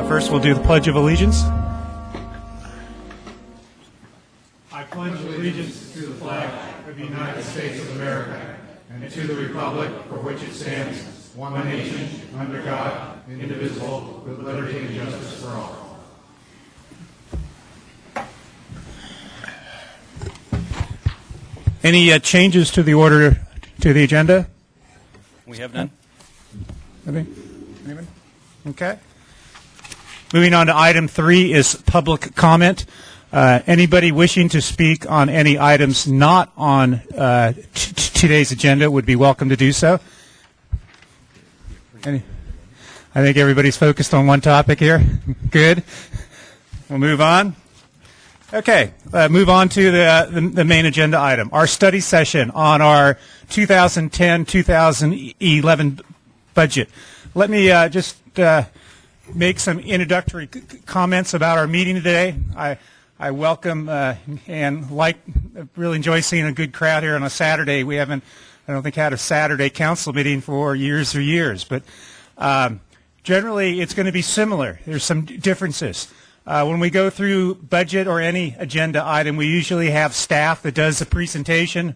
First, we'll do the Pledge of Allegiance. I pledge allegiance to the flag of the United States of America and to the republic for which it stands, one nation, under God, indivisible, with liberty and justice for all. Any changes to the order to the agenda? We have none. Anybody? Okay. Moving on to item 3 is public comment. Anybody wishing to speak on any items not on today's agenda would be welcome to do so. I think everybody's focused on one topic here. Good. We'll move on. Okay, move on to the main agenda item, our study session on our 2010-2011 budget. Let me just make some introductory comments about our meeting today. I welcome and really enjoy seeing a good crowd here on a Saturday. We haven't, I don't think, had a Saturday council meeting for years or years, but generally it's going to be similar. There's some differences. When we go through budget or any agenda item, we usually have staff that does the presentation.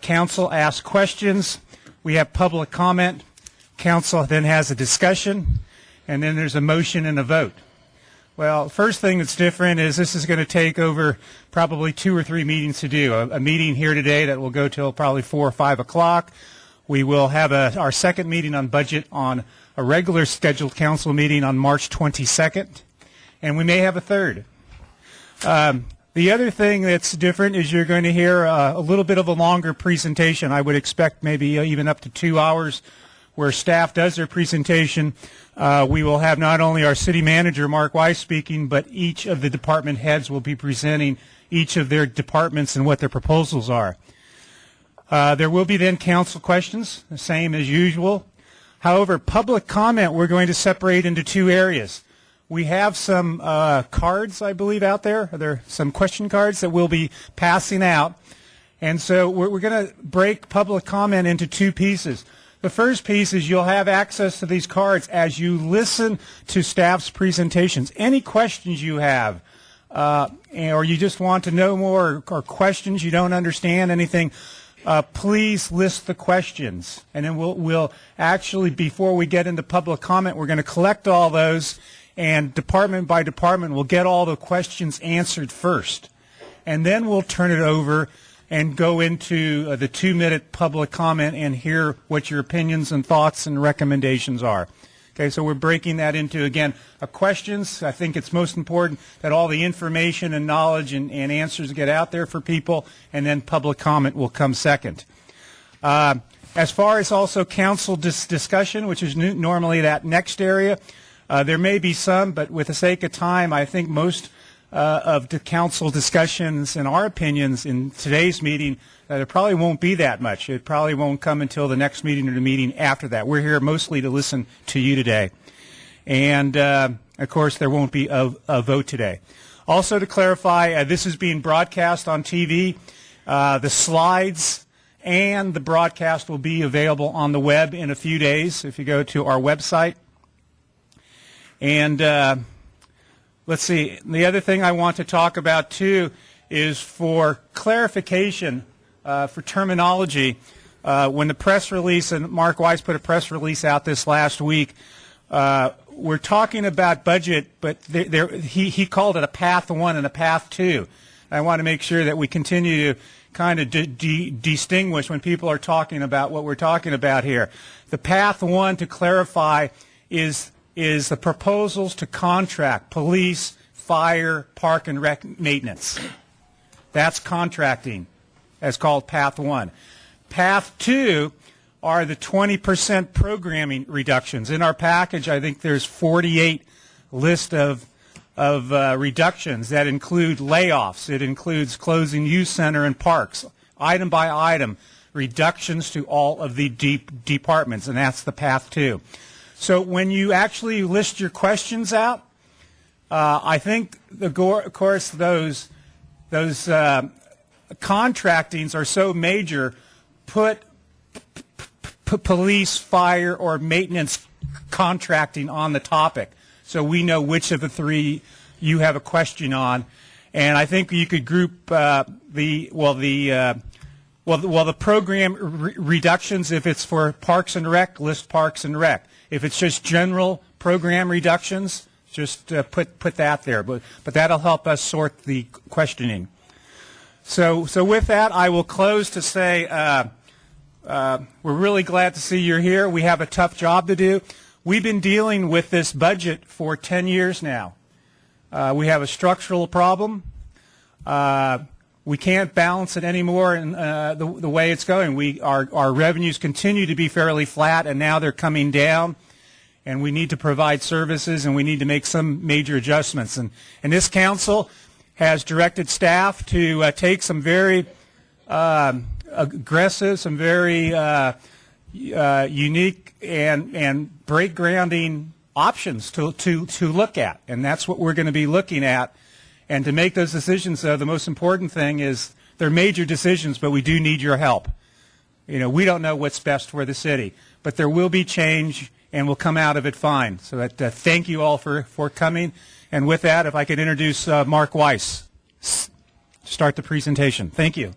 Council asks questions. We have public comment. Council then has a discussion, and then there's a motion and a vote. Well, first thing that's different is this is going to take over probably 2 or 3 meetings to do. A meeting here today that will go till probably 4 or 5 o'clock. We will have our second meeting on budget on a regular scheduled council meeting on March 22nd. And we may have a third. The other thing that's different is you're going to hear a little bit of a longer presentation. I would expect maybe even up to 2 hours where staff does their presentation. We will have not only our city manager, Mark Weiss, speaking, but each of the department heads will be presenting each of their departments and what their proposals are. There will be then council questions, the same as usual. However, public comment we're going to separate into 2 areas. We have some cards, I believe, out there. There are some question cards that we'll be passing out. And so we're going to break public comment into 2 pieces. The first piece is you'll have access to these cards as you listen to staff's presentations. Any questions you have, or you just want to know more, or questions you don't understand, anything, please list the questions. And then we'll actually, before we get into public comment, we're going to collect all those, and department by department we'll get all the questions answered first. And then we'll turn it over and go into the 2-minute public comment and hear what your opinions and thoughts and recommendations are. Okay, so we're breaking that into, again, questions. I think it's most important that all the information and knowledge and answers get out there for people, and then public comment will come second. As far as also council discussion, which is normally that next area, there may be some, but with the sake of time, I think most of the council discussions and our opinions in today's meeting, there probably won't be that much. It probably won't come until the next meeting or the meeting after that. We're here mostly to listen to you today. And, of course, there won't be a vote today. Also to clarify, this is being broadcast on TV. The slides and the broadcast will be available on the web in a few days if you go to our website. And let's see, the other thing I want to talk about, too, is for clarification, for terminology. When the press release, and Mark Weiss put a press release out this last week, we're talking about budget, but he called it a Path 1 and a Path 2. I want to make sure that we continue to kind of distinguish when people are talking about what we're talking about here. The Path 1, to clarify, is the proposals to contract police, fire, park, and rec maintenance. That's contracting. That's called Path 1. Path 2 are the 20% programming reductions. In our package, I think there's 48 list of reductions that include layoffs. It includes closing youth center and parks, item by item, reductions to all of the departments, and that's the Path 2. So when you actually list your questions out, I think, of course, those contractings are so major. Put police, fire, or maintenance contracting on the topic. so we know which of the three you have a question on. And I think you could group the program reductions. If it's for Parks and Rec, list Parks and Rec. If it's just general program reductions, just put that there. But that'll help us sort the questioning. So with that, I will close to say we're really glad to see you're here. We have a tough job to do. We've been dealing with this budget for 10 years now. We have a structural problem. We can't balance it anymore in the way it's going. Our revenues continue to be fairly flat, and now they're coming down. And we need to provide services, and we need to make some major adjustments. And this council has directed staff to take some very aggressive, some very unique and break-grounding options to look at. And that's what we're going to be looking at. And to make those decisions, though, the most important thing is they're major decisions, but we do need your help. You know, we don't know what's best for the city, but there will be change, and we'll come out of it fine. So thank you all for coming. And with that, if I could introduce Mark Weiss, start the presentation. Thank you.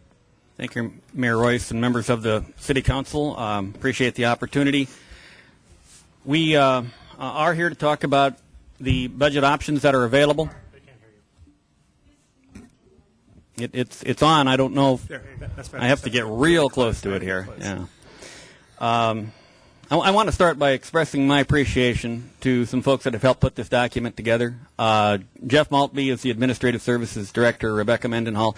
Thank you, Mayor Royce and members of the City Council. Appreciate the opportunity. We are here to talk about the budget options that are available. It's on. I don't know if I have to get real close to it here. Yeah. I want to start by expressing my appreciation to some folks that have helped put this document together. Jeff Maltby is the Administrative Services Director, Rebecca Mendenhall.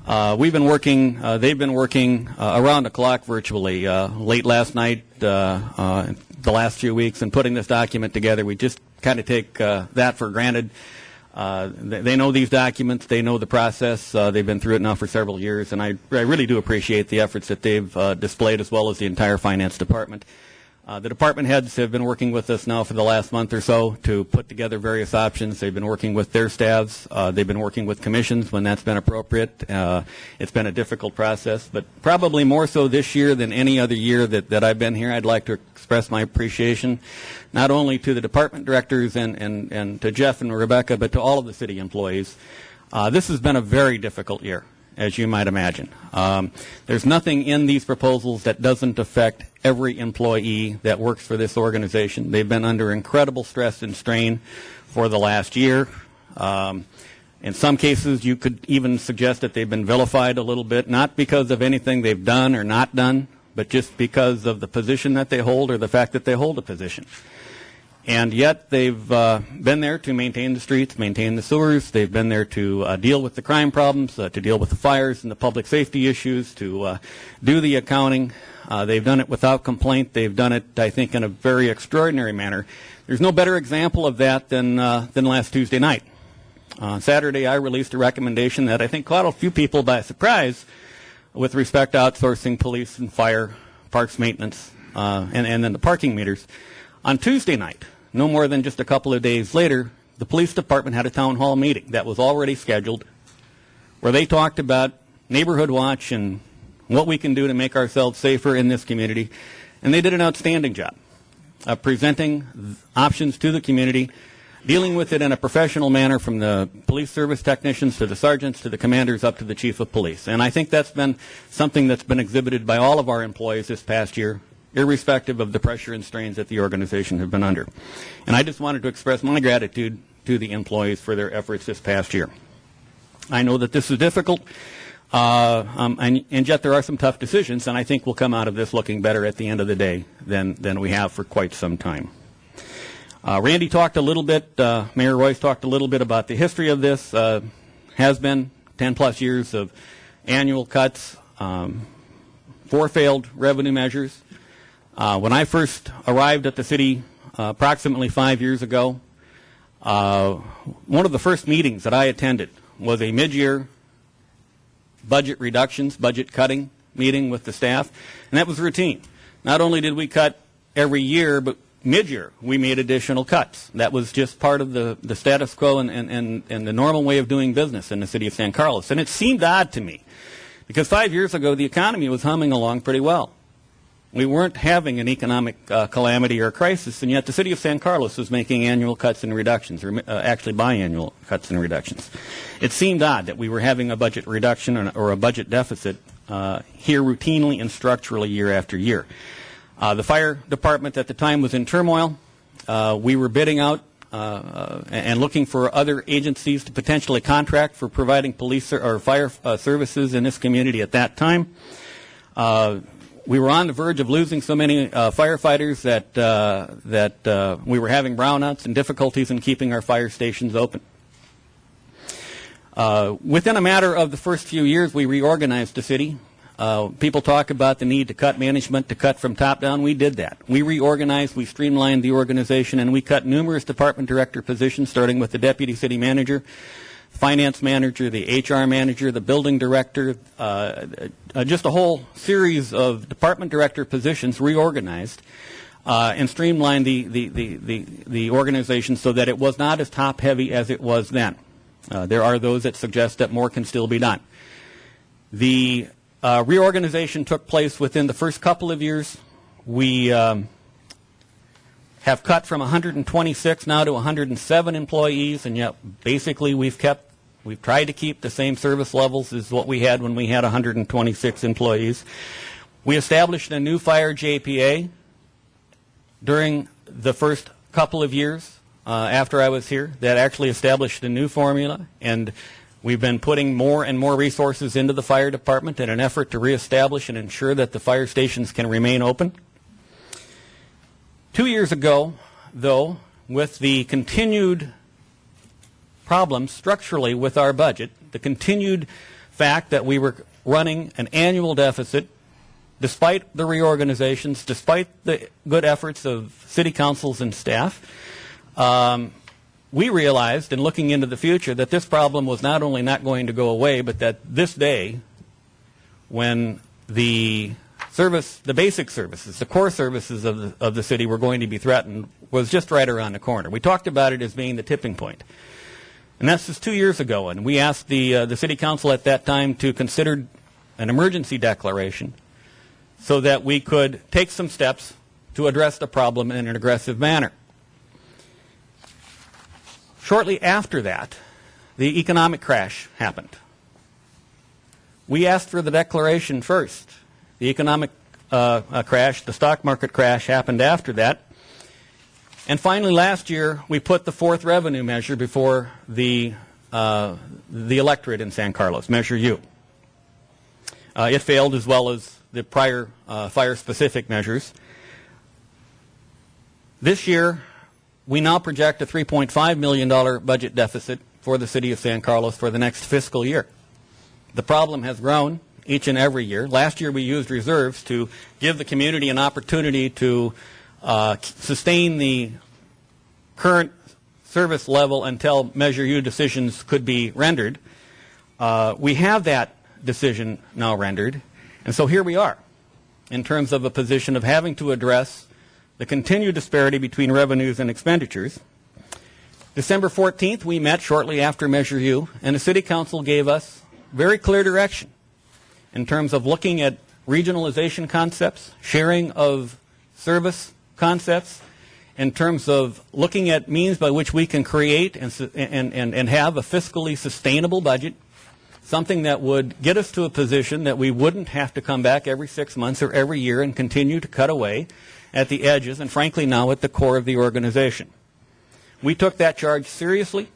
They've been working around the clock virtually, late last night, the last few weeks, and putting this document together. We just kind of take that for granted. They know these documents. They know the process. They've been through it now for several years, and I really do appreciate the efforts that they've displayed, as well as the entire finance department. The department heads have been working with us now for the last month or so to put together various options. They've been working with their staffs. They've been working with commissions when that's been appropriate. It's been a difficult process, but probably more so this year than any other year that I've been here. I'd like to express my appreciation not only to the department directors and to Jeff and Rebecca, but to all of the city employees. This has been a very difficult year, as you might imagine. There's nothing in these proposals that doesn't affect every employee that works for this organization. They've been under incredible stress and strain for the last year. In some cases, you could even suggest that they've been vilified a little bit, not because of anything they've done or not done, but just because of the position that they hold or the fact that they hold a position. And yet they've been there to maintain the streets, maintain the sewers. They've been there to deal with the crime problems, to deal with the fires and the public safety issues, to do the accounting. They've done it without complaint. They've done it, I think, in a very extraordinary manner. There's no better example of that than last Tuesday night. On Saturday, I released a recommendation that I think caught a few people by surprise with respect to outsourcing police and fire, parks maintenance, and then the parking meters. On Tuesday night, no more than just a couple of days later, the police department had a town hall meeting that was already scheduled where they talked about neighborhood watch and what we can do to make ourselves safer in this community. And they did an outstanding job of presenting options to the community, dealing with it in a professional manner from the police service technicians to the sergeants to the commanders up to the chief of police. And I think that's been something that's been exhibited by all of our employees this past year, irrespective of the pressure and strains that the organization have been under. And I just wanted to express my gratitude to the employees for their efforts this past year. I know that this is difficult, and yet there are some tough decisions, and I think we'll come out of this looking better at the end of the day than we have for quite some time. Randy talked a little bit, Mayor Royce talked a little bit about the history of this. Has been 10-plus years of annual cuts, 4 failed revenue measures. When I first arrived at the city approximately 5 years ago, one of the first meetings that I attended was a mid-year budget reductions, budget cutting meeting with the staff, and that was routine. Not only did we cut every year, but mid-year we made additional cuts. That was just part of the status quo and the normal way of doing business in the city of San Carlos. And it seemed odd to me because 5 years ago the economy was humming along pretty well. We weren't having an economic calamity or crisis, and yet the city of San Carlos was making annual cuts and reductions, or actually biannual cuts and reductions. It seemed odd that we were having a budget reduction or a budget deficit here routinely and structurally year after year. The fire department at the time was in turmoil. We were bidding out and looking for other agencies to potentially contract for providing police or fire services in this community at that time. We were on the verge of losing so many firefighters that we were having brownouts and difficulties in keeping our fire stations open. Within a matter of the first few years, we reorganized the city. People talk about the need to cut management, to cut from top down. We did that. We reorganized, we streamlined the organization, and we cut numerous department director positions, starting with the deputy city manager, finance manager, the HR manager, the building director, just a whole series of department director positions reorganized and streamlined the organization so that it was not as top heavy as it was then. There are those that suggest that more can still be done. The reorganization took place within the first couple of years. We have cut from 126 now to 107 employees, and yet basically we've tried to keep the same service levels as what we had when we had 126 employees. We established a new fire JPA during the first couple of years after I was here that actually established a new formula, and we've been putting more and more resources into the fire department in an effort to reestablish and ensure that the fire stations can remain open. 2 years ago, though, with the continued problems structurally with our budget, the continued fact that we were running an annual deficit, despite the reorganizations, despite the good efforts of city councils and staff, we realized, in looking into the future, that this problem was not only not going to go away, but that this day, when the basic services, the core services of the city were going to be threatened, was just right around the corner. We talked about it as being the tipping point. And that's just 2 years ago, and we asked the city council at that time to consider an emergency declaration so that we could take some steps to address the problem in an aggressive manner. Shortly after that, the economic crash happened. We asked for the declaration first. The economic crash, the stock market crash, happened after that. And finally, last year, we put the fourth revenue measure before the electorate in San Carlos, Measure U. It failed, as well as the prior fire-specific measures. This year, we now project a $3.5 million budget deficit for the city of San Carlos for the next fiscal year. The problem has grown each and every year. Last year we used reserves to give the community an opportunity to sustain the current service level until Measure U decisions could be rendered. We have that decision now rendered, and so here we are in terms of a position of having to address the continued disparity between revenues and expenditures. December 14th, we met shortly after Measure U, and the City Council gave us very clear direction in terms of looking at regionalization concepts, sharing of service concepts, in terms of looking at means by which we can create and have a fiscally sustainable budget, something that would get us to a position that we wouldn't have to come back every 6 months or every year and continue to cut away at the edges, and frankly now at the core of the organization. We took that charge seriously,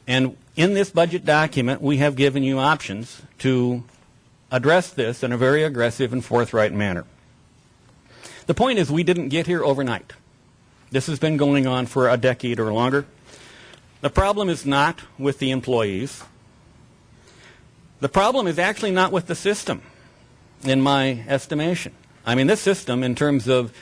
and in this budget document we have given you options to address this in a very aggressive and forthright manner. The point is, we didn't get here overnight. This has been going on for a decade or longer. The problem is not with the employees. The problem is actually not with the system, in my estimation. I mean, this system, in terms of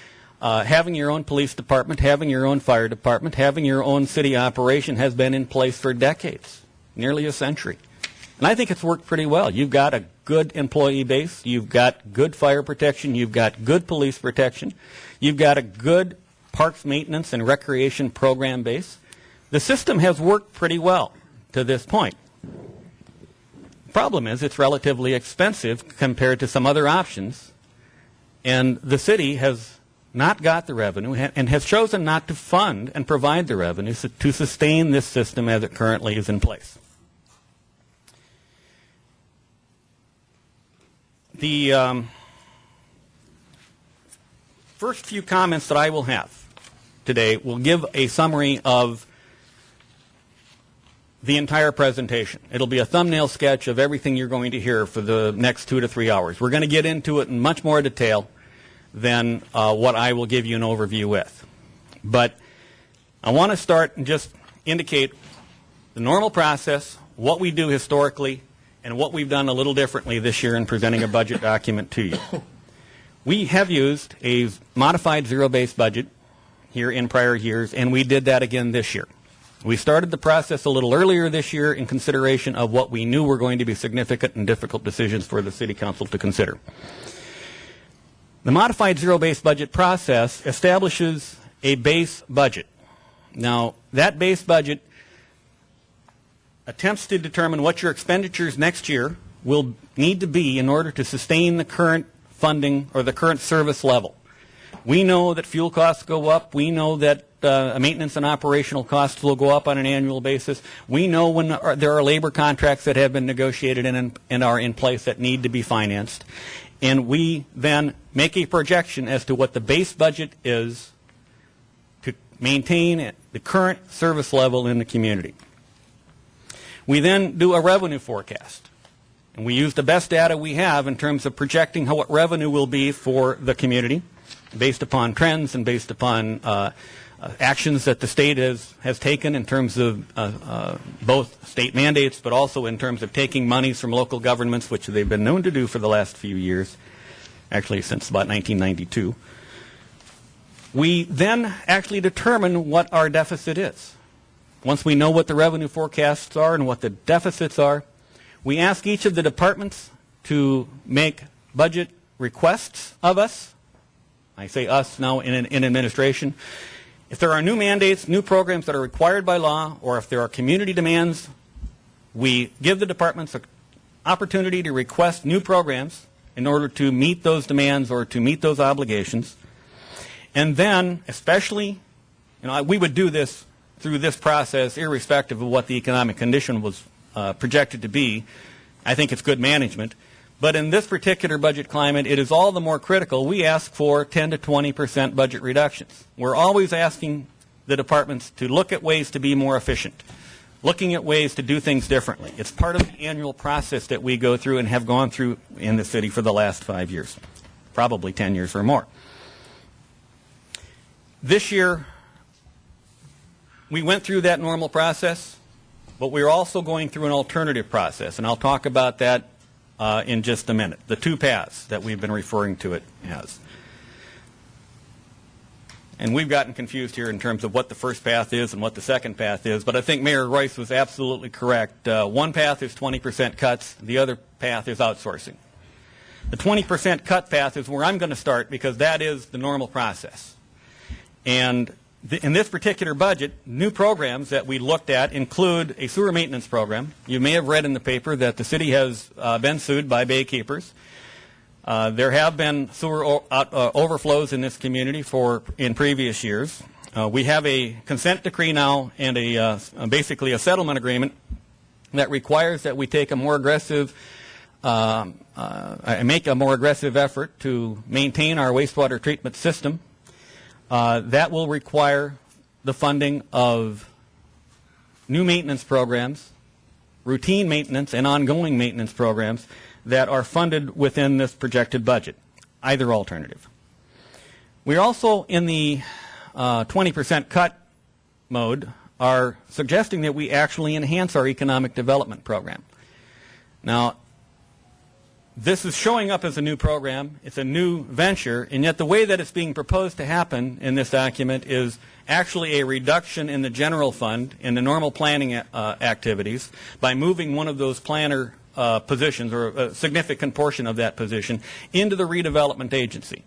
having your own police department, having your own fire department, having your own city operation, has been in place for decades, nearly a century. And I think it's worked pretty well. You've got a good employee base. You've got good fire protection. You've got good police protection. You've got a good parks maintenance and recreation program base. The system has worked pretty well to this point. The problem is it's relatively expensive compared to some other options And the city has not got the revenue and has chosen not to fund and provide the revenue to sustain this system as it currently is in place. The first few comments that I will have today will give a summary of the entire presentation. It'll be a thumbnail sketch of everything you're going to hear for the next 2 to 3 hours. We're going to get into it in much more detail than what I will give you an overview with. But I want to start and just indicate the normal process, what we do historically, and what we've done a little differently this year in presenting a budget document to you. We have used a modified zero-based budget here in prior years, and we did that again this year. We started the process a little earlier this year in consideration of what we knew were going to be significant and difficult decisions for the City Council to consider. The modified zero-based budget process establishes a base budget. Now, that base budget attempts to determine what your expenditures next year will need to be in order to sustain the current funding or the current service level. We know that fuel costs go up. We know that maintenance and operational costs will go up on an annual basis. We know when there are labor contracts that have been negotiated and are in place that need to be financed. And we then make a projection as to what the base budget is to maintain the current service level in the community. We then do a revenue forecast. And we use the best data we have in terms of projecting what revenue will be for the community based upon trends and based upon actions that the state has taken in terms of both state mandates, but also in terms of taking monies from local governments, which they've been known to do for the last few years, actually since about 1992. We then actually determine what our deficit is. Once we know what the revenue forecasts are and what the deficits are, we ask each of the departments to make budget requests of us. I say us now in administration. If there are new mandates, new programs that are required by law, or if there are community demands, we give the departments an opportunity to request new programs in order to meet those demands or to meet those obligations. And then, especially, we would do this through this process irrespective of what the economic condition was projected to be. I think it's good management. But in this particular budget climate, it is all the more critical. We ask for 10 to 20% budget reductions. We're always asking the departments to look at ways to be more efficient, looking at ways to do things differently. It's part of the annual process that we go through and have gone through in the city for the last 5 years, probably 10 years or more. This year, we went through that normal process, but we're also going through an alternative process, and I'll talk about that in just a minute, the two paths that we've been referring to it as. And we've gotten confused here in terms of what the first path is and what the second path is, but I think Mayor Royce was absolutely correct. One path is 20% cuts, the other path is outsourcing. The 20% cut path is where I'm going to start because that is the normal process. And in this particular budget, new programs that we looked at include a sewer maintenance program. You may have read in the paper that the city has been sued by baykeepers. There have been sewer overflows in this community in previous years. We have a consent decree now and basically a settlement agreement that requires that we take a more aggressive make a more aggressive effort to maintain our wastewater treatment system. That will require the funding of new maintenance programs, routine maintenance, and ongoing maintenance programs that are funded within this projected budget, either alternative. We also, in the 20% cut mode, are suggesting that we actually enhance our economic development program. Now, this is showing up as a new program. It's a new venture, and yet the way that it's being proposed to happen in this document is actually a reduction in the general fund in the normal planning activities by moving one of those planner positions or a significant portion of that position into the redevelopment agency.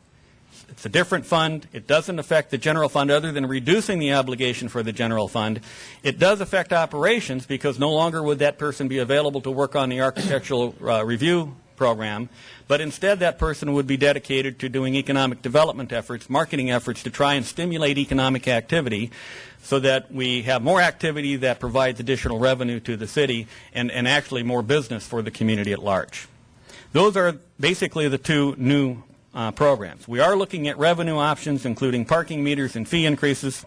It's a different fund. It doesn't affect the general fund other than reducing the obligation for the general fund. It does affect operations because no longer would that person be available to work on the architectural review program, but instead that person would be dedicated to doing economic development efforts, marketing efforts to try and stimulate economic activity so that we have more activity that provides additional revenue to the city and actually more business for the community at large. Those are basically the two new programs. We are looking at revenue options, including parking meters and fee increases.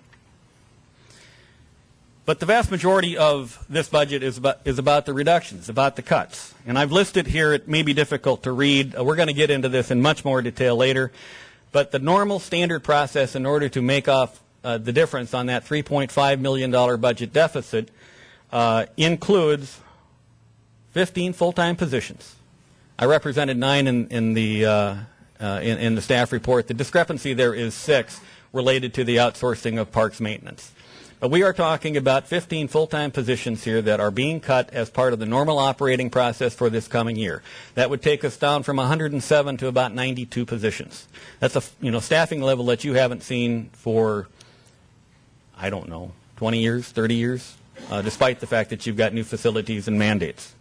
But the vast majority of this budget is about the reductions, about the cuts. And I've listed here, it may be difficult to read. We're going to get into this in much more detail later. But the normal standard process in order to make off the difference on that $3.5 million budget deficit includes 15 full-time positions. I represented 9 in the staff report. The discrepancy there is 6 related to the outsourcing of parks maintenance. But we are talking about 15 full-time positions here that are being cut as part of the normal operating process for this coming year. That would take us down from 107 to about 92 positions. That's a staffing level that you haven't seen for, I don't know, 20 years, 30 years, despite the fact that you've got new facilities and mandates.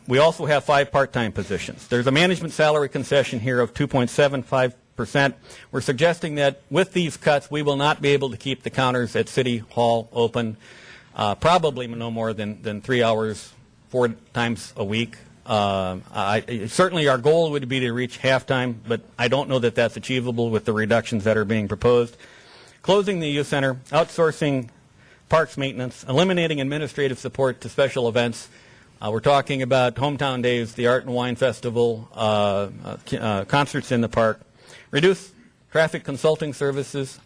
We also have 5 part-time positions. There's a management salary concession here of 2.75%. We're suggesting that with these cuts, we will not be able to keep the counters at City Hall open probably no more than 3 hours, 4 times a week. Certainly our goal would be to reach halftime, but I don't know that that's achievable with the reductions that are being proposed. Closing the youth center, outsourcing parks maintenance, eliminating administrative support to special events. We're talking about Hometown Days, the Art and Wine Festival, concerts in the park. Reduce traffic consulting services.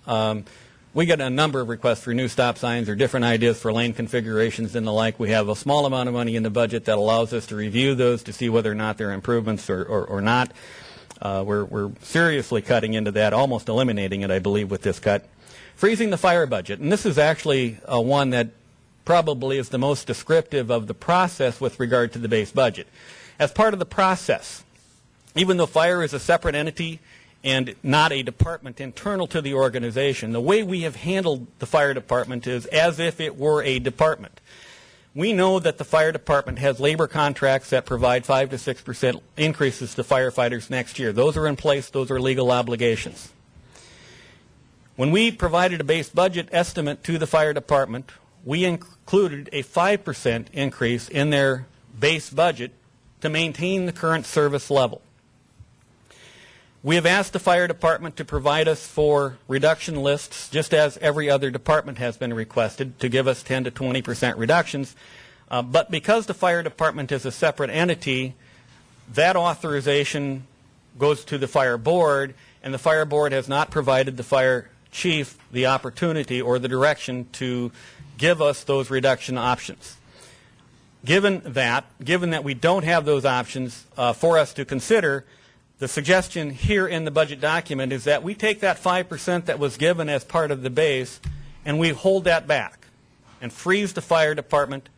We get a number of requests for new stop signs or different ideas for lane configurations and the like. We have a small amount of money in the budget that allows us to review those to see whether or not there are improvements or not. We're seriously cutting into that, almost eliminating it, I believe, with this cut. Freezing the fire budget. And this is actually one that probably is the most descriptive of the process with regard to the base budget. As part of the process, even though fire is a separate entity and not a department internal to the organization, the way we have handled the fire department is as if it were a department. We know that the fire department has labor contracts that provide 5 to 6% increases to firefighters next year. Those are in place. Those are legal obligations. When we provided a base budget estimate to the fire department, we included a 5% increase in their base budget to maintain the current service level. We have asked the fire department to provide us for reduction lists, just as every other department has been requested, to give us 10 to 20% reductions. But because the fire department is a separate entity, that authorization goes to the fire board, and the fire board has not provided the fire chief the opportunity or the direction to give us those reduction options. Given that we don't have those options for us to consider, the suggestion here in the budget document is that we take that 5% that was given as part of the base and we hold that back and freeze the fire department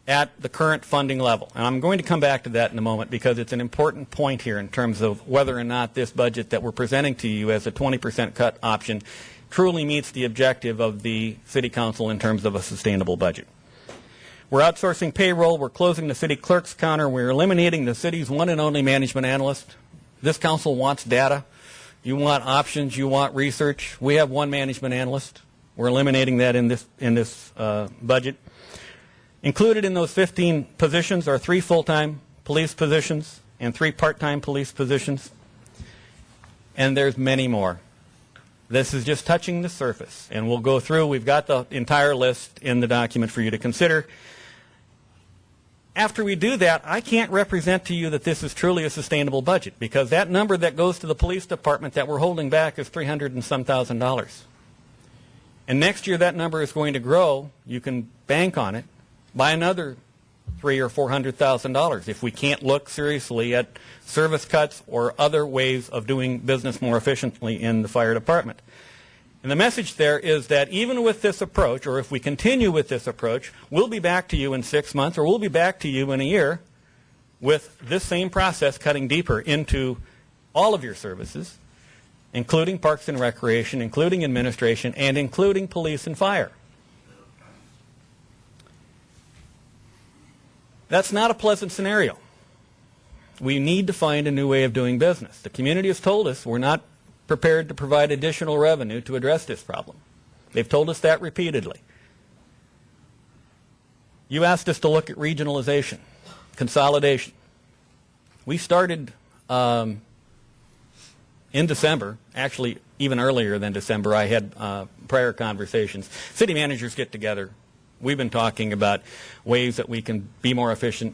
at the current funding level. And I'm going to come back to that in a moment because it's an important point here in terms of whether or not this budget that we're presenting to you as a 20% cut option truly meets the objective of the City Council in terms of a sustainable budget. We're outsourcing payroll. We're closing the city clerk's counter. We're eliminating the city's one and only management analyst. This council wants data. You want options. You want research. We have one management analyst. We're eliminating that in this budget. Included in those 15 positions are 3 full-time police positions and 3 part-time police positions. And there's many more. This is just touching the surface. And we'll go through. We've got the entire list in the document for you to consider. After we do that, I can't represent to you that this is truly a sustainable budget because that number that goes to the police department that we're holding back is $300,000 and some thousand. And next year that number is going to grow. You can bank on it by another $300,000 or $400,000 if we can't look seriously at service cuts or other ways of doing business more efficiently in the fire department. And the message there is that even with this approach, or if we continue with this approach, we'll be back to you in 6 months, or we'll be back to you in a year with this same process cutting deeper into all of your services, including Parks and Recreation, including administration, and including police and fire. That's not a pleasant scenario. We need to find a new way of doing business. The community has told us we're not prepared to provide additional revenue to address this problem. They've told us that repeatedly. You asked us to look at regionalization, consolidation. We started in December, actually even earlier than December. I had prior conversations. City managers get together. We've been talking about ways that we can be more efficient.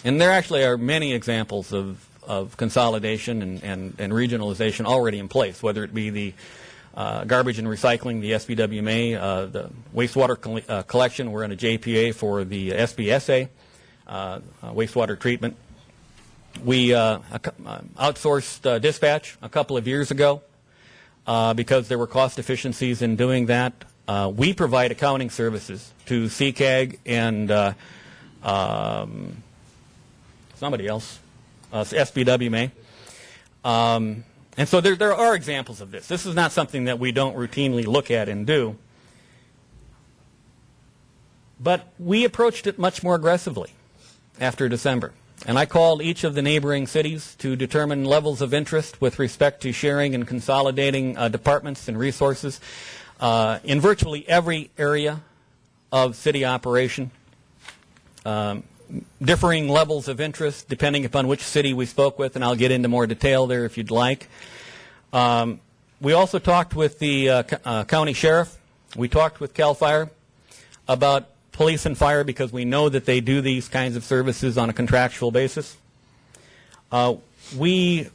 And there actually are many examples of consolidation and regionalization already in place, whether it be the garbage and recycling, the SBWMA, the wastewater collection. We're in a JPA for the SBSA, wastewater treatment. We outsourced dispatch a couple of years ago because there were cost efficiencies in doing that. We provide accounting services to CCAG and somebody else, SBWMA. And so there are examples of this. This is not something that we don't routinely look at and do. But we approached it much more aggressively after December. And I called each of the neighboring cities to determine levels of interest with respect to sharing and consolidating departments and resources in virtually every area of city operation. Differing levels of interest depending upon which city we spoke with, and I'll get into more detail there if you'd like. We also talked with the county sheriff. We talked with CAL FIRE about police and fire because we know that they do these kinds of services on a contractual basis. We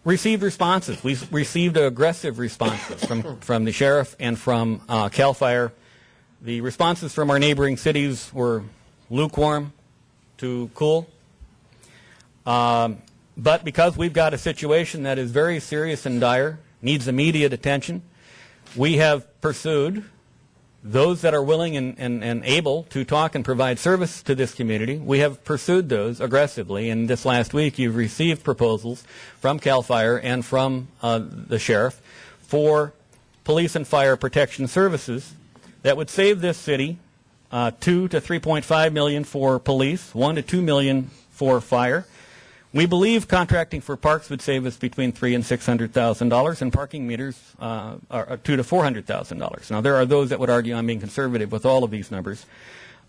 received responses. We received aggressive responses from the sheriff and from CAL FIRE. The responses from our neighboring cities were lukewarm to cool. But because we've got a situation that is very serious and dire, needs immediate attention, we have pursued those that are willing and able to talk and provide service to this community. We have pursued those aggressively, and this last week you've received proposals from CAL FIRE and from the sheriff for police and fire protection services that would save this city $2 to $3.5 million for police, $1 to $2 million for fire. We believe contracting for parks would save us between $300,000 and $600,000, and parking meters are $200,000 to $400,000. Now, there are those that would argue I'm being conservative with all of these numbers,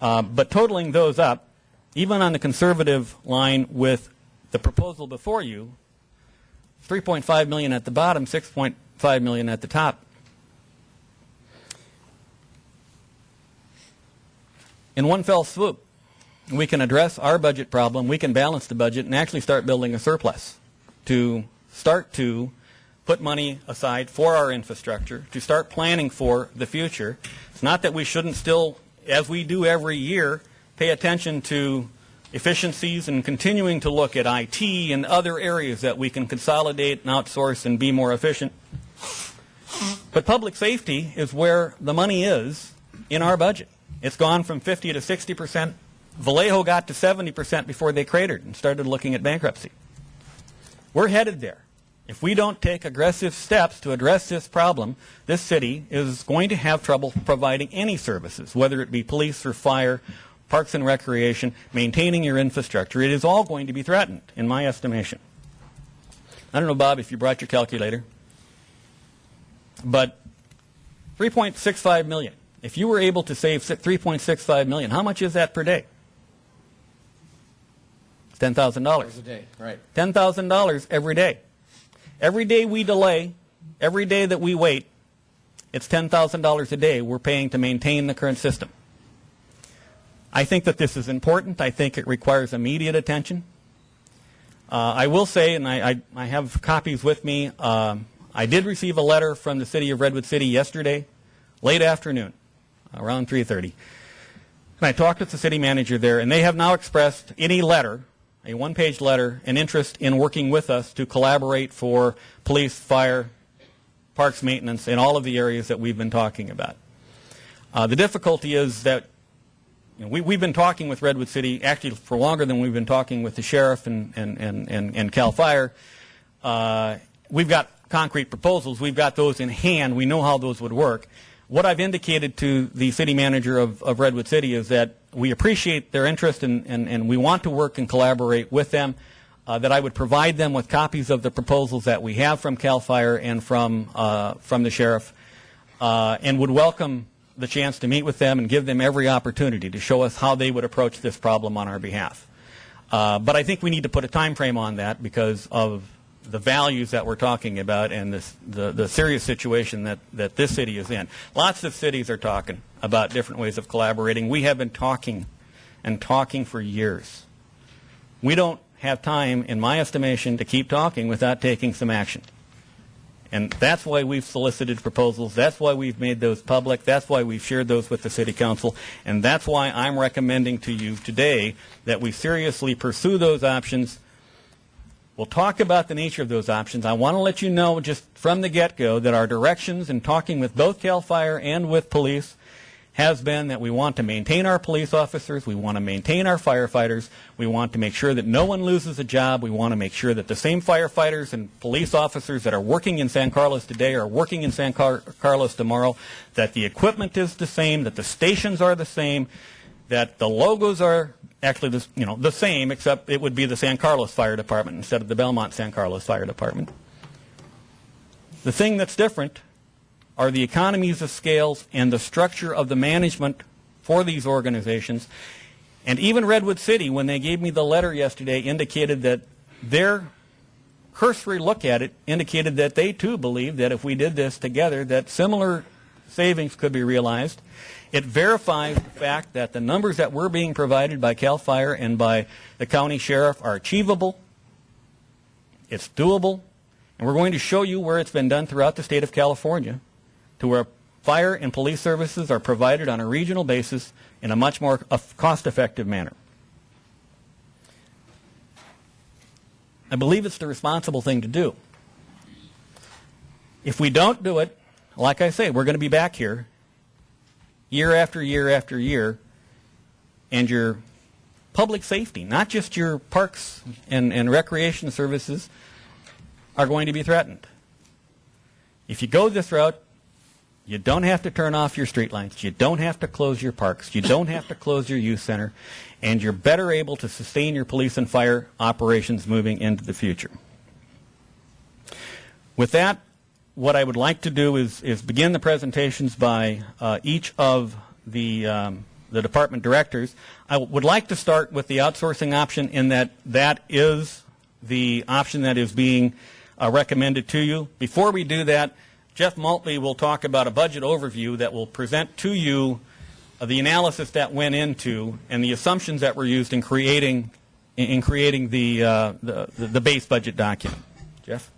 but totaling those up, even on the conservative line with the proposal before you, $3.5 million at the bottom, $6.5 million at the top. In one fell swoop, we can address our budget problem, we can balance the budget, and actually start building a surplus to start to put money aside for our infrastructure, to start planning for the future. It's not that we shouldn't still, as we do every year, pay attention to efficiencies and continuing to look at IT and other areas that we can consolidate and outsource and be more efficient. But public safety is where the money is in our budget. It's gone from 50 to 60%. Vallejo got to 70% before they cratered and started looking at bankruptcy. We're headed there. If we don't take aggressive steps to address this problem, this city is going to have trouble providing any services, whether it be police or fire, parks and recreation, maintaining your infrastructure. It is all going to be threatened, in my estimation. I don't know, Bob, if you brought your calculator, but $3.65 million. If you were able to save $3.65 million, how much is that per day? $10,000 a day, right? $10,000 every day. Every day we delay, every day that we wait, it's $10,000 a day we're paying to maintain the current system. I think that this is important. I think it requires immediate attention. I will say, and I have copies with me, I did receive a letter from the city of Redwood City yesterday, late afternoon, around 3:30. And I talked with the city manager there, and they have now expressed any letter, a one-page letter, an interest in working with us to collaborate for police, fire, parks maintenance, in all of the areas that we've been talking about. The difficulty is that we've been talking with Redwood City actually for longer than we've been talking with the sheriff and CAL FIRE. We've got concrete proposals. We've got those in hand. We know how those would work. What I've indicated to the city manager of Redwood City is that we appreciate their interest and we want to work and collaborate with them. that I would provide them with copies of the proposals that we have from CAL FIRE and from the sheriff, and would welcome the chance to meet with them and give them every opportunity to show us how they would approach this problem on our behalf. But I think we need to put a time frame on that because of the values that we're talking about and the serious situation that this city is in. Lots of cities are talking about different ways of collaborating. We have been talking and talking for years. We don't have time, in my estimation, to keep talking without taking some action. And that's why we've solicited proposals. That's why we've made those public. That's why we've shared those with the City Council. And that's why I'm recommending to you today that we seriously pursue those options. We'll talk about the nature of those options. I want to let you know just from the get-go that our directions in talking with both CAL FIRE and with police has been that we want to maintain our police officers, we want to maintain our firefighters, we want to make sure that no one loses a job, we want to make sure that the same firefighters and police officers that are working in San Carlos today are working in San Carlos tomorrow, that the equipment is the same, that the stations are the same, that the logos are actually the same, except it would be the San Carlos Fire Department instead of the Belmont San Carlos Fire Department. The thing that's different are the economies of scales and the structure of the management for these organizations. And even Redwood City, when they gave me the letter yesterday, indicated that their cursory look at it indicated that they too believe that if we did this together, that similar savings could be realized. It verifies the fact that the numbers that were being provided by CAL FIRE and by the county sheriff are achievable. It's doable. And we're going to show you where it's been done throughout the state of California, to where fire and police services are provided on a regional basis in a much more cost-effective manner. I believe it's the responsible thing to do. If we don't do it, like I say, we're going to be back here year after year after year, and your public safety, not just your parks and recreation services, are going to be threatened. If you go this route, you don't have to turn off your streetlights. You don't have to close your parks. You don't have to close your youth center. And you're better able to sustain your police and fire operations moving into the future. With that, what I would like to do is begin the presentations by each of the department directors. I would like to start with the outsourcing option in that is the option that is being recommended to you. Before we do that, Jeff Maltby will talk about a budget overview that will present to you the analysis that went into and the assumptions that were used in creating the base budget document. Jeff?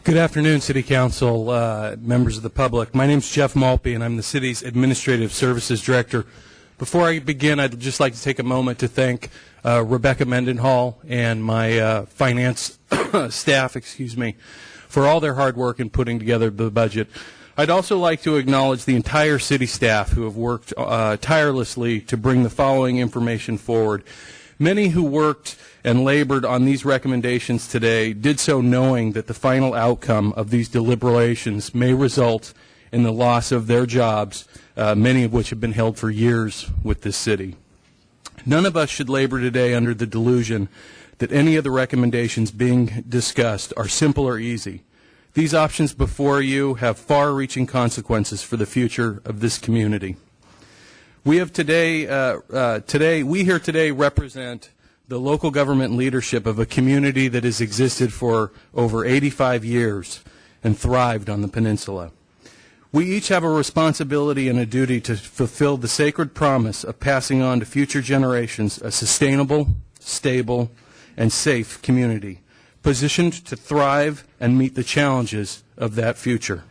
Good afternoon, City Council, members of the public. My name is Jeff Maltby, and I'm the city's Administrative Services Director. Before I begin, I'd just like to take a moment to thank Rebecca Mendenhall and my finance staff, for all their hard work in putting together the budget. I'd also like to acknowledge the entire city staff who have worked tirelessly to bring the following information forward. Many who worked and labored on these recommendations today did so knowing that the final outcome of these deliberations may result in the loss of their jobs, many of which have been held for years with this city. None of us should labor today under the delusion that any of the recommendations being discussed are simple or easy. These options before you have far-reaching consequences for the future of this community. We here today represent the local government leadership of a community that has existed for over 85 years and thrived on the peninsula. We each have a responsibility and a duty to fulfill the sacred promise of passing on to future generations a sustainable, stable, and safe community, positioned to thrive and meet the challenges of that future.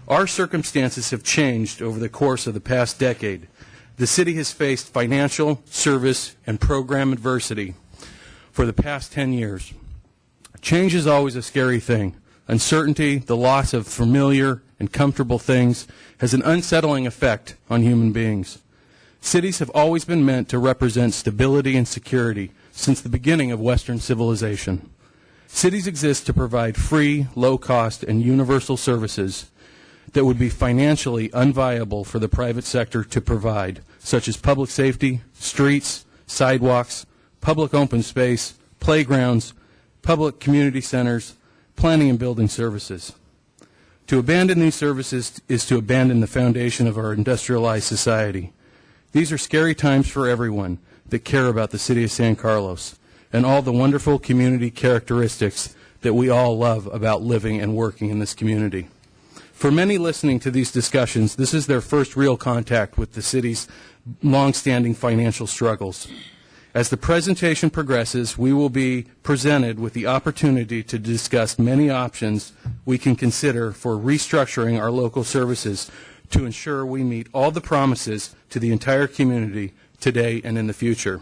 Our circumstances have changed over the course of the past decade. The city has faced financial, service, and program adversity for the past 10 years. Change is always a scary thing. Uncertainty, the loss of familiar and comfortable things, has an unsettling effect on human beings. Cities have always been meant to represent stability and security since the beginning of Western civilization. Cities exist to provide free, low-cost, and universal services that would be financially unviable for the private sector to provide, such as public safety, streets, sidewalks, public open space, playgrounds, public community centers, planning and building services. To abandon these services is to abandon the foundation of our industrialized society. These are scary times for everyone that care about the city of San Carlos and all the wonderful community characteristics that we all love about living and working in this community. For many listening to these discussions, this is their first real contact with the city's long-standing financial struggles. As the presentation progresses, we will be presented with the opportunity to discuss many options we can consider for restructuring our local services to ensure we meet all the promises to the entire community today and in the future.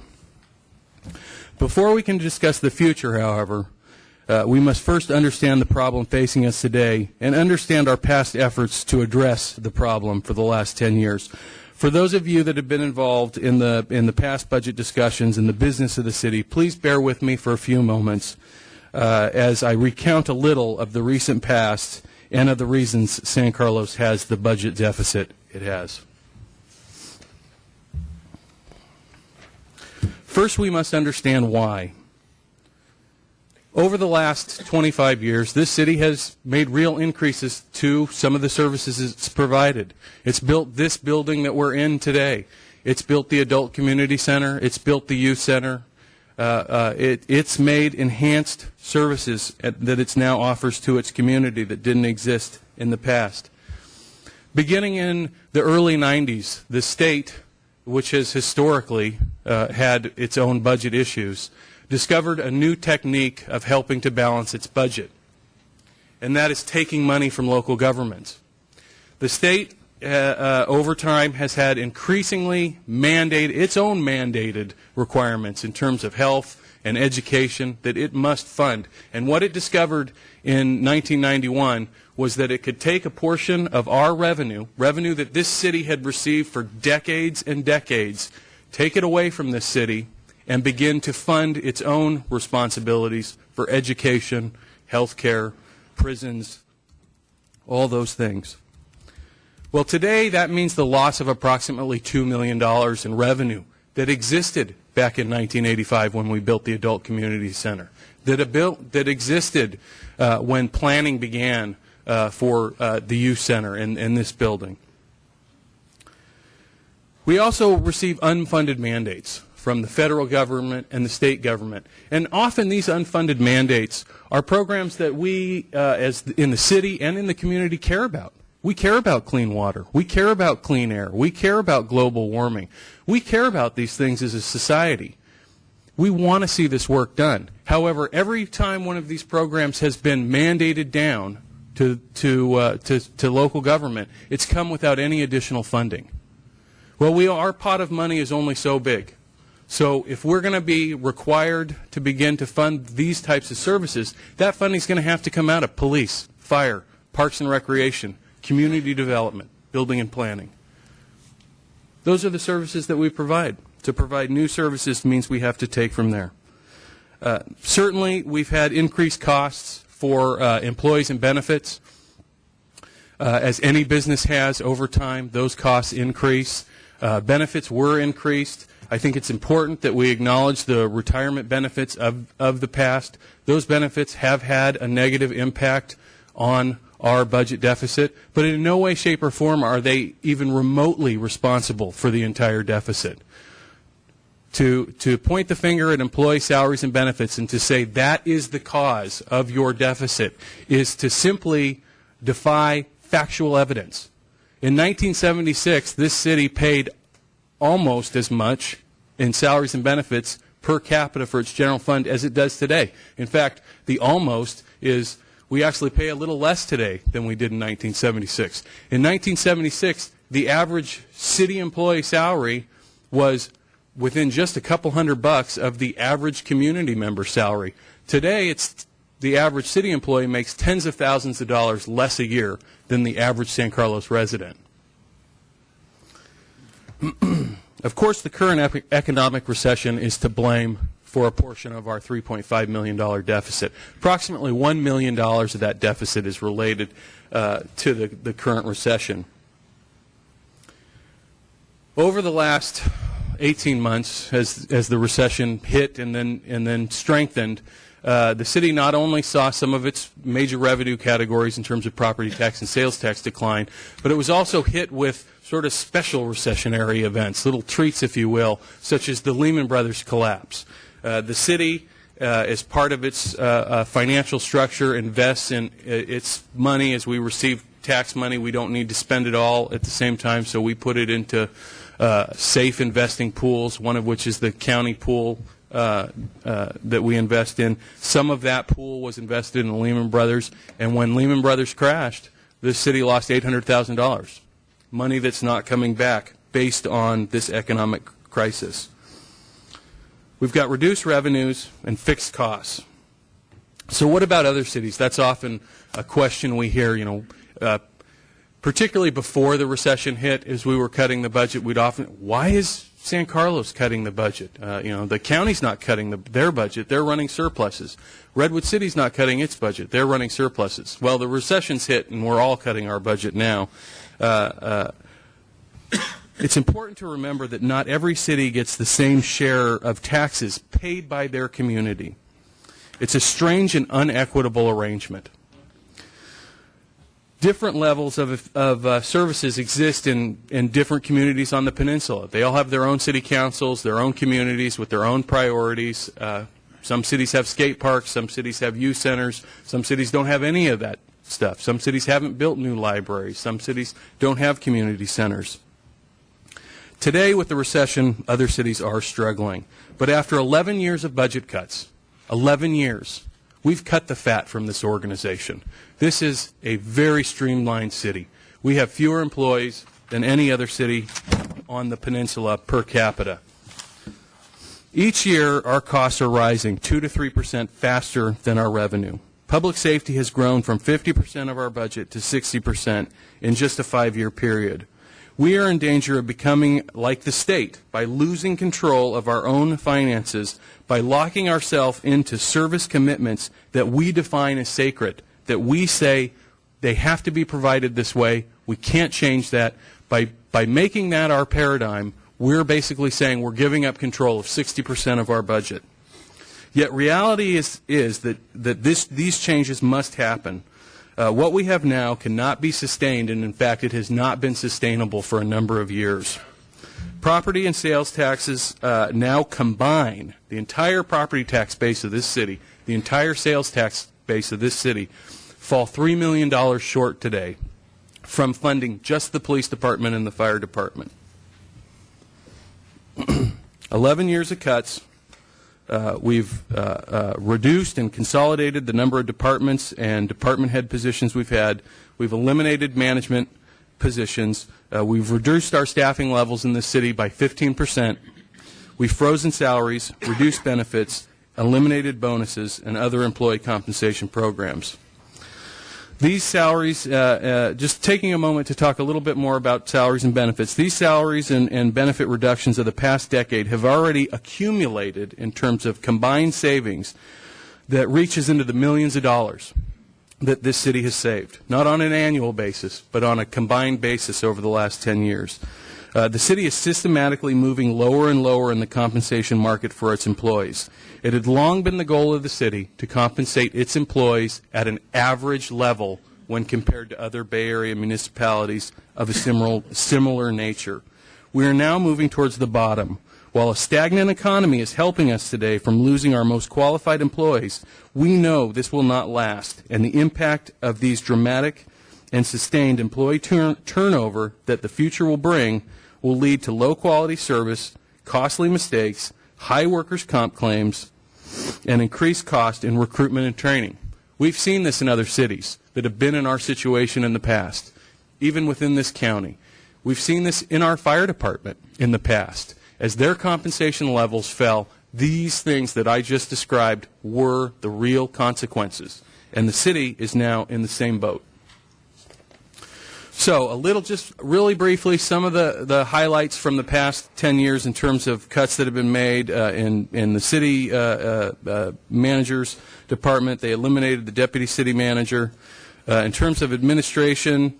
Before we can discuss the future, however, we must first understand the problem facing us today and understand our past efforts to address the problem for the last 10 years. For those of you that have been involved in the past budget discussions in the business of the city, please bear with me for a few moments as I recount a little of the recent past and of the reasons San Carlos has the budget deficit it has. First, we must understand why. Over the last 25 years, this city has made real increases to some of the services it's provided. It's built this building that we're in today. It's built the Adult Community Center. It's built the Youth Center. It's made enhanced services that it now offers to its community that didn't exist in the past. Beginning in the early 90s, the state, which has historically had its own budget issues, discovered a new technique of helping to balance its budget, and that is taking money from local governments. The state, over time, has had increasingly its own mandated requirements in terms of health and education that it must fund. And what it discovered in 1991 was that it could take a portion of our revenue that this city had received for decades and decades, take it away from this city, and begin to fund its own responsibilities for education, health care, prisons, all those things. Well, today that means the loss of approximately $2 million in revenue that existed back in 1985 when we built the Adult Community Center, that existed when planning began for the Youth Center in this building. We also receive unfunded mandates from the federal government and the state government. And often these unfunded mandates are programs that we, as in the city and in the community, care about. We care about clean water. We care about clean air. We care about global warming. We care about these things as a society. We want to see this work done. However, every time one of these programs has been mandated down to local government, it's come without any additional funding. Well, our pot of money is only so big. So if we're going to be required to begin to fund these types of services, that funding is going to have to come out of police, fire, parks and recreation, community development, building and planning. Those are the services that we provide. To provide new services means we have to take from there. Certainly, we've had increased costs for employees and benefits. As any business has over time, those costs increase. Benefits were increased. I think it's important that we acknowledge the retirement benefits of the past. Those benefits have had a negative impact on our budget deficit, but in no way, shape, or form are they even remotely responsible for the entire deficit. To point the finger at employee salaries and benefits and to say that is the cause of your deficit is to simply defy factual evidence. In 1976, this city paid almost as much in salaries and benefits per capita for its general fund as it does today. In fact, the almost is we actually pay a little less today than we did in 1976. In 1976, the average city employee salary was within just a couple $100 of the average community member salary. Today, it's the average city employee makes tens of thousands of dollars less a year than the average San Carlos resident. Of course, the current economic recession is to blame for a portion of our $3.5 million deficit. Approximately $1 million of that deficit is related to the current recession. Over the last 18 months, as the recession hit and then strengthened, the city not only saw some of its major revenue categories in terms of property tax and sales tax decline, but it was also hit with sort of special recessionary events, little treats, if you will, such as the Lehman Brothers collapse. The city, as part of its financial structure, invests in its money. As we receive tax money, we don't need to spend it all at the same time, so we put it into safe investing pools, one of which is the county pool that we invest in. Some of that pool was invested in Lehman Brothers, and when Lehman Brothers crashed, the city lost $800,000, money that's not coming back based on this economic crisis. We've got reduced revenues and fixed costs. So what about other cities? That's often a question we hear, particularly before the recession hit, as we were cutting the budget, why is San Carlos cutting the budget? The county's not cutting their budget. They're running surpluses. Redwood City's not cutting its budget. They're running surpluses. Well, the recession's hit, and we're all cutting our budget now. It's important to remember that not every city gets the same share of taxes paid by their community. It's a strange and unequitable arrangement. Different levels of services exist in different communities on the peninsula. They all have their own city councils, their own communities with their own priorities. Some cities have skate parks, some cities have youth centers, some cities don't have any of that stuff. Some cities haven't built new libraries, some cities don't have community centers. Today, with the recession, other cities are struggling. But after 11 years of budget cuts, 11 years, we've cut the fat from this organization. This is a very streamlined city. We have fewer employees than any other city on the peninsula per capita. Each year, our costs are rising 2 to 3% faster than our revenue. Public safety has grown from 50% of our budget to 60% in just a 5-year period. We are in danger of becoming like the state by losing control of our own finances, by locking ourselves into service commitments that we define as sacred, that we say they have to be provided this way. We can't change that. By making that our paradigm, we're basically saying we're giving up control of 60% of our budget. Yet reality is that these changes must happen. What we have now cannot be sustained, and in fact it has not been sustainable for a number of years. Property and sales taxes now combine, the entire property tax base of this city, the entire sales tax base of this city, fall $3 million short today from funding just the police department and the fire department. 11 years of cuts. We've reduced and consolidated the number of departments and department head positions we've had. We've eliminated management positions. We've reduced our staffing levels in the city by 15%. We've frozen salaries, reduced benefits, eliminated bonuses, and other employee compensation programs. These salaries, just taking a moment to talk a little bit more about salaries and benefits, these salaries and benefit reductions of the past decade have already accumulated in terms of combined savings that reaches into the millions of dollars that this city has saved, not on an annual basis, but on a combined basis over the last 10 years. The city is systematically moving lower and lower in the compensation market for its employees. It had long been the goal of the city to compensate its employees at an average level when compared to other Bay Area municipalities of a similar nature. We are now moving towards the bottom. While a stagnant economy is helping us today from losing our most qualified employees, we know this will not last, and the impact of these dramatic and sustained employee turnover that the future will bring will lead to low-quality service, costly mistakes, high workers' comp claims, and increased cost in recruitment and training. We've seen this in other cities that have been in our situation in the past, even within this county. We've seen this in our fire department in the past. As their compensation levels fell, these things that I just described were the real consequences, and the city is now in the same boat. So, a little, just really briefly, some of the highlights from the past 10 years in terms of cuts that have been made in the city manager's department. They eliminated the deputy city manager. In terms of administration,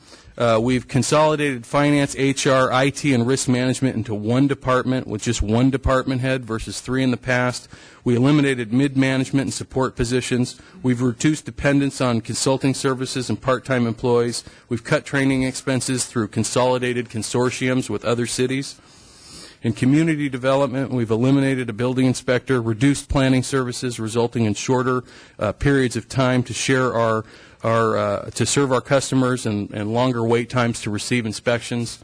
we've consolidated finance, HR, IT, and risk management into one department with just one department head versus 3 in the past. We eliminated mid-management and support positions. We've reduced dependence on consulting services and part-time employees. We've cut training expenses through consolidated consortiums with other cities. In community development, we've eliminated a building inspector, reduced planning services, resulting in shorter periods of time to share to serve our customers and longer wait times to receive inspections.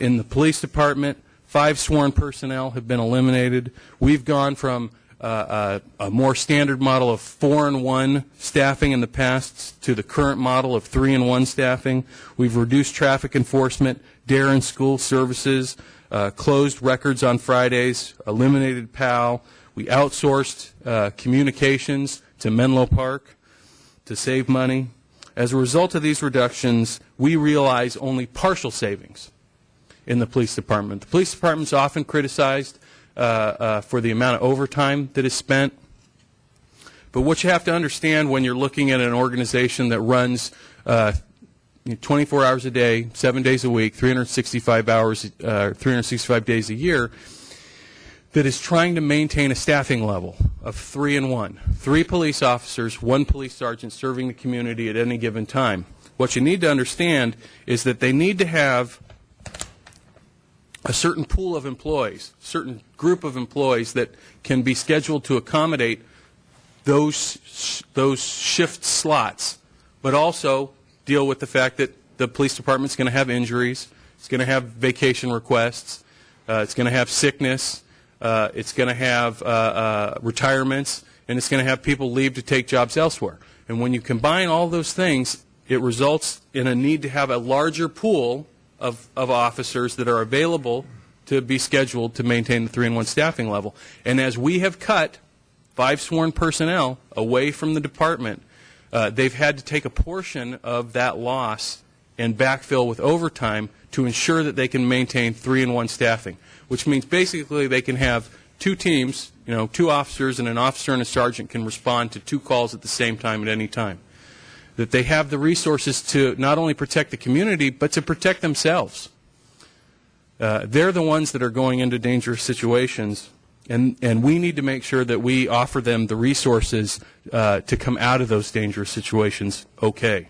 In the police department, 5 sworn personnel have been eliminated. We've gone from a more standard model of 4-in-1 staffing in the past to the current model of 3-in-1 staffing. We've reduced traffic enforcement, DARE and school services, closed records on Fridays, eliminated PAL. We outsourced communications to Menlo Park to save money. As a result of these reductions, we realize only partial savings in the police department. The police department is often criticized for the amount of overtime that is spent. But what you have to understand when you're looking at an organization that runs 24 hours a day, 7 days a week, 365 days a year, that is trying to maintain a staffing level of 3-in-1. 3 police officers, 1 police sergeant serving the community at any given time. What you need to understand is that they need to have a certain pool of employees, certain group of employees that can be scheduled to accommodate those shift slots, but also deal with the fact that the police department is going to have injuries, it's going to have vacation requests, it's going to have sickness, it's going to have retirements, and it's going to have people leave to take jobs elsewhere. And when you combine all those things, it results in a need to have a larger pool of officers that are available to be scheduled to maintain the 3-in-1 staffing level. And as we have cut 5 sworn personnel away from the department, they've had to take a portion of that loss and backfill with overtime to ensure that they can maintain 3-in-1 staffing, which means basically they can have 2 teams, 2 officers and an officer and a sergeant can respond to 2 calls at the same time at any time. That they have the resources to not only protect the community, but to protect themselves. They're the ones that are going into dangerous situations, and we need to make sure that we offer them the resources to come out of those dangerous situations okay.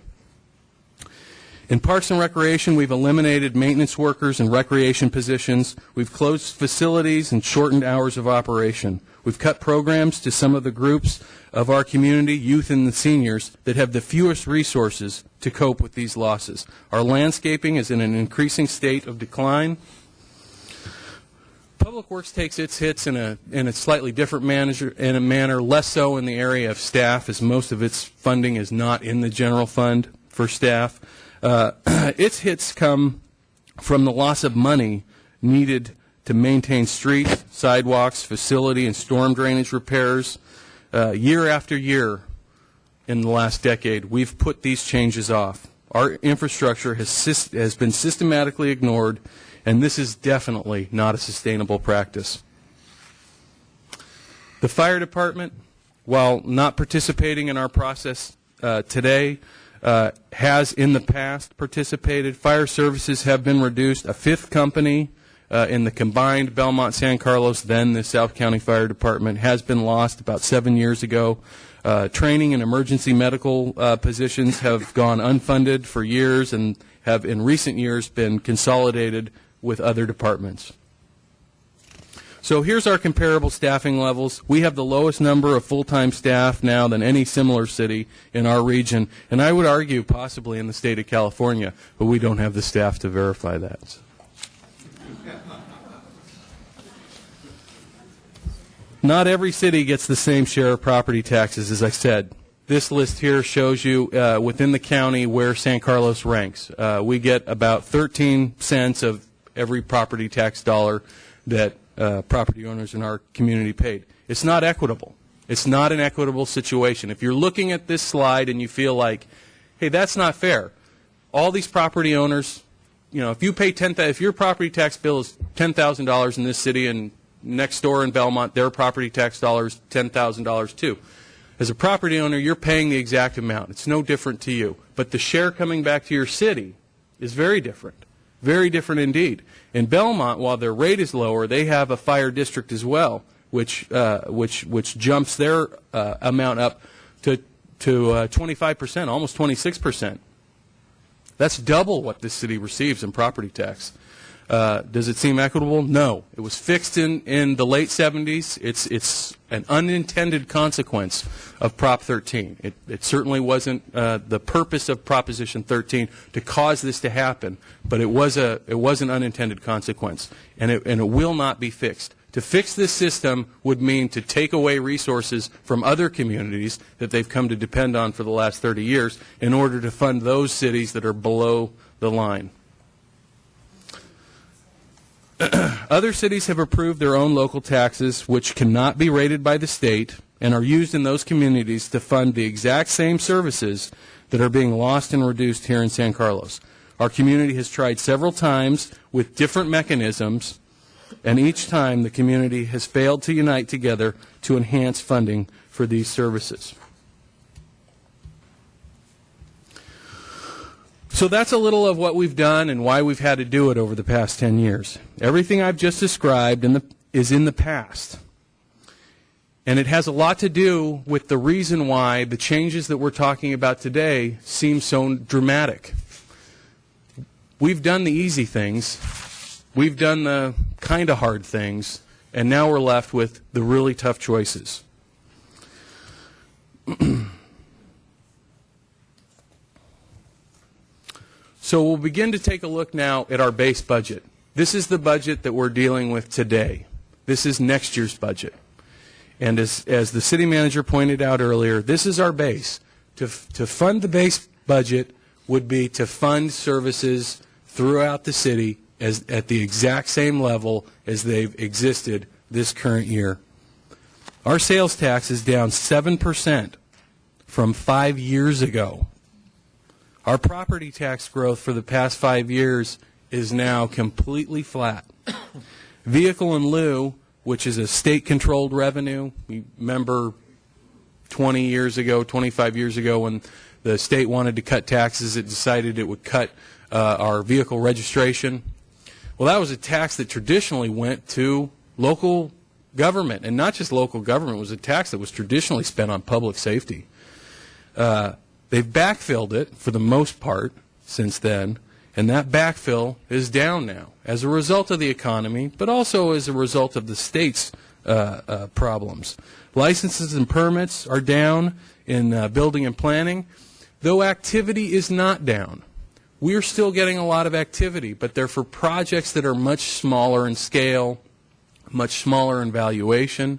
In Parks and Recreation, we've eliminated maintenance workers and recreation positions. We've closed facilities and shortened hours of operation. We've cut programs to some of the groups of our community, youth and the seniors, that have the fewest resources to cope with these losses. Our landscaping is in an increasing state of decline. Public Works takes its hits in a slightly different manner, less so in the area of staff, as most of its funding is not in the general fund for staff. Its hits come from the loss of money needed to maintain streets, sidewalks, facility, and storm drainage repairs. Year after year in the last decade, we've put these changes off. Our infrastructure has been systematically ignored, and this is definitely not a sustainable practice. The fire department, while not participating in our process today, has in the past participated. Fire services have been reduced. A 5th company in the combined Belmont, San Carlos, then the South County Fire Department, has been lost about 7 years ago. Training and emergency medical positions have gone unfunded for years and have in recent years been consolidated with other departments. So here's our comparable staffing levels. We have the lowest number of full-time staff now than any similar city in our region, and I would argue possibly in the state of California, but we don't have the staff to verify that. Not every city gets the same share of property taxes, as I said. This list here shows you within the county where San Carlos ranks. We get about 13 cents of every property tax dollar that property owners in our community paid. It's not equitable. It's not an equitable situation. If you're looking at this slide and you feel like, hey, that's not fair, all these property owners, if you pay if your property tax bill is $10,000 in this city, and next door in Belmont, their property tax dollar is $10,000 too. As a property owner, you're paying the exact amount. It's no different to you. But the share coming back to your city is very different. Very different indeed. In Belmont, while their rate is lower, they have a fire district as well, which jumps their amount up to 25%, almost 26%. That's double what this city receives in property tax. Does it seem equitable? No. It was fixed in the late 70s. It's an unintended consequence of Prop 13. It certainly wasn't the purpose of Proposition 13 to cause this to happen, but it was an unintended consequence, and it will not be fixed. To fix this system would mean to take away resources from other communities that they've come to depend on for the last 30 years in order to fund those cities that are below the line. Other cities have approved their own local taxes, which cannot be rated by the state, and are used in those communities to fund the exact same services that are being lost and reduced here in San Carlos. Our community has tried several times with different mechanisms, and each time the community has failed to unite together to enhance funding for these services. So that's a little of what we've done and why we've had to do it over the past 10 years. Everything I've just described is in the past. And it has a lot to do with the reason why the changes that we're talking about today seem so dramatic. We've done the easy things. We've done the kind of hard things. And now we're left with the really tough choices. So we'll begin to take a look now at our base budget. This is the budget that we're dealing with today. This is next year's budget. And as the city manager pointed out earlier, this is our base. To fund the base budget would be to fund services throughout the city at the exact same level as they've existed this current year. Our sales tax is down 7% from 5 years ago. Our property tax growth for the past 5 years is now completely flat. Vehicle in lieu, which is a state-controlled revenue, you remember 20 years ago, 25 years ago when the state wanted to cut taxes, it decided it would cut our vehicle registration. Well, that was a tax that traditionally went to local government, and not just local government. It was a tax that was traditionally spent on public safety. They've backfilled it for the most part since then, and that backfill is down now as a result of the economy, but also as a result of the state's problems. Licenses and permits are down in building and planning, though activity is not down. We're still getting a lot of activity, but they're for projects that are much smaller in scale, much smaller in valuation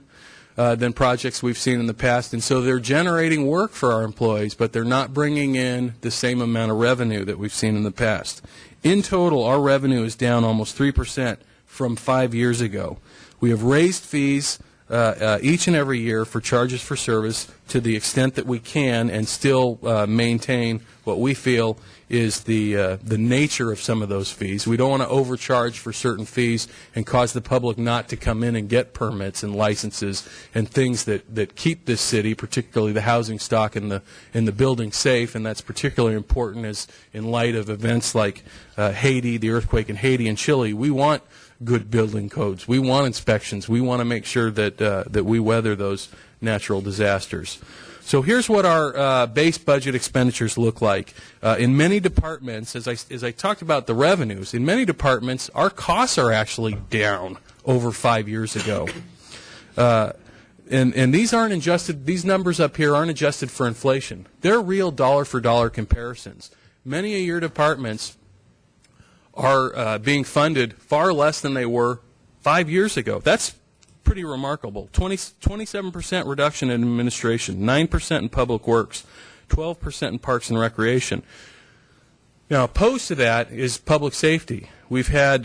than projects we've seen in the past. And so they're generating work for our employees, but they're not bringing in the same amount of revenue that we've seen in the past. In total, our revenue is down almost 3% from 5 years ago. We have raised fees each and every year for charges for service to the extent that we can and still maintain what we feel is the nature of some of those fees. We don't want to overcharge for certain fees and cause the public not to come in and get permits and licenses and things that keep this city, particularly the housing stock and the building safe, and that's particularly important as in light of events like Haiti, the earthquake in Haiti and Chile. We want good building codes. We want inspections. We want to make sure that we weather those natural disasters. So here's what our base budget expenditures look like. In many departments, as I talked about the revenues, in many departments, our costs are actually down over 5 years ago. And these aren't adjusted, these numbers up here aren't adjusted for inflation. They're real dollar-for-dollar comparisons. Many of your departments are being funded far less than they were 5 years ago. That's pretty remarkable. 27% reduction in administration, 9% in public works, 12% in parks and recreation. Now, opposed to that is public safety. We've had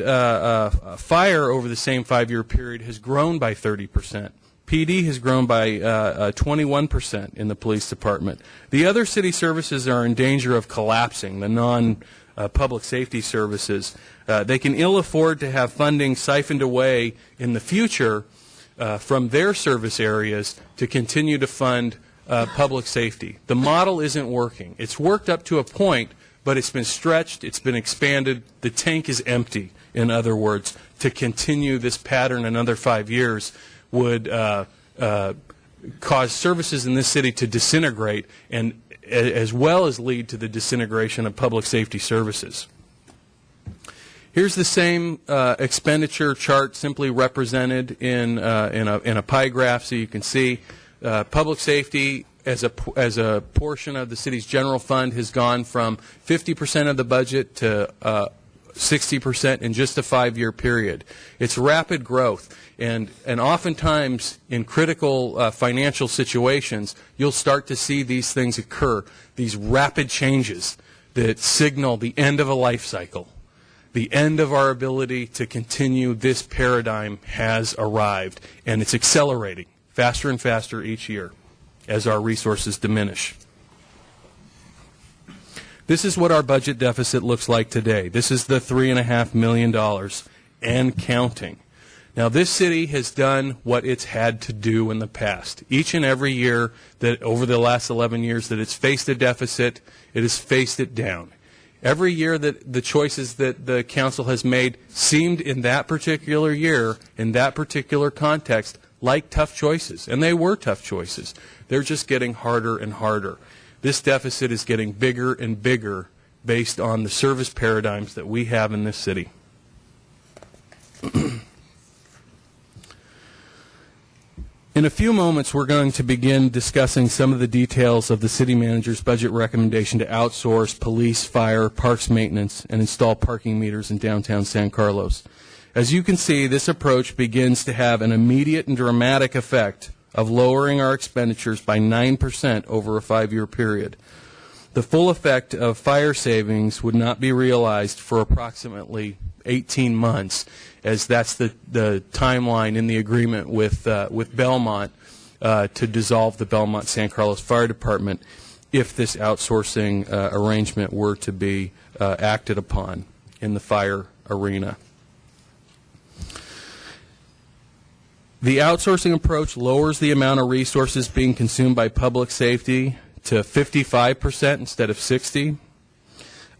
fire over the same 5-year period has grown by 30%. PD has grown by 21% in the police department. The other city services are in danger of collapsing, the non-public safety services. They can ill afford to have funding siphoned away in the future from their service areas to continue to fund public safety. The model isn't working. It's worked up to a point, but it's been stretched, it's been expanded, the tank is empty, in other words. To continue this pattern another 5 years would cause services in this city to disintegrate, and as well as lead to the disintegration of public safety services. Here's the same expenditure chart, simply represented in a pie graph, so you can see public safety as a portion of the city's general fund has gone from 50% of the budget to 60% in just a 5-year period. It's rapid growth, and oftentimes in critical financial situations, you'll start to see these things occur, these rapid changes that signal the end of a life cycle. The end of our ability to continue this paradigm has arrived, and it's accelerating faster and faster each year as our resources diminish. This is what our budget deficit looks like today. This is the $3.5 million and counting. Now, this city has done what it's had to do in the past. Each and every year that over the last 11 years that it's faced a deficit, it has faced it down. Every year that the choices that the council has made seemed in that particular year, in that particular context, like tough choices. And they were tough choices. They're just getting harder and harder. This deficit is getting bigger and bigger based on the service paradigms that we have in this city. In a few moments, we're going to begin discussing some of the details of the city manager's budget recommendation to outsource police, fire, parks maintenance, and install parking meters in downtown San Carlos. As you can see, this approach begins to have an immediate and dramatic effect of lowering our expenditures by 9% over a 5-year period. The full effect of fire savings would not be realized for approximately 18 months, as that's the timeline in the agreement with Belmont to dissolve the Belmont San Carlos Fire Department if this outsourcing arrangement were to be acted upon in the fire arena. The outsourcing approach lowers the amount of resources being consumed by public safety to 55% instead of 60%.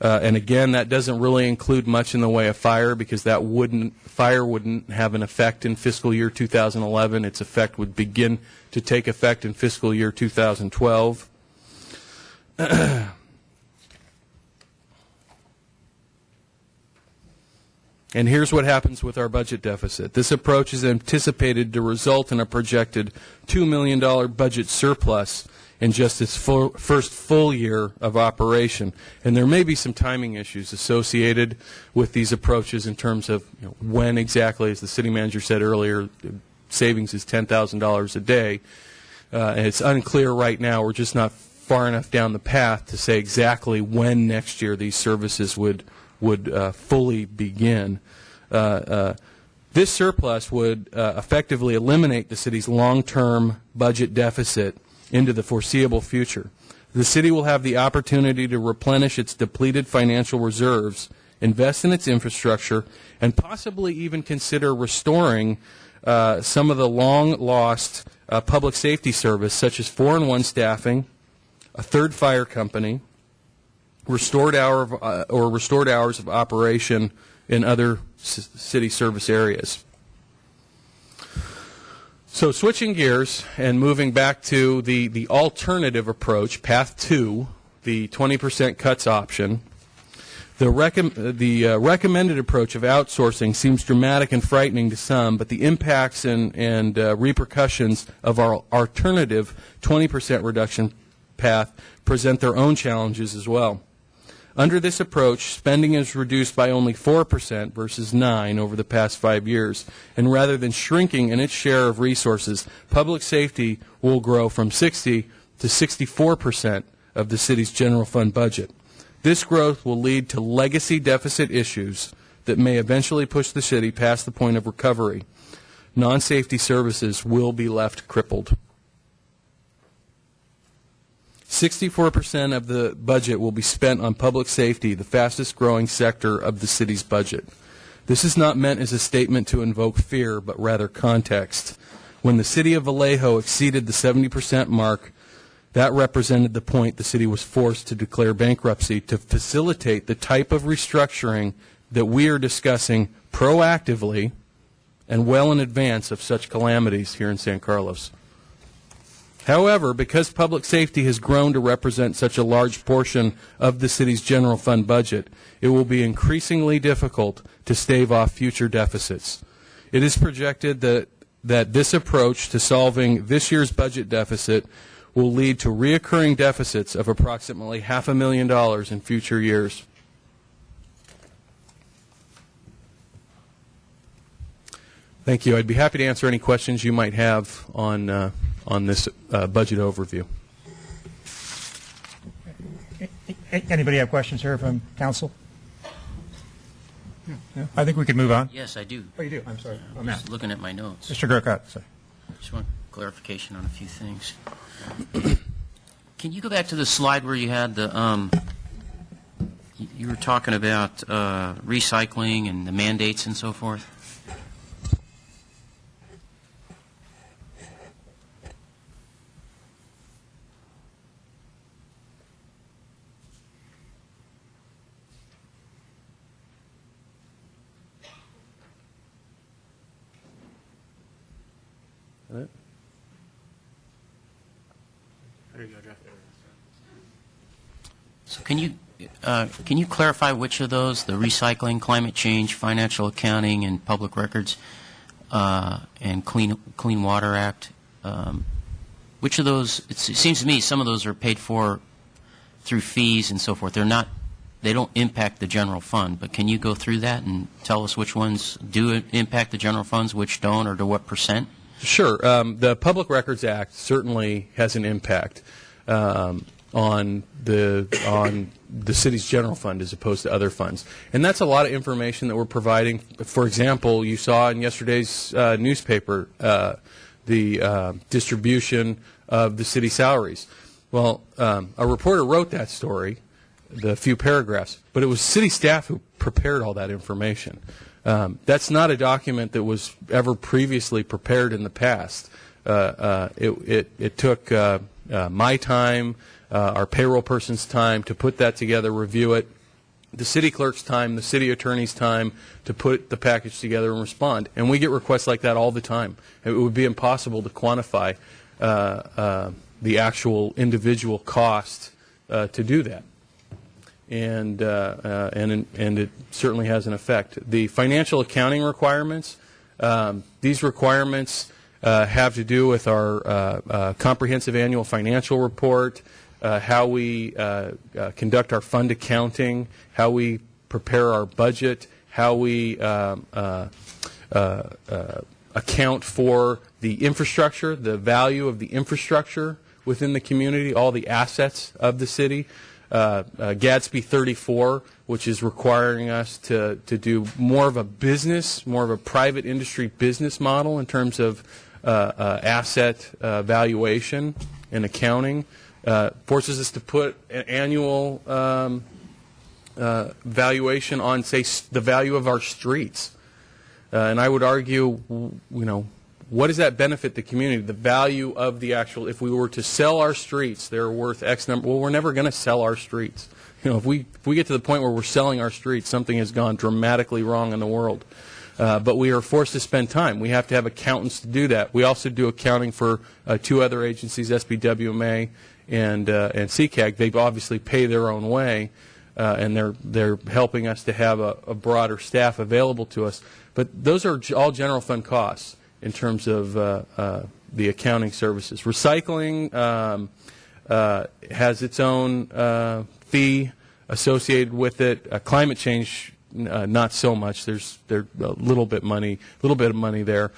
And again, that doesn't really include much in the way of fire, because fire wouldn't have an effect in fiscal year 2011. Its effect would begin to take effect in fiscal year 2012. And here's what happens with our budget deficit. This approach is anticipated to result in a projected $2 million budget surplus in just its first full year of operation. And there may be some timing issues associated with these approaches in terms of when exactly, as the city manager said earlier, savings is $10,000 a day. And it's unclear right now. We're just not far enough down the path to say exactly when next year these services would fully begin. This surplus would effectively eliminate the city's long-term budget deficit into the foreseeable future. The city will have the opportunity to replenish its depleted financial reserves, invest in its infrastructure, and possibly even consider restoring some of the long-lost public safety service, such as 4-in-1 staffing, a third fire company, restored hours of operation in other city service areas. So switching gears and moving back to the alternative approach, Path 2, the 20% cuts option, the recommended approach of outsourcing seems dramatic and frightening to some, but the impacts and repercussions of our alternative 20% reduction path present their own challenges as well. Under this approach, spending is reduced by only 4% versus 9% over the past 5 years. And rather than shrinking in its share of resources, public safety will grow from 60 to 64% of the city's general fund budget. This growth will lead to legacy deficit issues that may eventually push the city past the point of recovery. non-safety services will be left crippled. 64% of the budget will be spent on public safety, the fastest growing sector of the city's budget. This is not meant as a statement to invoke fear, but rather context. When the city of Vallejo exceeded the 70% mark, that represented the point the city was forced to declare bankruptcy to facilitate the type of restructuring that we are discussing proactively and well in advance of such calamities here in San Carlos. However, because public safety has grown to represent such a large portion of the city's general fund budget, it will be increasingly difficult to stave off future deficits. It is projected that this approach to solving this year's budget deficit will lead to reoccurring deficits of approximately $500,000 in future years. Thank you. I'd be happy to answer any questions you might have on this budget overview. Anybody have questions here from council? No? I think we could move on. Yes, I do. Oh, you do? I'm sorry. Oh, I'm Matt. just looking at my notes. Mr. Gurkot, sorry. Just want clarification on a few things. Can you go back to the slide where you had the, you were talking about recycling and the mandates and so forth? So can you clarify which of those, the recycling, climate change, financial accounting, and public records, and Clean Water Act, which of those? It seems to me some of those are paid for through fees and so forth. They don't impact the general fund. But can you go through that and tell us which ones do impact the general funds, which don't, or to what percent? Sure. The Public Records Act certainly has an impact on the city's general fund as opposed to other funds. And that's a lot of information that we're providing. For example, you saw in yesterday's newspaper the distribution of the city salaries. Well, a reporter wrote that story, the few paragraphs, but it was city staff who prepared all that information. That's not a document that was ever previously prepared in the past. It took my time, our payroll person's time to put that together, review it, the city clerk's time, the city attorney's time to put the package together and respond. And we get requests like that all the time. It would be impossible to quantify the actual individual cost to do that. And it certainly has an effect. The financial accounting requirements, these requirements have to do with our comprehensive annual financial report, how we conduct our fund accounting, how we prepare our budget, how we account for the infrastructure, the value of the infrastructure within the community, all the assets of the city. Gadsby 34, which is requiring us to do more of a business, more of a private industry business model in terms of asset valuation and accounting, forces us to put an annual valuation on, say, the value of our streets. And I would argue, what does that benefit the community? The value of the actual, if we were to sell our streets, they're worth X number. Well, we're never going to sell our streets. If we get to the point where we're selling our streets, something has gone dramatically wrong in the world. But we are forced to spend time. We have to have accountants to do that. We also do accounting for two other agencies, SBWMA and CCAG. They obviously pay their own way, and they're helping us to have a broader staff available to us. But those are all general fund costs in terms of the accounting services. Recycling has its own fee associated with it. Climate change, not so much. There's a little bit of money there.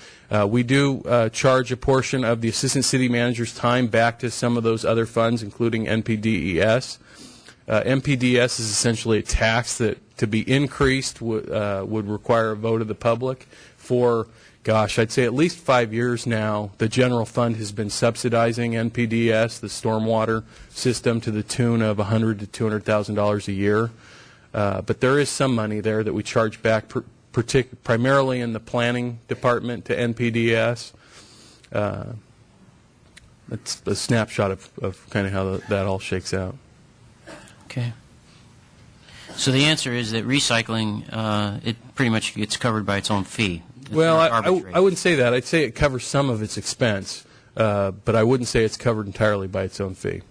We do charge a portion of the assistant city manager's time back to some of those other funds, including NPDES. NPDES is essentially a tax that, to be increased, would require a vote of the public for gosh, I'd say at least 5 years now, the general fund has been subsidizing NPDES, the stormwater system, to the tune of $100,000 to $200,000 a year. But there is some money there that we charge back, primarily in the planning department to NPDES. That's a snapshot of kind of how that all shakes out. Okay. So the answer is that recycling, it pretty much gets covered by its own fee. It's Well, not I arbitrary. wouldn't say that. I'd say it covers some of its expense, but I wouldn't say it's covered entirely by its own fee.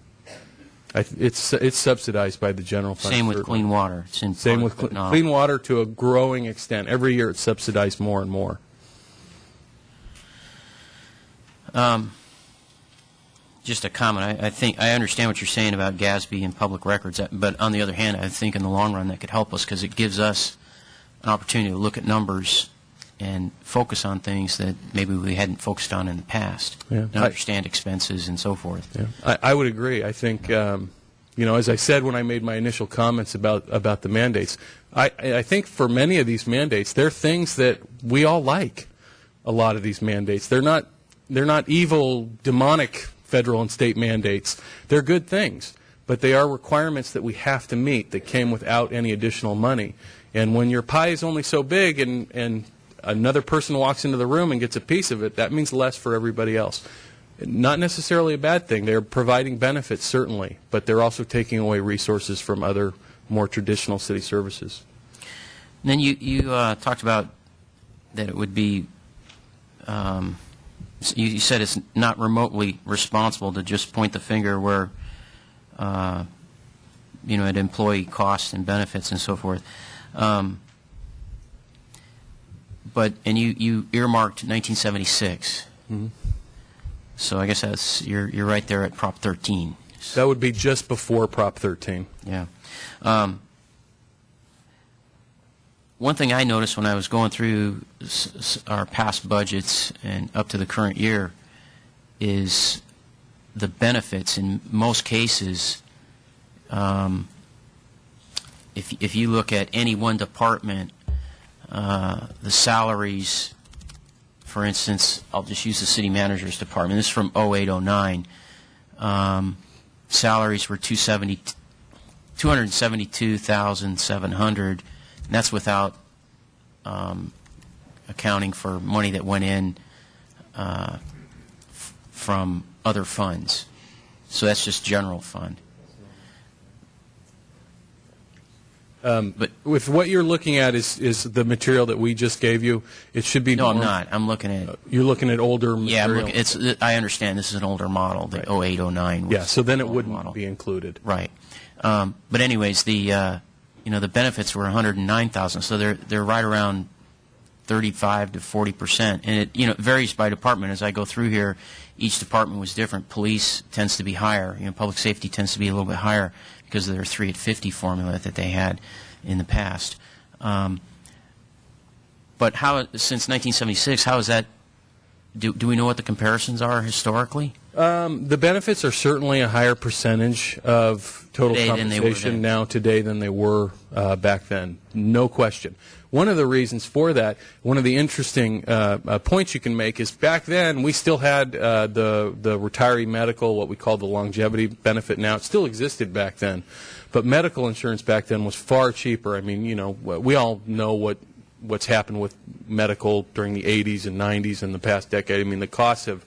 It's subsidized by the general fund. Same with certainly. clean water. It's in Same part, with but not- clean water to a growing extent. Every year it's subsidized more and more. Just a comment. I think I understand what you're saying about GASB and public records, but on the other hand, I think in the long run that could help us because it gives us an opportunity to look at numbers and focus on things that maybe we hadn't focused on in the past. Yeah. And understand expenses and so forth. Yeah. I would agree. I think, as I said when I made my initial comments about the mandates, I think for many of these mandates, they're things that we all like. A lot of these mandates, they're not evil, demonic federal and state mandates. They're good things, but they are requirements that we have to meet that came without any additional money. And when your pie is only so big and another person walks into the room and gets a piece of it, that means less for everybody else. Not necessarily a bad thing. They're providing benefits, certainly, but they're also taking away resources from other more traditional city services. And then you talked about that it would be, you said it's not remotely responsible to just point the finger where, at employee costs and benefits and so forth. But you earmarked 1976. Mm-hmm. So I guess that's you're right there at Prop 13. That would be just before Prop 13. Yeah. One thing I noticed when I was going through our past budgets and up to the current year is the benefits. In most cases, if you look at any one department, the salaries, for instance, I'll just use the city manager's department. This is from 08-09. Salaries were $272,700, and that's without accounting for money that went in from other funds. So that's just general fund. But if what you're looking at is the material that we just gave you, it should be. No, I'm not. I'm looking at. You're looking at older material. Yeah, I'm looking, I understand this is an older model, the 08-09. Yeah, so then it older wouldn't model. be included. Right. But anyways, the benefits were $109,000, so they're right around 35 to 40%, and it varies by department. As I go through here, each department was different. Police tends to be higher. Public safety tends to be a little bit higher because of their 3 at 50 formula that they had in the past. But how, since 1976, how is that? Do we know what the comparisons are historically? The benefits are certainly a higher percentage of total Today than they were compensation then. now today than they were back then. No question. One of the reasons for that, one of the interesting points you can make is back then we still had the retiree medical, what we call the longevity benefit now. It still existed back then. But medical insurance back then was far cheaper. I mean, we all know what's happened with medical during the 80s and 90s and the past decade. I mean, the costs have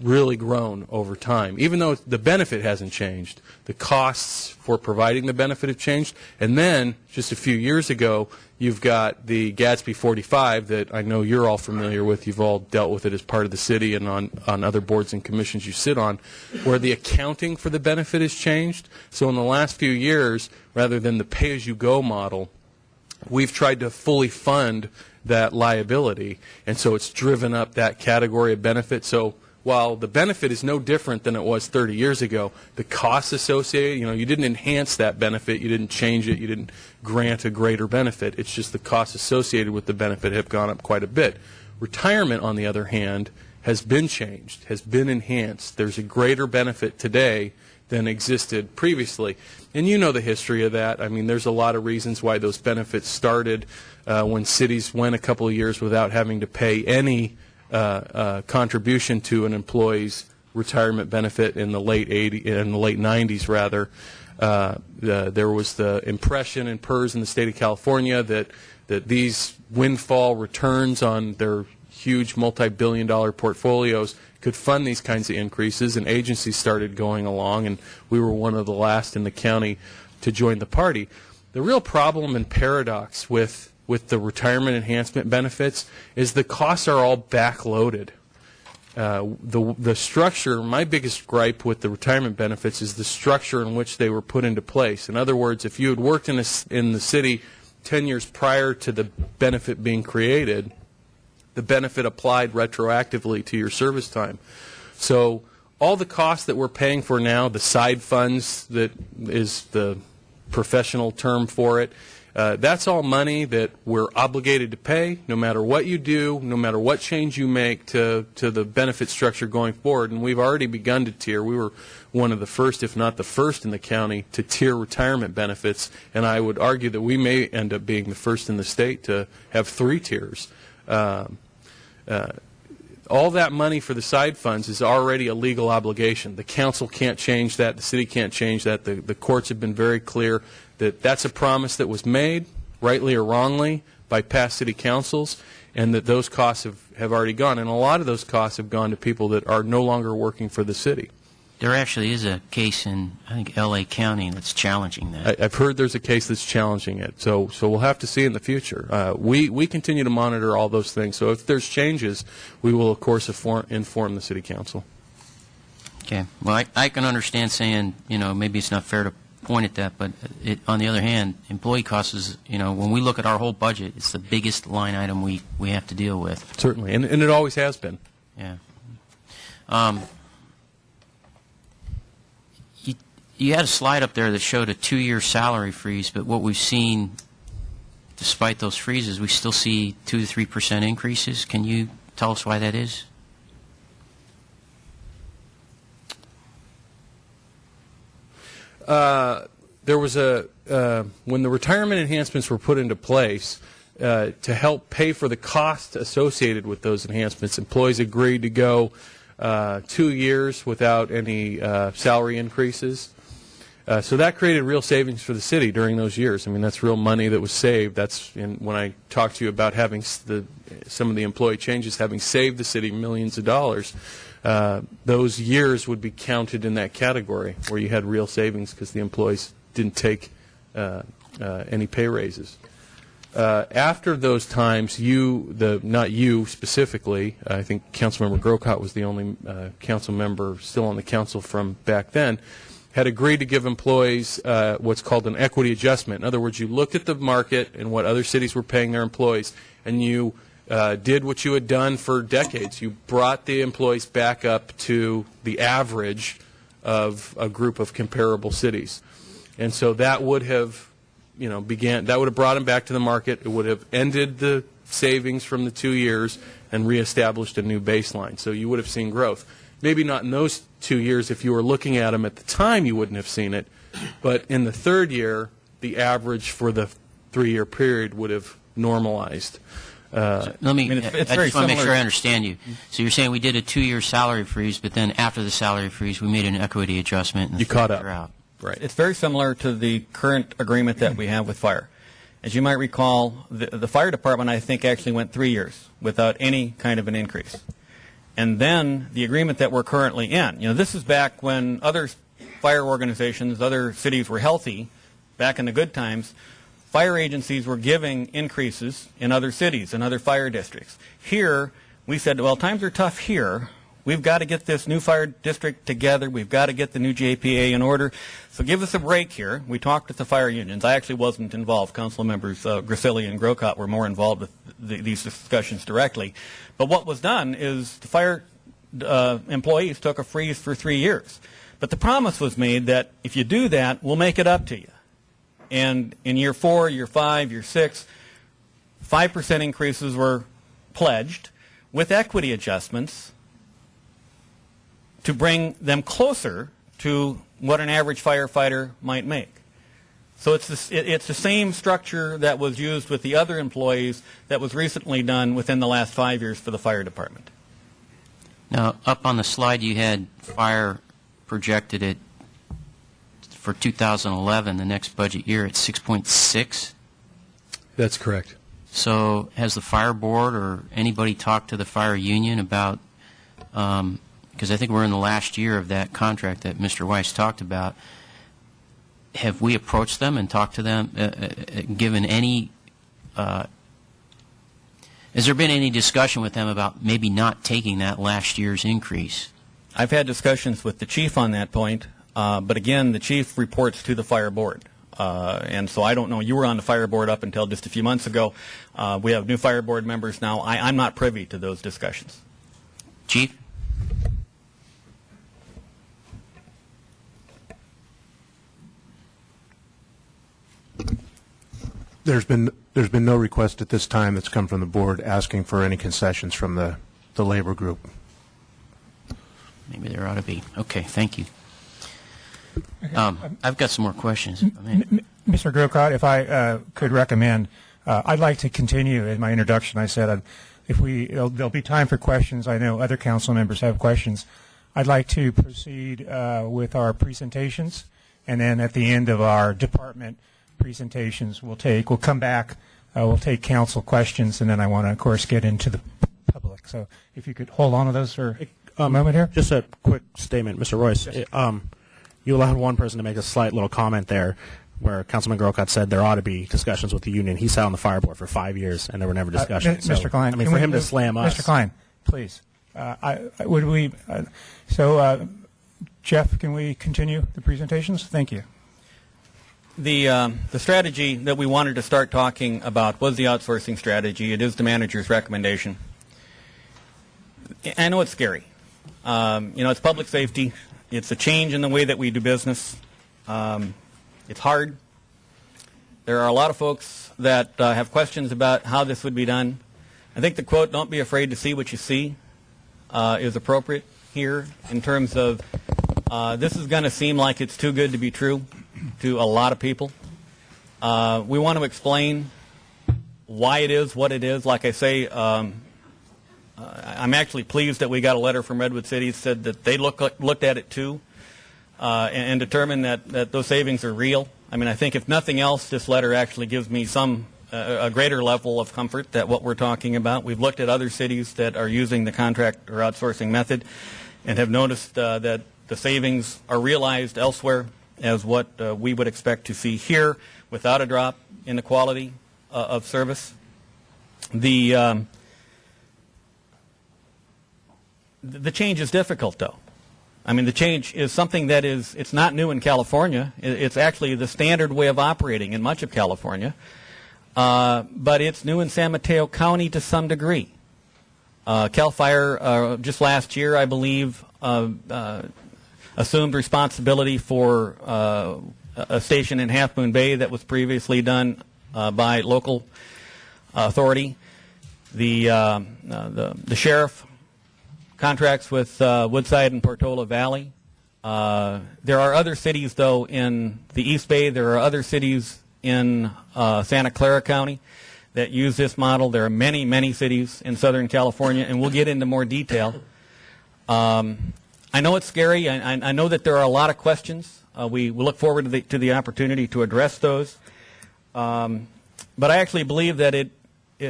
really grown over time. Even though the benefit hasn't changed, the costs for providing the benefit have changed. And then, just a few years ago, you've got the Gatsby 45 that I know you're all familiar with. You've all dealt with it as part of the city and on other boards and commissions you sit on, where the accounting for the benefit has changed. So in the last few years, rather than the pay-as-you-go model, we've tried to fully fund that liability, and so it's driven up that category of benefit. So while the benefit is no different than it was 30 years ago, the costs associated, you didn't enhance that benefit, you didn't change it, you didn't grant a greater benefit. It's just the costs associated with the benefit have gone up quite a bit. Retirement, on the other hand, has been changed, has been enhanced. There's a greater benefit today than existed previously. And you know the history of that. I mean, there's a lot of reasons why those benefits started when cities went a couple of years without having to pay any contribution to an employee's retirement benefit in the late 90s rather. There was the impression in PERS in the state of California that these windfall returns on their huge multi-billion-dollar portfolios could fund these kinds of increases, and agencies started going along, and we were one of the last in the county to join the party. The real problem and paradox with the retirement enhancement benefits is the costs are all backloaded. The structure, my biggest gripe with the retirement benefits is the structure in which they were put into place. In other words, if you had worked in the city 10 years prior to the benefit being created, the benefit applied retroactively to your service time. So all the costs that we're paying for now, the side funds that is the professional term for it, that's all money that we're obligated to pay no matter what you do, no matter what change you make to the benefit structure going forward. And we've already begun to tier. We were one of the first, if not the first in the county, to tier retirement benefits. And I would argue that we may end up being the first in the state to have 3 tiers. All that money for the side funds is already a legal obligation. The council can't change that. The city can't change that. The courts have been very clear that that's a promise that was made, rightly or wrongly, by past city councils, and that those costs have already gone. And a lot of those costs have gone to people that are no longer working for the city. There actually is a case in, I think, L.A. County that's challenging that. I've heard there's a case that's challenging it, so we'll have to see in the future. We continue to monitor all those things, so if there's changes, we will, of course, inform the city council. Okay. Well, I can understand saying, maybe it's not fair to point at that, but on the other hand, employee costs is, when we look at our whole budget, it's the biggest line item we have to deal with. Certainly, and it always has been. Yeah. You had a slide up there that showed a 2-year salary freeze, but what we've seen, despite those freezes, we still see 2 to 3% increases. Can you tell us why that is? There was when the retirement enhancements were put into place to help pay for the cost associated with those enhancements, employees agreed to go 2 years without any salary increases. So that created real savings for the city during those years. I mean, that's real money that was saved. That's when I talked to you about having some of the employee changes having saved the city millions of dollars. Those years would be counted in that category where you had real savings because the employees didn't take any pay raises. After those times, not you specifically, I think Councilmember Grocott was the only council member still on the council from back then, had agreed to give employees what's called an equity adjustment. In other words, you looked at the market and what other cities were paying their employees, and you did what you had done for decades. You brought the employees back up to the average of a group of comparable cities. And so that would have that would have brought them back to the market. It would have ended the savings from the 2 years and reestablished a new baseline. So you would have seen growth. Maybe not in those 2 years. If you were looking at them at the time, you wouldn't have seen it. But in the third year, the average for the 3-year period would have normalized. I just want to make sure I understand you. So you're saying we did a 2-year salary freeze, but then after the salary freeze, we made an equity adjustment. And you caught up. Out. Right. It's very similar to the current agreement that we have with fire. As you might recall, the fire department, I think, actually went 3 years without any kind of an increase. And then the agreement that we're currently in, this is back when other fire organizations, other cities were healthy, back in the good times. Fire agencies were giving increases in other cities and other fire districts. Here, we said, well, times are tough here. We've got to get this new fire district together. We've got to get the new JPA in order. So give us a break here. We talked with the fire unions. I actually wasn't involved. Council members Grisilli and Grocott were more involved with these discussions directly. But what was done is the fire employees took a freeze for 3 years. But the promise was made that if you do that, we'll make it up to you. And in year 4, year 5, year 6, 5% increases were pledged with equity adjustments to bring them closer to what an average firefighter might make. So it's the same structure that was used with the other employees that was recently done within the last 5 years for the fire department. Now, up on the slide you had fire projected at, for 2011, the next budget year, at 6.6. That's correct. So has the fire board or anybody talked to the fire union about, because I think we're in the last year of that contract that Mr. Weiss talked about, have we approached them and talked to them, given any, has there been any discussion with them about maybe not taking that last year's increase? I've had discussions with the chief on that point, but again, the chief reports to the fire board. And so I don't know. You were on the fire board up until just a few months ago. We have new fire board members now. I'm not privy to those discussions. Chief? There's been no request at this time that's come from the board asking for any concessions from the labor group. Maybe there ought to be. Okay, thank you. I've got some more questions. I mean, Mr. Grocott, if I could recommend, I'd like to continue. In my introduction, I said there'll be time for questions. I know other council members have questions. I'd like to proceed with our presentations, and then at the end of our department presentations, we'll come back, we'll take council questions, and then I want to, of course, get into the public. So if you could hold on to those for a moment here. Just a quick statement, Mr. Royce. Yes. You allowed one person to make a slight little comment there where Councilman Grocott said there ought to be discussions with the union. He sat on the fire board for 5 years, and there were never discussions. Mr. Klein. I mean, for him to slam us. Mr. Klein, please. Jeff, can we continue the presentations? Thank you. The strategy that we wanted to start talking about was the outsourcing strategy. It is the manager's recommendation. I know it's scary. It's public safety. It's a change in the way that we do business. It's hard. There are a lot of folks that have questions about how this would be done. I think the quote, "Don't be afraid to see what you see," is appropriate here in terms of this is going to seem like it's too good to be true to a lot of people. We want to explain why it is what it is. Like I say, I'm actually pleased that we got a letter from Redwood City that said that they looked at it too and determined that those savings are real. I mean, I think if nothing else, this letter actually gives me a greater level of comfort that what we're talking about. We've looked at other cities that are using the contract or outsourcing method and have noticed that the savings are realized elsewhere as what we would expect to see here without a drop in the quality of service. The change is difficult, though. I mean, the change is something that it's not new in California. It's actually the standard way of operating in much of California. But it's new in San Mateo County to some degree. CAL FIRE, just last year, I believe, assumed responsibility for a station in Half Moon Bay that was previously done by local authority. The sheriff contracts with Woodside and Portola Valley. There are other cities, though, in the East Bay. There are other cities in Santa Clara County that use this model. There are many, many cities in Southern California, and we'll get into more detail. I know it's scary. I know that there are a lot of questions. We look forward to the opportunity to address those. But I actually believe that it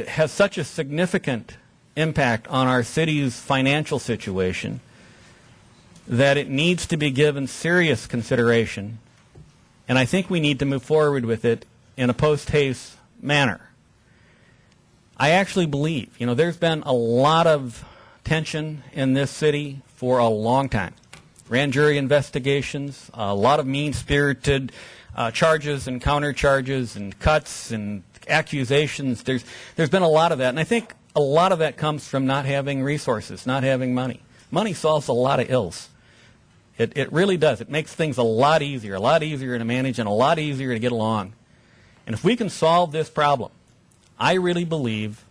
has such a significant impact on our city's financial situation that it needs to be given serious consideration, and I think we need to move forward with it in a post-haste manner. I actually believe, there's been a lot of tension in this city for a long time. Grand jury investigations, a lot of mean-spirited charges and countercharges and cuts and accusations. There's been a lot of that, and I think a lot of that comes from not having resources, not having money. Money solves a lot of ills. It really does. It makes things a lot easier to manage and a lot easier to get along. And if we can solve this problem, I really believe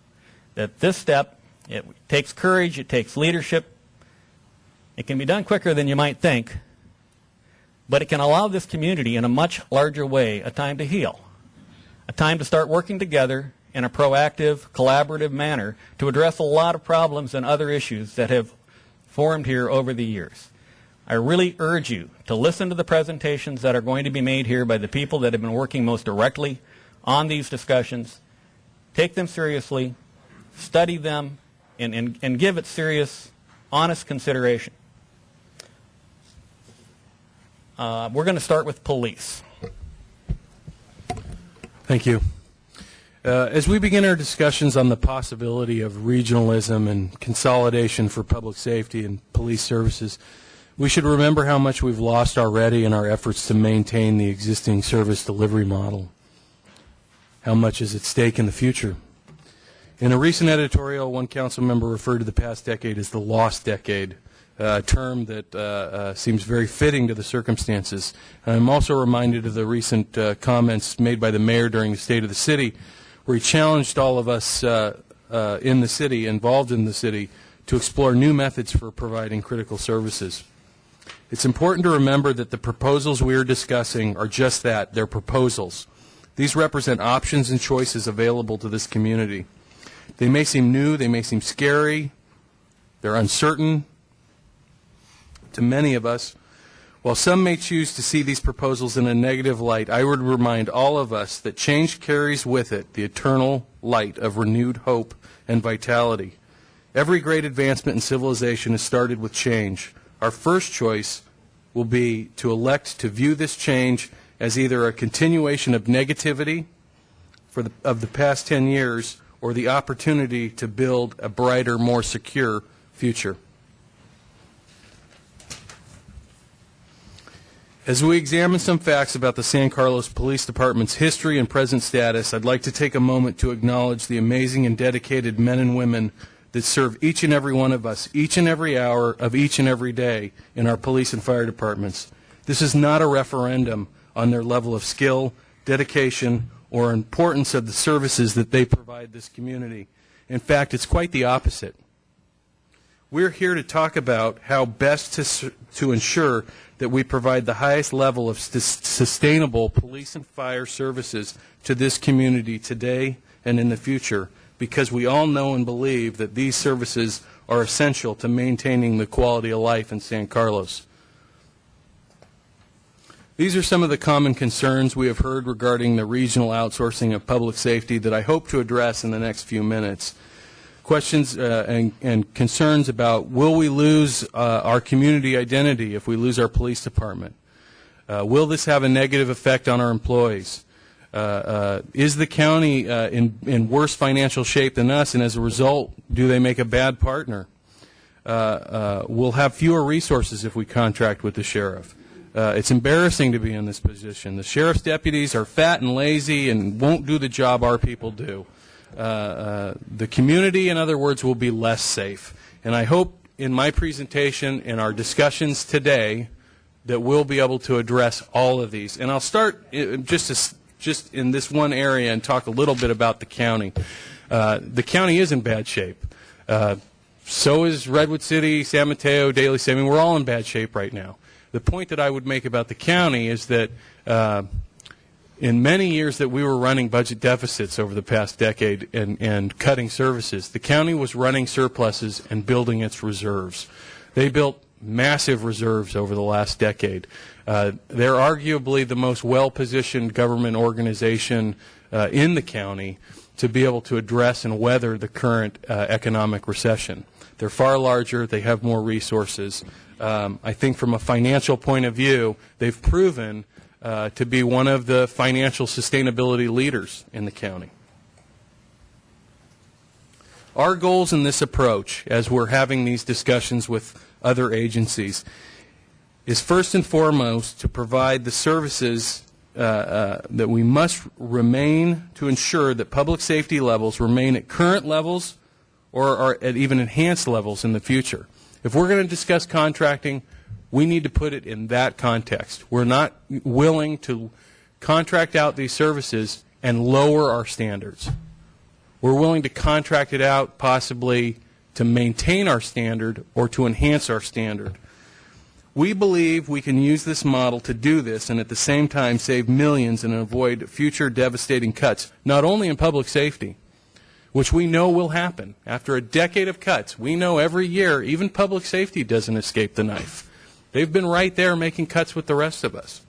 that this step, it takes courage, it takes leadership. It can be done quicker than you might think, but it can allow this community in a much larger way a time to heal, a time to start working together in a proactive, collaborative manner to address a lot of problems and other issues that have formed here over the years. I really urge you to listen to the presentations that are going to be made here by the people that have been working most directly on these discussions. Take them seriously, study them, and give it serious, honest consideration. We're going to start with police. Thank you. As we begin our discussions on the possibility of regionalism and consolidation for public safety and police services, we should remember how much we've lost already in our efforts to maintain the existing service delivery model. How much is at stake in the future? In a recent editorial, one council member referred to the past decade as the lost decade, a term that seems very fitting to the circumstances. I'm also reminded of the recent comments made by the mayor during the State of the City, where he challenged all of us in the city, involved in the city, to explore new methods for providing critical services. It's important to remember that the proposals we are discussing are just that, they're proposals. These represent options and choices available to this community. They may seem new, they may seem scary, they're uncertain to many of us. While some may choose to see these proposals in a negative light, I would remind all of us that change carries with it the eternal light of renewed hope and vitality. Every great advancement in civilization has started with change. Our first choice will be to elect to view this change as either a continuation of negativity of the past 10 years or the opportunity to build a brighter, more secure future. As we examine some facts about the San Carlos Police Department's history and present status, I'd like to take a moment to acknowledge the amazing and dedicated men and women that serve each and every one of us, each and every hour of each and every day in our police and fire departments. This is not a referendum on their level of skill, dedication, or importance of the services that they provide this community. In fact, it's quite the opposite. We're here to talk about how best to ensure that we provide the highest level of sustainable police and fire services to this community today and in the future, because we all know and believe that these services are essential to maintaining the quality of life in San Carlos. These are some of the common concerns we have heard regarding the regional outsourcing of public safety that I hope to address in the next few minutes. Questions and concerns about, will we lose our community identity if we lose our police department? Will this have a negative effect on our employees? Is the county in worse financial shape than us, and as a result, do they make a bad partner? We'll have fewer resources if we contract with the sheriff. It's embarrassing to be in this position. The sheriff's deputies are fat and lazy and won't do the job our people do. The community, in other words, will be less safe. And I hope in my presentation and our discussions today that we'll be able to address all of these. And I'll start just in this one area and talk a little bit about the county. The county is in bad shape. So is Redwood City, San Mateo, Daly City. I mean, we're all in bad shape right now. The point that I would make about the county is that in many years that we were running budget deficits over the past decade and cutting services, the county was running surpluses and building its reserves. They built massive reserves over the last decade. They're arguably the most well-positioned government organization in the county to be able to address and weather the current economic recession. They're far larger. They have more resources. I think from a financial point of view, they've proven to be one of the financial sustainability leaders in the county. Our goals in this approach, as we're having these discussions with other agencies, is first and foremost to provide the services that we must remain to ensure that public safety levels remain at current levels or are at even enhanced levels in the future. If we're going to discuss contracting, we need to put it in that context. We're not willing to contract out these services and lower our standards. We're willing to contract it out possibly to maintain our standard or to enhance our standard. We believe we can use this model to do this and at the same time save millions and avoid future devastating cuts, not only in public safety, which we know will happen. After a decade of cuts, we know every year even public safety doesn't escape the knife. They've been right there making cuts with the rest of us.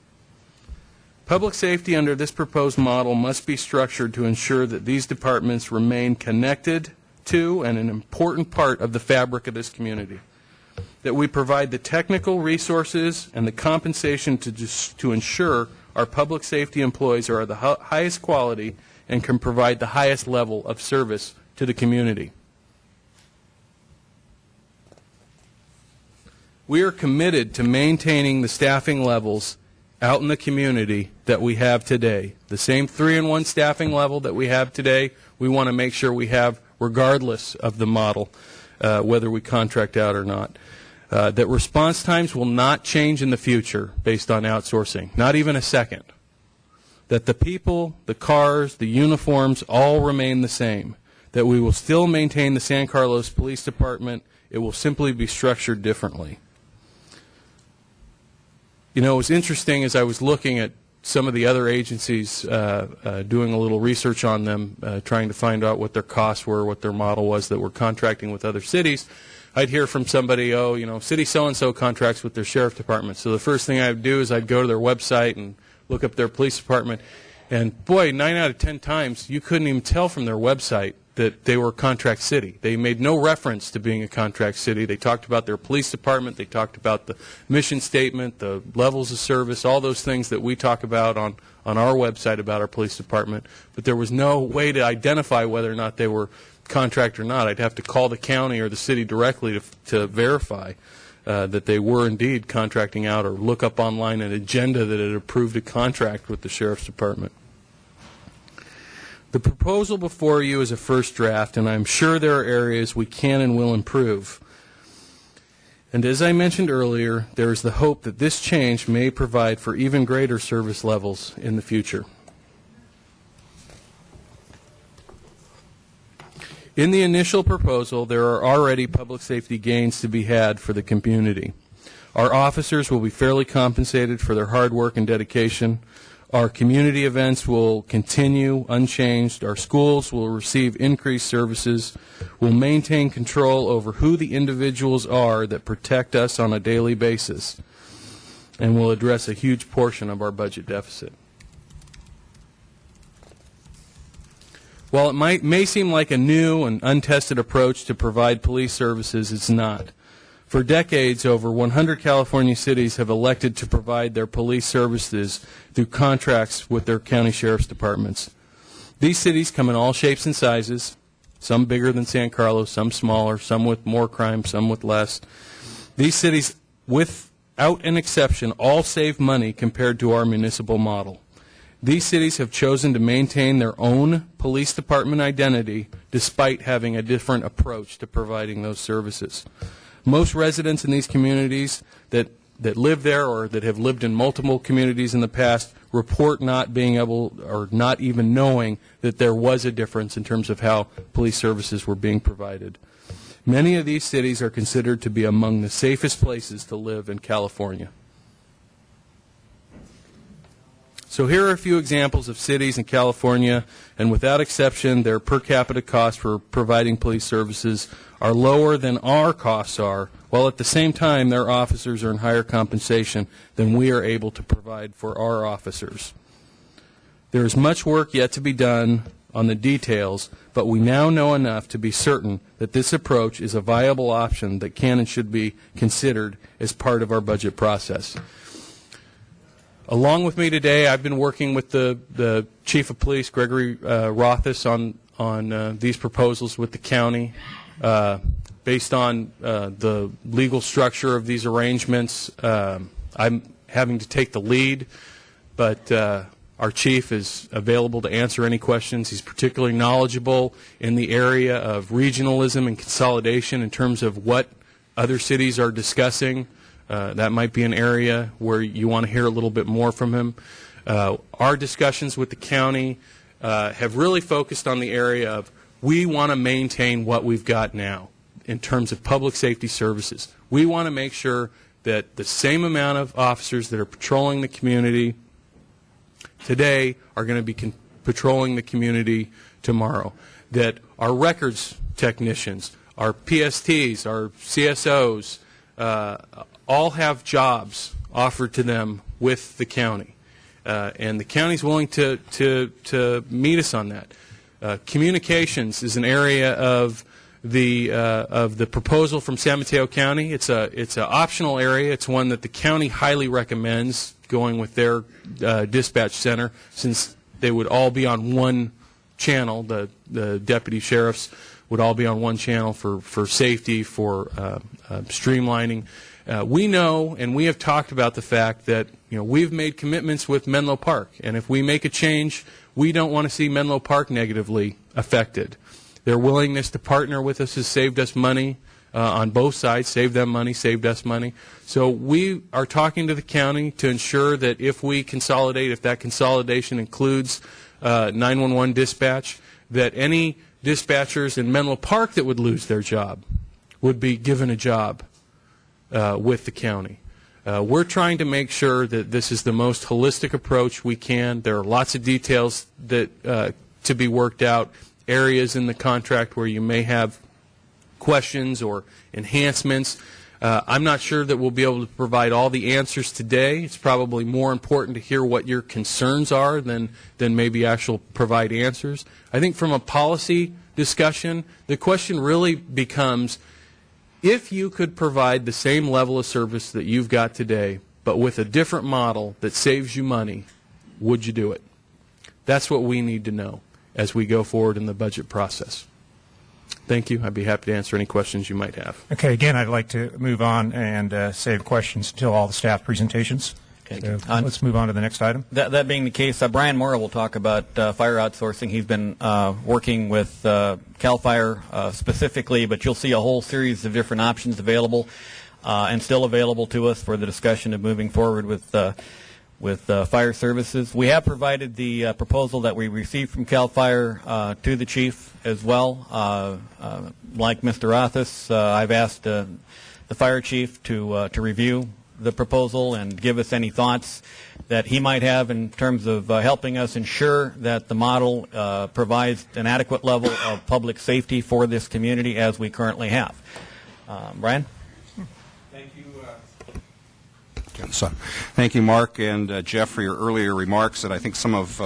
Public safety under this proposed model must be structured to ensure that these departments remain connected to and an important part of the fabric of this community. That we provide the technical resources and the compensation to ensure our public safety employees are of the highest quality and can provide the highest level of service to the community. We are committed to maintaining the staffing levels out in the community that we have today. The same 3-in-1 staffing level that we have today, we want to make sure we have regardless of the model, whether we contract out or not. That response times will not change in the future based on outsourcing, not even a second. That the people, the cars, the uniforms all remain the same. That we will still maintain the San Carlos Police Department. It will simply be structured differently. You know, it was interesting as I was looking at some of the other agencies, doing a little research on them, trying to find out what their costs were, what their model was that were contracting with other cities. I'd hear from somebody, oh, you know, city so-and-so contracts with their sheriff department. So the first thing I'd do is I'd go to their website and look up their police department. And, boy, 9 out of 10 times, you couldn't even tell from their website that they were a contract city. They made no reference to being a contract city. They talked about their police department. They talked about the mission statement, the levels of service, all those things that we talk about on our website about our police department. But there was no way to identify whether or not they were contract or not. I'd have to call the county or the city directly to verify that they were indeed contracting out, or look up online an agenda that had approved a contract with the sheriff's department. The proposal before you is a first draft, and I'm sure there are areas we can and will improve. And as I mentioned earlier, there is the hope that this change may provide for even greater service levels in the future. In the initial proposal, there are already public safety gains to be had for the community. Our officers will be fairly compensated for their hard work and dedication. Our community events will continue unchanged. Our schools will receive increased services. We'll maintain control over who the individuals are that protect us on a daily basis. And we'll address a huge portion of our budget deficit. While it may seem like a new and untested approach to provide police services, it's not. For decades, over 100 California cities have elected to provide their police services through contracts with their county sheriff's departments. These cities come in all shapes and sizes, some bigger than San Carlos, some smaller, some with more crime, some with less. These cities, without an exception, all save money compared to our municipal model. These cities have chosen to maintain their own police department identity despite having a different approach to providing those services. Most residents in these communities that live there or that have lived in multiple communities in the past report not being able or not even knowing that there was a difference in terms of how police services were being provided. Many of these cities are considered to be among the safest places to live in California. So here are a few examples of cities in California, and without exception, their per capita costs for providing police services are lower than our costs are, while at the same time their officers earn higher compensation than we are able to provide for our officers. There is much work yet to be done on the details, but we now know enough to be certain that this approach is a viable option that can and should be considered as part of our budget process. Along with me today, I've been working with the Chief of Police, Gregory Rothus, on these proposals with the county. Based on the legal structure of these arrangements, I'm having to take the lead, but our chief is available to answer any questions. He's particularly knowledgeable in the area of regionalism and consolidation in terms of what other cities are discussing. That might be an area where you want to hear a little bit more from him. Our discussions with the county have really focused on the area of we want to maintain what we've got now in terms of public safety services. We want to make sure that the same amount of officers that are patrolling the community today are going to be patrolling the community tomorrow, that our records technicians, our PSTs, our CSOs, all have jobs offered to them with the county. And the county's willing to meet us on that. Communications is an area of the proposal from San Mateo County. It's an optional area. It's one that the county highly recommends going with their dispatch center, since they would all be on one channel. The deputy sheriffs would all be on one channel for safety, for streamlining. We know, and we have talked about the fact that we've made commitments with Menlo Park, and if we make a change, we don't want to see Menlo Park negatively affected. Their willingness to partner with us has saved us money on both sides, saved them money, saved us money. So we are talking to the county to ensure that if we consolidate, if that consolidation includes 911 dispatch, that any dispatchers in Menlo Park that would lose their job would be given a job with the county. We're trying to make sure that this is the most holistic approach we can. There are lots of details that to be worked out, areas in the contract where you may have questions or enhancements. I'm not sure that we'll be able to provide all the answers today. It's probably more important to hear what your concerns are than maybe actually provide answers. I think from a policy discussion, the question really becomes, if you could provide the same level of service that you've got today, but with a different model that saves you money, would you do it? That's what we need to know as we go forward in the budget process. Thank you. I'd be happy to answer any questions you might have. Okay, again, I'd like to move on and save questions until all the staff presentations. Okay. So let's move on to the next item. That being the case, Brian Morrow will talk about fire outsourcing. He's been working with CAL FIRE specifically, but you'll see a whole series of different options available and still available to us for the discussion of moving forward with fire services. We have provided the proposal that we received from CAL FIRE to the chief as well. Like Mr. Rothus, I've asked the fire chief to review the proposal and give us any thoughts that he might have in terms of helping us ensure that the model provides an adequate level of public safety for this community as we currently have. Brian? Thank you. Thank you, Mark and Jeff, for your earlier remarks, and I think some of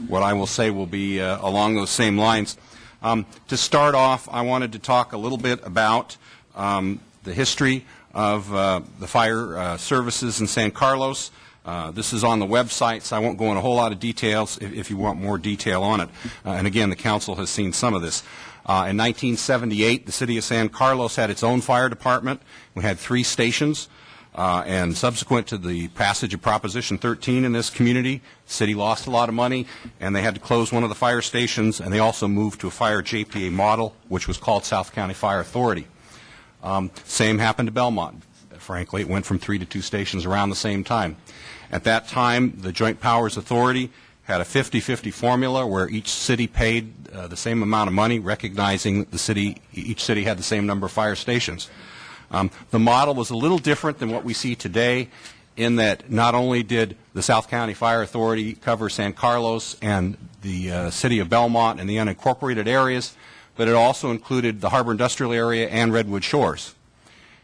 what I will say will be along those same lines. To start off, I wanted to talk a little bit about the history of the fire services in San Carlos. This is on the website, so I won't go into a whole lot of details if you want more detail on it. And again, the council has seen some of this. In 1978, the city of San Carlos had its own fire department. We had 3 stations. And subsequent to the passage of Proposition 13 in this community, the city lost a lot of money, and they had to close one of the fire stations, and they also moved to a fire JPA model, which was called South County Fire Authority. Same happened to Belmont. Frankly, it went from 3 to 2 stations around the same time. At that time, the Joint Powers Authority had a 50-50 formula where each city paid the same amount of money, recognizing that each city had the same number of fire stations. The model was a little different than what we see today, in that not only did the South County Fire Authority cover San Carlos and the city of Belmont and the unincorporated areas, but it also included the Harbor Industrial Area and Redwood Shores.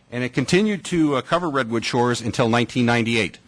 And it continued to cover Redwood Shores until 1998.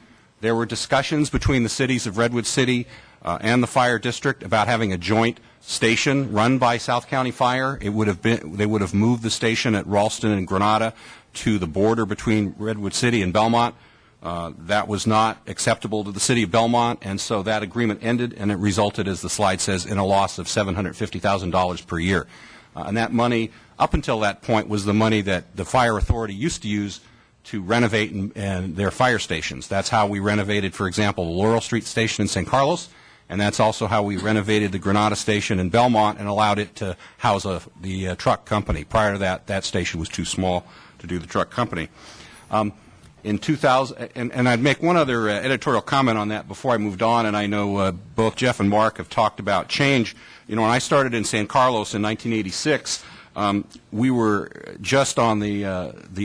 There were discussions between the cities of Redwood City and the fire district about having a joint station run by South County Fire. They would have moved the station at Ralston and Granada to the border between Redwood City and Belmont. That was not acceptable to the city of Belmont, and so that agreement ended, and it resulted, as the slide says, in a loss of $750,000 per year. And that money, up until that point, was the money that the fire authority used to use to renovate and their fire stations. That's how we renovated, for example, the Laurel Street station in San Carlos, and that's also how we renovated the Granada station in Belmont and allowed it to house the truck company. Prior to that, that station was too small to do the truck company. In 2000, and I'd make one other editorial comment on that before I moved on, and I know both Jeff and Mark have talked about change. You know, when I started in San Carlos in 1986, We were just on the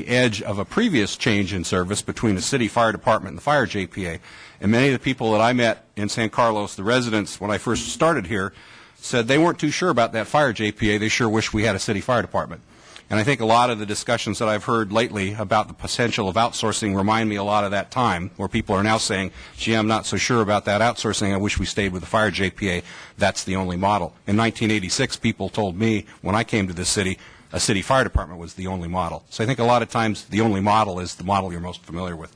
edge of a previous change in service between the city fire department and the fire JPA. And many of the people that I met in San Carlos, the residents, when I first started here, said they weren't too sure about that fire JPA. They sure wish we had a city fire department. And I think a lot of the discussions that I've heard lately about the potential of outsourcing remind me a lot of that time, where people are now saying, gee, I'm not so sure about that outsourcing. I wish we stayed with the fire JPA. That's the only model. In 1986, people told me, when I came to this city, a city fire department was the only model. So I think a lot of times the only model is the model you're most familiar with.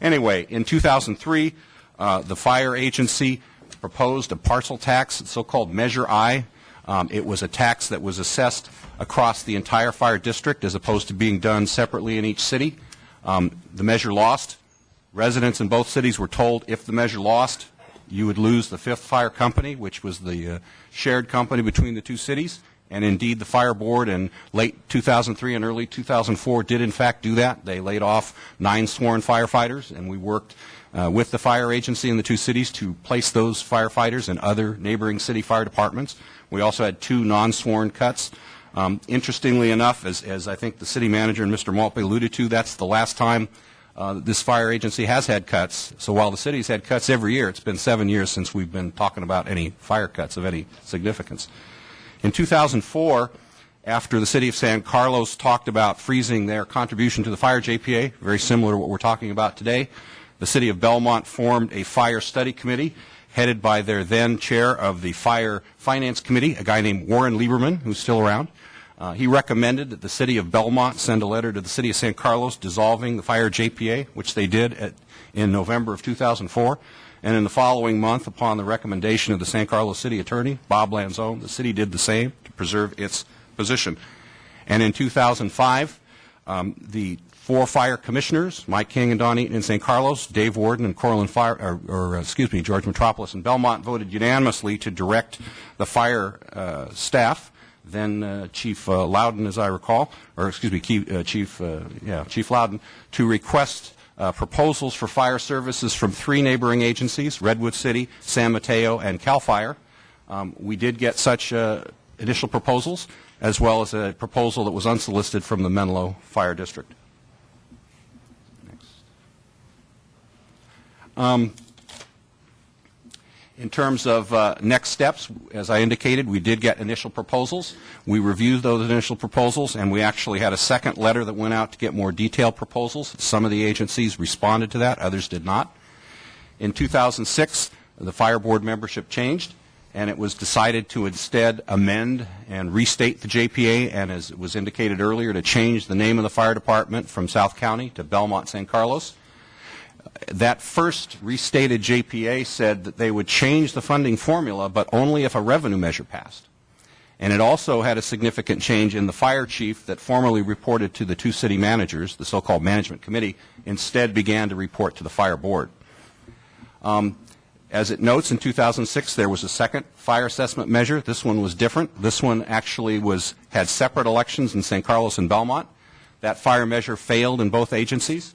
Anyway, in 2003, the fire agency proposed a parcel tax, so-called Measure I. It was a tax that was assessed across the entire fire district as opposed to being done separately in each city. The measure lost. Residents in both cities were told if the measure lost, you would lose the fifth fire company, which was the shared company between the two cities. And indeed, the fire board in late 2003 and early 2004 did in fact do that. They laid off 9 sworn firefighters, and we worked with the fire agency in the two cities to place those firefighters in other neighboring city fire departments. We also had 2 non-sworn cuts. Interestingly enough, as I think the city manager and Mr. Maltby alluded to, that's the last time this fire agency has had cuts. So while the city's had cuts every year, it's been 7 years since we've been talking about any fire cuts of any significance. In 2004, after the city of San Carlos talked about freezing their contribution to the fire JPA, very similar to what we're talking about today, the city of Belmont formed a fire study committee headed by their then chair of the Fire Finance Committee, a guy named Warren Lieberman, who's still around. He recommended that the city of Belmont send a letter to the city of San Carlos dissolving the fire JPA, which they did in November of 2004. And in the following month, upon the recommendation of the San Carlos city attorney, Bob Lanzone, the city did the same to preserve its position. And in 2005, the 4 fire commissioners, Mike King and Don Eaton in San Carlos, Dave Warden and George Metropolis in Belmont, voted unanimously to direct the fire staff, then Chief Loudon, as I recall, Chief Loudon, to request proposals for fire services from 3 neighboring agencies, Redwood City, San Mateo, and CAL FIRE. We did get such initial proposals, as well as a proposal that was unsolicited from the Menlo Fire District. In terms of next steps, as I indicated, we did get initial proposals. We reviewed those initial proposals, and we actually had a second letter that went out to get more detailed proposals. Some of the agencies responded to that, others did not. In 2006, the fire board membership changed, and it was decided to instead amend and restate the JPA, and as it was indicated earlier, to change the name of the fire department from South County to Belmont San Carlos. That first restated JPA said that they would change the funding formula, but only if a revenue measure passed. And it also had a significant change in the fire chief that formerly reported to the 2 city managers, the so-called management committee, instead began to report to the fire board. As it notes, in 2006, there was a second fire assessment measure. This one was different. This one actually had separate elections in San Carlos and Belmont. That fire measure failed in both agencies.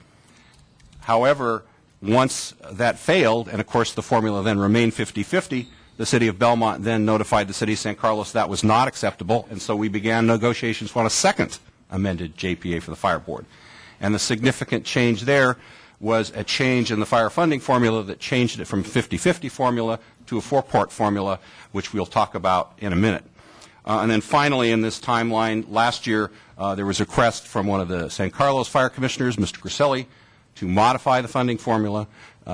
However, once that failed, and of course the formula then remained 50-50, the city of Belmont then notified the city of San Carlos that was not acceptable, and so we began negotiations on a second amended JPA for the fire board. And the significant change there was a change in the fire funding formula that changed it from 50-50 formula to a 4-part formula, which we'll talk about in a minute. And then finally in this timeline, last year there was a request from one of the San Carlos fire commissioners, Mr. Griselli, to modify the funding formula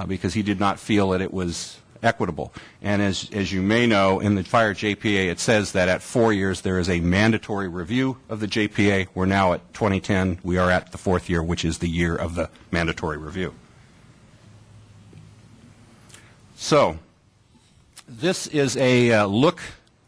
because he did not feel that it was equitable. And as you may know, in the fire JPA it says that at 4 years there is a mandatory review of the JPA. We're now at 2010. We are at the 4th year, which is the year of the mandatory review. So this is a look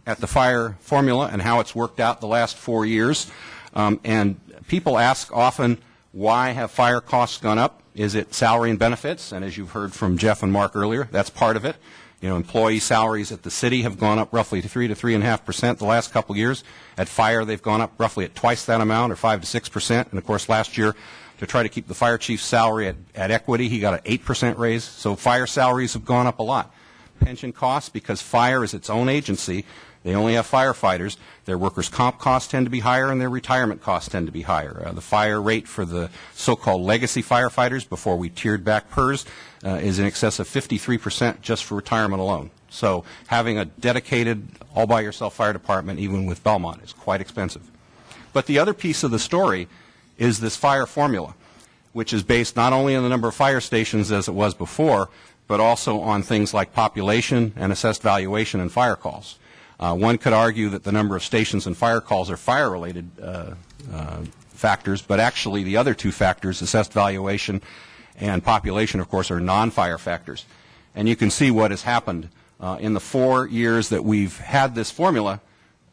at the fire formula and how it's worked out the last 4 years. And people ask often, why have fire costs gone up? Is it salary and benefits? And as you've heard from Jeff and Mark earlier, that's part of it. You know, employee salaries at the city have gone up roughly 3 to 3.5% the last couple of years. At fire, they've gone up roughly at twice that amount, or 5 to 6%. And of course, last year, to try to keep the fire chief's salary at equity, he got an 8% raise. So fire salaries have gone up a lot. pension costs because fire is its own agency. They only have firefighters. Their workers' comp costs tend to be higher, and their retirement costs tend to be higher. The fire rate for the so-called legacy firefighters, before we tiered back PERS, is in excess of 53% just for retirement alone. So having a dedicated, all-by-yourself fire department, even with Belmont, is quite expensive. But the other piece of the story is this fire formula, which is based not only on the number of fire stations as it was before, but also on things like population and assessed valuation and fire calls. One could argue that the number of stations and fire calls are fire-related factors, but actually the other two factors, assessed valuation and population, of course, are non-fire factors. And you can see what has happened. In the 4 years that we've had this formula,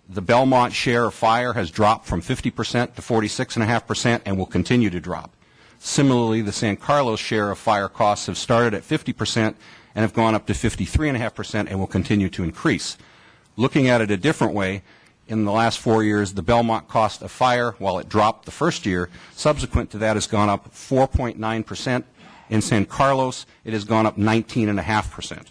the Belmont share of fire has dropped from 50% to 46.5% and will continue to drop. Similarly, the San Carlos share of fire costs have started at 50% and have gone up to 53.5% and will continue to increase. Looking at it a different way, in the last 4 years, the Belmont cost of fire, while it dropped the first year, subsequent to that has gone up 4.9%. In San Carlos, it has gone up 19.5%.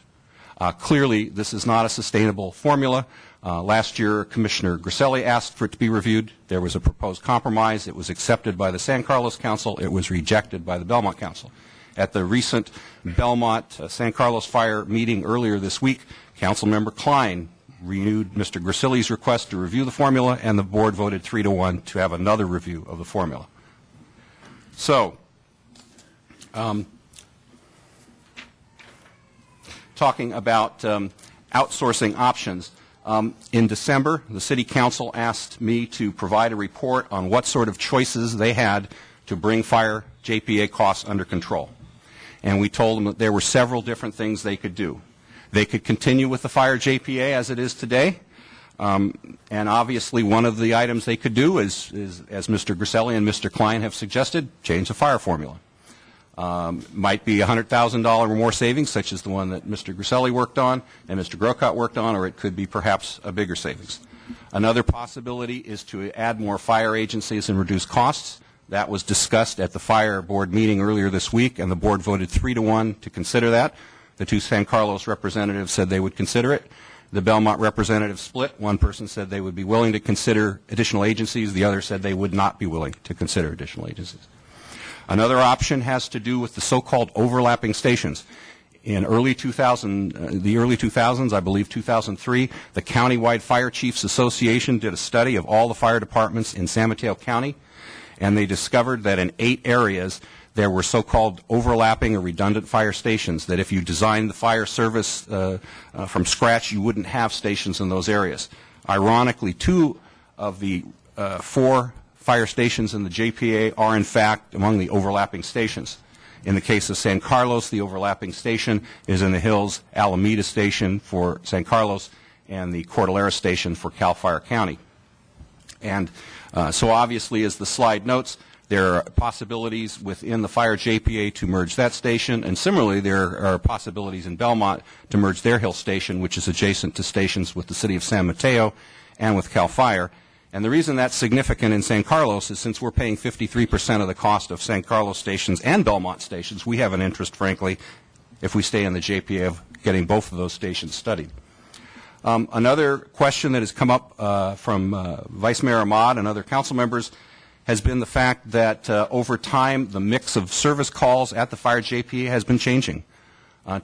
Clearly, this is not a sustainable formula. Last year, Commissioner Griselli asked for it to be reviewed. There was a proposed compromise. It was accepted by the San Carlos Council. It was rejected by the Belmont Council. At the recent Belmont San Carlos fire meeting earlier this week, Councilmember Klein renewed Mr. Griselli's request to review the formula, and the board voted 3-1 to have another review of the formula. So, talking about outsourcing options, in December, the City Council asked me to provide a report on what sort of choices they had to bring fire JPA costs under control. And we told them that there were several different things they could do. They could continue with the fire JPA as it is today. And obviously one of the items they could do is, as Mr. Griselli and Mr. Klein have suggested, change the fire formula. Might be $100,000 or more savings, such as the one that Mr. Griselli worked on and Mr. Grocott worked on, or it could be perhaps a bigger savings. Another possibility is to add more fire agencies and reduce costs. That was discussed at the fire board meeting earlier this week, and the board voted 3-1 to consider that. The two San Carlos representatives said they would consider it. The Belmont representatives split. One person said they would be willing to consider additional agencies. The other said they would not be willing to consider additional agencies. Another option has to do with the so-called overlapping stations. In the early 2000s, I believe 2003, the Countywide Fire Chiefs Association did a study of all the fire departments in San Mateo County, and they discovered that in 8 areas there were so-called overlapping or redundant fire stations, that if you designed the fire service from scratch, you wouldn't have stations in those areas. Ironically, 2 of the 4 fire stations in the JPA are, in fact, among the overlapping stations. In the case of San Carlos, the overlapping station is in the Hills Alameda Station for San Carlos and the Cordillera Station for Cal Fire County. And so obviously, as the slide notes, there are possibilities within the fire JPA to merge that station, and similarly there are possibilities in Belmont to merge their Hill Station, which is adjacent to stations with the City of San Mateo and with Cal Fire. And the reason that's significant in San Carlos is since we're paying 53% of the cost of San Carlos stations and Belmont stations, we have an interest, frankly, if we stay in the JPA, of getting both of those stations studied. Another question that has come up from Vice Mayor Ahmad and other council members has been the fact that over time the mix of service calls at the fire JPA has been changing.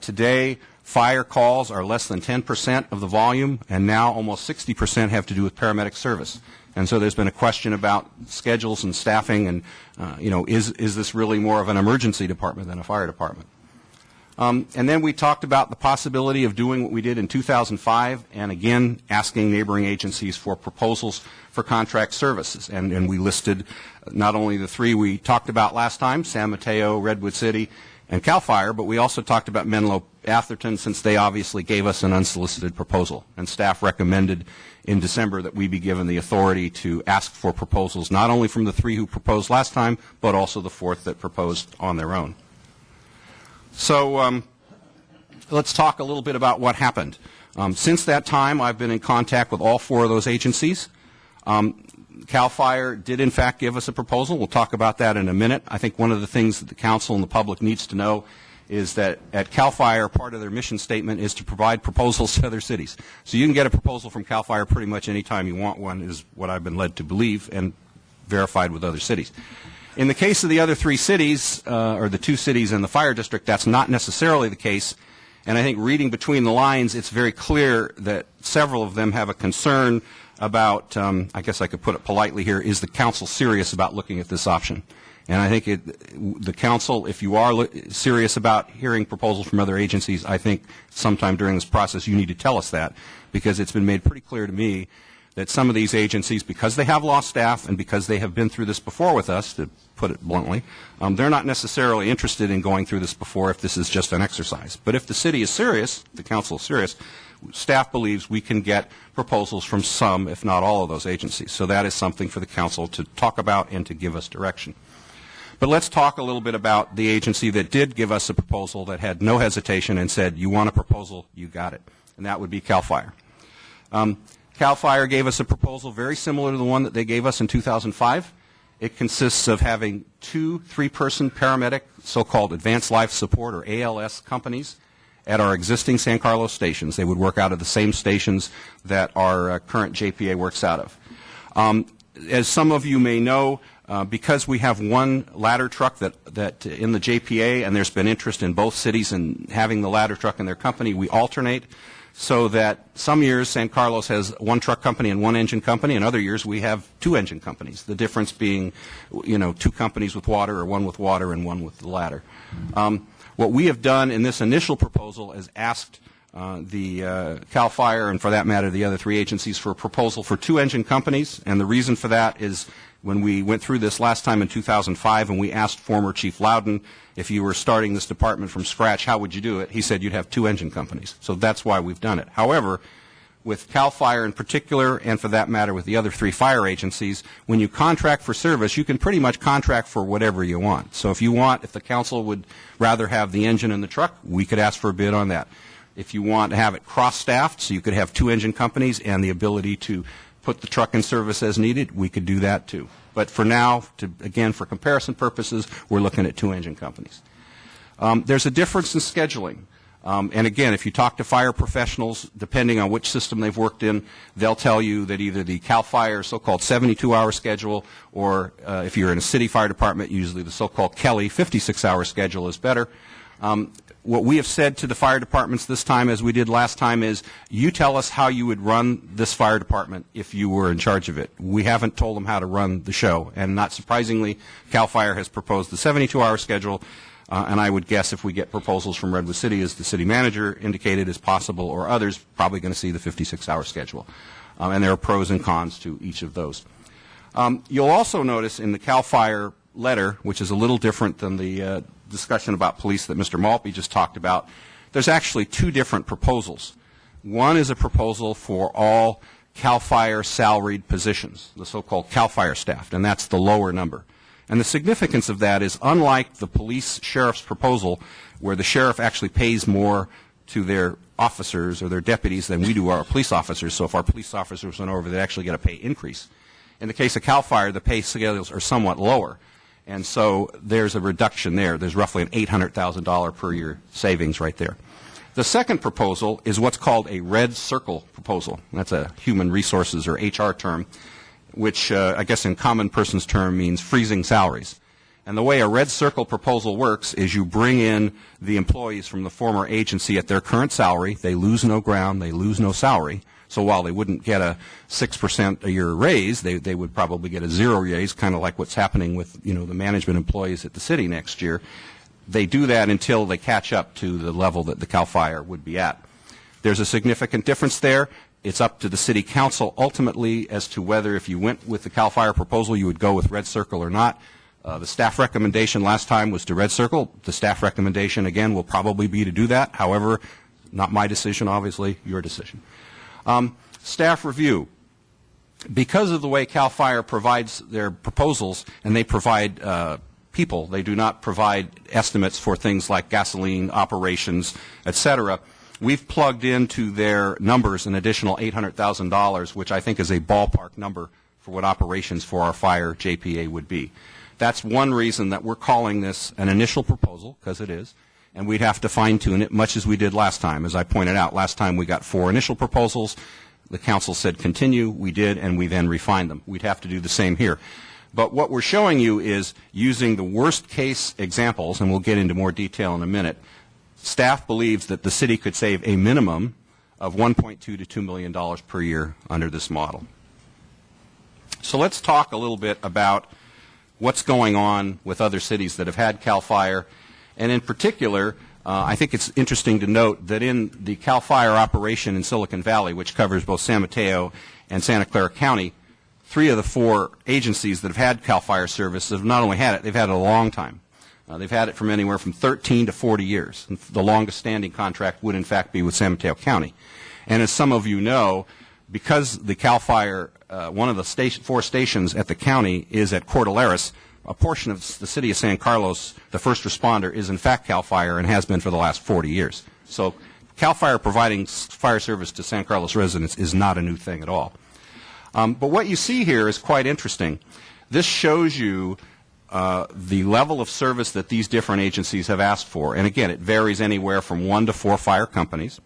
Today, fire calls are less than 10% of the volume, and now almost 60% have to do with paramedic service. And so there's been a question about schedules and staffing, and is this really more of an emergency department than a fire department? And then we talked about the possibility of doing what we did in 2005, and again asking neighboring agencies for proposals for contract services. And we listed not only the 3 we talked about last time, San Mateo, Redwood City, and CAL FIRE, but we also talked about Menlo Atherton, since they obviously gave us an unsolicited proposal. And staff recommended in December that we be given the authority to ask for proposals, not only from the 3 who proposed last time, but also the 4th that proposed on their own. So let's talk a little bit about what happened. Since that time, I've been in contact with all 4 of those agencies. CAL FIRE did, in fact, give us a proposal. We'll talk about that in a minute. I think one of the things that the council and the public needs to know is that at CAL FIRE, part of their mission statement is to provide proposals to other cities. So you can get a proposal from CAL FIRE pretty much any time you want one, is what I've been led to believe, and verified with other cities. In the case of the other 3 cities, or the 2 cities in the fire district, that's not necessarily the case. And I think reading between the lines, it's very clear that several of them have a concern about, I guess I could put it politely here, is the council serious about looking at this option? And I think the council, if you are serious about hearing proposals from other agencies, I think sometime during this process you need to tell us that, because it's been made pretty clear to me that some of these agencies, because they have lost staff and because they have been through this before with us, to put it bluntly, they're not necessarily interested in going through this before if this is just an exercise. But if the city is serious, the council is serious, staff believes we can get proposals from some, if not all, of those agencies. So that is something for the council to talk about and to give us direction. But let's talk a little bit about the agency that did give us a proposal that had no hesitation and said, you want a proposal, you got it. And that would be CAL FIRE. CAL FIRE gave us a proposal very similar to the one that they gave us in 2005. It consists of having 2 3-person paramedic, so-called advanced life support or ALS companies at our existing San Carlos stations. They would work out of the same stations that our current JPA works out of. As some of you may know, because we have one ladder truck that in the JPA, and there's been interest in both cities in having the ladder truck in their company, we alternate so that some years San Carlos has one truck company and one engine company, and other years we have 2 engine companies, the difference being, 2 companies with water, or one with water and one with the ladder. What we have done in this initial proposal is asked the CAL FIRE, and for that matter the other 3 agencies, for a proposal for 2 engine companies, and the reason for that is when we went through this last time in 2005 and we asked former Chief Loudon, if you were starting this department from scratch, how would you do it? He said you'd have 2 engine companies. So that's why we've done it. However, with CAL FIRE in particular, and for that matter with the other 3 fire agencies, when you contract for service, you can pretty much contract for whatever you want. So if the council would rather have the engine and the truck, we could ask for a bid on that. If you want to have it cross-staffed, so you could have 2 engine companies and the ability to put the truck in service as needed, we could do that too. But for now, again, for comparison purposes, we're looking at 2 engine companies. There's a difference in scheduling. And again, if you talk to fire professionals, depending on which system they've worked in, they'll tell you that either the CAL FIRE so-called 72-hour schedule, or if you're in a city fire department, usually the so-called Kelly 56-hour schedule is better. What we have said to the fire departments this time, as we did last time, is you tell us how you would run this fire department if you were in charge of it. We haven't told them how to run the show. And not surprisingly, CAL FIRE has proposed the 72-hour schedule. And I would guess if we get proposals from Redwood City, as the city manager indicated is possible, or others, probably going to see the 56-hour schedule. And there are pros and cons to each of those. You'll also notice in the CAL FIRE letter, which is a little different than the discussion about police that Mr. Maltby just talked about, there's actually 2 different proposals. One is a proposal for all CAL FIRE salaried positions, the so-called CAL FIRE staff, and that's the lower number. And the significance of that is, unlike the police sheriff's proposal, where the sheriff actually pays more to their officers or their deputies than we do our police officers, so if our police officers went over, they'd actually get a pay increase. In the case of CAL FIRE, the pay scales are somewhat lower. And so there's a reduction there. There's roughly an $800,000 per year savings right there. The second proposal is what's called a red circle proposal. That's a human resources or HR term, which I guess in common person's term means freezing salaries. And the way a red circle proposal works is you bring in the employees from the former agency at their current salary. They lose no ground. They lose no salary. So while they wouldn't get a 6% a year raise, they would probably get a 0 raise, kind of like what's happening with the management employees at the city next year. They do that until they catch up to the level that the CAL FIRE would be at. There's a significant difference there. It's up to the city council ultimately as to whether, if you went with the CAL FIRE proposal, you would go with red circle or not. The staff recommendation last time was to red circle. The staff recommendation again will probably be to do that. However, not my decision, obviously, your decision. Staff review. Because of the way CAL FIRE provides their proposals, and they provide people, they do not provide estimates for things like gasoline, operations, etc., we've plugged into their numbers an additional $800,000, which I think is a ballpark number for what operations for our fire JPA would be. That's one reason that we're calling this an initial proposal, because it is. and we'd have to fine-tune it much as we did last time. As I pointed out, last time we got 4 initial proposals. The council said continue. We did, and we then refined them. We'd have to do the same here. But what we're showing you is using the worst-case examples, and we'll get into more detail in a minute. Staff believes that the city could save a minimum of $1.2 to $2 million per year under this model. So let's talk a little bit about what's going on with other cities that have had CAL FIRE. And in particular, I think it's interesting to note that in the CAL FIRE operation in Silicon Valley, which covers both San Mateo and Santa Clara County, 3 of the 4 agencies that have had CAL FIRE service have not only had it, they've had it a long time. They've had it from anywhere from 13 to 40 years. And the longest standing contract would in fact be with San Mateo County. And as some of you know, because the CAL FIRE, one of the 4 stations at the county is at Cordilleras, a portion of the city of San Carlos, the first responder, is in fact CAL FIRE and has been for the last 40 years. So CAL FIRE providing fire service to San Carlos residents is not a new thing at all. But what you see here is quite interesting. This shows you the level of service that these different agencies have asked for. And again, it varies anywhere from 1 to 4 fire companies.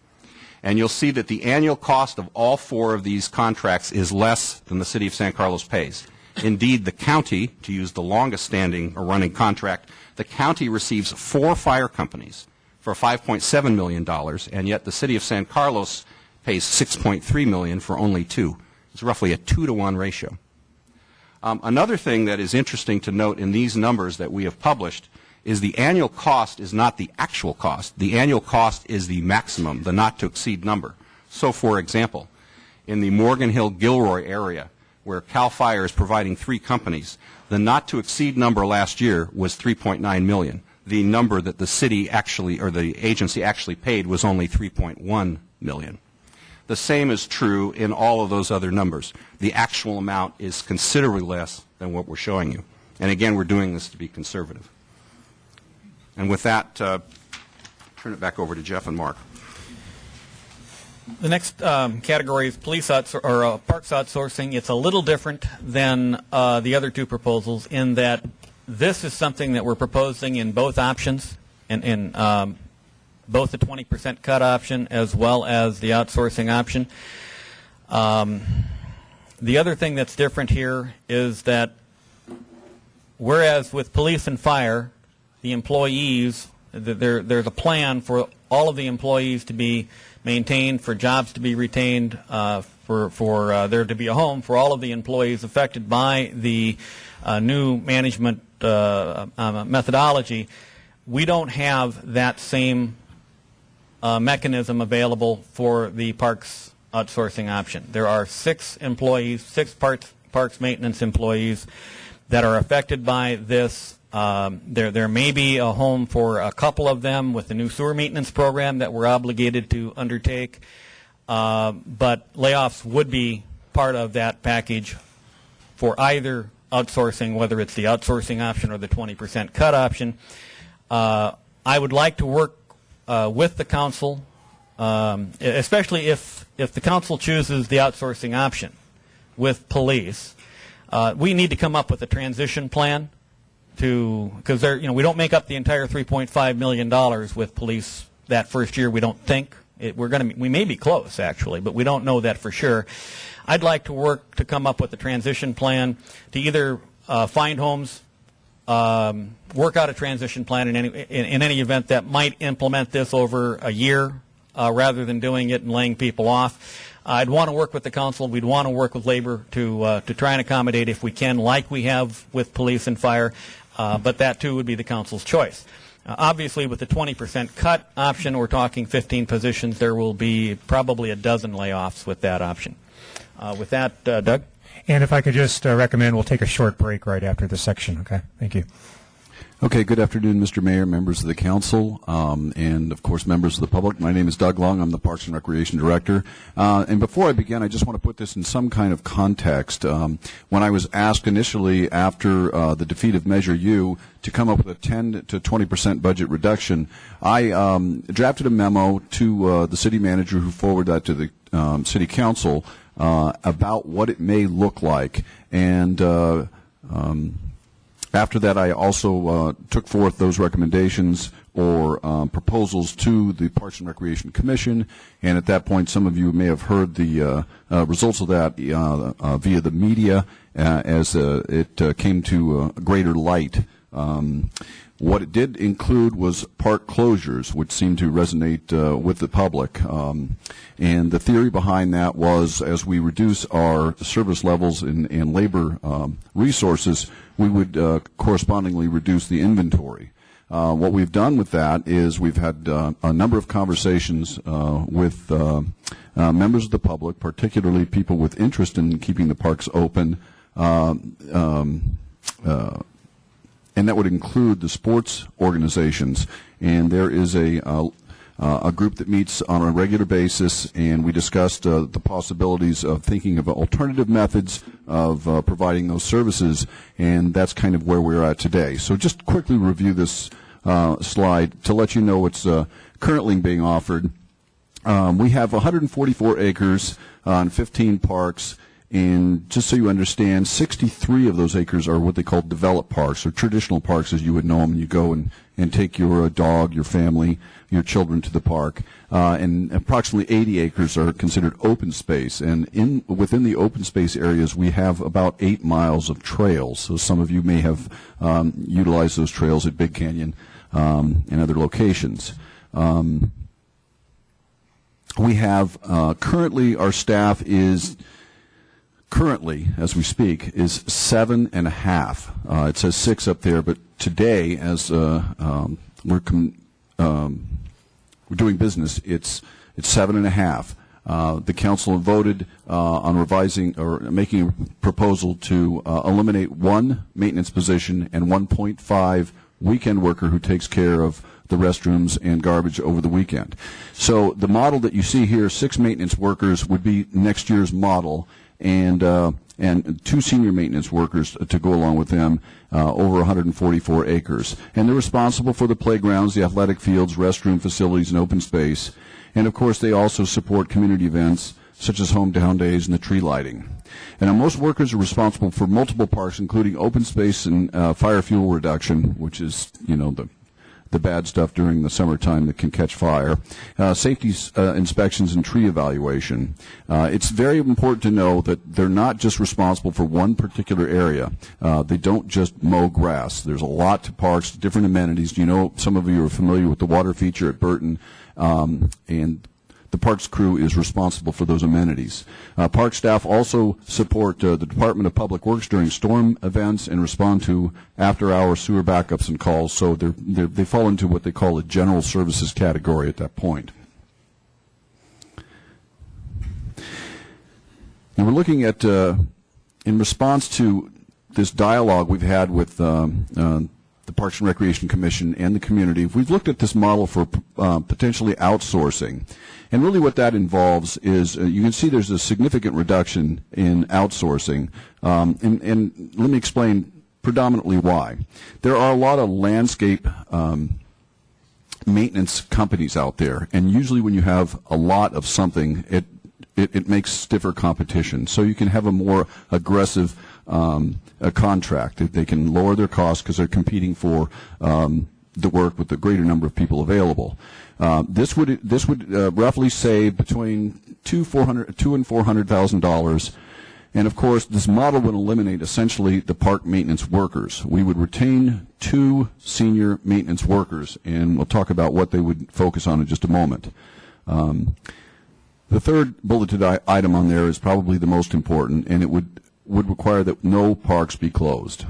And you'll see that the annual cost of all 4 of these contracts is less than the city of San Carlos pays. Indeed, the county, to use the longest standing or running contract, the county receives 4 fire companies for $5.7 million, and yet the city of San Carlos pays $6.3 million for only 2. It's roughly a 2-to-1 ratio. Another thing that is interesting to note in these numbers that we have published is the annual cost is not the actual cost. The annual cost is the maximum, the not-to-exceed number. So, for example, in the Morgan Hill-Gilroy area, where CAL FIRE is providing 3 companies, the not-to-exceed number last year was $3.9 million. The number that the city actually, or the agency actually paid was only $3.1 million. The same is true in all of those other numbers. The actual amount is considerably less than what we're showing you. And again, we're doing this to be conservative. And with that, turn it back over to Jeff and Mark. The next category is parks outsourcing. It's a little different than the other 2 proposals in that this is something that we're proposing in both options, in both the 20% cut option as well as the outsourcing option. The other thing that's different here is that whereas with police and fire, the employees, there's a plan for all of the employees to be maintained, for jobs to be retained, for there to be a home for all of the employees affected by the new management methodology. We don't have that same mechanism available for the parks outsourcing option. There are 6 employees, 6 parks maintenance employees that are affected by this. There may be a home for a couple of them with the new sewer maintenance program that we're obligated to undertake, but layoffs would be part of that package for either outsourcing, whether it's the outsourcing option or the 20% cut option. I would like to work with the council, especially if the council chooses the outsourcing option with police. We need to come up with a transition plan because we don't make up the entire $3.5 million with police that first year. We don't think we may be close actually, but we don't know that for sure. I'd like to work to come up with a transition plan to either find homes, work out a transition plan in any event that might implement this over a year rather than doing it and laying people off. I'd want to work with the council. We'd want to work with labor to try and accommodate if we can, like we have with police and fire. But that, too, would be the council's choice. Obviously, with the 20% cut option, we're talking 15 positions. There will be probably a dozen layoffs with that option. With that, Doug? And if I could just recommend we'll take a short break right after this section, okay? Thank you. Okay, good afternoon, Mr. Mayor, members of the council, and of course members of the public. My name is Doug Long. I'm the Parks and Recreation Director. And before I begin, I just want to put this in some kind of context. When I was asked initially after the defeat of Measure U to come up with a 10 to 20% budget reduction, I drafted a memo to the city manager who forwarded that to the city council about what it may look like. And after that, I also took forth those recommendations or proposals to the Parks and Recreation Commission, and at that point some of you may have heard the results of that via the media as it came to greater light. What it did include was park closures, which seemed to resonate with the public. And the theory behind that was, as we reduce our service levels and labor resources, we would correspondingly reduce the inventory. What we've done with that is we've had a number of conversations with members of the public, particularly people with interest in keeping the parks open, and that would include the sports organizations. And there is a group that meets on a regular basis, and we discussed the possibilities of thinking of alternative methods of providing those services, and that's kind of where we're at today. So just quickly review this slide to let you know what's currently being offered. We have 144 acres on 15 parks. And just so you understand, 63 of those acres are what they call developed parks, or traditional parks as you would know them. You go and take your dog, your family, your children to the park. And approximately 80 acres are considered open space. And within the open space areas, we have about 8 miles of trails. So some of you may have utilized those trails at Big Canyon and other locations. We have currently, our staff is currently, as we speak, is 7.5. It says 6 up there, but today, as we're doing business, it's 7.5. The council voted on revising or making a proposal to eliminate 1 maintenance position and 1.5 weekend worker who takes care of the restrooms and garbage over the weekend. So the model that you see here, 6 maintenance workers, would be next year's model, and 2 senior maintenance workers to go along with them, over 144 acres. And they're responsible for the playgrounds, the athletic fields, restroom facilities, and open space. And, of course, they also support community events such as hometown days and the tree lighting. And most workers are responsible for multiple parks, including open space and fire fuel reduction, which is, the bad stuff during the summertime that can catch fire, safety inspections and tree evaluation. It's very important to know that they're not just responsible for one particular area. They don't just mow grass. There's a lot to parks, different amenities. Some of you are familiar with the water feature at Burton, and the parks crew is responsible for those amenities. Park staff also support the Department of Public Works during storm events and respond to after-hour sewer backups and calls. So they fall into what they call a general services category at that point. And we're looking at, in response to this dialogue we've had with the Parks and Recreation Commission and the community, we've looked at this model for potentially outsourcing. And really what that involves is, you can see there's a significant reduction in outsourcing. And let me explain predominantly why. There are a lot of landscape maintenance companies out there. And usually when you have a lot of something, it makes stiffer competition. So you can have a more aggressive a contract. They can lower their costs because they're competing for the work with a greater number of people available. This would roughly save between $200,000 and $400,000. And of course, this model would eliminate essentially the park maintenance workers. We would retain 2 senior maintenance workers, and we'll talk about what they would focus on in just a moment. The third bulleted item on there is probably the most important, and it would require that no parks be closed.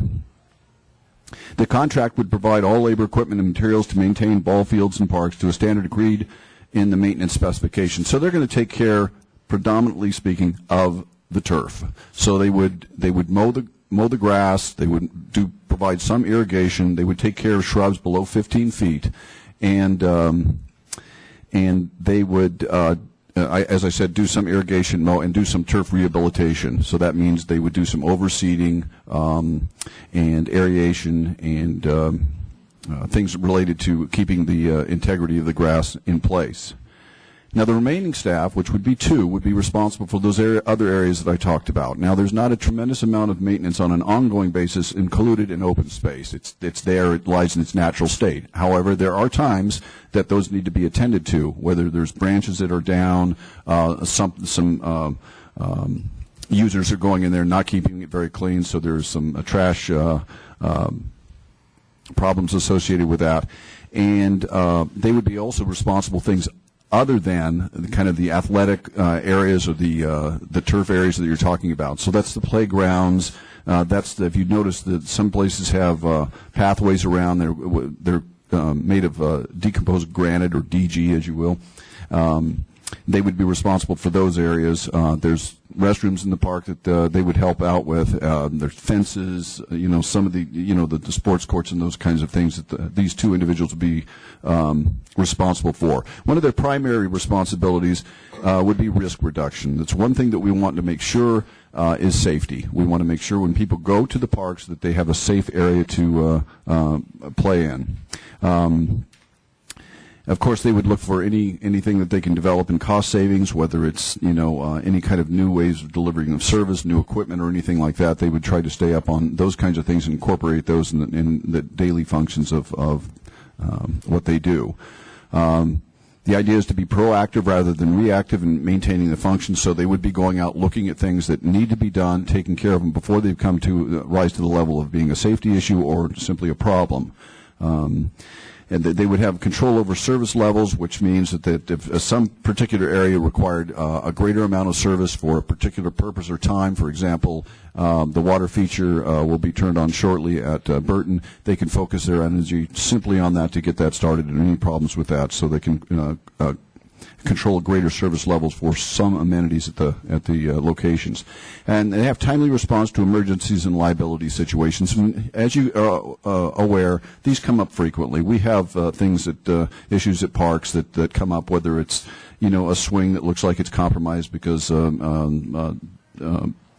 The contract would provide all labor, equipment, and materials to maintain ball fields and parks to a standard agreed in the maintenance specification. So they're going to take care, predominantly speaking, of the turf. So they would mow the grass. They would provide some irrigation. They would take care of shrubs below 15 feet, and they would. As I said, do some irrigation, mow, and do some turf rehabilitation. So that means they would do some overseeding and aeration and things related to keeping the integrity of the grass in place. Now, the remaining staff, which would be 2, would be responsible for those other areas that I talked about. Now, there's not a tremendous amount of maintenance on an ongoing basis included in open space. It's there. It lies in its natural state. However, there are times that those need to be attended to, whether there's branches that are down, some users are going in there not keeping it very clean, so there's some trash problems associated with that. And they would be also responsible things other than kind of the athletic areas or the turf areas that you're talking about. So that's the playgrounds. If you notice that some places have pathways around, they're made of decomposed granite, or DG, as you will. They would be responsible for those areas. There's restrooms in the park that they would help out with. There's fences, some of the sports courts and those kinds of things that these 2 individuals would be responsible for. One of their primary responsibilities would be risk reduction. That's one thing that we want to make sure is safety. We want to make sure when people go to the parks that they have a safe area to play in. Of course, they would look for anything that they can develop in cost savings, whether it's any kind of new ways of delivering of service, new equipment, or anything like that. They would try to stay up on those kinds of things and incorporate those in the daily functions of what they do. The idea is to be proactive rather than reactive in maintaining the function. So they would be going out looking at things that need to be done, taking care of them before they've come to rise to the level of being a safety issue or simply a problem. And they would have control over service levels, which means that if some particular area required a greater amount of service for a particular purpose or time, for example, the water feature will be turned on shortly at Burton, they can focus their energy simply on that to get that started and any problems with that, so they can control greater service levels for some amenities at the locations. And they have timely response to emergencies and liability situations. And as you are aware, these come up frequently. We have issues at parks that come up, whether it's a swing that looks like it's compromised because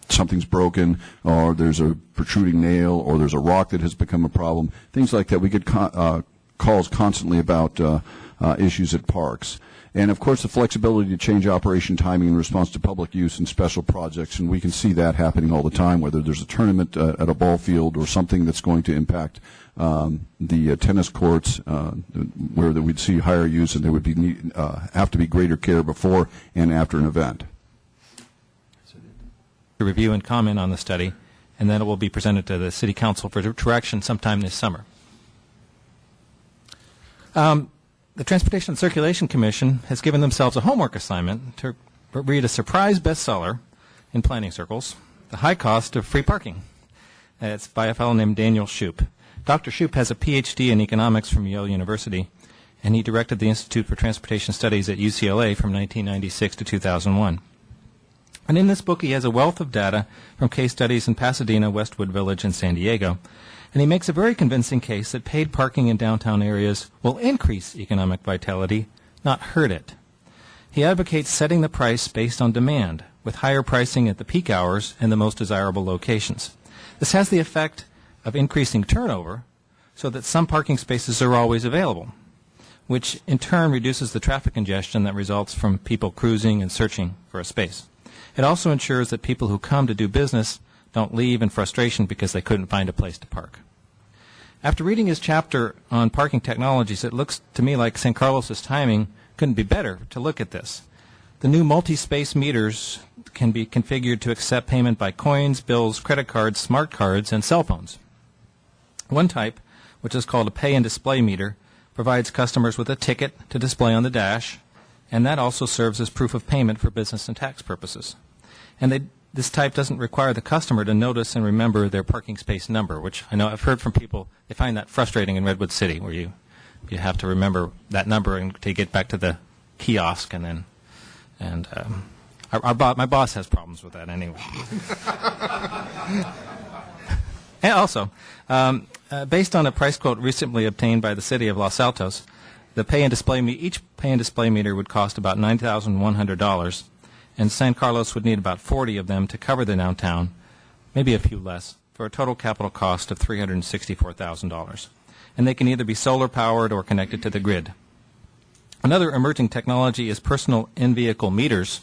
something's broken, or there's a protruding nail, or there's a rock that has become a problem. Things like that. We get calls constantly about issues at parks. And, of course, the flexibility to change operation timing in response to public use and special projects, and we can see that happening all the time, whether there's a tournament at a ball field or something that's going to impact the tennis courts, where we'd see higher use, and there would be have to be greater care before and after an event. To review and comment on the study, and then it will be presented to the City Council for direction sometime this summer. The Transportation and Circulation Commission has given themselves a homework assignment to read a surprise bestseller in planning circles, The High Cost of Free Parking. It's by a fellow named Daniel Shoup. Dr. Shoup has a Ph.D. in economics from Yale University, and he directed the Institute for Transportation Studies at UCLA from 1996 to 2001. And in this book, he has a wealth of data from case studies in Pasadena, Westwood Village, and San Diego. And he makes a very convincing case that paid parking in downtown areas will increase economic vitality, not hurt it. He advocates setting the price based on demand, with higher pricing at the peak hours and the most desirable locations. This has the effect of increasing turnover so that some parking spaces are always available, which in turn reduces the traffic congestion that results from people cruising and searching for a space. It also ensures that people who come to do business don't leave in frustration because they couldn't find a place to park. After reading his chapter on parking technologies, it looks to me like San Carlos's timing couldn't be better to look at this. The new multi-space meters can be configured to accept payment by coins, bills, credit cards, smart cards, and cell phones. One type, which is called a pay and display meter, provides customers with a ticket to display on the dash, and that also serves as proof of payment for business and tax purposes. And this type doesn't require the customer to notice and remember their parking space number, which I know I've heard from people, they find that frustrating in Redwood City, where you have to remember that number and to get back to the kiosk, and then, my boss has problems with that anyway. And also, based on a price quote recently obtained by the city of Los Altos, each pay and display meter would cost about $9,100, and San Carlos would need about 40 of them to cover the downtown, maybe a few less, for a total capital cost of $364,000. And they can either be solar powered or connected to the grid. Another emerging technology is personal in-vehicle meters,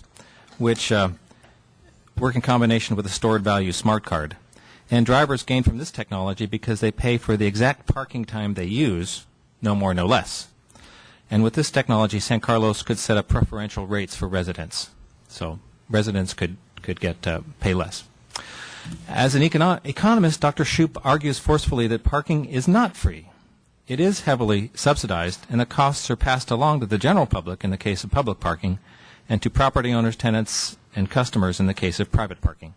which work in combination with a stored value smart card. And drivers gain from this technology because they pay for the exact parking time they use, no more, no less. And with this technology, San Carlos could set up preferential rates for residents. So residents could get pay less. As an economist, Dr. Shoup argues forcefully that parking is not free. It is heavily subsidized, and the costs are passed along to the general public in the case of public parking, and to property owners, tenants, and customers in the case of private parking.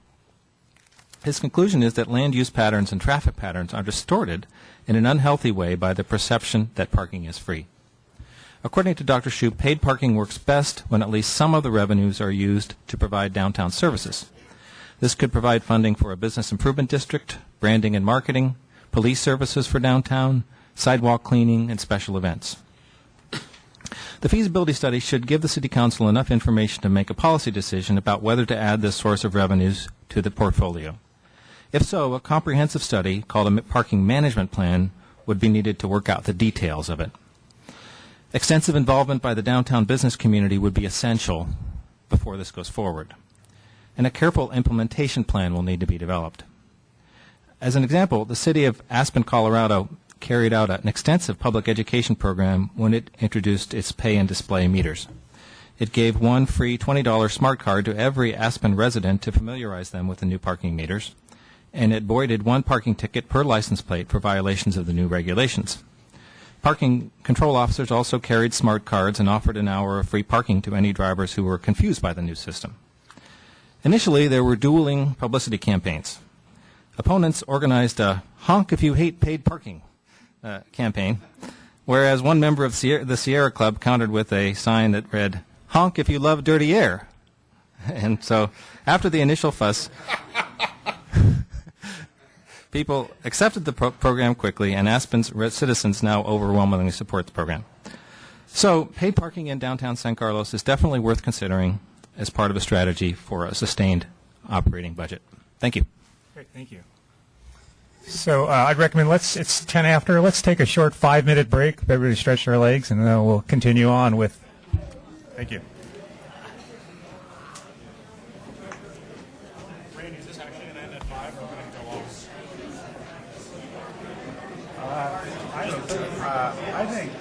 His conclusion is that land use patterns and traffic patterns are distorted in an unhealthy way by the perception that parking is free. According to Dr. Shoup, paid parking works best when at least some of the revenues are used to provide downtown services. This could provide funding for a business improvement district, branding and marketing, police services for downtown, sidewalk cleaning, and special events. The feasibility study should give the City Council enough information to make a policy decision about whether to add this source of revenues to the portfolio. If so, a comprehensive study called a parking management plan would be needed to work out the details of it. Extensive involvement by the downtown business community would be essential before this goes forward. And a careful implementation plan will need to be developed. As an example, the City of Aspen, Colorado carried out an extensive public education program when it introduced its pay and display meters. It gave one free $20 smart card to every Aspen resident to familiarize them with the new parking meters, and it voided one parking ticket per license plate for violations of the new regulations. Parking control officers also carried smart cards and offered an hour of free parking to any drivers who were confused by the new system. Initially, there were dueling publicity campaigns. Opponents organized a honk if you hate paid parking campaign, whereas one member of the Sierra Club countered with a sign that read, honk if you love dirty air. And so after the initial fuss, people accepted the program quickly, and Aspen's citizens now overwhelmingly support the program. So paid parking in downtown San Carlos is definitely worth considering as part of a strategy for a sustained operating budget. Thank you. Great, thank you. So I'd recommend it's 10 after. Let's take a short 5-minute break. Everybody stretch their legs, and then we'll continue on with. Thank you. Randy, is this actually going to end at 5 or are we going to go off? I think.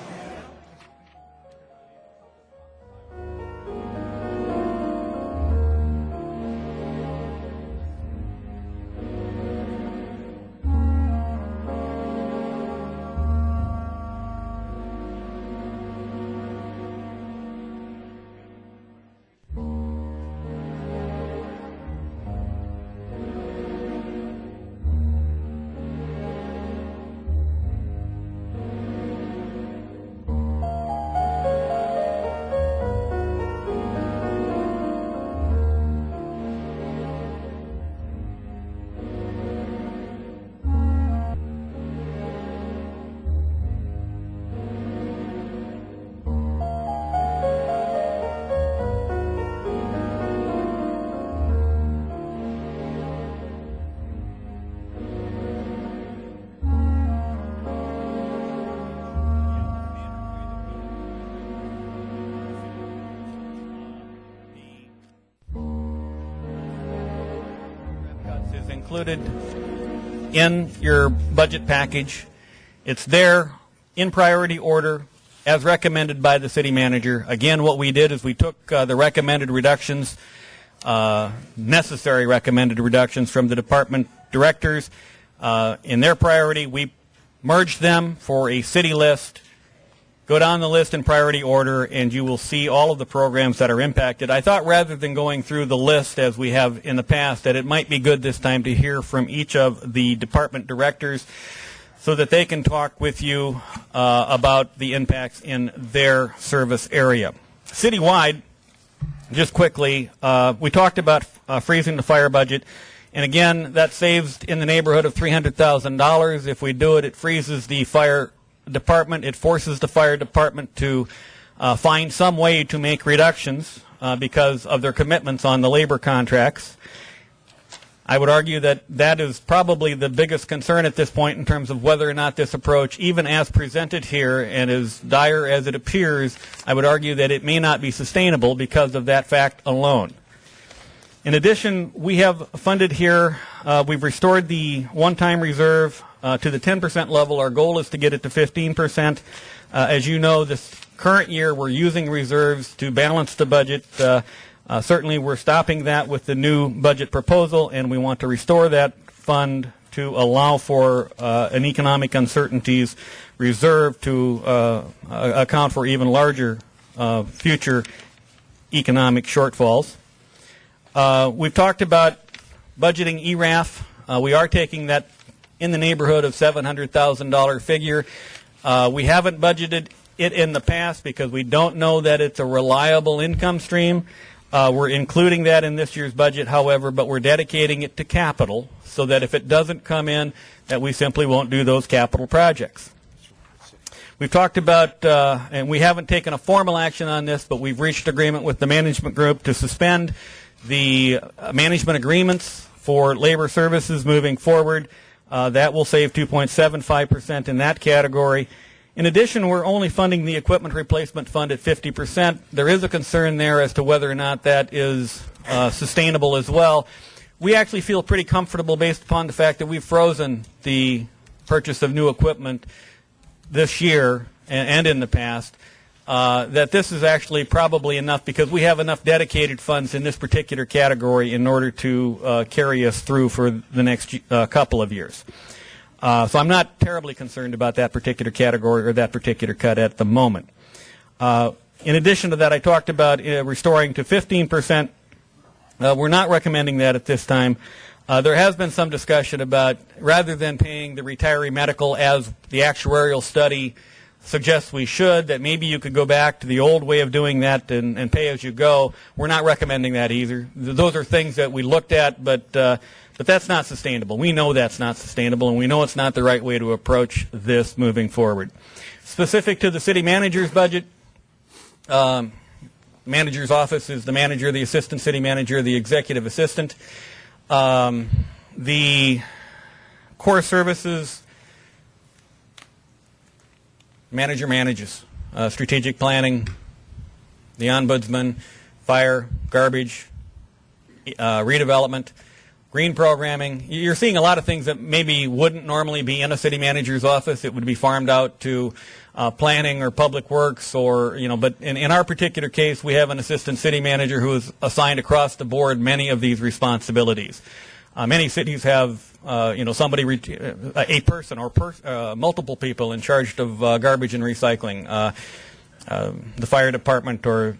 Is included in your budget package. It's there in priority order as recommended by the city manager. Again, what we did is we took the recommended reductions, necessary recommended reductions from the department directors in their priority. We merged them for a city list. Go down the list in priority order, and you will see all of the programs that are impacted. I thought rather than going through the list as we have in the past, that it might be good this time to hear from each of the department directors so that they can talk with you about the impacts in their service area. Citywide, just quickly, we talked about freezing the fire budget. And again, that saves in the neighborhood of $300,000. If we do it, it freezes the fire department. It forces the fire department to find some way to make reductions because of their commitments on the labor contracts. I would argue that that is probably the biggest concern at this point in terms of whether or not this approach, even as presented here and as dire as it appears, I would argue that it may not be sustainable because of that fact alone. In addition, we have funded here, we've restored the one-time reserve to the 10% level. Our goal is to get it to 15%. As you know, this current year we're using reserves to balance the budget. Certainly we're stopping that with the new budget proposal, and we want to restore that fund to allow for an economic uncertainties reserve to account for even larger future economic shortfalls. We've talked about budgeting ERAF. We are taking that in the neighborhood of $700,000 figure. We haven't budgeted it in the past because we don't know that it's a reliable income stream. We're including that in this year's budget, however, but we're dedicating it to capital so that if it doesn't come in, that we simply won't do those capital projects. We've talked about, and we haven't taken a formal action on this, but we've reached agreement with the management group to suspend the management agreements for labor services moving forward. That will save 2.75% in that category. In addition, we're only funding the equipment replacement fund at 50%. There is a concern there as to whether or not that is sustainable as well. We actually feel pretty comfortable based upon the fact that we've frozen the purchase of new equipment this year and in the past, that this is actually probably enough because we have enough dedicated funds in this particular category in order to carry us through for the next couple of years. So I'm not terribly concerned about that particular category or that particular cut at the moment. In addition to that, I talked about restoring to 15%. We're not recommending that at this time. There has been some discussion about rather than paying the retiree medical as the actuarial study suggests we should, that maybe you could go back to the old way of doing that and pay as you go. We're not recommending that either. Those are things that we looked at, but that's not sustainable. We know that's not sustainable, and we know it's not the right way to approach this moving forward. Specific to the city manager's budget, manager's office is the manager, the assistant city manager, the executive assistant. The core services manager manages strategic planning, the ombudsman, fire, garbage, redevelopment, green programming. You're seeing a lot of things that maybe wouldn't normally be in a city manager's office. It would be farmed out to planning or public works, or but in our particular case, we have an assistant city manager who is assigned across the board many of these responsibilities. Many cities have somebody, a person or multiple people in charge of garbage and recycling. The fire department or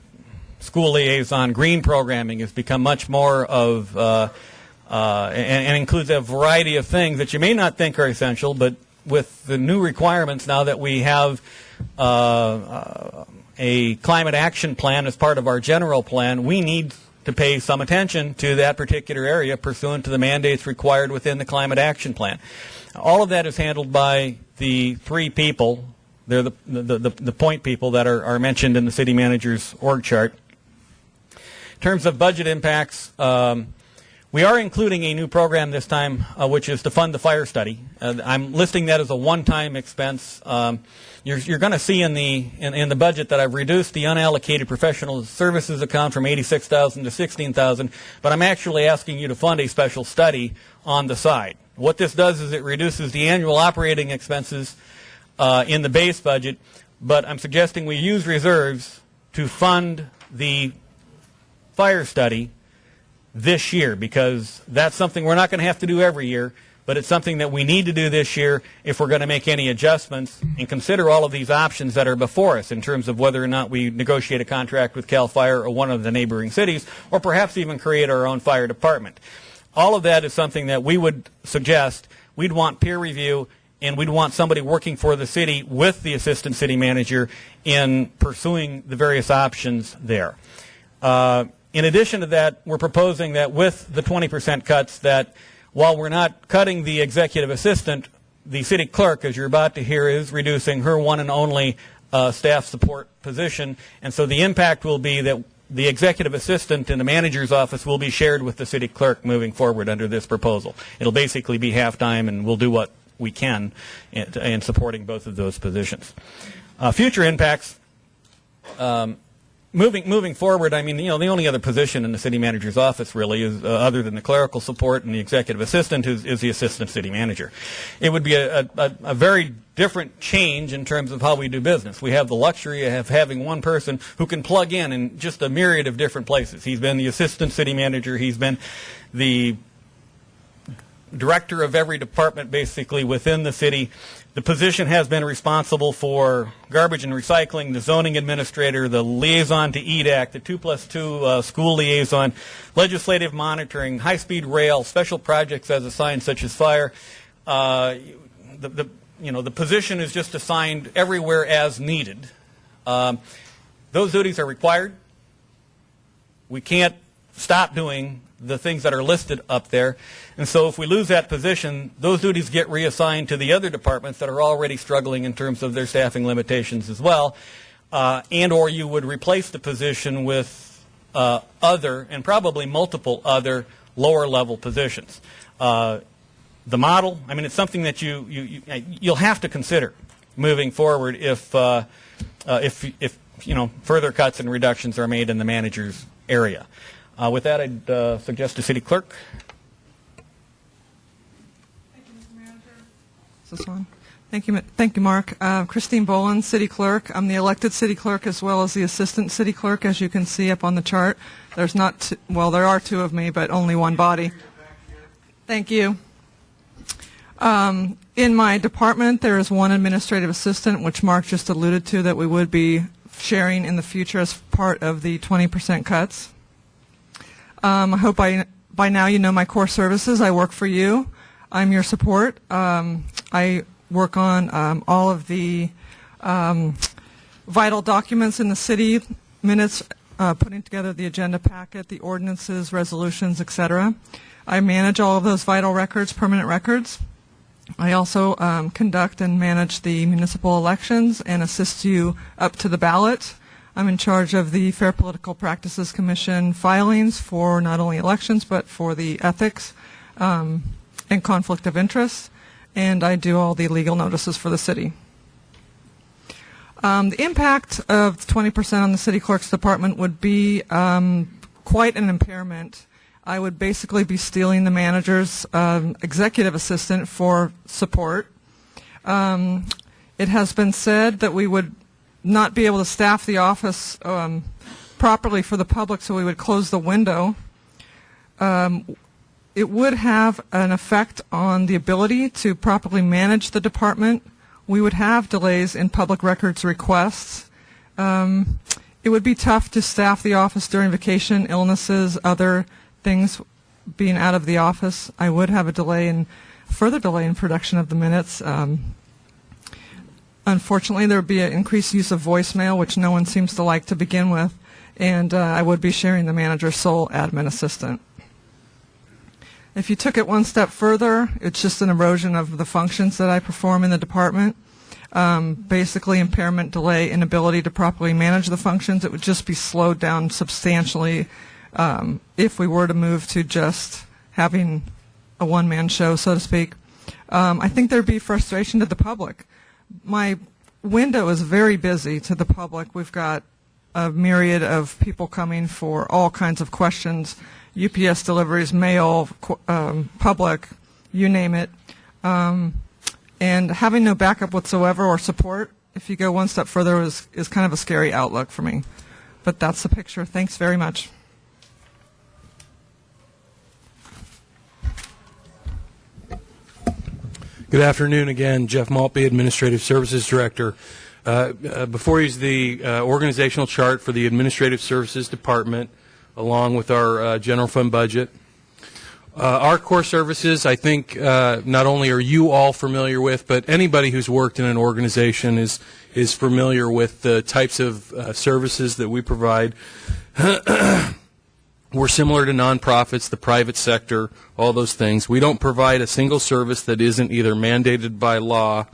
school liaison, green programming has become much more of and includes a variety of things that you may not think are essential, but with the new requirements now that we have a climate action plan as part of our general plan, we need to pay some attention to that particular area pursuant to the mandates required within the climate action plan. All of that is handled by the three people. They're the point people that are mentioned in the city manager's org chart. In terms of budget impacts, we are including a new program this time, which is to fund the fire study. I'm listing that as a one-time expense. You're going to see in the budget that I've reduced the unallocated professional services account from $86,000 to $16,000, but I'm actually asking you to fund a special study on the side. What this does is it reduces the annual operating expenses in the base budget, but I'm suggesting we use reserves to fund the fire study this year, because that's something we're not going to have to do every year, but it's something that we need to do this year if we're going to make any adjustments and consider all of these options that are before us in terms of whether or not we negotiate a contract with CAL FIRE or one of the neighboring cities, or perhaps even create our own fire department. All of that is something that we would suggest. We'd want peer review, and we'd want somebody working for the city with the assistant city manager in pursuing the various options there. In addition to that, we're proposing that with the 20% cuts, that while we're not cutting the executive assistant, the city clerk, as you're about to hear, is reducing her one and only staff support position. And so the impact will be that the executive assistant in the manager's office will be shared with the city clerk moving forward under this proposal. It'll basically be half-time, and we'll do what we can in supporting both of those positions. Future impacts, moving forward, I mean, the only other position in the city manager's office really is, other than the clerical support and the executive assistant, is the assistant city manager. It would be a very different change in terms of how we do business. We have the luxury of having one person who can plug in just a myriad of different places. He's been the assistant city manager. He's been the director of every department basically within the city. The position has been responsible for garbage and recycling, the zoning administrator, the liaison to EDAC, the 2+2 school liaison, legislative monitoring, high-speed rail, special projects as assigned such as fire. The position is just assigned everywhere as needed. Those duties are required. We can't stop doing the things that are listed up there. And so if we lose that position, those duties get reassigned to the other departments that are already struggling in terms of their staffing limitations as well. And or you would replace the position with other, and probably multiple other, lower level positions. The model, I mean, it's something that you'll have to consider moving forward if further cuts and reductions are made in the manager's area. With that, I'd suggest to City Clerk. Thank you, Mr. Manager. Is this on? Thank you, Mark. Christine Boland, City Clerk. I'm the elected City Clerk as well as the Assistant City Clerk, as you can see up on the chart. There's not, there are two of me, but only one body. Thank you. In my department, there is one administrative assistant, which Mark just alluded to, that we would be sharing in the future as part of the 20% cuts. I hope by now you know my core services. I work for you. I'm your support. I work on all of the vital documents in the city, minutes, putting together the agenda packet, the ordinances, resolutions, etc. I manage all of those vital records, permanent records. I also conduct and manage the municipal elections and assist you up to the ballot. I'm in charge of the Fair Political Practices Commission filings for not only elections but for the ethics and conflict of interest, and I do all the legal notices for the city. The impact of 20% on the city clerk's department would be quite an impairment. I would basically be stealing the manager's executive assistant for support. It has been said that we would not be able to staff the office properly for the public, so we would close the window. It would have an effect on the ability to properly manage the department. We would have delays in public records requests. It would be tough to staff the office during vacation, illnesses, other things being out of the office. I would have a further delay in production of the minutes. Unfortunately, there would be an increased use of voicemail, which no one seems to like to begin with, and I would be sharing the manager's sole admin assistant. If you took it one step further, it's just an erosion of the functions that I perform in the department. Basically, impairment, delay, inability to properly manage the functions. It would just be slowed down substantially if we were to move to just having a one-man show, so to speak. I think there'd be frustration to the public. My window is very busy to the public. We've got a myriad of people coming for all kinds of questions, UPS deliveries, mail, public, you name it. And having no backup whatsoever or support, if you go one step further, is kind of a scary outlook for me. But that's the picture. Thanks very much. Good afternoon again. Jeff Maltby, Administrative Services Director. Before you is the organizational chart for the Administrative Services Department, along with our general fund budget. Our core services, I think, not only are you all familiar with, but anybody who's worked in an organization is familiar with the types of services that we provide. We're similar to nonprofits, the private sector, all those things. We don't provide a single service that isn't either mandated by law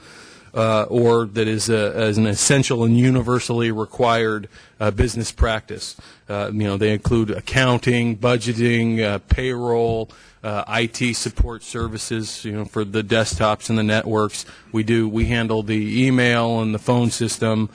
or that is as an essential and universally required business practice. They include accounting, budgeting, payroll, IT support services, for the desktops and the networks. We handle the email and the phone system.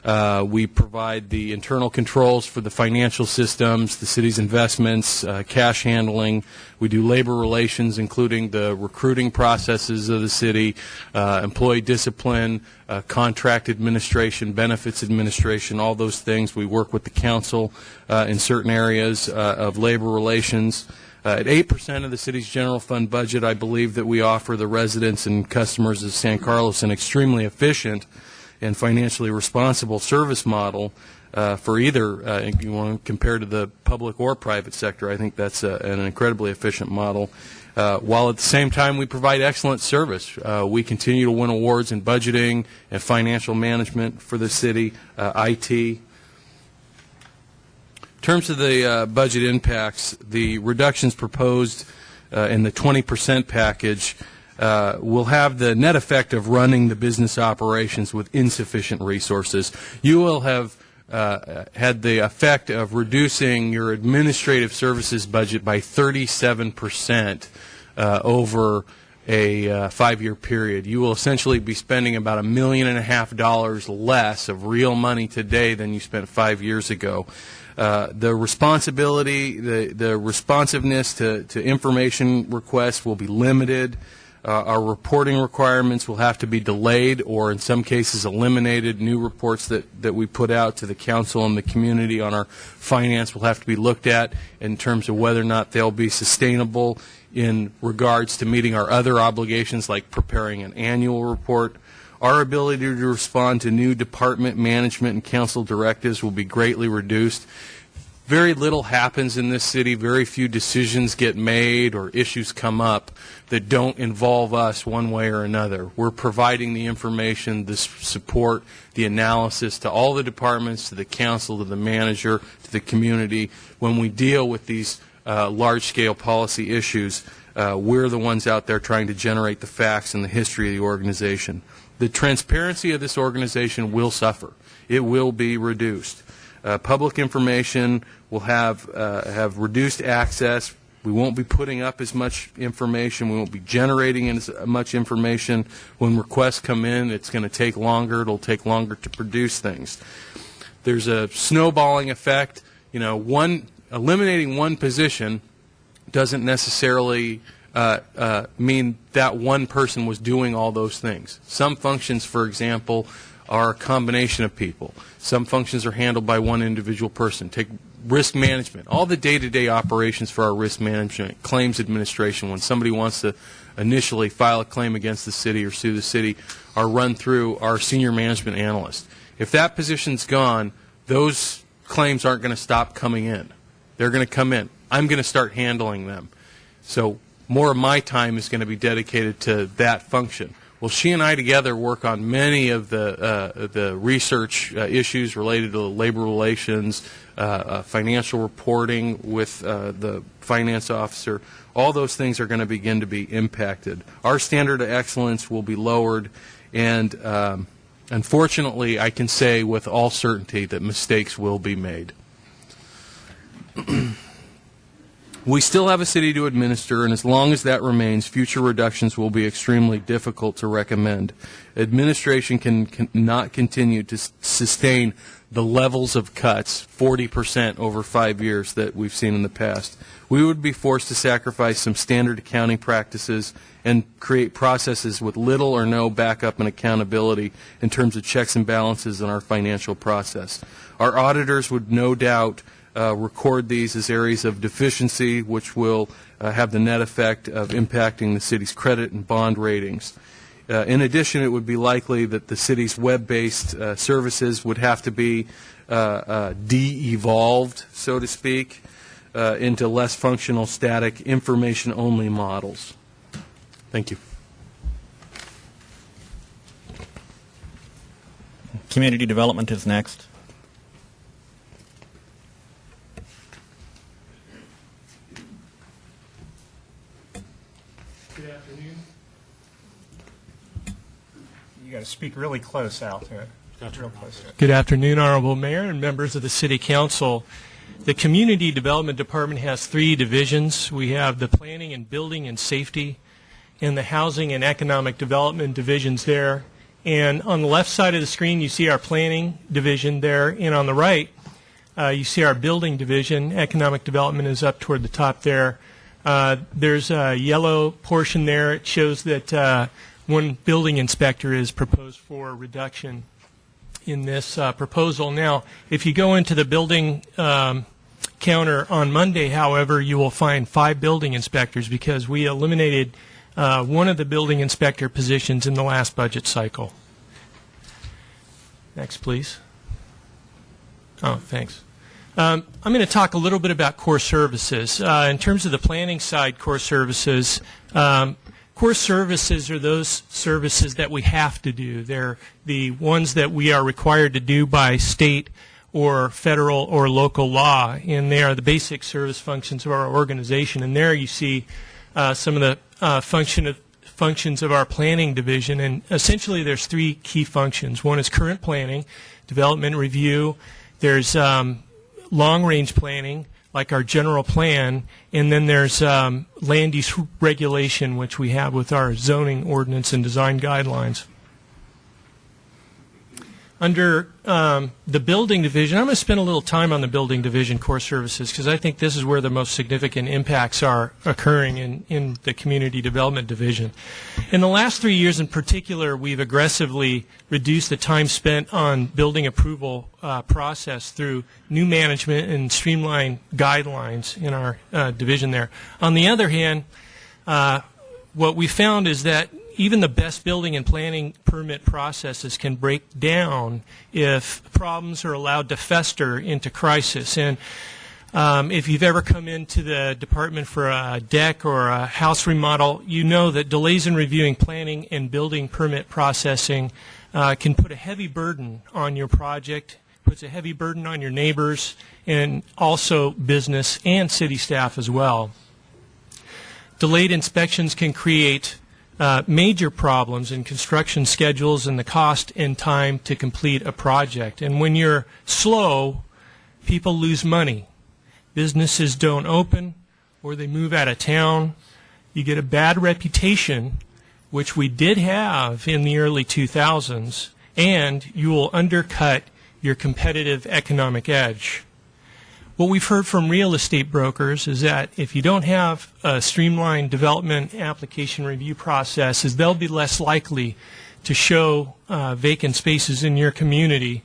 We provide the internal controls for the financial systems, the city's investments, cash handling. We do labor relations, including the recruiting processes of the city, employee discipline, contract administration, benefits administration, all those things. We work with the council in certain areas of labor relations. At 8% of the city's general fund budget, I believe that we offer the residents and customers of San Carlos an extremely efficient and financially responsible service model for either, if you want to compare to the public or private sector. I think that's an incredibly efficient model. While at the same time we provide excellent service. We continue to win awards in budgeting and financial management for the city, IT. In terms of the budget impacts, the reductions proposed in the 20% package will have the net effect of running the business operations with insufficient resources. You will have had the effect of reducing your administrative services budget by 37% over a 5-year period. You will essentially be spending about $1.5 million less of real money today than you spent 5 years ago. The responsibility, the responsiveness to information requests will be limited. Our reporting requirements will have to be delayed or in some cases eliminated. New reports that we put out to the council and the community on our finance will have to be looked at in terms of whether or not they'll be sustainable in regards to meeting our other obligations like preparing an annual report. Our ability to respond to new department management and council directives will be greatly reduced. Very little happens in this city. Very few decisions get made or issues come up that don't involve us one way or another. We're providing the information, the support, the analysis to all the departments, to the council, to the manager, to the community. When we deal with these large-scale policy issues, we're the ones out there trying to generate the facts and the history of the organization. The transparency of this organization will suffer. It will be reduced. Public information will have reduced access. We won't be putting up as much information. We won't be generating as much information. When requests come in, it's going to take longer. It'll take longer to produce things. There's a snowballing effect. Eliminating one position doesn't necessarily mean that one person was doing all those things. Some functions, for example, are a combination of people. Some functions are handled by one individual person. Take risk management. All the day-to-day operations for our risk management, claims administration, when somebody wants to initially file a claim against the city or sue the city, are run through our senior management analyst. If that position's gone, those claims aren't going to stop coming in. They're going to come in. I'm going to start handling them. So more of my time is going to be dedicated to that function. Well, she and I together work on many of the research issues related to labor relations, financial reporting with the finance officer. All those things are going to begin to be impacted. Our standard of excellence will be lowered, and unfortunately, I can say with all certainty that mistakes will be made. We still have a city to administer, and as long as that remains, future reductions will be extremely difficult to recommend. Administration cannot continue to sustain the levels of cuts, 40% over 5 years, that we've seen in the past. We would be forced to sacrifice some standard accounting practices and create processes with little or no backup and accountability in terms of checks and balances in our financial process. Our auditors would no doubt record these as areas of deficiency, which will have the net effect of impacting the city's credit and bond ratings. In addition, it would be likely that the city's web-based services would have to be de-evolved, so to speak, into less functional, static, information-only models. Thank you. Community development is next. You got to speak really close out to it. Real close to it. Good afternoon, Honorable Mayor and members of the City Council. The Community Development Department has 3 divisions. We have the Planning and Building and Safety and the Housing and Economic Development divisions there. And on the left side of the screen, you see our Planning division there, and on the right, you see our Building division. Economic Development is up toward the top there. There's a yellow portion there. It shows that one building inspector is proposed for reduction in this proposal. Now, if you go into the building counter on Monday, however, you will find 5 building inspectors because we eliminated one of the building inspector positions in the last budget cycle. Next, please. Oh, thanks. I'm going to talk a little bit about core services. In terms of the planning side, core services are those services that we have to do. They're the ones that we are required to do by state or federal or local law, and they are the basic service functions of our organization. And there you see some of the functions of our planning division, and essentially there's 3 key functions. One is current planning, development review. There's long-range planning, like our general plan, and then there's land use regulation, which we have with our zoning ordinance and design guidelines. Under the building division, I'm going to spend a little time on the building division core services because I think this is where the most significant impacts are occurring in the community development division. In the last 3 years in particular, we've aggressively reduced the time spent on building approval process through new management and streamlined guidelines in our division there. On the other hand, what we found is that even the best building and planning permit processes can break down if problems are allowed to fester into crisis. And if you've ever come into the department for a deck or a house remodel, you know that delays in reviewing planning and building permit processing can put a heavy burden on your project, puts a heavy burden on your neighbors, and also business and city staff as well. Delayed inspections can create major problems in construction schedules and the cost and time to complete a project. And when you're slow, people lose money. Businesses don't open or they move out of town. You get a bad reputation, which we did have in the early 2000s, and you will undercut your competitive economic edge. What we've heard from real estate brokers is that if you don't have a streamlined development application review process, they'll be less likely to show vacant spaces in your community.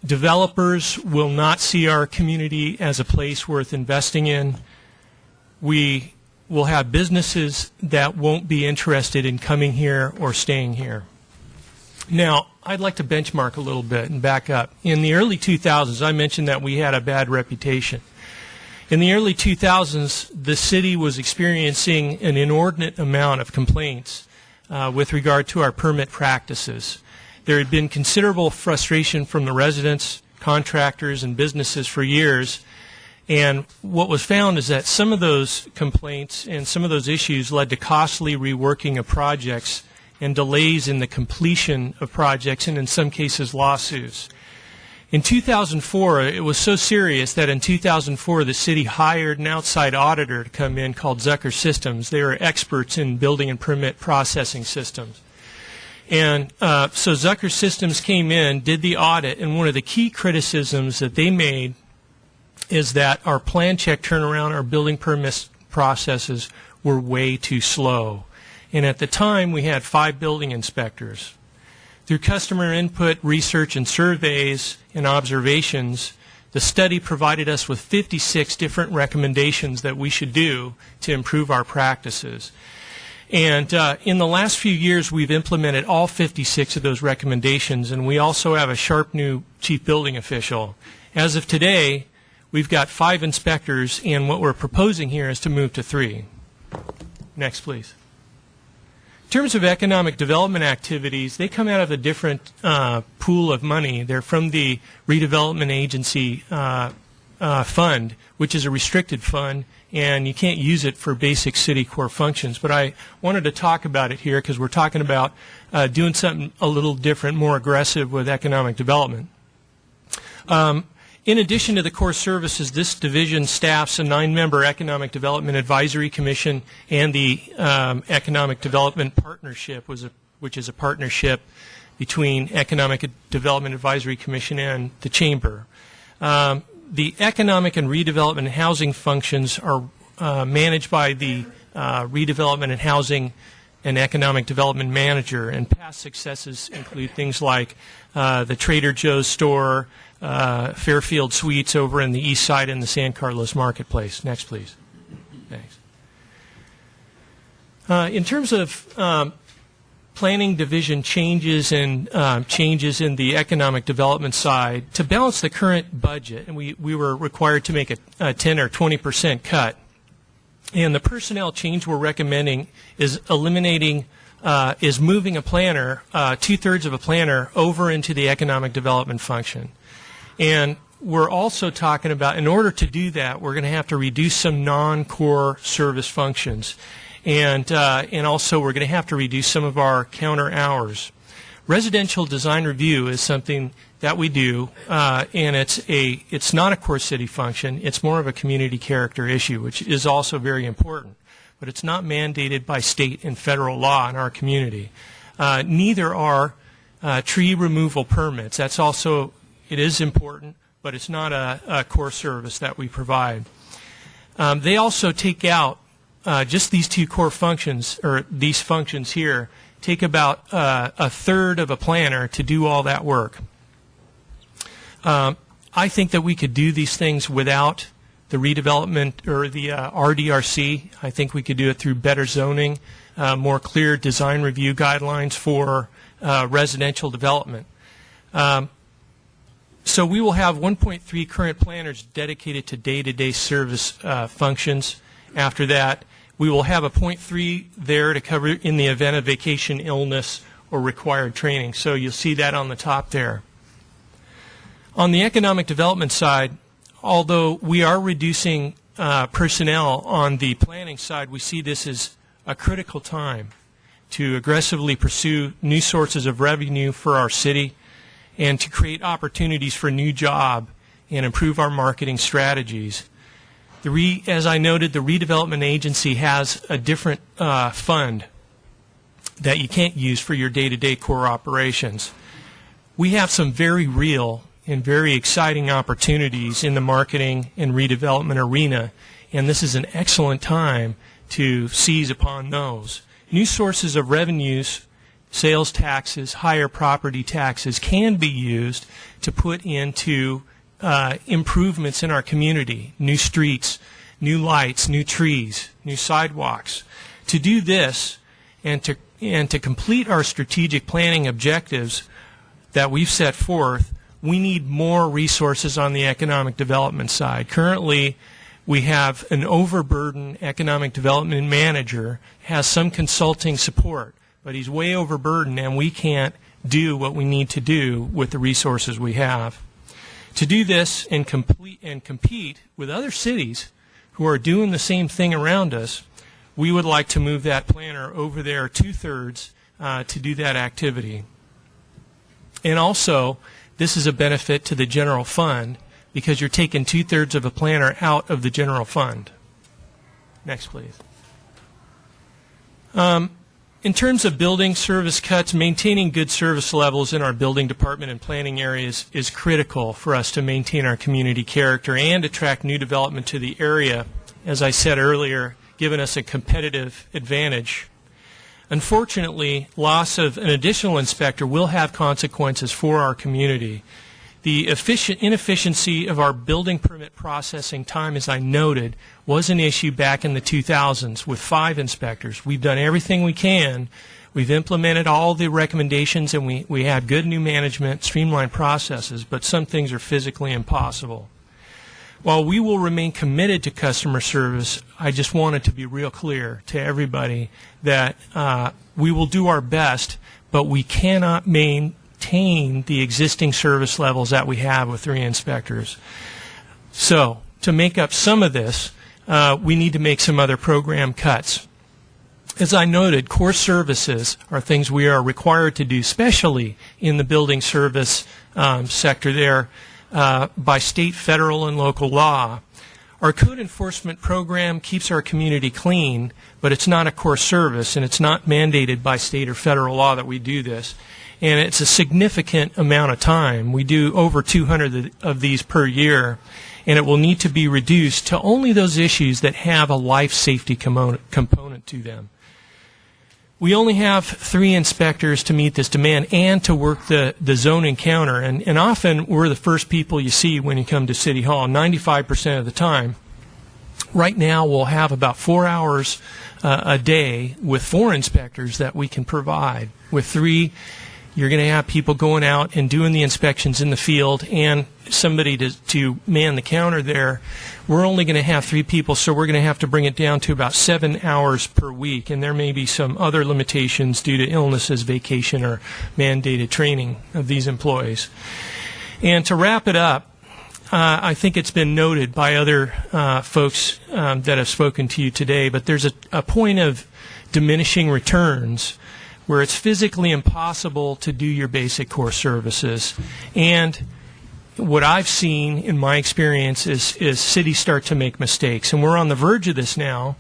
Developers will not see our community as a place worth investing in. We will have businesses that won't be interested in coming here or staying here. Now, I'd like to benchmark a little bit and back up. In the early 2000s, I mentioned that we had a bad reputation. In the early 2000s, the city was experiencing an inordinate amount of complaints with regard to our permit practices. There had been considerable frustration from the residents, contractors, and businesses for years. And what was found is that some of those complaints and some of those issues led to costly reworking of projects and delays in the completion of projects, and in some cases lawsuits. In 2004, it was so serious that in 2004 the city hired an outside auditor to come in called Zucker Systems. They were experts in building and permit processing systems. And so Zucker Systems came in, did the audit, and one of the key criticisms that they made is that our plan check turnaround, our building permit processes were way too slow. And at the time, we had 5 building inspectors. Through customer input, research, and surveys and observations, the study provided us with 56 different recommendations that we should do to improve our practices. And in the last few years, we've implemented all 56 of those recommendations, and we also have a sharp new chief building official. As of today, we've got 5 inspectors, and what we're proposing here is to move to 3. Next, please. In terms of economic development activities, they come out of a different pool of money. They're from the Redevelopment Agency fund, which is a restricted fund, and you can't use it for basic city core functions. But I wanted to talk about it here because we're talking about doing something a little different, more aggressive with economic development. In addition to the core services, this division staffs a 9-member Economic Development Advisory Commission and the Economic Development Partnership, which is a partnership between Economic Development Advisory Commission and the Chamber. The economic and redevelopment and housing functions are managed by the Redevelopment and Housing and Economic Development Manager, and past successes include things like the Trader Joe's store, Fairfield Suites over in the east side in the San Carlos Marketplace. Next, please. Thanks. In terms of planning division changes and changes in the economic development side, to balance the current budget, and we were required to make a 10 or 20% cut. And the personnel change we're recommending is moving a planner, 2/3 of a planner, over into the economic development function. And we're also talking about, in order to do that, we're going to have to reduce some non-core service functions. And also we're going to have to reduce some of our counter hours. Residential design review is something that we do, and it's not a core city function. It's more of a community character issue, which is also very important. But it's not mandated by state and federal law in our community. Neither are tree removal permits. That's also, it is important, but it's not a core service that we provide. They also take out just these two core functions, or these functions here, take about 1/3 of a planner to do all that work. I think that we could do these things without the redevelopment or the RDRC. I think we could do it through better zoning, more clear design review guidelines for residential development. So we will have 1.3 current planners dedicated to day-to-day service functions. After that, we will have a 0.3 there to cover in the event of vacation, illness, or required training. So you'll see that on the top there. On the economic development side, although we are reducing personnel on the planning side, we see this as a critical time to aggressively pursue new sources of revenue for our city and to create opportunities for new job and improve our marketing strategies. As I noted, the redevelopment agency has a different fund that you can't use for your day-to-day core operations. We have some very real and very exciting opportunities in the marketing and redevelopment arena, and this is an excellent time to seize upon those. New sources of revenues, sales taxes, higher property taxes can be used to put into improvements in our community, new streets, new lights, new trees, new sidewalks. To do this and to complete our strategic planning objectives that we've set forth, we need more resources on the economic development side. Currently, we have an overburdened economic development manager, has some consulting support, but he's way overburdened and we can't do what we need to do with the resources we have. To do this and compete with other cities who are doing the same thing around us, we would like to move that planner over there 2/3 to do that activity. And also, this is a benefit to the general fund because you're taking 2/3 of a planner out of the general fund. Next, please. In terms of building service cuts, maintaining good service levels in our building department and planning areas is critical for us to maintain our community character and attract new development to the area, as I said earlier, giving us a competitive advantage. Unfortunately, loss of an additional inspector will have consequences for our community. The inefficiency of our building permit processing time, as I noted, was an issue back in the 2000s with 5 inspectors. We've done everything we can. We've implemented all the recommendations, and we have good new management, streamlined processes, but some things are physically impossible. While we will remain committed to customer service, I just wanted to be real clear to everybody that we will do our best, but we cannot maintain the existing service levels that we have with 3 inspectors. So, to make up some of this, we need to make some other program cuts. As I noted, core services are things we are required to do, especially in the building service sector there. by state, federal, and local law. Our code enforcement program keeps our community clean, but it's not a core service, and it's not mandated by state or federal law that we do this. And it's a significant amount of time. We do over 200 of these per year, and it will need to be reduced to only those issues that have a life safety component to them. We only have 3 inspectors to meet this demand and to work the zone encounter. And often we're the first people you see when you come to City Hall, 95% of the time. Right now we'll have about 4 hours a day with 4 inspectors that we can provide. With 3, you're going to have people going out and doing the inspections in the field and somebody to man the counter there. We're only going to have 3 people, so we're going to have to bring it down to about 7 hours per week, and there may be some other limitations due to illnesses, vacation, or mandated training of these employees. And to wrap it up, I think it's been noted by other folks that have spoken to you today, but there's a point of diminishing returns where it's physically impossible to do your basic core services. And what I've seen in my experience is cities start to make mistakes. And we're on the verge of this now,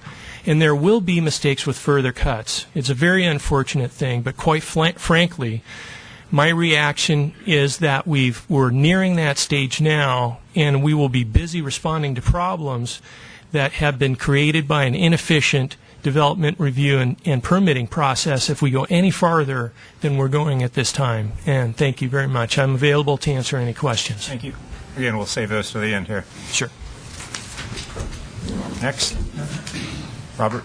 and there will be mistakes with further cuts. It's a very unfortunate thing, but quite frankly, my reaction is that we're nearing that stage now, and we will be busy responding to problems that have been created by an inefficient development review and permitting process if we go any farther than we're going at this time. And thank you very much. I'm available to answer any questions. Thank you. Again, we'll save those to the end here. Sure. Next. Robert.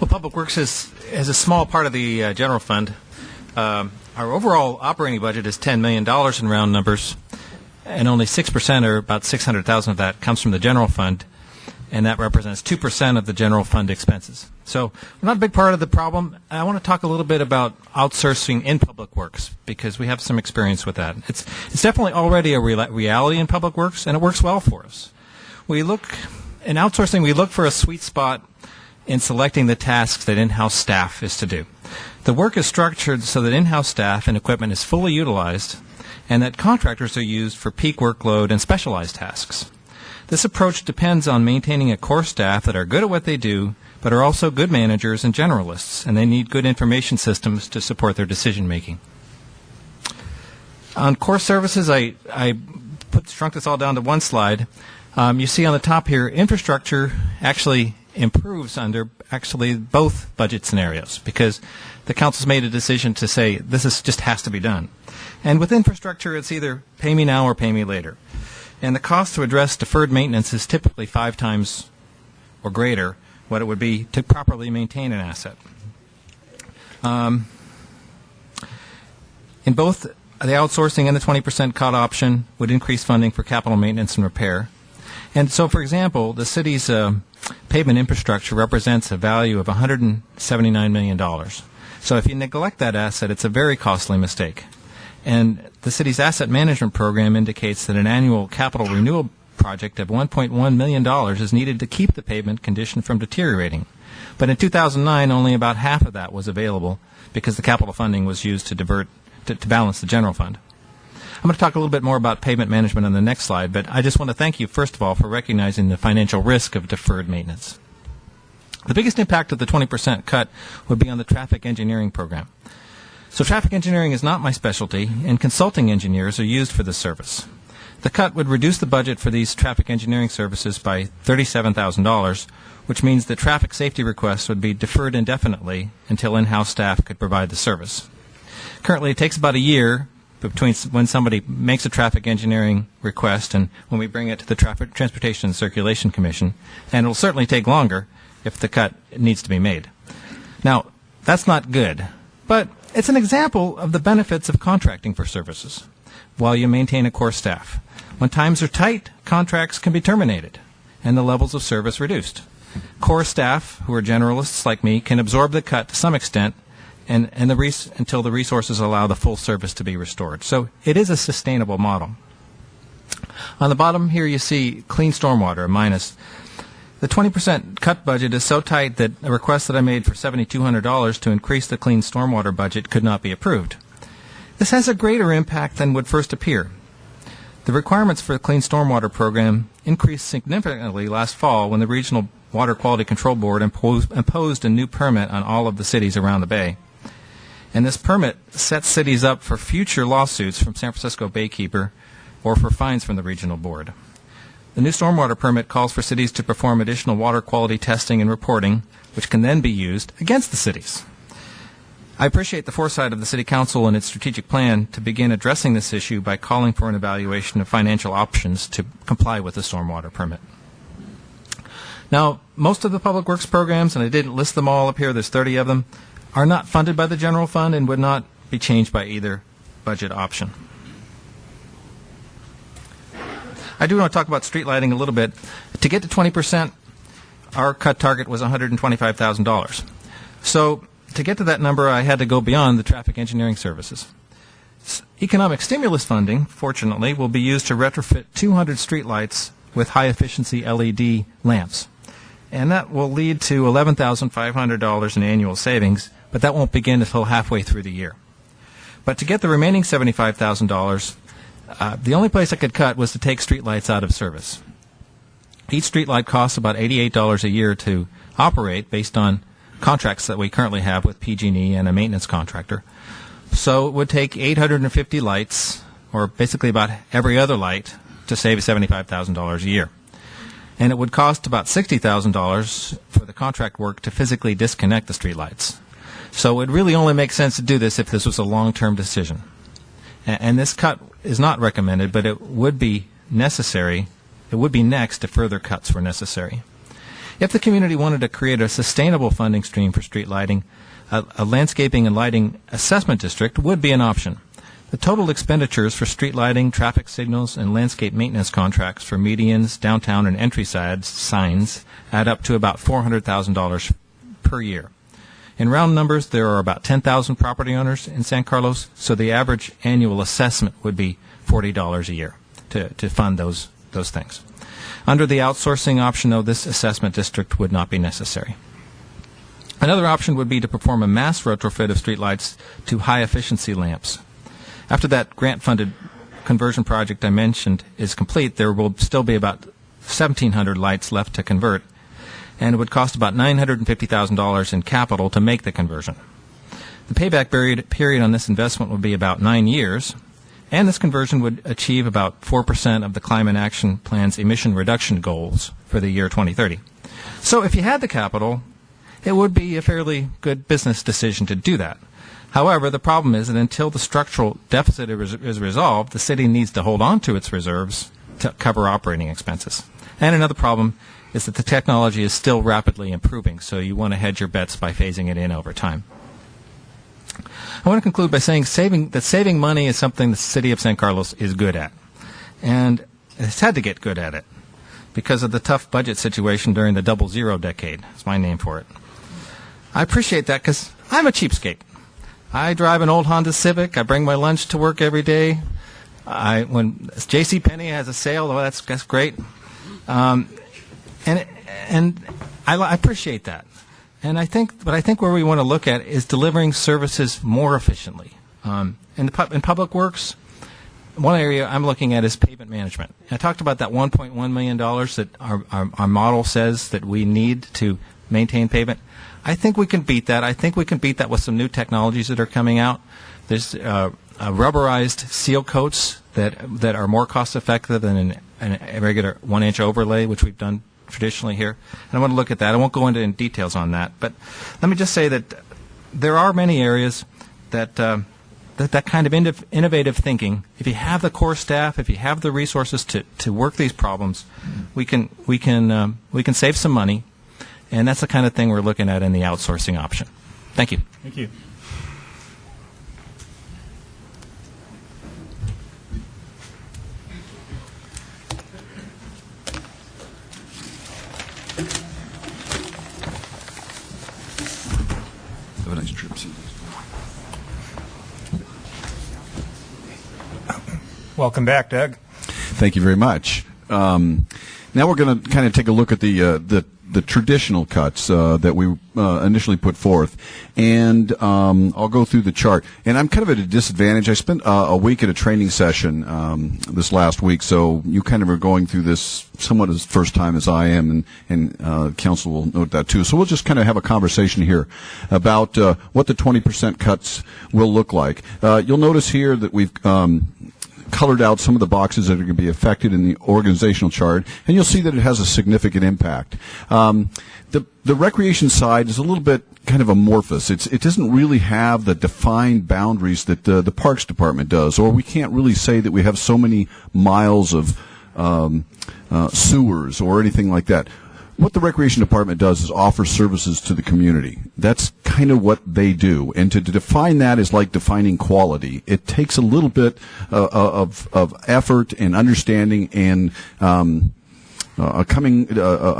Well, Public Works is a small part of the general fund. Our overall operating budget is $10 million in round numbers, and only 6%, or about $600,000 of that, comes from the general fund, and that represents 2% of the general fund expenses. So we're not a big part of the problem. I want to talk a little bit about outsourcing in Public Works, because we have some experience with that. It's definitely already a reality in Public Works, and it works well for us. In outsourcing, we look for a sweet spot in selecting the tasks that in-house staff is to do. The work is structured so that in-house staff and equipment is fully utilized, and that contractors are used for peak workload and specialized tasks. This approach depends on maintaining a core staff that are good at what they do, but are also good managers and generalists, and they need good information systems to support their decision making. On core services, I shrunk this all down to one slide. You see on the top here, infrastructure actually improves under both budget scenarios, because the council's made a decision to say this just has to be done. And with infrastructure, it's either pay me now or pay me later. And the cost to address deferred maintenance is typically 5 times or greater what it would be to properly maintain an asset. In both the outsourcing and the 20% cut option would increase funding for capital maintenance and repair. And so, for example, the city's pavement infrastructure represents a value of $179 million. So if you neglect that asset, it's a very costly mistake. And the city's asset management program indicates that an annual capital renewal project of $1.1 million is needed to keep the pavement condition from deteriorating. But in 2009, only about half of that was available because the capital funding was used to balance the general fund. I'm going to talk a little bit more about pavement management on the next slide, but I just want to thank you, first of all, for recognizing the financial risk of deferred maintenance. The biggest impact of the 20% cut would be on the traffic engineering program. So traffic engineering is not my specialty, and consulting engineers are used for this service. The cut would reduce the budget for these traffic engineering services by $37,000, which means that traffic safety requests would be deferred indefinitely until in-house staff could provide the service. Currently, it takes about a year between when somebody makes a traffic engineering request and when we bring it to the Transportation and Circulation Commission, and it will certainly take longer if the cut needs to be made. Now, that's not good, but it's an example of the benefits of contracting for services while you maintain a core staff. When times are tight, contracts can be terminated and the levels of service reduced. Core staff, who are generalists like me, can absorb the cut to some extent until the resources allow the full service to be restored. So it is a sustainable model. On the bottom here you see clean stormwater minus. The 20% cut budget is so tight that a request that I made for $7,200 to increase the clean stormwater budget could not be approved. This has a greater impact than would first appear. The requirements for the Clean Stormwater Program increased significantly last fall when the Regional Water Quality Control Board imposed a new permit on all of the cities around the Bay. And this permit sets cities up for future lawsuits from San Francisco Baykeeper or for fines from the Regional Board. The new stormwater permit calls for cities to perform additional water quality testing and reporting, which can then be used against the cities. I appreciate the foresight of the City Council and its strategic plan to begin addressing this issue by calling for an evaluation of financial options to comply with the stormwater permit. Now, most of the public works programs, and I didn't list them all up here, there's 30 of them, are not funded by the general fund and would not be changed by either budget option. I do want to talk about street lighting a little bit. To get to 20%, our cut target was $125,000. So to get to that number, I had to go beyond the traffic engineering services. Economic stimulus funding, fortunately, will be used to retrofit 200 streetlights with high-efficiency LED lamps. And that will lead to $11,500 in annual savings, but that won't begin until halfway through the year. But to get the remaining $75,000, the only place I could cut was to take streetlights out of service. Each streetlight costs about $88 a year to operate based on contracts that we currently have with PG&E and a maintenance contractor. So it would take 850 lights, or basically about every other light, to save $75,000 a year. And it would cost about $60,000 for the contract work to physically disconnect the streetlights. So it would really only make sense to do this if this was a long-term decision. And this cut is not recommended, but it would be necessary. It would be next if further cuts were necessary. If the community wanted to create a sustainable funding stream for street lighting, a landscaping and lighting assessment district would be an option. The total expenditures for street lighting, traffic signals, and landscape maintenance contracts for medians, downtown, and entry signs add up to about $400,000 per year. In round numbers, there are about 10,000 property owners in San Carlos, so the average annual assessment would be $40 a year to fund those things. Under the outsourcing option, though, this assessment district would not be necessary. Another option would be to perform a mass retrofit of streetlights to high-efficiency lamps. After that grant-funded conversion project I mentioned is complete, there will still be about 1,700 lights left to convert, and it would cost about $950,000 in capital to make the conversion. The payback period on this investment would be about 9 years, and this conversion would achieve about 4% of the Climate Action Plan's emission reduction goals for the year 2030. So if you had the capital, it would be a fairly good business decision to do that. However, the problem is that until the structural deficit is resolved, the city needs to hold on to its reserves to cover operating expenses. And another problem is that the technology is still rapidly improving, so you want to hedge your bets by phasing it in over time. I want to conclude by saying saving money is something the city of San Carlos is good at. And it's had to get good at it because of the tough budget situation during the 00 decade. That's my name for it. I appreciate that because I'm a cheapskate. I drive an old Honda Civic. I bring my lunch to work every day. When JCPenney has a sale, oh, that's great. And I appreciate that. And I think where we want to look at is delivering services more efficiently. In public works, one area I'm looking at is pavement management. I talked about that $1.1 million that our model says that we need to maintain pavement. I think we can beat that. I think we can beat that with some new technologies that are coming out. There's rubberized seal coats that are more cost effective than a regular 1-inch overlay, which we've done traditionally here. And I want to look at that. I won't go into details on that, but let me just say that there are many areas that kind of innovative thinking. If you have the core staff, if you have the resources to work these problems, we can save some money. And that's the kind of thing we're looking at in the outsourcing option. Thank you. Thank you. Have a nice trip. Welcome back, Doug. Thank you very much. Now we're going to kind of take a look at the the traditional cuts that we initially put forth, and I'll go through the chart. And I'm kind of at a disadvantage. I spent a week at a training session this last week, so you kind of are going through this somewhat as first time as I am, and council will note that too. So we'll just kind of have a conversation here about what the 20% cuts will look like. You'll notice here that we've colored out some of the boxes that are going to be affected in the organizational chart, and you'll see that it has a significant impact. The recreation side is a little bit kind of amorphous. It doesn't really have the defined boundaries that the Parks Department does, or we can't really say that we have so many miles of sewers or anything like that. What the Recreation Department does is offer services to the community. That's kind of what they do. And to define that is like defining quality. It takes a little bit of effort and understanding and a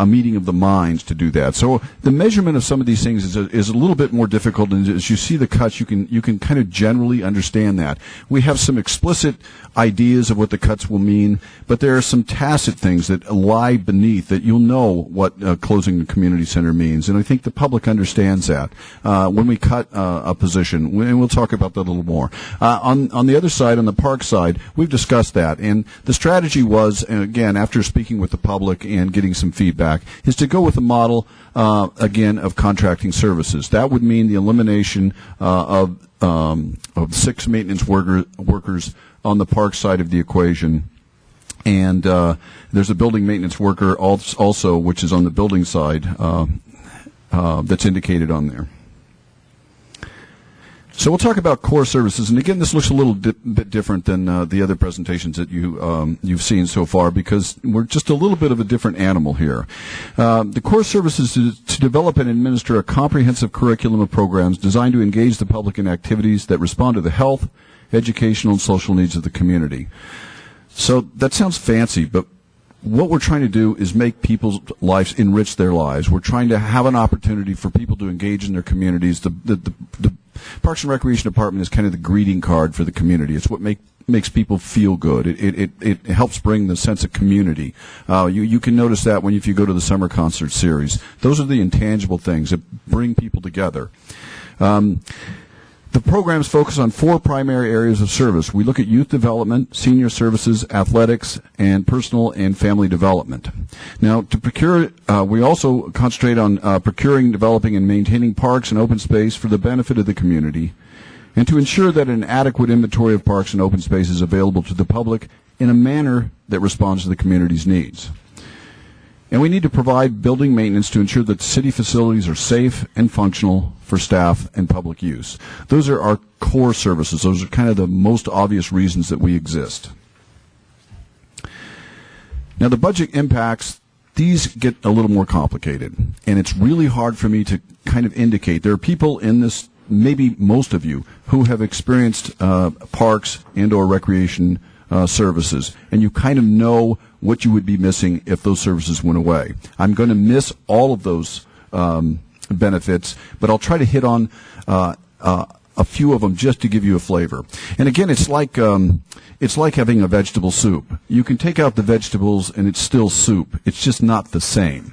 meeting of the minds to do that. So the measurement of some of these things is a little bit more difficult, and as you see the cuts, you can kind of generally understand that. We have some explicit ideas of what the cuts will mean, but there are some tacit things that lie beneath that you'll know what closing the community center means, and I think the public understands that when we cut a position, and we'll talk about that a little more. On the other side, on the park side, we've discussed that, and the strategy was, and again, after speaking with the public and getting some feedback, is to go with a model, again, of contracting services. That would mean the elimination of 6 maintenance workers on the park side of the equation. And there's a building maintenance worker also, which is on the building side, that's indicated on there. So we'll talk about core services, and again, this looks a little bit different than the other presentations that you've seen so far, because we're just a little bit of a different animal here. The core services is to develop and administer a comprehensive curriculum of programs designed to engage the public in activities that respond to the health, educational, and social needs of the community. So that sounds fancy, but what we're trying to do is make people's lives, enrich their lives. We're trying to have an opportunity for people to engage in their communities. The Parks and Recreation Department is kind of the greeting card for the community. It's what makes people feel good. It helps bring the sense of community. You can notice that if you go to the summer concert series. Those are the intangible things that bring people together. The programs focus on 4 primary areas of service. We look at youth development, senior services, athletics, and personal and family development. Now, to procure, we also concentrate on procuring, developing, and maintaining parks and open space for the benefit of the community, and to ensure that an adequate inventory of parks and open space is available to the public in a manner that responds to the community's needs. And we need to provide building maintenance to ensure that city facilities are safe and functional for staff and public use. Those are our core services. Those are kind of the most obvious reasons that we exist. Now, the budget impacts, these get a little more complicated, and it's really hard for me to kind of indicate. There are people in this, maybe most of you, who have experienced parks and or recreation services, and you kind of know what you would be missing if those services went away. I'm going to miss all of those benefits, but I'll try to hit on a few of them just to give you a flavor. And again, it's like having a vegetable soup. You can take out the vegetables and it's still soup. It's just not the same.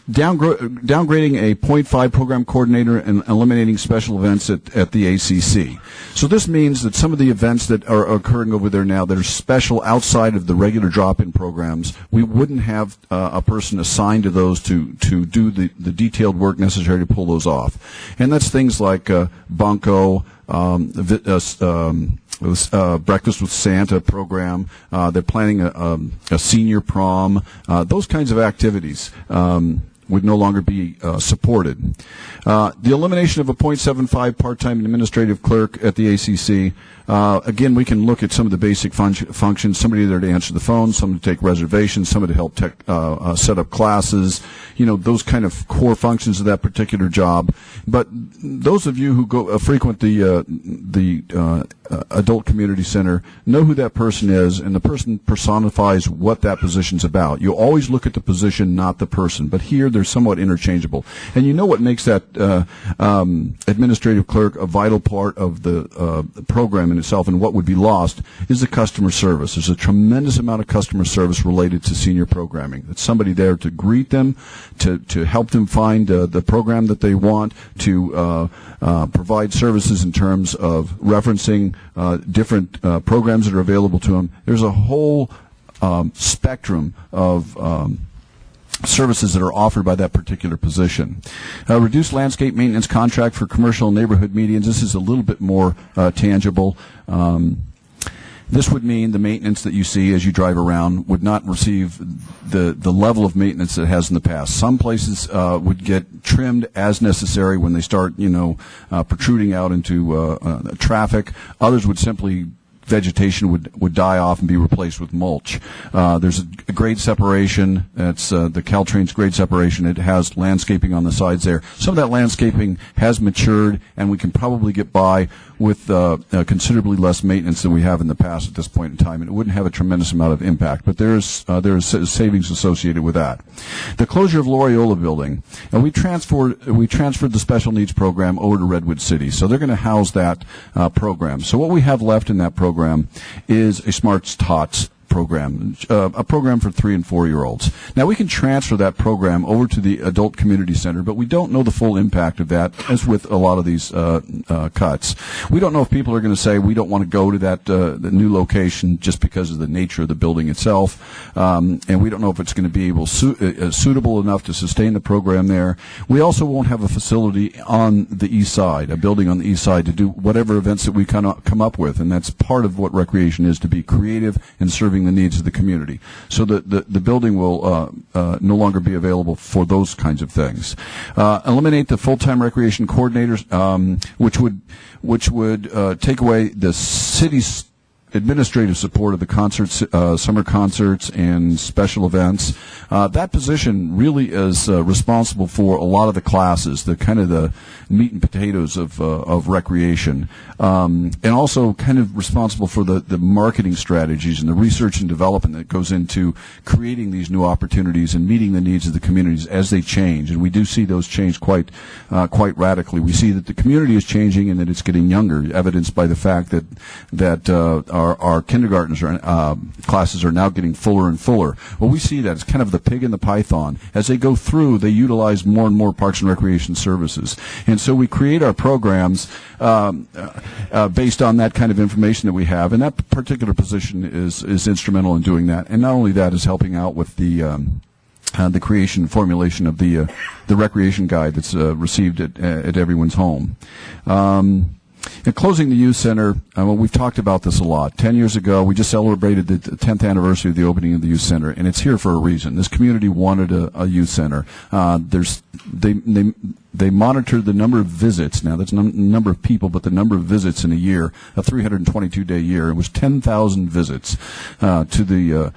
Downgrading a 0.5 program coordinator and eliminating special events at the ACC. So this means that some of the events that are occurring over there now that are special outside of the regular drop-in programs, we wouldn't have a person assigned to those to do the detailed work necessary to pull those off. And that's things like Bunko, Breakfast with Santa program. They're planning a senior prom. Those kinds of activities would no longer be supported. The elimination of a 0.75 part-time administrative clerk at the ACC. Again, we can look at some of the basic functions, somebody there to answer the phone, someone to take reservations, somebody to help set up classes, those kind of core functions of that particular job. But those of you who go frequent the adult community center, know who that person is, and the person personifies what that position's about. You always look at the position, not the person. But here, they're somewhat interchangeable. And you know what makes that administrative clerk a vital part of the program in itself, and what would be lost is the customer service. There's a tremendous amount of customer service related to senior programming. It's somebody there to greet them, to help them find the program that they want, to provide services in terms of referencing different programs that are available to them. There's a whole spectrum of services that are offered by that particular position. Reduced landscape maintenance contract for commercial and neighborhood medians. This is a little bit more tangible. This would mean the maintenance that you see as you drive around would not receive the level of maintenance that it has in the past. Some places would get trimmed as necessary when they start, protruding out into traffic. Others would simply vegetation would die off and be replaced with mulch. There's a grade separation. It's the Caltrain's grade separation. It has landscaping on the sides there. Some of that landscaping has matured, and we can probably get by with considerably less maintenance than we have in the past at this point in time, and it wouldn't have a tremendous amount of impact. But there is savings associated with that. The closure of Loyola building, and we transferred the special needs program over to Redwood City, so they're going to house that program. So what we have left in that program is a Smarts Tots program, a program for 3- and 4-year-olds. Now, we can transfer that program over to the adult community center, but we don't know the full impact of that, as with a lot of these cuts. We don't know if people are going to say we don't want to go to that the new location just because of the nature of the building itself, and we don't know if it's going to be suitable enough to sustain the program there. We also won't have a facility on the east side, a building on the east side, to do whatever events that we kind of come up with, and that's part of what recreation is, to be creative and serving the needs of the community. So the building will no longer be available for those kinds of things. Eliminate the full-time recreation coordinators, which would take away the city's administrative support of the concerts, summer concerts, and special events. That position really is responsible for a lot of the classes, the kind of the meat and potatoes of recreation, and also kind of responsible for the marketing strategies and the research and development that goes into creating these new opportunities and meeting the needs of the communities as they change. And we do see those change quite radically. We see that the community is changing and that it's getting younger, evidenced by the fact that our kindergarten classes are now getting fuller and fuller. Well, we see that. It's kind of the pig and the python. As they go through, they utilize more and more parks and recreation services. And so we create our programs based on that kind of information that we have. And that particular position is instrumental in doing that. And not only that, is helping out with the creation and formulation of the recreation guide that's received at everyone's home. In closing the youth center, well, we've talked about this a lot. 10 years ago, we just celebrated the 10th anniversary of the opening of the youth center, and it's here for a reason. This community wanted a youth center. They monitored the number of visits. Now, that's not the number of people, but the number of visits in a year, a 322-day year. It was 10,000 visits to the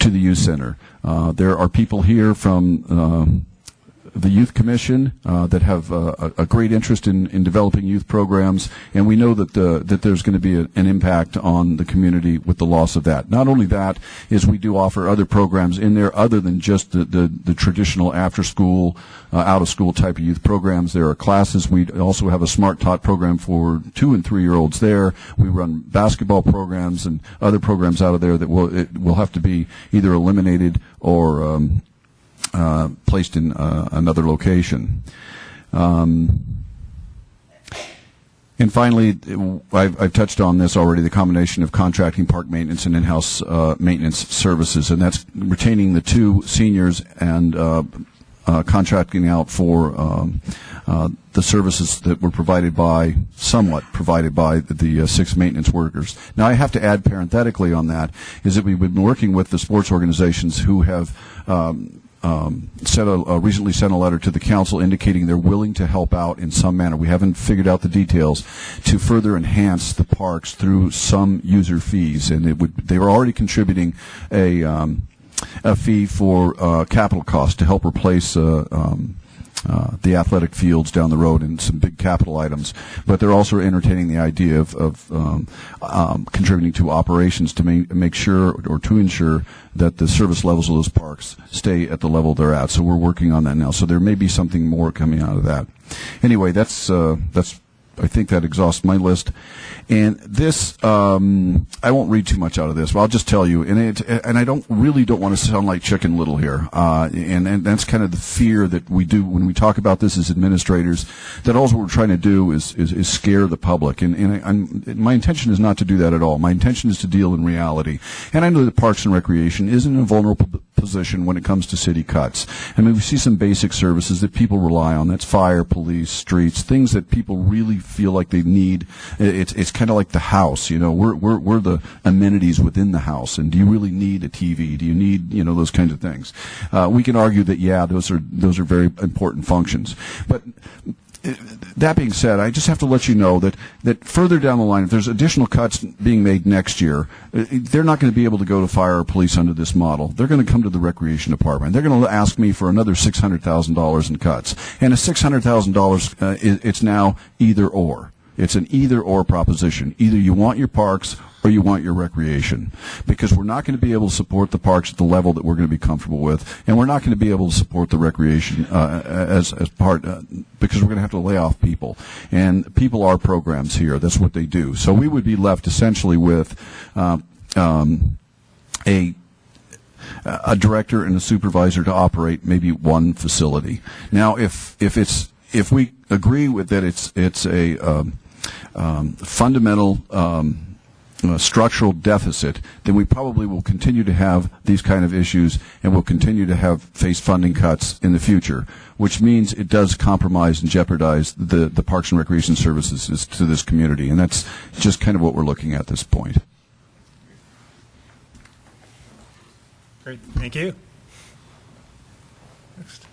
youth center. There are people here from the Youth Commission that have a great interest in developing youth programs, and we know that there's going to be an impact on the community with the loss of that. Not only that, is we do offer other programs in there other than just the traditional after-school, out-of-school type of youth programs. There are classes. We also have a Smart Tot program for 2- and 3-year-olds there. We run basketball programs and other programs out of there that will have to be either eliminated or placed in another location. And finally, I've touched on this already, the combination of contracting park maintenance and in-house maintenance services, and that's retaining the 2 seniors and contracting out for the services that were somewhat provided by the 6 maintenance workers. Now, I have to add parenthetically on that is that we've been working with the sports organizations who have recently sent a letter to the council indicating they're willing to help out in some manner. We haven't figured out the details to further enhance the parks through some user fees, and they were already contributing a fee for capital costs to help replace the athletic fields down the road and some big capital items. But they're also entertaining the idea of contributing to operations to make sure or to ensure that the service levels of those parks stay at the level they're at. So we're working on that now. So there may be something more coming out of that. Anyway, that's I think that exhausts my list. And this, I won't read too much out of this, but I'll just tell you, and I don't want to sound like Chicken Little here, and that's kind of the fear that we do when we talk about this as administrators, that all we're trying to do is scare the public, and my intention is not to do that at all. My intention is to deal in reality. And I know that Parks and Recreation is in a vulnerable position when it comes to city cuts. I mean, we see some basic services that people rely on. That's fire, police, streets, things that people really feel like they need. It's kind of like the house, you know. We're the amenities within the house. And do you really need a TV? Do you need, you know, those kinds of things? We can argue that, yeah, those are very important functions. But that being said, I just have to let you know that further down the line, if there's additional cuts being made next year, they're not going to be able to go to fire or police under this model. They're going to come to the recreation department. They're going to ask me for another $600,000 in cuts. And a $600,000, it's now either or. It's an either-or proposition. Either you want your parks or you want your recreation, because we're not going to be able to support the parks at the level that we're going to be comfortable with, and we're not going to be able to support the recreation as part because we're going to have to lay off people. And people are programs here. That's what they do. So we would be left essentially with a director and a supervisor to operate maybe one facility. Now, if we agree with that, it's a fundamental structural deficit, then we probably will continue to have these kind of issues, and we'll continue to face funding cuts in the future, which means it does compromise and jeopardize the Parks and Recreation services to this community, and that's just kind of what we're looking at this point. Great, thank you. Next.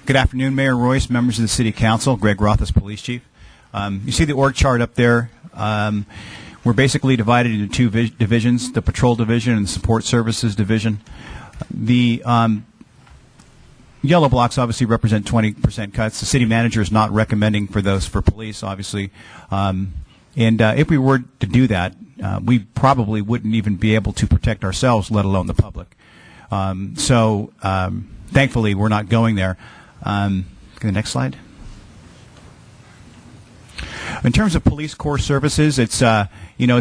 Good afternoon, Mayor Royce, members of the City Council. Greg Roth as Police Chief. You see the org chart up there. We're basically divided into two divisions, the Patrol Division and the Support Services Division. The yellow blocks obviously represent 20% cuts. The City Manager is not recommending for those for police, obviously. And if we were to do that, we probably wouldn't even be able to protect ourselves, let alone the public. Thankfully, we're not going there. The next slide. In terms of police core services, it's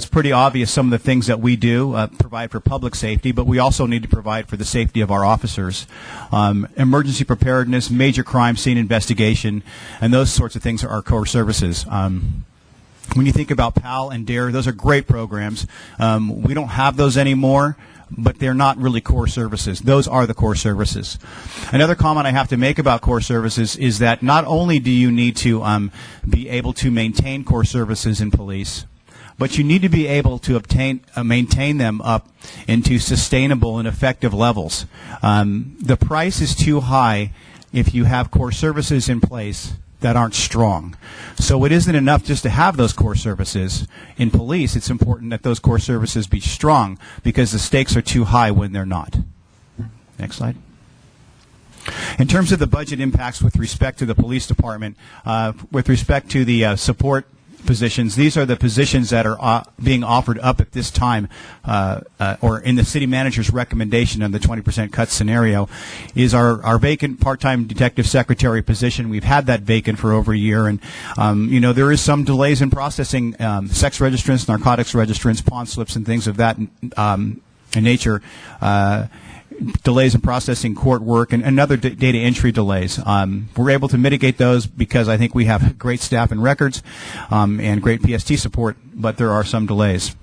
pretty obvious some of the things that we do provide for public safety, but we also need to provide for the safety of our officers. Emergency preparedness, major crime scene investigation, and those sorts of things are our core services. When you think about PAL and DARE, those are great programs. We don't have those anymore, but they're not really core services. Those are the core services. Another comment I have to make about core services is that not only do you need to be able to maintain core services in police, but you need to be able to maintain them up into sustainable and effective levels. The price is too high if you have core services in place that aren't strong. So it isn't enough just to have those core services. In police, it's important that those core services be strong because the stakes are too high when they're not. Next slide. In terms of the budget impacts with respect to the police department, with respect to the support positions, these are the positions that are being offered up at this time, or in the city manager's recommendation on the 20% cut scenario, is our vacant part-time detective secretary position. We've had that vacant for over a year, and there is some delays in processing sex registrants, narcotics registrants, pawn slips, and things of that nature. Delays in processing court work and other data entry delays. We're able to mitigate those because I think we have great staff and records and great PST support, but there are some delays.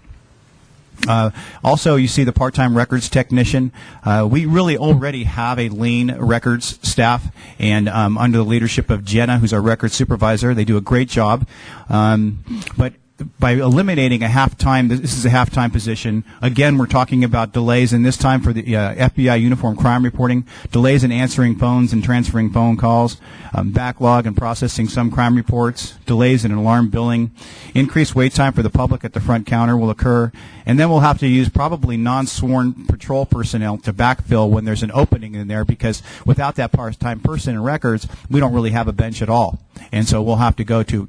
Also, you see the part-time records technician. We really already have a lean records staff, and under the leadership of Jenna, who's our records supervisor, they do a great job. But by eliminating a half-time, this is a half-time position. Again, we're talking about delays, and this time for the FBI uniform crime reporting, delays in answering phones and transferring phone calls, backlog in processing some crime reports, delays in alarm billing, increased wait time for the public at the front counter will occur, and then we'll have to use probably non-sworn patrol personnel to backfill when there's an opening in there, because without that part-time person in records, we don't really have a bench at all. And so we'll have to go to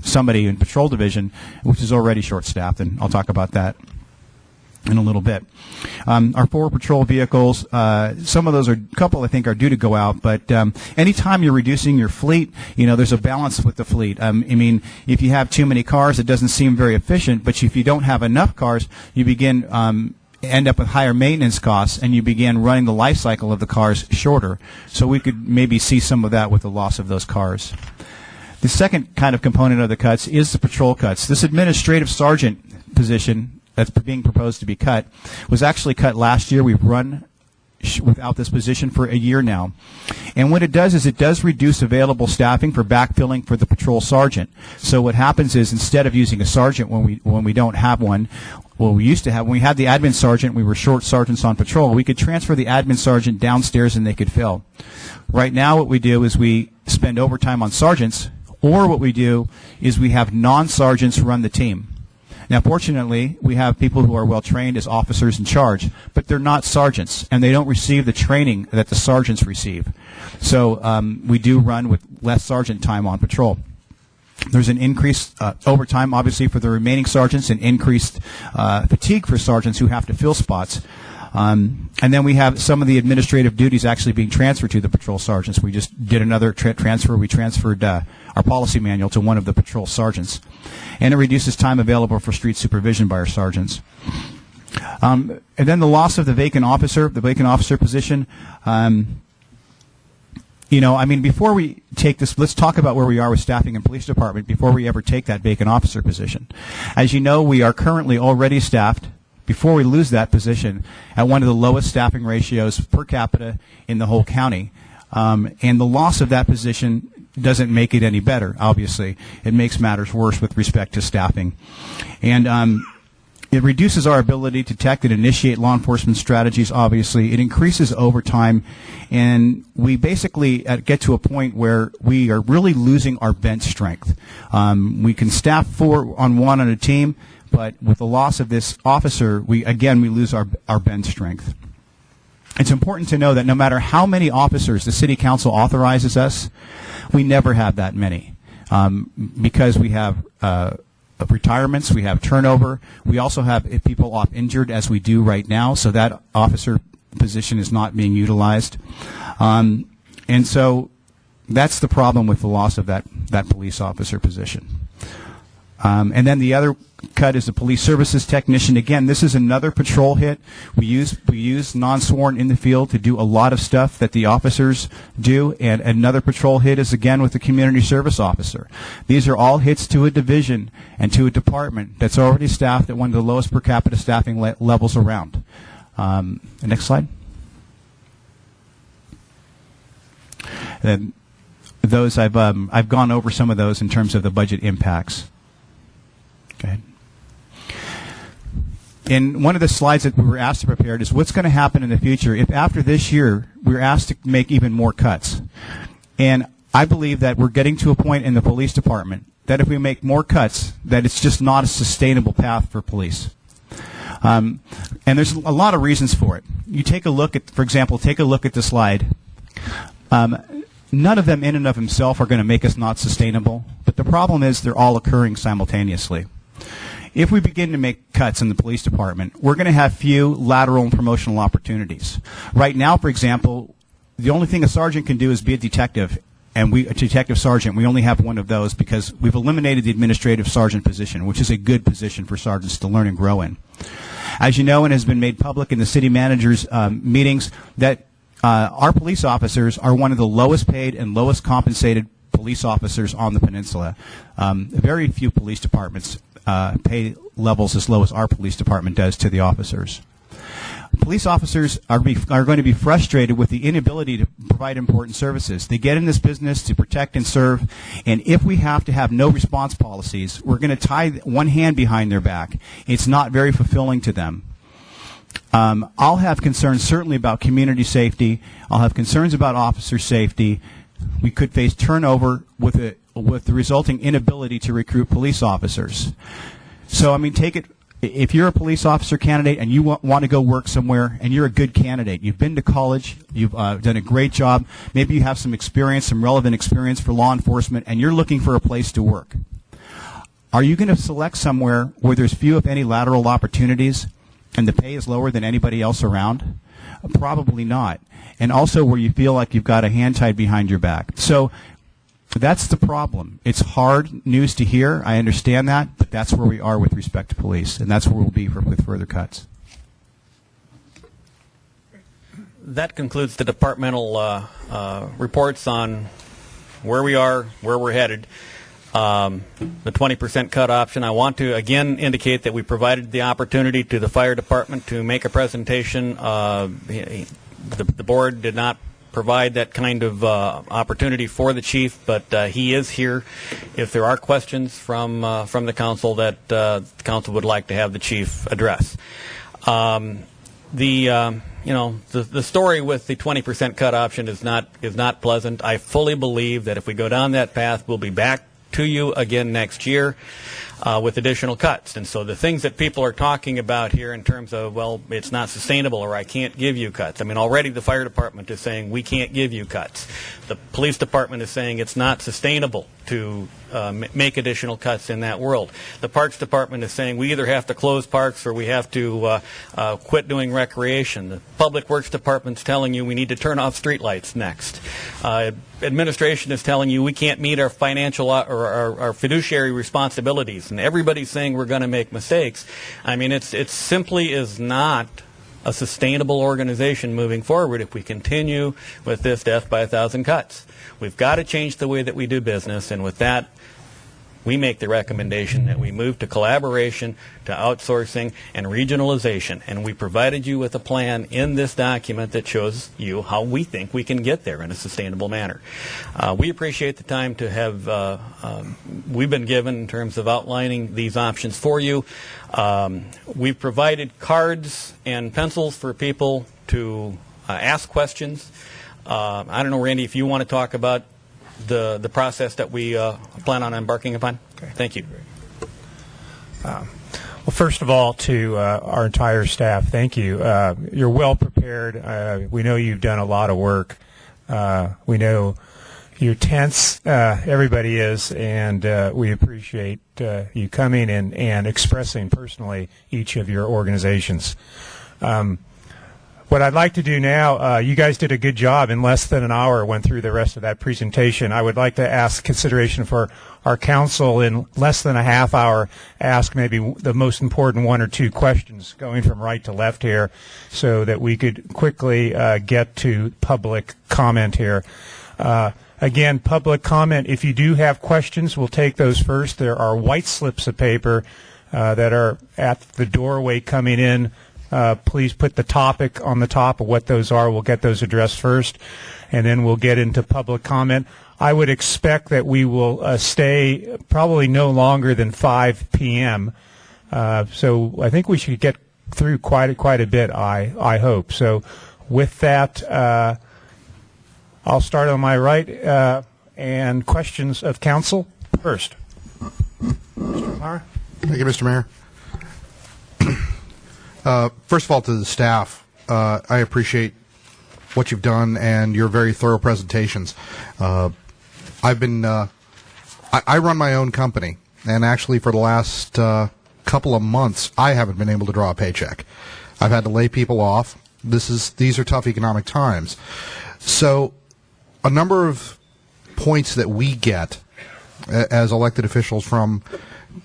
somebody in patrol division, which is already short-staffed, and I'll talk about that in a little bit. Our 4 patrol vehicles, some of those a couple I think are due to go out, but anytime you're reducing your fleet, there's a balance with the fleet. I mean, if you have too many cars, it doesn't seem very efficient, but if you don't have enough cars, you begin end up with higher maintenance costs, and you begin running the life cycle of the cars shorter. So we could maybe see some of that with the loss of those cars. The second kind of component of the cuts is the patrol cuts. This administrative sergeant position that's being proposed to be cut was actually cut last year. We've run without this position for a year now. And what it does is it does reduce available staffing for backfilling for the patrol sergeant. So what happens is, instead of using a sergeant when we don't have one, well, we used to have, when we had the admin sergeant, we were short sergeants on patrol, we could transfer the admin sergeant downstairs and they could fill. Right now what we do is we spend overtime on sergeants, or what we do is we have non-sergeants run the team. Now, fortunately, we have people who are well trained as officers in charge, but they're not sergeants, and they don't receive the training that the sergeants receive. So we do run with less sergeant time on patrol. There's an increased overtime, obviously, for the remaining sergeants, and increased fatigue for sergeants who have to fill spots. And then we have some of the administrative duties actually being transferred to the patrol sergeants. We just did another transfer. We transferred our policy manual to one of the patrol sergeants. And it reduces time available for street supervision by our sergeants. And then the loss of the vacant officer position. Before we take this, let's talk about where we are with staffing in police department before we ever take that vacant officer position. As you know, we are currently already staffed, before we lose that position, at one of the lowest staffing ratios per capita in the whole county. And the loss of that position doesn't make it any better, obviously. It makes matters worse with respect to staffing. And it reduces our ability to detect and initiate law enforcement strategies, obviously. It increases overtime. And we basically get to a point where we are really losing our bench strength. We can staff 4-on-1 on a team, but with the loss of this officer, we lose our bench strength. It's important to know that no matter how many officers the City Council authorizes us, we never have that many, because we have retirements, we have turnover, we also have people off injured, as we do right now, so that officer position is not being utilized. And so that's the problem with the loss of that police officer position. And then the other cut is the police services technician. Again, this is another patrol hit. We use non-sworn in the field to do a lot of stuff that the officers do, and another patrol hit is again with the community service officer. These are all hits to a division and to a department that's already staffed at one of the lowest per capita staffing levels around. Next slide. And those I've gone over some of those in terms of the budget impacts. Go ahead. In one of the slides that we were asked to prepare is what's going to happen in the future if after this year we're asked to make even more cuts. And I believe that we're getting to a point in the police department that if we make more cuts, that it's just not a sustainable path for police. And there's a lot of reasons for it. You take a look at, for example, the slide. None of them in and of themselves are going to make us not sustainable, but the problem is they're all occurring simultaneously. If we begin to make cuts in the police department, we're going to have few lateral and promotional opportunities. Right now, for example, the only thing a sergeant can do is be a detective, and a detective sergeant, we only have one of those because we've eliminated the administrative sergeant position, which is a good position for sergeants to learn and grow in. As you know, and has been made public in the city managers' meetings, that our police officers are one of the lowest paid and lowest compensated police officers on the peninsula. Very few police departments pay levels as low as our police department does to the officers. police officers are going to be frustrated with the inability to provide important services. They get in this business to protect and serve, and if we have to have no response policies, we're going to tie one hand behind their back. It's not very fulfilling to them. I'll have concerns certainly about community safety. I'll have concerns about officer safety. We could face turnover with the resulting inability to recruit police officers. So, I mean, take it. If you're a police officer candidate and you want to go work somewhere and you're a good candidate, you've been to college, you've done a great job, maybe you have some experience, some relevant experience for law enforcement, and you're looking for a place to work. Are you going to select somewhere where there's few, if any, lateral opportunities and the pay is lower than anybody else around? Probably not. And also where you feel like you've got a hand tied behind your back. So that's the problem. It's hard news to hear. I understand that, but that's where we are with respect to police, and that's where we'll be with further cuts. That concludes the departmental reports on where we are, where we're headed. The 20% cut option. I want to again indicate that we provided the opportunity to the fire department to make a presentation. The board did not provide that kind of opportunity for the chief, but he is here. If there are questions from the council that the council would like to have the chief address, the story with the 20% cut option is not pleasant. I fully believe that if we go down that path, we'll be back to you again next year with additional cuts. And so the things that people are talking about here in terms of, well, it's not sustainable or I can't give you cuts. I mean, already the fire department is saying we can't give you cuts. The police department is saying it's not sustainable to make additional cuts in that world. The Parks Department is saying we either have to close parks or we have to quit doing recreation. The Public Works Department is telling you we need to turn off streetlights next. Administration is telling you we can't meet our financial or our fiduciary responsibilities, and everybody's saying we're going to make mistakes. I mean, it simply is not a sustainable organization moving forward if we continue with this death by 1,000 cuts. We've got to change the way that we do business, and with that, we make the recommendation that we move to collaboration, to outsourcing, and regionalization. And we provided you with a plan in this document that shows you how we think we can get there in a sustainable manner. We appreciate the time to have we've been given in terms of outlining these options for you. We've provided cards and pencils for people to ask questions. I don't know, Randy, if you want to talk about the process that we plan on embarking upon. Okay. Thank you. Well, first of all, to our entire staff, thank you. You're well prepared. We know you've done a lot of work. We know you're tense. Everybody is, and we appreciate you coming and expressing personally each of your organizations. What I'd like to do now, you guys did a good job. In less than an hour, went through the rest of that presentation. I would like to ask consideration for our council in less than a half hour, ask maybe the most important one or two questions going from right to left here so that we could quickly get to public comment here. Again, public comment, if you do have questions, we'll take those first. There are white slips of paper that are at the doorway coming in. Please put the topic on the top of what those are. We'll get those addressed first, and then we'll get into public comment. I would expect that we will stay probably no longer than 5 p.m. So I think we should get through quite a bit, I hope. So with that, I'll start on my right, and questions of council first. Mr. Mara? Thank you, Mr. Mayor. First of all, to the staff, I appreciate what you've done and your very thorough presentations. I've been, I run my own company, and actually for the last couple of months, I haven't been able to draw a paycheck. I've had to lay people off. These are tough economic times. So a number of points that we get as elected officials from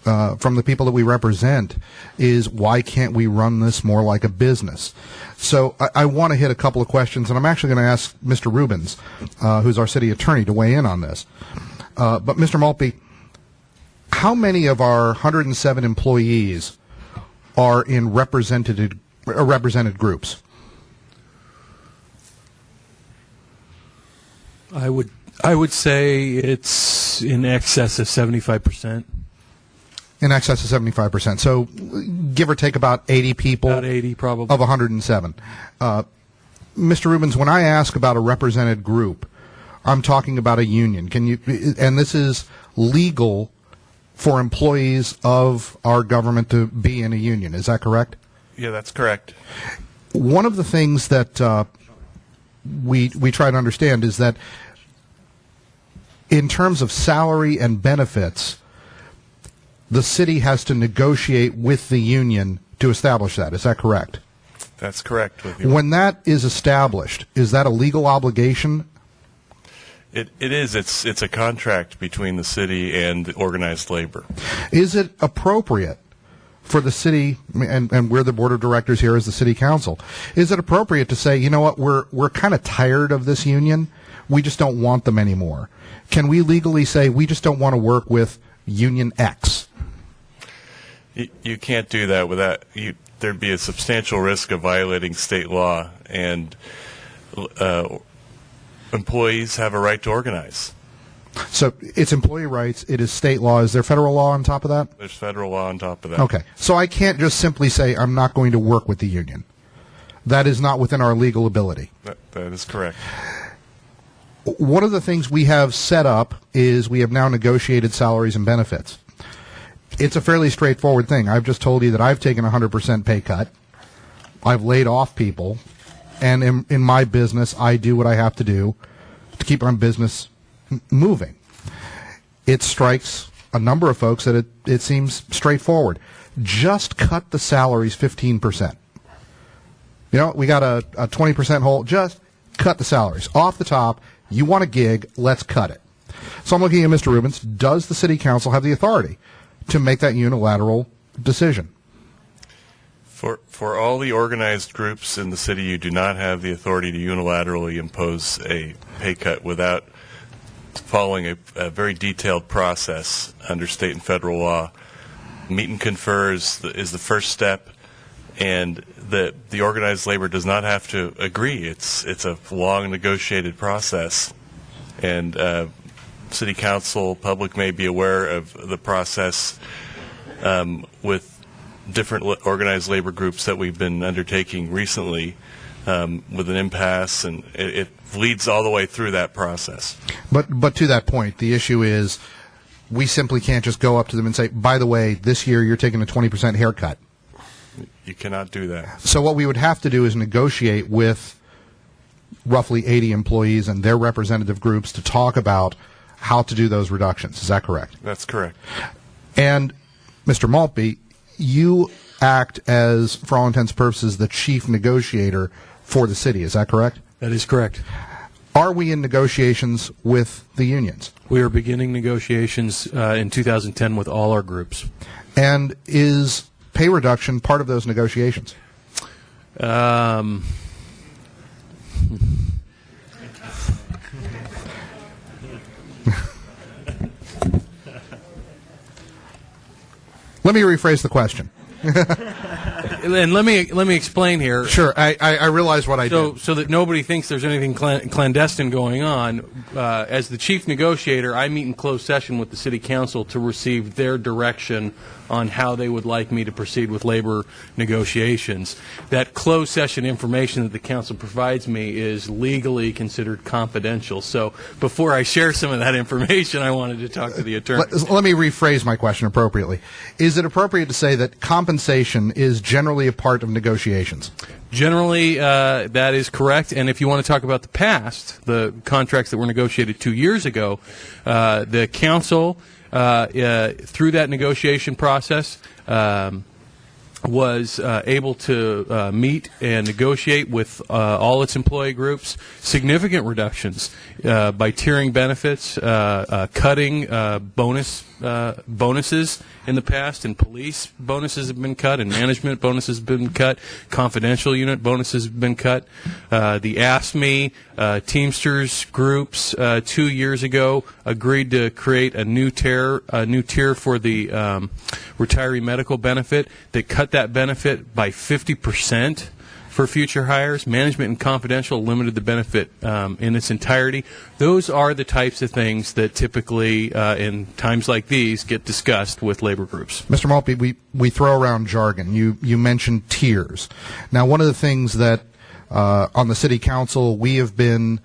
the people that we represent is, why can't we run this more like a business? So I want to hit a couple of questions, and I'm actually going to ask Mr. Rubens, who's our city attorney, to weigh in on this. But Mr. Maltby, how many of our 107 employees are in representative represented groups? I would say it's in excess of 75%. In excess of 75%. So give or take about 80 people. About 80 probably. Of 107. Mr. Rubens, when I ask about a represented group, I'm talking about a union. And this is legal for employees of our government to be in a union. Is that correct? Yeah, that's correct. One of the things that we try to understand is that in terms of salary and benefits, the city has to negotiate with the union to establish that. Is that correct? That's correct. With you. When that is established, is that a legal obligation? It is. It's a contract between the city and organized labor. Is it appropriate for the city, and we're the board of directors here as the city council, is it appropriate to say, you know what, we're kind of tired of this union, we just don't want them anymore? Can we legally say we just don't want to work with Union X? You can't do that without there'd be a substantial risk of violating state law, and employees have a right to organize. So it's employee rights, it is state law. Is there federal law on top of that? There's federal law on top of that. Okay. So I can't just simply say I'm not going to work with the union. That is not within our legal ability. That is correct. One of the things we have set up is we have now negotiated salaries and benefits. It's a fairly straightforward thing. I've just told you that I've taken a 100% pay cut. I've laid off people. And in my business, I do what I have to do to keep my business moving. It strikes a number of folks that it seems straightforward. Just cut the salaries 15%. You know, we got a 20% hole. Just cut the salaries. Off the top, you want a gig, let's cut it. So I'm looking at Mr. Rubens. Does the city council have the authority to make that unilateral decision? For all the organized groups in the city, you do not have the authority to unilaterally impose a pay cut without following a very detailed process under state and federal law. Meet and confer is the first step, and the organized labor does not have to agree. It's a long negotiated process, and city council, public may be aware of the process with different organized labor groups that we've been undertaking recently with an impasse, and it leads all the way through that process. But to that point, the issue is we simply can't just go up to them and say, by the way, this year you're taking a 20% haircut. You cannot do that. So what we would have to do is negotiate with roughly 80 employees and their representative groups to talk about how to do those reductions. Is that correct? That's correct. And Mr. Maltby, you act as, for all intents and purposes, the chief negotiator for the city. Is that correct? That is correct. Are we in negotiations with the unions? We are beginning negotiations in 2010 with all our groups. And is pay reduction part of those negotiations? Let me rephrase the question. And let me explain here. Sure, I realize what I did. So that nobody thinks there's anything clandestine going on. As the chief negotiator, I meet in closed session with the city council to receive their direction on how they would like me to proceed with labor negotiations. That closed session information that the council provides me is legally considered confidential. So before I share some of that information, I wanted to talk to the attorney. Let me rephrase my question appropriately. Is it appropriate to say that compensation is generally a part of negotiations? Generally, that is correct. And if you want to talk about the past, the contracts that were negotiated 2 years ago, the council, through that negotiation process, was able to meet and negotiate with all its employee groups significant reductions by tiering benefits, cutting bonuses in the past, and police bonuses have been cut, and management bonuses have been cut, confidential unit bonuses have been cut. The AFSCME Teamsters groups 2 years ago agreed to create a new tier for the retiree medical benefit that cut that benefit by 50% for future hires. Management and Confidential limited the benefit in its entirety. Those are the types of things that typically, in times like these, get discussed with labor groups. Mr. Maltby, we throw around jargon. You mentioned tiers. Now, one of the things that on the City Council we have been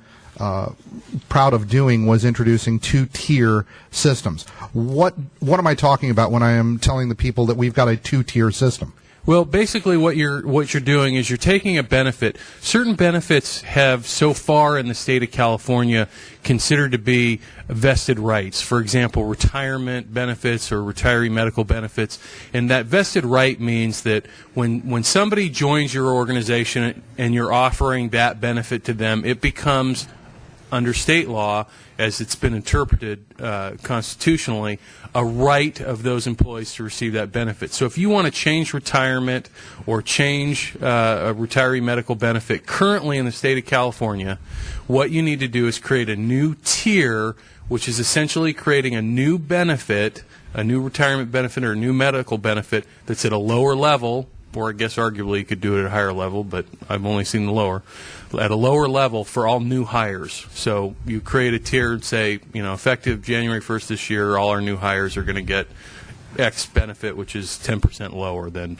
proud of doing was introducing 2-tier systems. What am I talking about when I am telling the people that we've got a 2-tier system? Well, basically what you're doing is you're taking a benefit. Certain benefits have so far in the state of California considered to be vested rights. For example, retirement benefits or retiree medical benefits. And that vested right means that when somebody joins your organization and you're offering that benefit to them, it becomes, under state law, as it's been interpreted constitutionally, a right of those employees to receive that benefit. So if you want to change retirement or change a retiree medical benefit currently in the state of California, what you need to do is create a new tier, which is essentially creating a new benefit, a new retirement benefit or a new medical benefit that's at a lower level, or I guess arguably you could do it at a higher level, but I've only seen the lower, at a lower level for all new hires. So you create a tier and say, effective January 1st this year, all our new hires are going to get X benefit, which is 10% lower than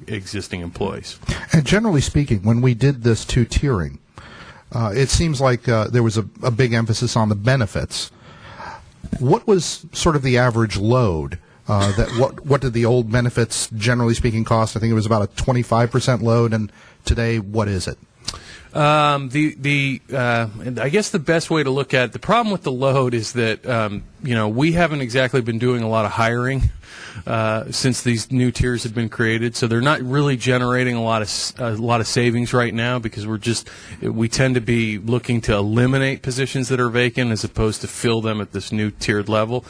existing employees. And generally speaking, when we did this 2-tiering, it seems like there was a big emphasis on the benefits. What was sort of the average load? What did the old benefits, generally speaking, cost? I think it was about a 25% load, and today, what is it? I guess the best way to look at it, the problem with the load is that we haven't exactly been doing a lot of hiring since these new tiers have been created, so they're not really generating a lot of savings right now because we tend to be looking to eliminate positions that are vacant as opposed to fill them at this new tiered level.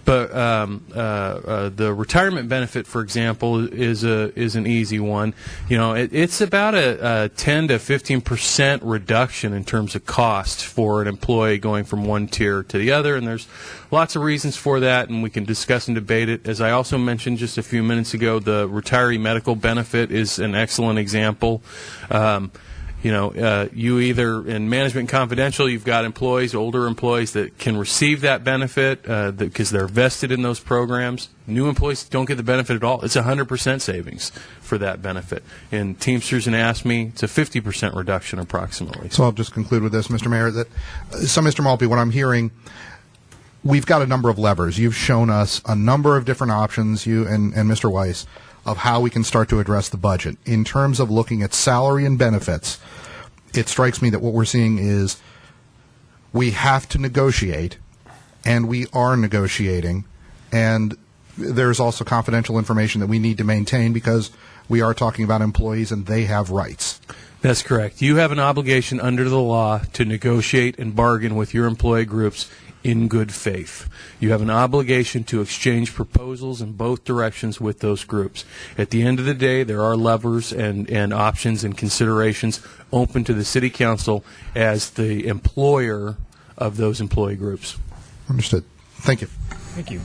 But the retirement benefit, for example, is an easy one. It's about a 10 to 15% reduction in terms of cost for an employee going from one tier to the other, and there's lots of reasons for that, and we can discuss and debate it. As I also mentioned just a few minutes ago, the retiree medical benefit is an excellent example. You either, in Management Confidential, you've got older employees that can receive that benefit because they're vested in those programs. New employees don't get the benefit at all. It's 100% savings for that benefit. In Teamsters and AFSCME, it's a 50% reduction approximately. So I'll just conclude with this, Mr. Mayor. Mr. Maltby, what I'm hearing, we've got a number of levers. You've shown us a number of different options, you and Mr. Weiss, of how we can start to address the budget. In terms of looking at salary and benefits, it strikes me that what we're seeing is we have to negotiate, and we are negotiating, and there's also confidential information that we need to maintain because we are talking about employees and they have rights. That's correct. You have an obligation under the law to negotiate and bargain with your employee groups in good faith. You have an obligation to exchange proposals in both directions with those groups. At the end of the day, there are levers and options and considerations open to the City Council as the employer of those employee groups. Understood. Thank you. Thank you.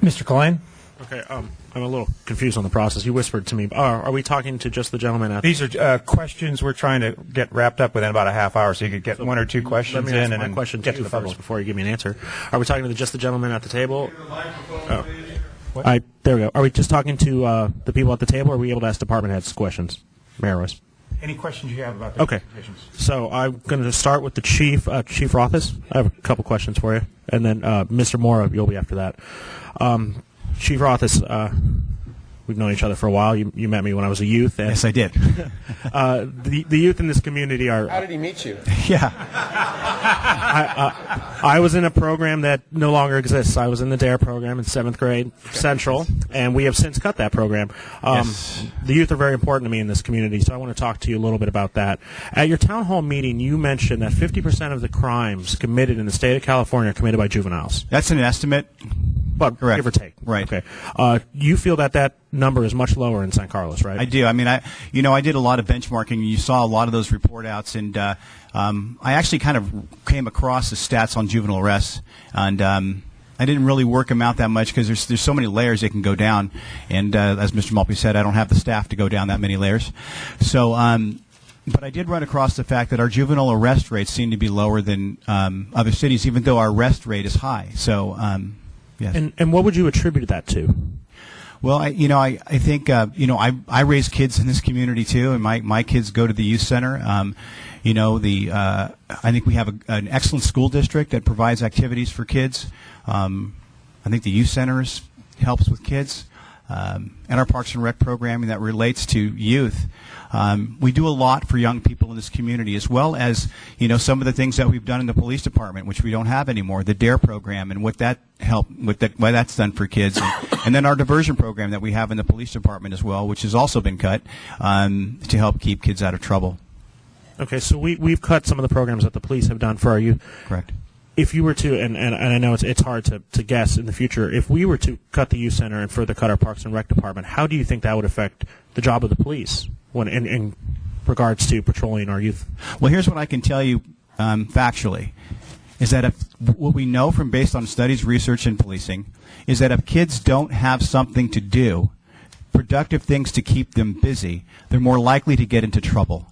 Mr. Klein? Okay, I'm a little confused on the process. You whispered to me, are we talking to just the gentleman at These are questions we're trying to get wrapped up within about a half hour, so you could get one or two questions Let me ask in and my then question get to to you the first public. before you give me an answer. Are we talking to just the gentleman at the table? There we go. Are we just talking to the people at the table, or are we able to ask department heads questions? Mayor Royce. Any questions you have about the presentations? So I'm going to start with the Chief Rothis. I have a couple questions for you. And then Mr. Mora, you'll be after that. Chief Rothis, we've known each other for a while. You met me when I was a youth. And Yes, I did. The youth in this community are... How did he meet you? Yeah. I was in a program that no longer exists. I was in the DARE program in 7th grade, Central, and we have since cut that program. Yes. The youth are very important to me in this community, so I want to talk to you a little bit about that. At your town hall meeting, you mentioned that 50% of the crimes committed in the state of California are committed by juveniles. That's an estimate. But Correct. give or take. Right. Okay. You feel that number is much lower in San Carlos, right? I do. I mean, I did a lot of benchmarking, and you saw a lot of those report outs, and I actually kind of came across the stats on juvenile arrests, and didn't really work them out that much because there's so many layers they can go down, and as Mr. Maltby said, I don't have the staff to go down that many layers. So, but I did run across the fact that our juvenile arrest rates seem to be lower than other cities, even though our arrest rate is high. So, yes. And what would you attribute that to? Well, I think I raise kids in this community too, and my kids go to the youth center. I think we have an excellent school district that provides activities for kids. I think the youth centers helps with kids, and our Parks and Rec programming that relates to youth. We do a lot for young people in this community, as well as some of the things that we've done in the police department, which we don't have anymore. The DARE program and what that's done for kids, and then our diversion program that we have in the police department as well, which has also been cut to help keep kids out of trouble. Okay, so we've cut some of the programs that the police have done for our youth. Correct. If you were to, and I know it's hard to guess in the future, if we were to cut the youth center and further cut our Parks and Rec department, how do you think that would affect the job of the police when in regards to patrolling our youth? Well, here's what I can tell you factually, is that what we know from based on studies, research, and policing, is that if kids don't have something to do, productive things to keep them busy, they're more likely to get into trouble.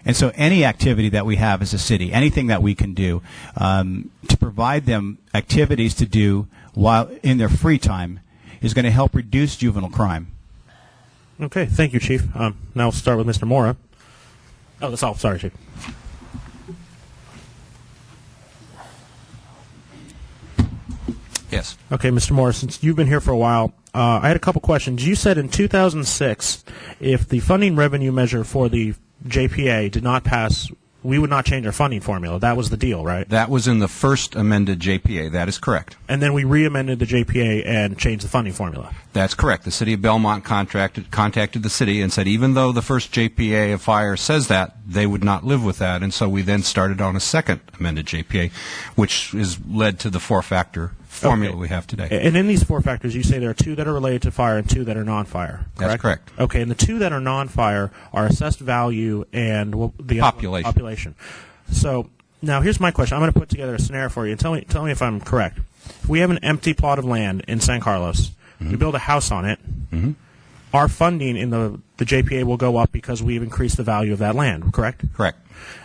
And so any activity that we have as a city, anything that we can do to provide them activities to do while in their free time is going to help reduce juvenile crime. Okay, thank you, Chief. Now we'll start with Mr. Mora. Oh, that's all. Sorry, Chief. Yes. Okay, Mr. Mora, since you've been here for a while, I had a couple questions. You said in 2006, if the funding revenue measure for the JPA did not pass, we would not change our funding formula. That was the deal, right? That was in the first amended JPA. That is correct. And then we re-amended the JPA and changed the funding formula. That's correct. The city of Belmont contacted the city and said even though the first JPA of fire says that, they would not live with that. And so we then started on a second amended JPA, which has led to the four-factor formula we have today. And in these four factors, you say there are two that are related to fire and two that are non-fire, correct? That's correct. Okay, and the two that are non-fire are assessed value and the population. So now here's my question. I'm going to put together a scenario for you and tell me if I'm correct. If we have an empty plot of land in San Carlos, we build a house on it, our funding in the JPA will go up because we've increased the value of that land, correct? Correct.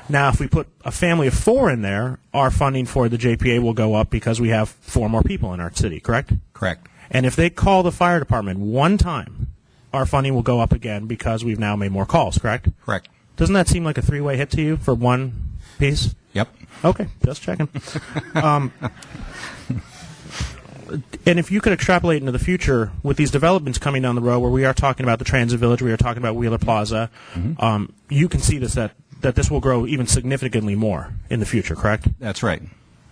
Now, if we put a family of four in there, our funding for the JPA will go up because we have four more people in our city, correct? Correct. And if they call the fire department one time, our funding will go up again because we've now made more calls, correct? Correct. Doesn't that seem like a three-way hit to you for one piece? Yep. Okay, just checking. And if you could extrapolate into the future with these developments coming down the road where we are talking about the Transit Village, we are talking about Wheeler Plaza, you can see this that this will grow even significantly more in the future, correct? That's right.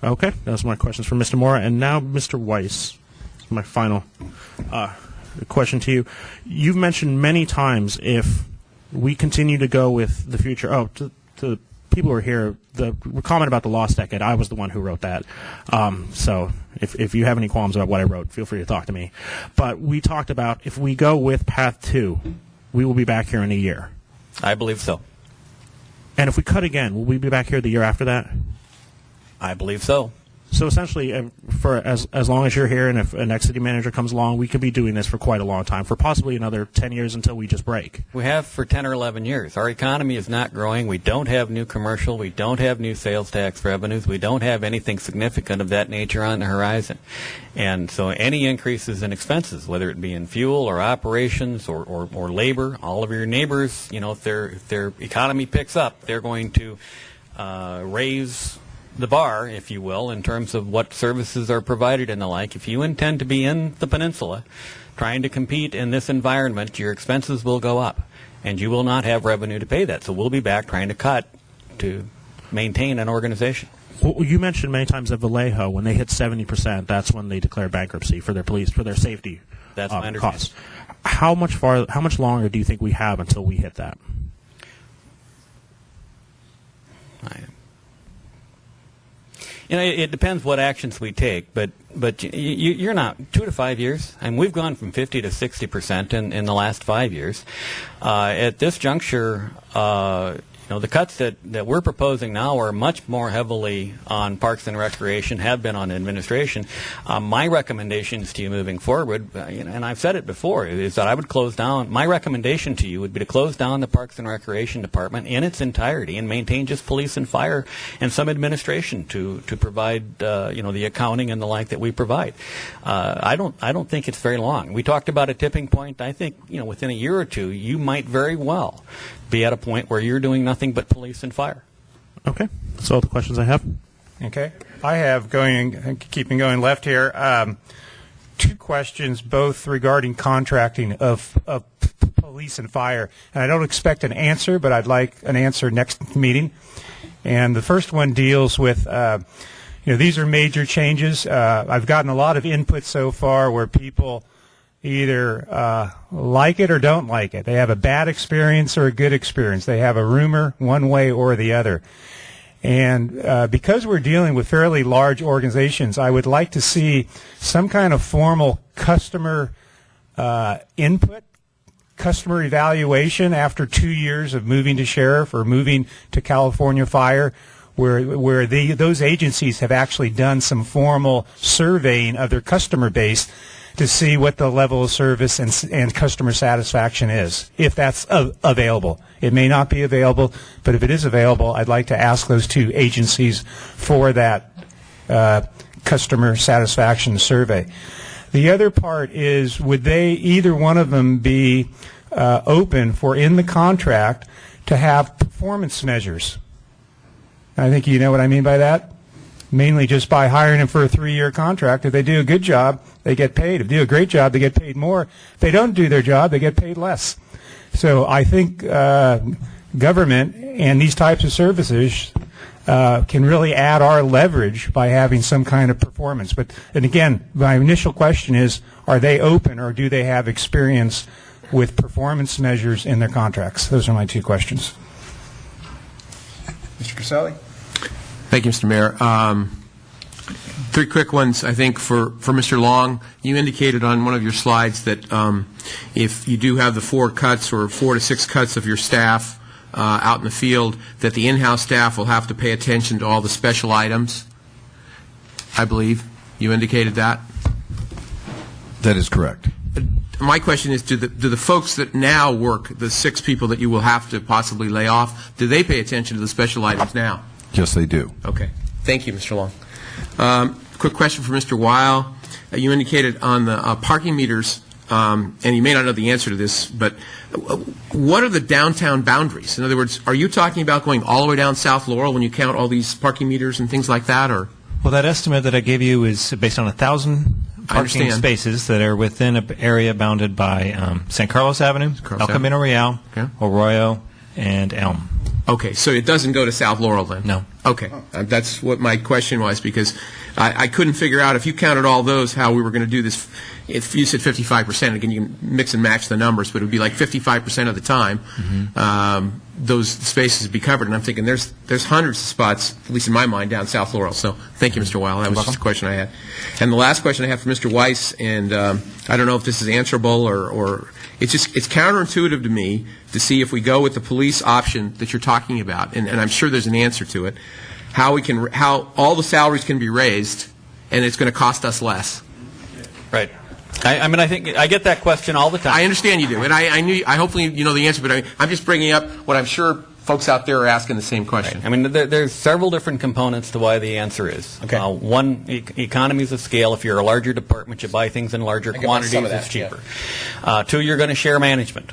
Okay, those are my questions for Mr. Mora. And now Mr. Weiss, my final question to you. You've mentioned many times if we continue to go with the future, to the people who are here, the comment about the lost decade, I was the one who wrote that. So if you have any qualms about what I wrote, feel free to talk to me. But we talked about if we go with Path 2, we will be back here in a year. I believe so. And if we cut again, will we be back here the year after that? I believe so. So essentially, for as long as you're here and if a next city manager comes along, we could be doing this for quite a long time, for possibly another 10 years until we just break. We have for 10 or 11 years. Our economy is not growing. We don't have new commercial. We don't have new sales tax revenues. We don't have anything significant of that nature on the horizon. And so any increases in expenses, whether it be in fuel or operations or labor, all of your neighbors, if their economy picks up, they're going to raise the bar, if you will, in terms of what services are provided and the like. If you intend to be in the peninsula trying to compete in this environment, your expenses will go up, and you will not have revenue to pay that. So we'll be back trying to cut to maintain an organization. Well, you mentioned many times at Vallejo, when they hit 70%, that's when they declare bankruptcy for their police, for their safety That's my understanding. costs. How much longer do you think we have until we hit that? It depends what actions we take, but you're not 2 to 5 years. And we've gone from 50 to 60% in the last 5 years. At this juncture, The cuts that we're proposing now are much more heavily on Parks and Recreation, have been on administration. My recommendations to you moving forward, and I've said it before, is that I would close down. My recommendation to you would be to close down the Parks and Recreation Department in its entirety and maintain just police and fire and some administration to provide the accounting and the like that we provide. I don't think it's very long. We talked about a tipping point. I think within a year or two you might very well be at a point where you're doing nothing but police and fire. Okay, that's all the questions I have. Okay. I have keeping going left here, 2 questions, both regarding contracting of police and fire. And I don't expect an answer, but I'd like an answer next meeting. And the first one deals with, these are major changes. I've gotten a lot of input so far where people either like it or don't like it. They have a bad experience or a good experience. They have a rumor one way or the other. And because we're dealing with fairly large organizations, I would like to see some kind of formal customer input, customer evaluation after 2 years of moving to sheriff or moving to California Fire, where those agencies have actually done some formal surveying of their customer base to see what the level of service and customer satisfaction is, if that's available. It may not be available, but if it is available, I'd like to ask those 2 agencies for that customer satisfaction survey. The other part is, would they, either one of them, be open for, in the contract, to have performance measures? I think you know what I mean by that. Mainly just by hiring them for a 3-year contract. If they do a good job, they get paid. If they do a great job, they get paid more. If they don't do their job, they get paid less. So I think government and these types of services can really add our leverage by having some kind of performance. And again, my initial question is, are they open or do they have experience with performance measures in their contracts? Those are my 2 questions. Mr. Caselli? Thank you, Mr. Mayor. 3 quick ones, I think, for Mr. Long. You indicated on one of your slides that if you do have the 4 cuts or 4 to 6 cuts of your staff out in the field, that the in-house staff will have to pay attention to all the special items, I believe. You indicated that? That is correct. My question is, do the folks that now work, the 6 people that you will have to possibly lay off, do they pay attention to the special items now? Yes, they do. Okay. Thank you, Mr. Long. Quick question for Mr. Weil. You indicated on the parking meters, and you may not know the answer to this, but what are the downtown boundaries? In other words, are you talking about going all the way down South Laurel when you count all these parking meters and things like that, or? Well, that estimate that I gave you is based on 1,000 parking spaces that are within an area bounded by San Carlos Avenue, El Camino Real, Arroyo, and Elm. Okay, so it doesn't go to South Laurel then? No. Okay, that's what my question was, because I couldn't figure out, if you counted all those, how we were going to do this. If you said 55%, again, you can mix and match the numbers, but it would be like 55% of the time those spaces would be covered. And I'm thinking there's hundreds of spots, at least in my mind, down South Laurel. So thank you, Mr. Weil. That was just a question I had. And the last question I have for Mr. Weiss, and I don't know if this is answerable or it's counterintuitive to me to see, if we go with the police option that you're talking about, and I'm sure there's an answer to it, how all the salaries can be raised and it's going to cost us less. Right. I think I get that question all the time. I understand you do, and I hopefully you know the answer, but I'm just bringing up what I'm sure folks out there are asking the same question. Right. I mean, there's several different components to why the answer is. Okay. One, economies of scale. If you're a larger department, you buy things in larger quantities, it's cheaper. Yeah. 2, you're going to share management.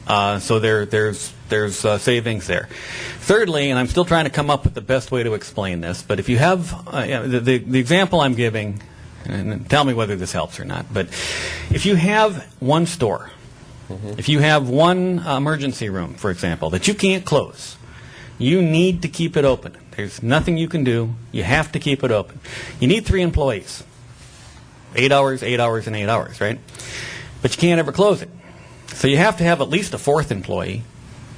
So there's savings there. Thirdly, and I'm still trying to come up with the best way to explain this, but if you have the example I'm giving, and tell me whether this helps or not, but if you have one store, if you have one emergency room, for example, that you can't close, you need to keep it open. There's nothing you can do. You have to keep it open. You need 3 employees. 8 hours, 8 hours, and 8 hours, right? But you can't ever close it. So you have to have at least a 4th employee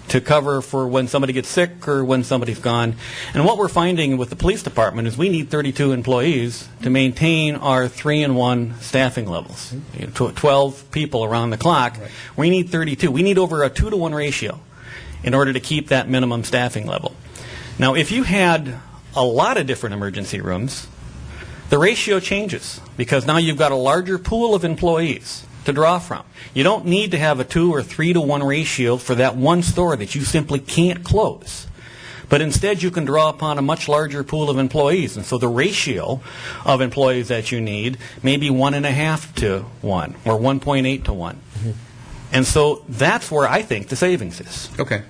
to cover for when somebody gets sick or when somebody's gone. And what we're finding with the police department is we need 32 employees to maintain our 3-in-1 staffing levels. 12 people around the clock. Right. We need 32. We need over a 2-to-1 ratio. in order to keep that minimum staffing level. Now, if you had a lot of different emergency rooms, the ratio changes because now you've got a larger pool of employees to draw from. You don't need to have a 2 or 3 to 1 ratio for that one store that you simply can't close. But instead you can draw upon a much larger pool of employees. And so the ratio of employees that you need may be 1.5 to 1 or 1.8 to 1. And so that's where I think the savings is. Okay.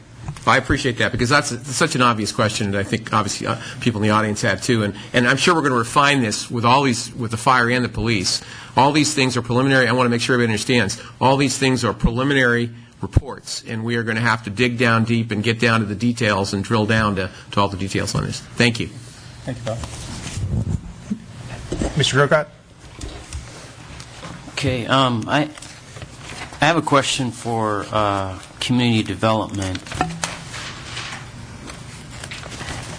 I appreciate that because that's such an obvious question, and I think obviously people in the audience have too. And I'm sure we're going to refine this with all these, with the fire and the police. All these things are preliminary. I want to make sure everybody understands. All these things are preliminary reports, and we are going to have to dig down deep and get down to the details and drill down to all the details on this. Thank you. Thank you, Bob. Mr. Grocott? Okay, I have a question for community development.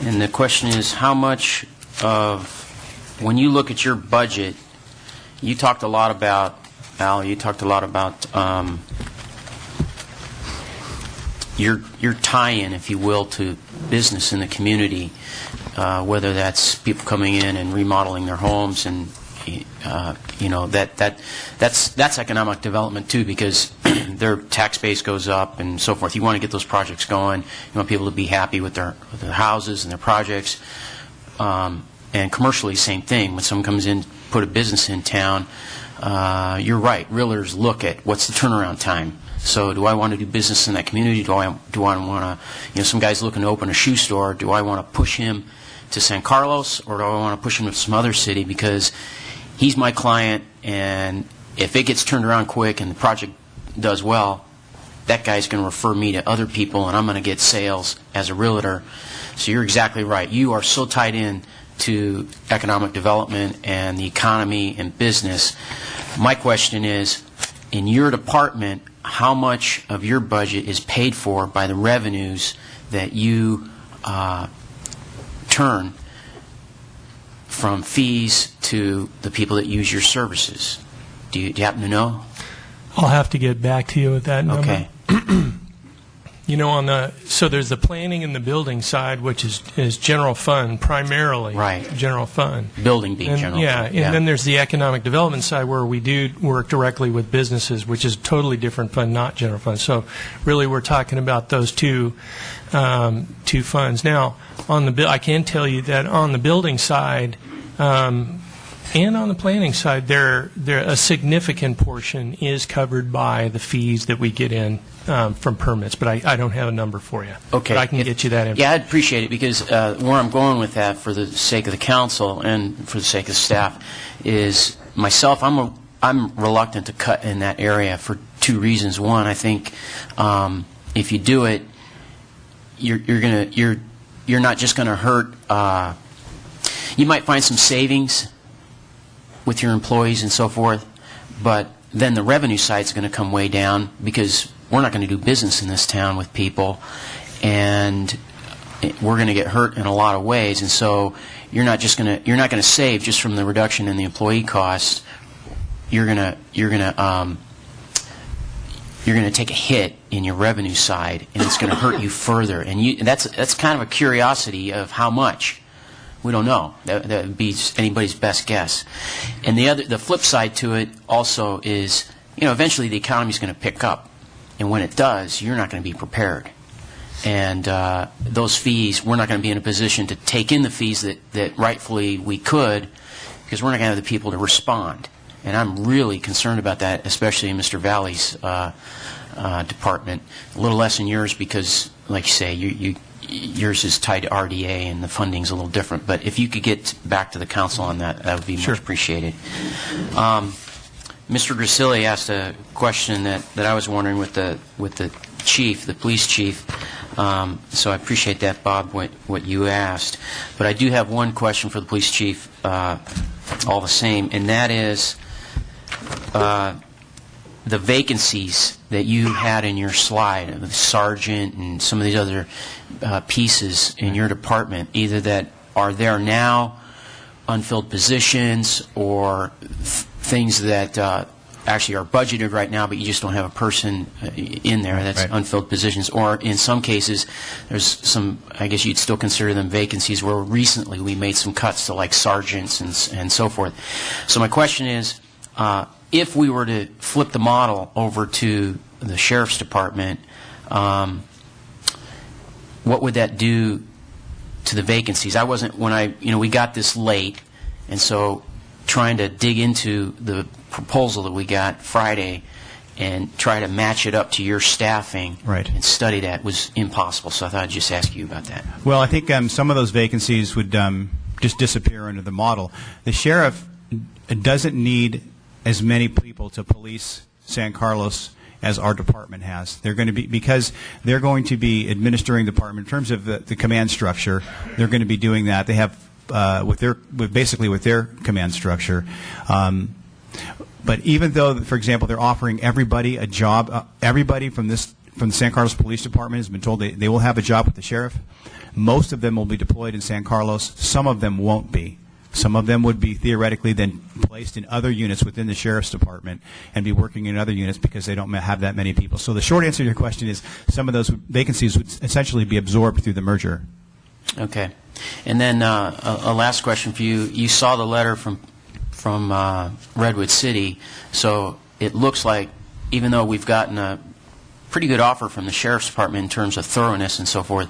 And the question is, how much of, when you look at your budget, you talked a lot about, Al, you talked a lot about your tie-in, if you will, to business in the community, whether that's people coming in and remodeling their homes, and that's economic development too, because their tax base goes up and so forth. You want to get those projects going. You want people to be happy with their houses and their projects. And commercially, same thing. When someone comes in, put a business in town, you're right. Realtors look at what's the turnaround time. So, do I want to do business in that community? Do I want to? Some guy's looking to open a shoe store. Do I want to push him to San Carlos, or do I want to push him to some other city because he's my client, and if it gets turned around quick and the project does well, that guy's going to refer me to other people, and I'm going to get sales as a realtor. So you're exactly right. You are so tied in to economic development and the economy and business. My question is, in your department, how much of your budget is paid for by the revenues that you turn from fees to the people that use your services? Do you happen to know? I'll have to get back to you with that number. Okay. So there's the planning and the building side, which is general fund primarily. Right. General fund. Building being general fund. And then there's the economic development side where we do work directly with businesses, which is a totally different fund, not general fund. So really we're talking about those two funds. Now, I can tell you that on the building side, and on the planning side, a significant portion is covered by the fees that we get in from permits, but I don't have a number for you. Okay. But I can get you that information. Yeah, I'd appreciate it, because where I'm going with that, for the sake of the council and for the sake of staff, is myself, I'm reluctant to cut in that area for 2 reasons. One, I think if you do it, you're not just going to hurt. You might find some savings with your employees and so forth, but then the revenue side is going to come way down, because we're not going to do business in this town with people, and we're going to get hurt in a lot of ways. And so you're not going to save just from the reduction in the employee costs. You're going to take a hit in your revenue side, and it's going to hurt you further. And that's kind of a curiosity of how much. We don't know. That would be anybody's best guess. And the flip side to it also is, eventually the economy is going to pick up, and when it does, you're not going to be prepared. And those fees, we're not going to be in a position to take in the fees that rightfully we could, because we're not going to have the people to respond. And I'm really concerned about that, especially in Mr. Valley's department. A little less in yours because, like you say, yours is tied to RDA and the funding's a little different. But if you could get back to the council on that, that would be much appreciated. Mr. Gracilli asked a question that I was wondering with the chief, the police chief. So I appreciate that, Bob, what you asked. But I do have one question for the police chief, all the same, and that is the vacancies that you had in your slide, the sergeant and some of these other pieces in your department, either that are there now, unfilled positions, or things that actually are budgeted right now, but you just don't have a person in there. That's Right. unfilled positions. Or in some cases, there's some, I guess you'd still consider them vacancies, where recently we made some cuts to like sergeants and so forth. So my question is, if we were to flip the model over to the Sheriff's Department, what would that do to the vacancies? I wasn't, we got this late, and so trying to dig into the proposal that we got Friday and try to match it up to your staffing Right. and study that was impossible. So I thought I'd just ask you about that. Well, I think some of those vacancies would just disappear under the model. The sheriff doesn't need as many people to police San Carlos as our department has. They're going to be, because they're going to be administering the department in terms of the command structure. They're going to be doing that. They have with their command structure. But even though, for example, they're offering everybody a job, everybody from the San Carlos Police Department has been told they will have a job with the sheriff. Most of them will be deployed in San Carlos. Some of them won't be. Some of them would be theoretically then placed in other units within the Sheriff's Department and be working in other units because they don't have that many people. So the short answer to your question is some of those vacancies would essentially be absorbed through the merger. Okay. And then a last question for you. You saw the letter from Redwood City, so it looks like even though we've gotten a pretty good offer from the Sheriff's Department in terms of thoroughness and so forth,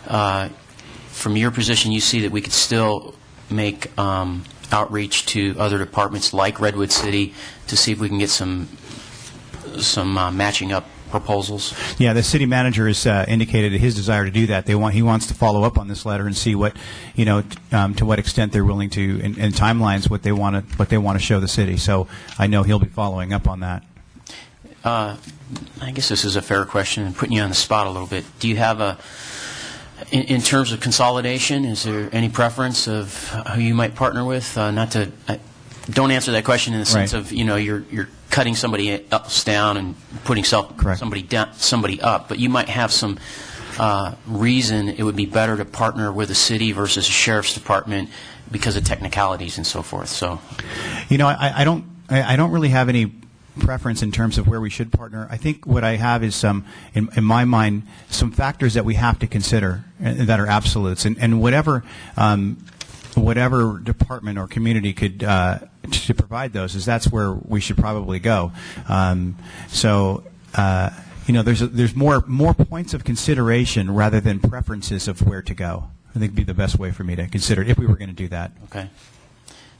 from your position you see that we could still make outreach to other departments like Redwood City to see if we can get some matching up proposals? Yeah, the city manager has indicated his desire to do that. He wants to follow up on this letter and see what, to what extent they're willing to, and timelines, what they want to show the city. So I know he'll be following up on that. I guess this is a fair question and putting you on the spot a little bit. Do you have in terms of consolidation, is there any preference of who you might partner with? Don't answer that question in the sense of you're cutting somebody else down and putting somebody up, but you might have some reason it would be better to partner with a city versus a sheriff's department because of technicalities and so forth. So, I don't really have any preference in terms of where we should partner. I think what I have is in my mind, some factors that we have to consider that are absolutes, and whatever department or community could to provide those, that's where we should probably go. There's more points of consideration rather than preferences of where to go. I think would be the best way for me to consider it if we were going to do that.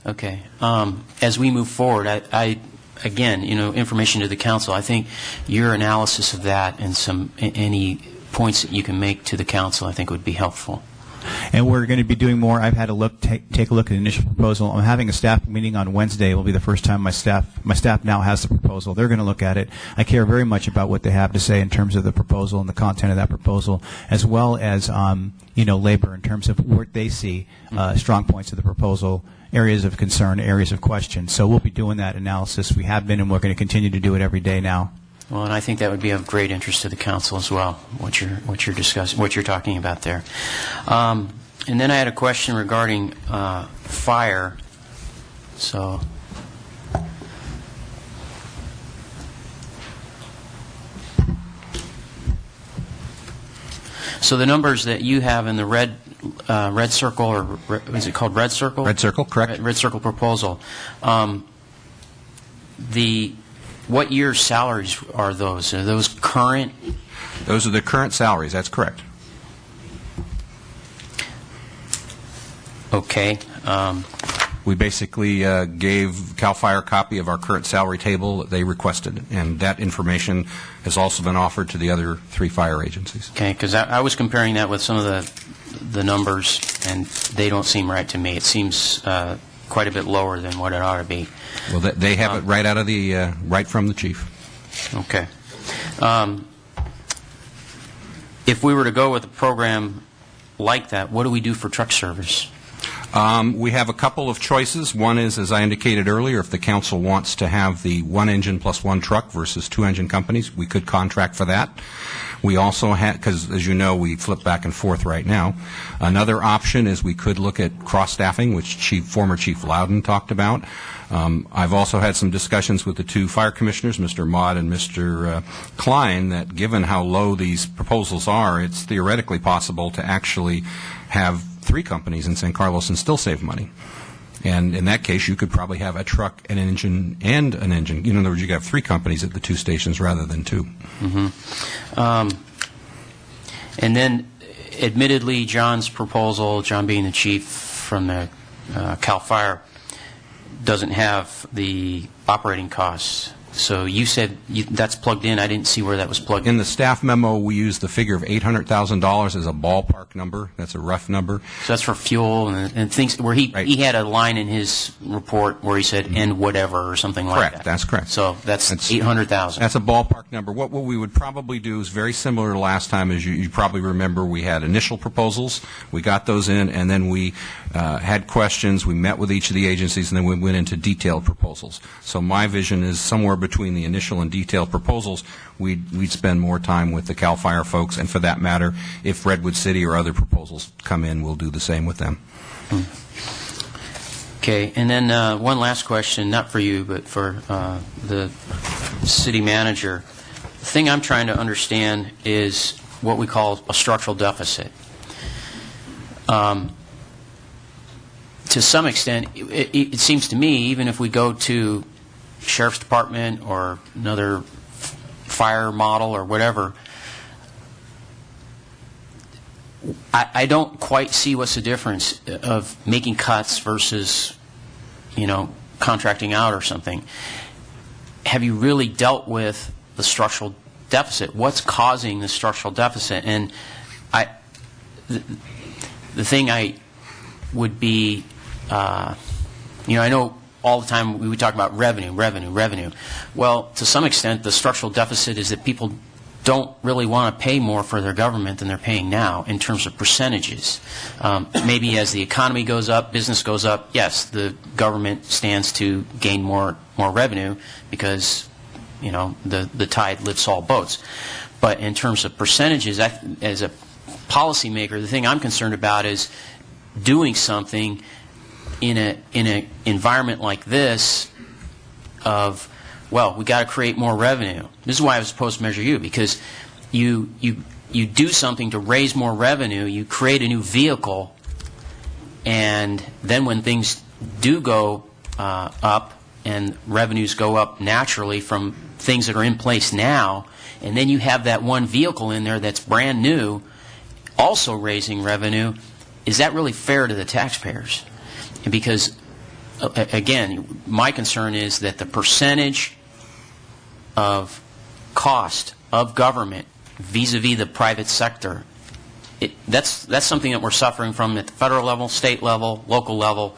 Okay. As we move forward, Again, information to the council. I think your analysis of that and any points that you can make to the council, I think would be helpful. And we're going to be doing more. I've had a take a look at the initial proposal. I'm having a staff meeting on Wednesday. It will be the first time my staff now has the proposal. They're going to look at it. I care very much about what they have to say in terms of the proposal and the content of that proposal, as well as labor in terms of what they see strong points of the proposal, areas of concern, areas of question. So we'll be doing that analysis. We have been, and we're going to continue to do it every day now. Well, and I think that would be of great interest to the council as well, what you're discussing, what you're talking about there. And then I had a question regarding fire. So the numbers that you have in the red circle, or is it called red circle? Red circle, correct. Red circle proposal. What year's salaries are those? Are those current? Those are the current salaries. That's correct. Okay. We basically gave CAL FIRE a copy of our current salary table that they requested, and that information has also been offered to the other 3 fire agencies. Okay, because I was comparing that with some of the numbers, and they don't seem right to me. It seems quite a bit lower than what it ought to be. Well, they have it right out of right from the chief. Okay. If we were to go with a program like that, what do we do for truck service? We have a couple of choices. One is, as I indicated earlier, if the council wants to have the 1 engine plus 1 truck versus 2 engine companies, we could contract for that. We also had, because as you know, we flip back and forth right now. Another option is we could look at cross-staffing, which former Chief Loudon talked about. I've also had some discussions with the two fire commissioners, Mr. Mott and Mr. Klein, that given how low these proposals are, it's theoretically possible to actually have 3 companies in San Carlos and still save money. And in that case, you could probably have a truck, an engine, and an engine. In other words, you could have 3 companies at the 2 stations rather than 2. Mm-hmm. And then, admittedly, John's proposal, John being the chief from the CAL FIRE, doesn't have the operating costs. So you said that's plugged in. I didn't see where that was plugged in. In the staff memo, we use the figure of $800,000 as a ballpark number. That's a rough number. So that's for fuel and things where he had a line in his report where he said "and whatever" or something like that. Correct. That's correct. So that's $800,000. That's a ballpark number. What we would probably do is very similar to last time. As you probably remember, we had initial proposals. We got those in, and then we had questions. We met with each of the agencies, and then we went into detailed proposals. So my vision is somewhere between the initial and detailed proposals, we'd spend more time with the CAL FIRE folks, and for that matter, if Redwood City or other proposals come in, we'll do the same with them. Okay, and then one last question, not for you, but for the city manager. The thing I'm trying to understand is what we call a structural deficit. To some extent, it seems to me, even if we go to Sheriff's Department or another fire model or whatever, I don't quite see what's the difference of making cuts versus, contracting out or something. Have you really dealt with the structural deficit? What's causing the structural deficit? And the thing I would be, I know all the time we would talk about revenue. Well, to some extent, the structural deficit is that people don't really want to pay more for their government than they're paying now in terms of percentages. Maybe as the economy goes up, business goes up, yes, the government stands to gain more revenue because, the tide lifts all boats. But in terms of percentages, as a policymaker, the thing I'm concerned about is doing something in an environment like this of, well, we got to create more revenue. This is why I was opposed to Measure U, because you do something to raise more revenue, you create a new vehicle, and then when things do go up and revenues go up naturally from things that are in place now, and then you have that one vehicle in there that's brand new also raising revenue, is that really fair to the taxpayers? Because, again, my concern is that the percentage of cost of government vis-a-vis the private sector, that's something that we're suffering from at the federal level, state level, local level.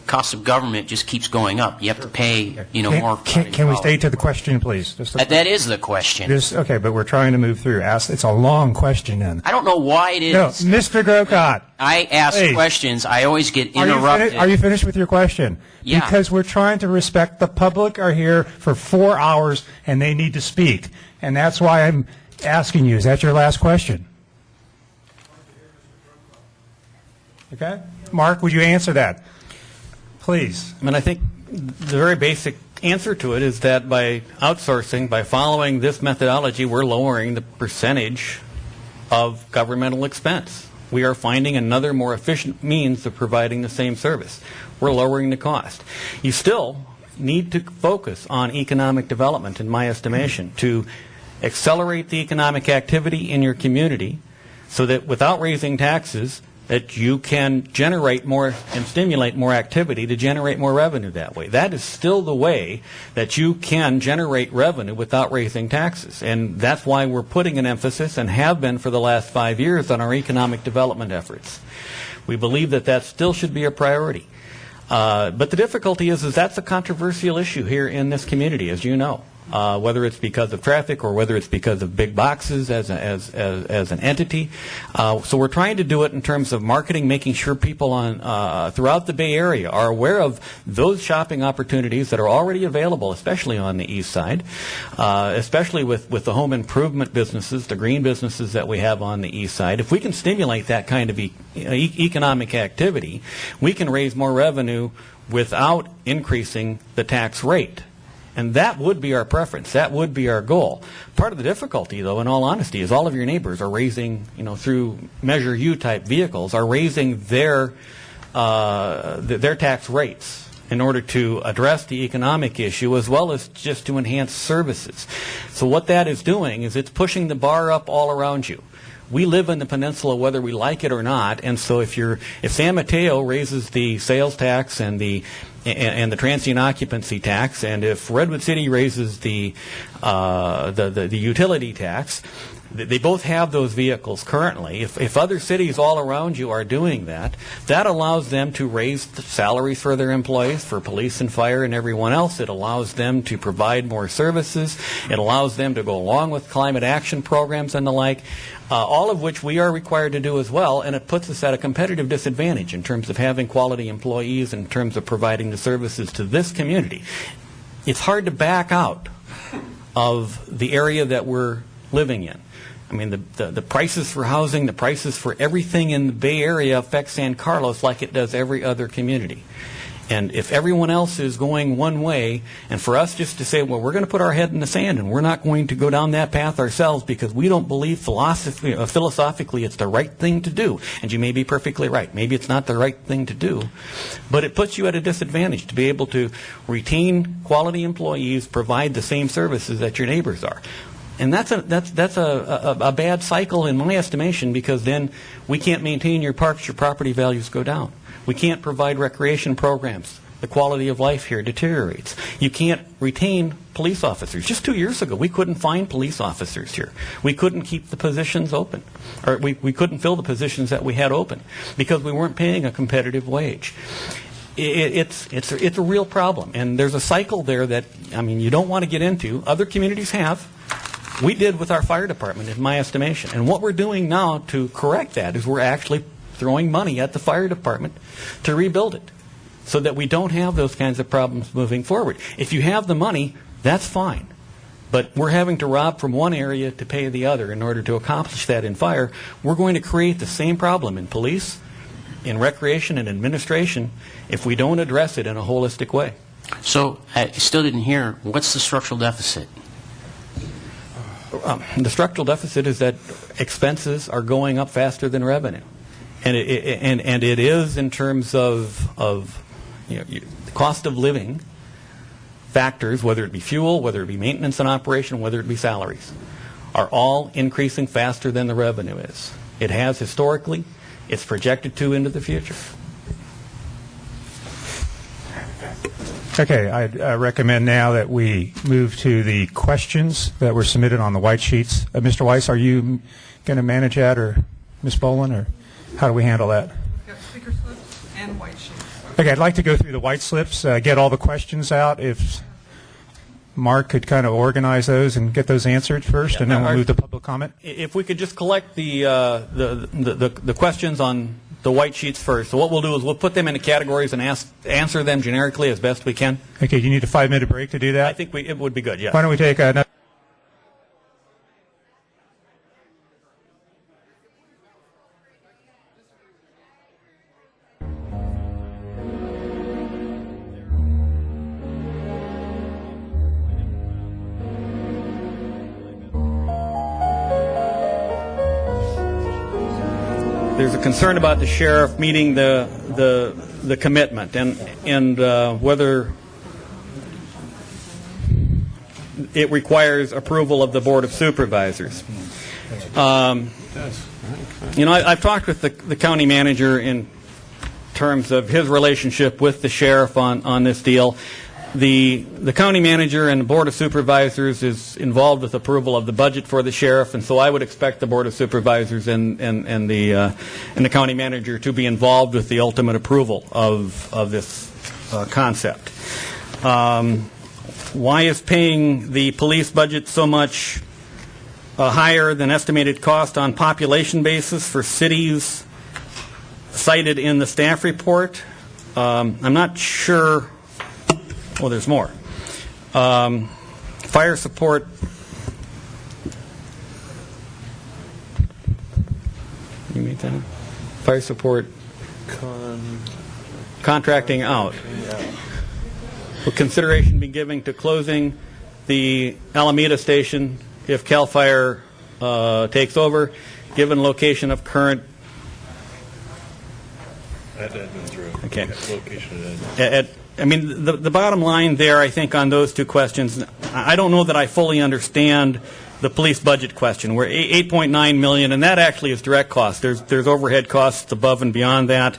Cost of government just keeps going up. You have to pay, more. Can we stay to the question, please? That is the question. Okay, but we're trying to move through. It's a long question, then. I don't know why it is. No, Mr. Grocott. I ask questions. I always get interrupted. Are you finished with your question? Yeah. Because we're trying to respect the public are here for 4 hours, and they need to speak. And that's why I'm asking you. Is that your last question? Okay. Mark, would you answer that? Please. I think the very basic answer to it is that by outsourcing, by following this methodology, we're lowering the percentage of governmental expense. We are finding another more efficient means of providing the same service. We're lowering the cost. You still need to focus on economic development, in my estimation, to accelerate the economic activity in your community so that without raising taxes, that you can generate more and stimulate more activity to generate more revenue that way. That is still the way that you can generate revenue without raising taxes. And that's why we're putting an emphasis, and have been for the last 5 years, on our economic development efforts. We believe that still should be a priority. But the difficulty is that's a controversial issue here in this community, as you know. whether it's because of traffic or whether it's because of big boxes as an entity. So we're trying to do it in terms of marketing, making sure people throughout the Bay Area are aware of those shopping opportunities that are already available, especially on the east side, especially with the home improvement businesses, the green businesses that we have on the east side. If we can stimulate that kind of economic activity, we can raise more revenue without increasing the tax rate. And that would be our preference. That would be our goal. Part of the difficulty, though, in all honesty, is all of your neighbors are raising, through Measure U type vehicles, are raising their tax rates in order to address the economic issue as well as just to enhance services. So what that is doing is it's pushing the bar up all around you. We live in the peninsula whether we like it or not, and so if San Mateo raises the sales tax and the transient occupancy tax, and if Redwood City raises the utility tax, they both have those vehicles currently. If other cities all around you are doing that, that allows them to raise the salaries for their employees, for police and fire and everyone else. It allows them to provide more services. It allows them to go along with climate action programs and the like, all of which we are required to do as well, and it puts us at a competitive disadvantage in terms of having quality employees, in terms of providing the services to this community. It's hard to back out of the area that we're living in. I mean, the prices for housing, the prices for everything in the Bay Area affect San Carlos like it does every other community. And if everyone else is going one way, and for us just to say, well, we're going to put our head in the sand and we're not going to go down that path ourselves because we don't believe philosophically it's the right thing to do. And you may be perfectly right. Maybe it's not the right thing to do. But it puts you at a disadvantage to be able to retain quality employees, provide the same services that your neighbors are. And that's a bad cycle in my estimation, because then we can't maintain your parks, your property values go down. We can't provide recreation programs. The quality of life here deteriorates. You can't retain police officers. Just 2 years ago, we couldn't find police officers here. We couldn't keep the positions open, or we couldn't fill the positions that we had open because we weren't paying a competitive wage. It's a real problem, and there's a cycle there that, you don't want to get into. Other communities have. We did with our fire department, in my estimation. And what we're doing now to correct that is we're actually throwing money at the fire department to rebuild it so that we don't have those kinds of problems moving forward. If you have the money, that's fine. But we're having to rob from one area to pay the other in order to accomplish that in fire. We're going to create the same problem in police, in recreation, and administration if we don't address it in a holistic way. So I still didn't hear, what's the structural deficit? The structural deficit is that expenses are going up faster than revenue, and it is in terms of the cost of living factors, whether it be fuel, whether it be maintenance and operation, whether it be salaries, are all increasing faster than the revenue is. It has historically. It's projected to into the future. Okay, I recommend now that we move to the questions that were submitted on the white sheets. Mr. Weiss, are you going to manage that, or Ms. Boland, or how do we handle that? We've got speaker slips and white sheets. Okay, I'd like to go through the white slips, get all the questions out. If Mark could kind of organize those and get those answered first, and then we'll move to public comment. If we could just collect the questions on the white sheets first. So what we'll do is we'll put them into categories and answer them generically as best we can. Okay, you need a 5-minute break to do that? I think it would be good, yeah. Why don't we take another... There's a concern about the sheriff meeting the commitment and whether it requires approval of the Board of Supervisors. I've talked with the county manager in terms of his relationship with the sheriff on this deal. The county manager and the Board of Supervisors is involved with approval of the budget for the sheriff, and so I would expect the Board of Supervisors and the county manager to be involved with the ultimate approval of this concept. Why is paying the police budget so much higher than estimated cost on population basis for cities cited in the staff report? I'm not sure. Well, there's more. Fire support. You mean that? Fire support. Contracting out. Will consideration be given to closing the Alameda station if CAL FIRE takes over, given location of current? At Edmonds Road. Okay. Location at Edmonds. I mean, the bottom line there, I think, on those two questions, I don't know that I fully understand the police budget question. We're $8.9 million, and that actually is direct costs. There's overhead costs above and beyond that.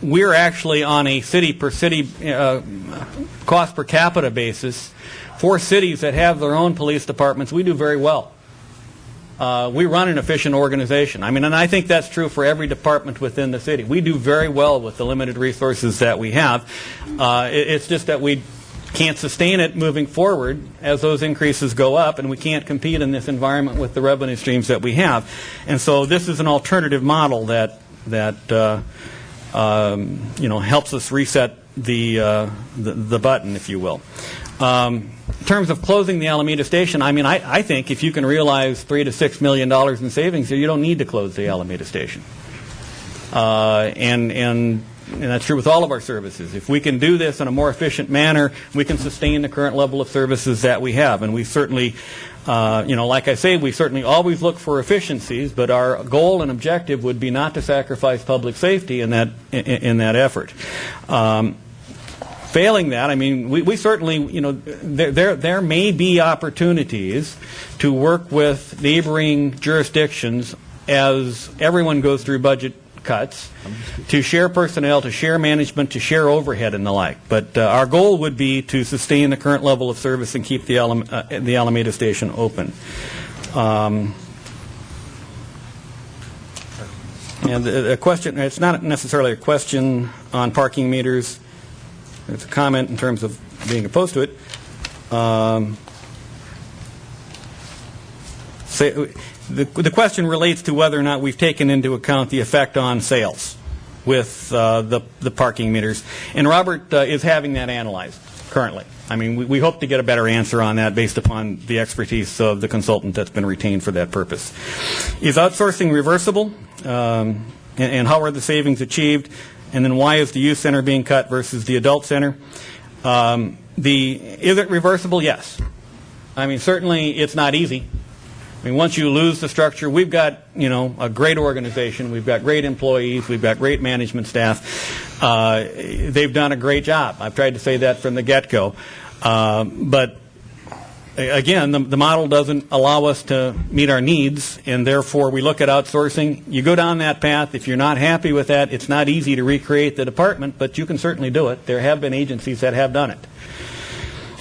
We're actually on a city-per-city cost per capita basis. For cities that have their own police departments, we do very well. We run an efficient organization. I mean, and I think that's true for every department within the city. We do very well with the limited resources that we have. It's just that we can't sustain it moving forward as those increases go up, and we can't compete in this environment with the revenue streams that we have. And so this is an alternative model that helps us reset the button, if you will. In terms of closing the Alameda station, I mean, I think if you can realize $3 to $6 million in savings, you don't need to close the Alameda station. And that's true with all of our services. If we can do this in a more efficient manner, we can sustain the current level of services that we have. And we certainly, like I say, we certainly always look for efficiencies, but our goal and objective would be not to sacrifice public safety in that effort. Failing that, I mean, we certainly, there may be opportunities to work with neighboring jurisdictions as everyone goes through budget cuts, to share personnel, to share management, to share overhead and the like. But our goal would be to sustain the current level of service and keep the Alameda station open. And the question, it's not necessarily a question on parking meters. It's a comment in terms of being opposed to it. The question relates to whether or not we've taken into account the effect on sales with the parking meters. And Robert is having that analyzed currently. I mean, we hope to get a better answer on that based upon the expertise of the consultant that's been retained for that purpose. Is outsourcing reversible? And how are the savings achieved? And then why is the youth center being cut versus the adult center? Is it reversible? Yes. I mean, certainly it's not easy. I mean, once you lose the structure, we've got, a great organization. We've got great employees. We've got great management staff. They've done a great job. I've tried to say that from the get-go. But again, the model doesn't allow us to meet our needs, and therefore we look at outsourcing. You go down that path. If you're not happy with that, it's not easy to recreate the department, but you can certainly do it. There have been agencies that have done it.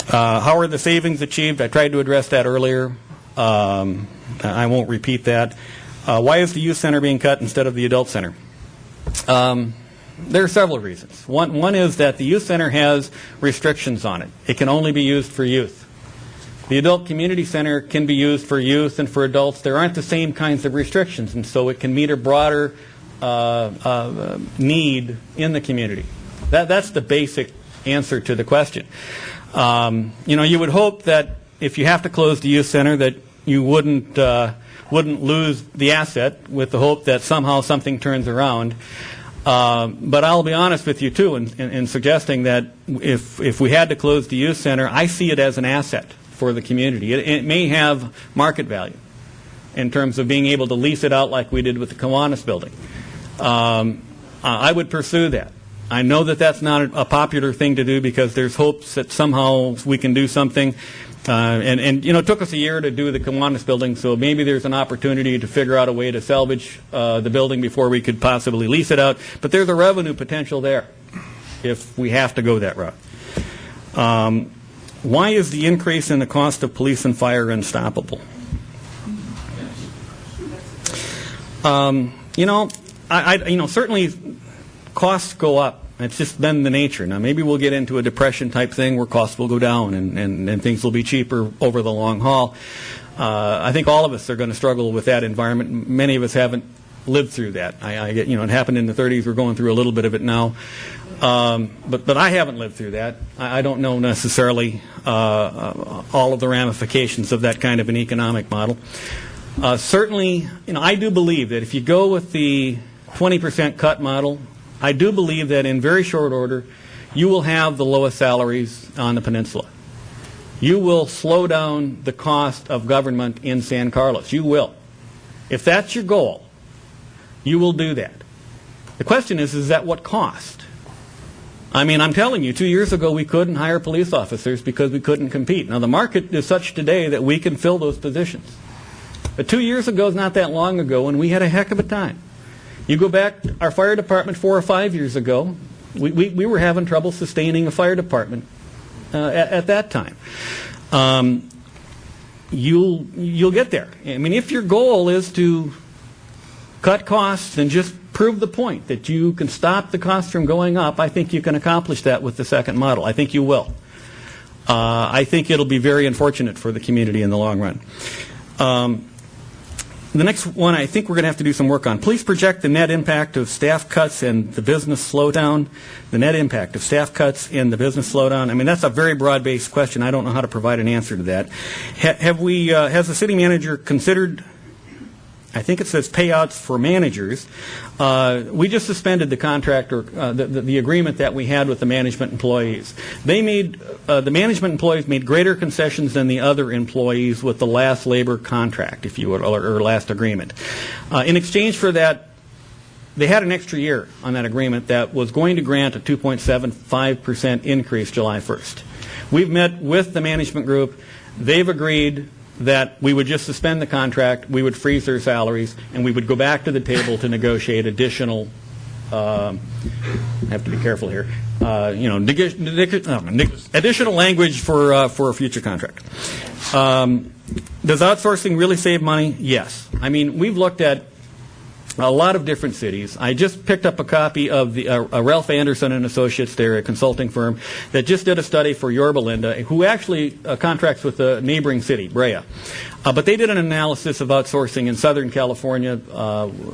How are the savings achieved? I tried to address that earlier. I won't repeat that. Why is the youth center being cut instead of the adult center? There are several reasons. One is that the youth center has restrictions on it. It can only be used for youth. The adult community center can be used for youth and for adults. There aren't the same kinds of restrictions, and so it can meet a broader need in the community. That's the basic answer to the question. You would hope that if you have to close the youth center that you wouldn't lose the asset with the hope that somehow something turns around. But I'll be honest with you, too, in suggesting that if we had to close the youth center, I see it as an asset for the community. It may have market value in terms of being able to lease it out like we did with the Kiwanis building. I would pursue that. I know that that's not a popular thing to do because there's hopes that somehow we can do something. It took us a year to do the Kiwanis building, so maybe there's an opportunity to figure out a way to salvage the building before we could possibly lease it out. But there's a revenue potential there if we have to go that route. Why is the increase in the cost of police and fire unstoppable? Certainly costs go up It's just been the nature. Now, maybe we'll get into a depression type thing where costs will go down and things will be cheaper over the long haul. I think all of us are going to struggle with that environment. Many of us haven't lived through that. It happened in the 30s. We're going through a little bit of it now. But I haven't lived through that. I don't know necessarily all of the ramifications of that kind of an economic model. Certainly, I do believe that if you go with the 20% cut model, I do believe that in very short order, you will have the lowest salaries on the peninsula. You will slow down the cost of government in San Carlos. You will. If that's your goal, you will do that. The question is at what cost? I mean, I'm telling you, 2 years ago we couldn't hire police officers because we couldn't compete. Now, the market is such today that we can fill those positions. But 2 years ago is not that long ago, and we had a heck of a time. You go back, our fire department 4 or 5 years ago, we were having trouble sustaining a fire department at that time. You'll get there. I mean, if your goal is to cut costs and just prove the point that you can stop the costs from going up, I think you can accomplish that with the second model. I think you will. I think it'll be very unfortunate for the community in the long run. The next one I think we're going to have to do some work on. Please project the net impact of staff cuts and the business slowdown. The net impact of staff cuts and the business slowdown. I mean, that's a very broad-based question. I don't know how to provide an answer to that. Has the city manager considered, I think it says payouts for managers. We just suspended the contract or the agreement that we had with the management employees. The management employees made greater concessions than the other employees with the last labor contract, if you would, or last agreement. In exchange for that, they had an extra year on that agreement that was going to grant a 2.75% increase July 1st. We've met with the management group. They've agreed that we would just suspend the contract, we would freeze their salaries, and we would go back to the table to negotiate additional, I have to be careful here, additional language for a future contract. Does outsourcing really save money? Yes. I mean, we've looked at a lot of different cities. I just picked up a copy of the Ralph Anderson and Associates, they're a consulting firm, that just did a study for Yorba Linda, who actually contracts with the neighboring city, Brea. But they did an analysis of outsourcing in Southern California.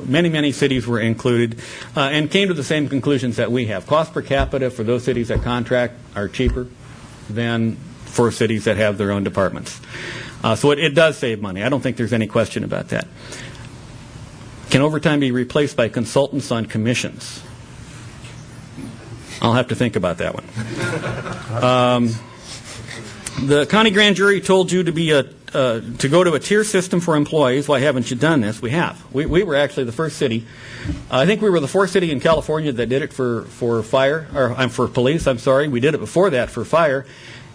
Many cities were included, and came to the same conclusions that we have. Cost per capita for those cities that contract are cheaper than for cities that have their own departments. So it does save money. I don't think there's any question about that. Can overtime be replaced by consultants on commissions? I'll have to think about that one. The county grand jury told you to go to a tier system for employees. Why haven't you done this? We have. We were actually the first city. I think we were the fourth city in California that did it for fire, or for police. I'm sorry. We did it before that for fire,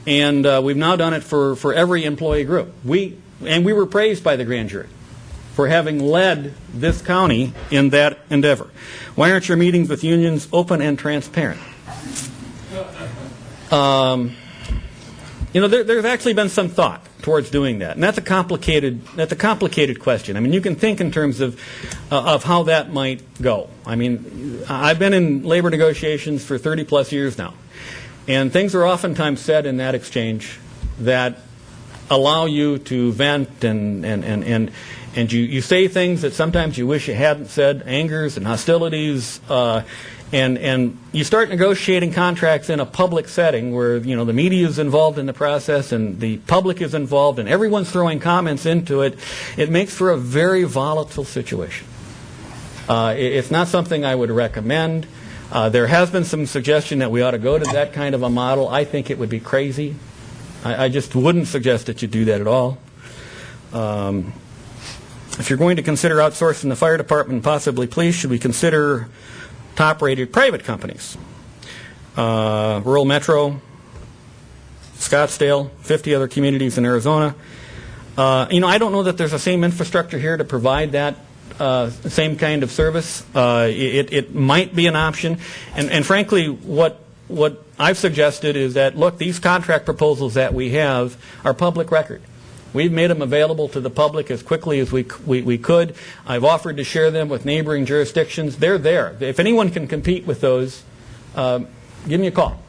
and we've now done it for every employee group. We were praised by the grand jury for having led this county in that endeavor. Why aren't your meetings with unions open and transparent? There's actually been some thought towards doing that, and that's a complicated question. I mean, you can think in terms of how that might go. I mean, I've been in labor negotiations for 30 plus years now, and things are oftentimes said in that exchange that allow you to vent and you say things that sometimes you wish you hadn't said, angers and hostilities, and you start negotiating contracts in a public setting where the media is involved in the process and the public is involved and everyone's throwing comments into it. It makes for a very volatile situation. It's not something I would recommend. There has been some suggestion that we ought to go to that kind of a model. I think it would be crazy. I just wouldn't suggest that you do that at all. If you're going to consider outsourcing the fire department and possibly police, should we consider top-rated private companies? Rural Metro, Scottsdale, 50 other communities in Arizona. I don't know that there's the same infrastructure here to provide that same kind of service. It might be an option. And frankly, what I've suggested is that, look, these contract proposals that we have are public record. We've made them available to the public as quickly as we could. I've offered to share them with neighboring jurisdictions. They're there. If anyone can compete with those, give me a call.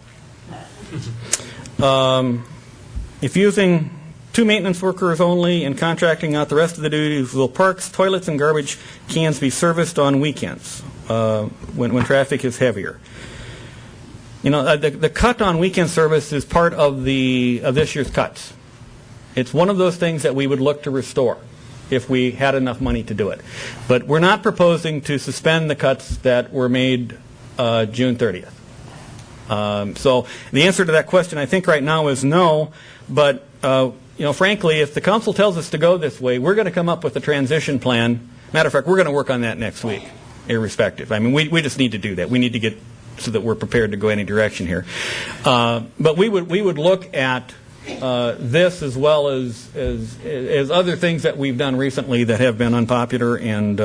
If using 2 maintenance workers only and contracting out the rest of the duties, will parks, toilets, and garbage cans be serviced on weekends when traffic is heavier? You know, the cut on weekend service is part of this year's cuts. It's one of those things that we would look to restore if we had enough money to do it. But we're not proposing to suspend the cuts that were made June 30th. So the answer to that question, I think, right now is no. But frankly, if the council tells us to go this way, we're going to come up with a transition plan. Matter of fact, we're going to work on that next week, irrespective. I mean, we just need to do that. We need to get so that we're prepared to go any direction here. But we would look at this as well as other things that we've done recently that have been unpopular, and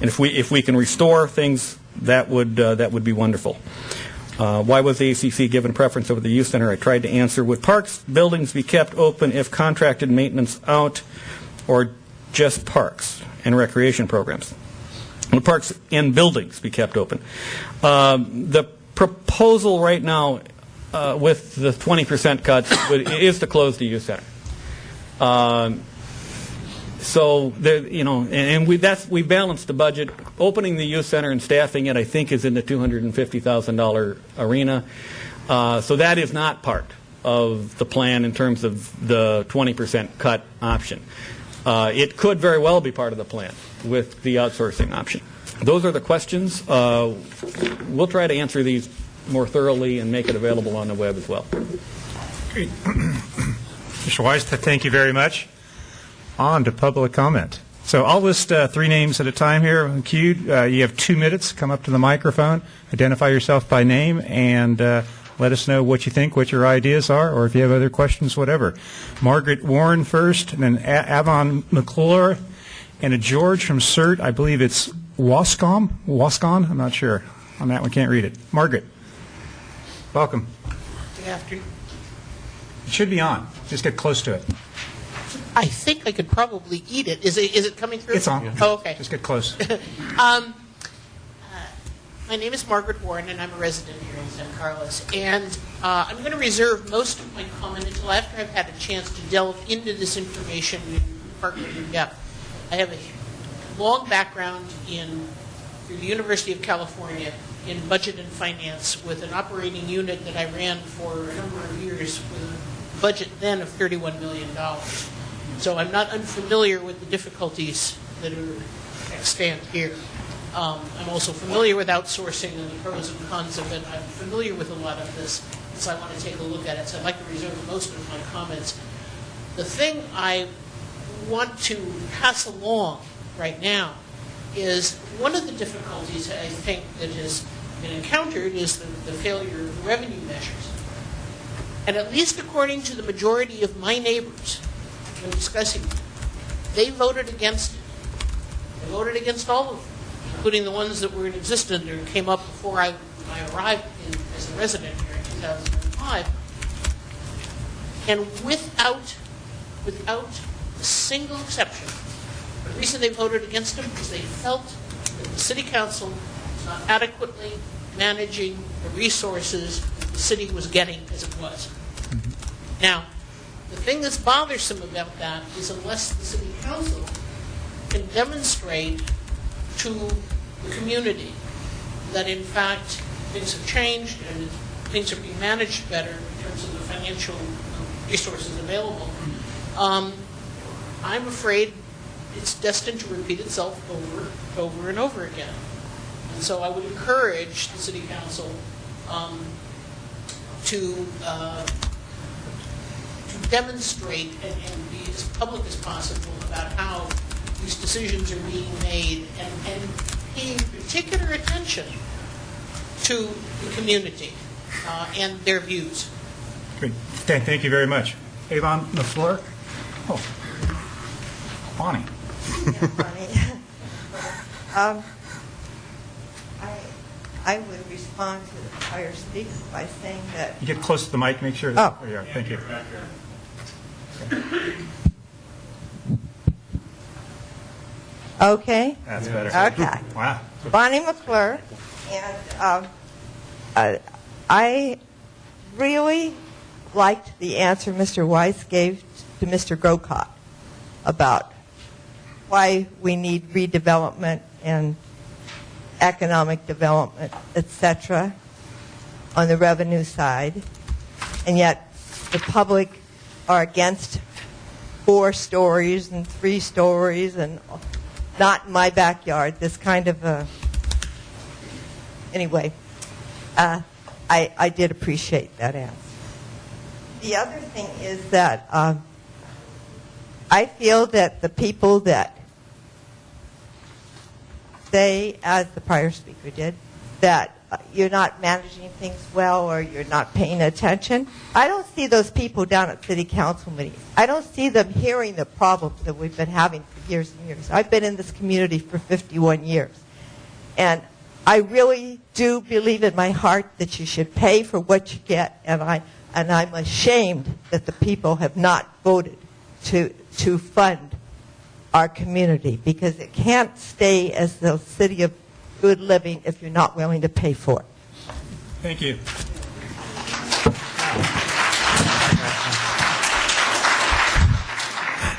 if we can restore things, that would be wonderful. Why was the ACC given preference over the youth center? I tried to answer. Would parks buildings be kept open if contracted maintenance out, or just parks and recreation programs? Would parks and buildings be kept open? The proposal right now with the 20% cuts is to close the youth center. So we balanced the budget. Opening the youth center and staffing it, I think, is in the $250,000 arena. So that is not part of the plan in terms of the 20% cut option. It could very well be part of the plan with the outsourcing option. Those are the questions. We'll try to answer these more thoroughly and make it available on the web as well. Great. Mr. Wise, thank you very much. On to public comment. So I'll list 3 names at a time here. Queued. You have 2 minutes. Come up to the microphone, identify yourself by name, and let us know what you think, what your ideas are, or if you have other questions, whatever. Margaret Warren first, and then Avon McClure, and a George from CERT. I believe it's Wascon? I'm not sure. On that one, can't read it. Margaret, welcome. Good afternoon. It should be on. Just get close to it. I think I could probably eat it. Is it coming through? It's on. Oh, okay. Just get close. My name is Margaret Warren, and I'm a resident here in San Carlos. And I'm going to reserve most of my comment until after I've had a chance to delve into this information in partly in depth. I have a long background through the University of California in budget and finance with an operating unit that I ran for a number of years with a budget then of $31 million. So I'm not unfamiliar with the difficulties that are extant here. I'm also familiar with outsourcing and the pros and cons of it. I'm familiar with a lot of this, so I want to take a look at it. So I'd like to reserve most of my comments. The thing I want to pass along right now is one of the difficulties I think that has been encountered is the failure of the revenue measures. And at least according to the majority of my neighbors, when discussing it, they voted against it. They voted against all of them, including the ones that were in existence or came up before I arrived as a resident here in 2005. And without a single exception, the reason they voted against them is they felt that the city council was not adequately managing the resources the city was getting as it was. Now, the thing that's bothersome about that is unless the city council can demonstrate to the community that in fact things have changed and things are being managed better in terms of the financial resources available, I'm afraid it's destined to repeat itself over and over again. And so I would encourage the city council to demonstrate and be as public as possible about how these decisions are being made and paying particular attention to the community and their views. Great. Thank you very much. Avon McClure. Oh, Bonnie. I would respond to the prior speaker by saying that... You get close to the mic, make sure. Oh. Yeah, thank you. Okay? That's better. Okay. Wow. Bonnie McClure, and I really liked the answer Mr. Weiss gave to Mr. Grocott about why we need redevelopment and economic development, etc., on the revenue side, and yet the public are against 4 stories and 3 stories and not in my backyard, this kind of a... Anyway, I did appreciate that answer. The other thing is that I feel that the people that say, as the prior speaker did, that you're not managing things well or you're not paying attention, I don't see those people down at city council meetings. I don't see them hearing the problems that we've been having for years and years. I've been in this community for 51 years. And I really do believe in my heart that you should pay for what you get, and I'm ashamed that the people have not voted to fund our community, because it can't stay as the city of good living if you're not willing to pay for it. Thank you.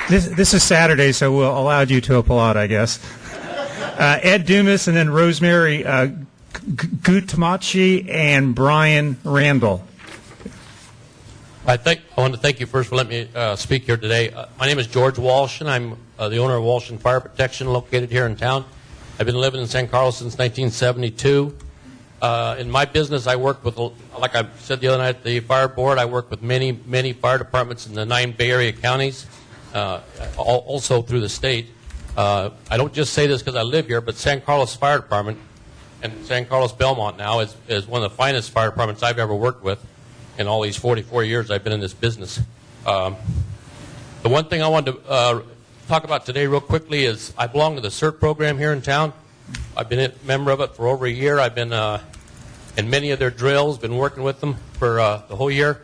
This is Saturday, so we'll allow you to applaud, I guess. Ed Dumas, and then Rosemary Gutamachi and Brian Randall. I want to thank you first for letting me speak here today. My name is George Walsh, and I'm the owner of Walsh and Fire Protection, located here in town. I've been living in San Carlos since 1972. In my business, I work with, like I said the other night at the fire board, I work with many, many fire departments in the 9 Bay Area counties, also through the state. I don't just say this because I live here, but San Carlos Fire Department and San Carlos Belmont now is one of the finest fire departments I've ever worked with in all these 44 years I've been in this business. The one thing I wanted to talk about today real quickly is I belong to the CERT program here in town. I've been a member of it for over a year. I've been in many of their drills, been working with them for the whole year.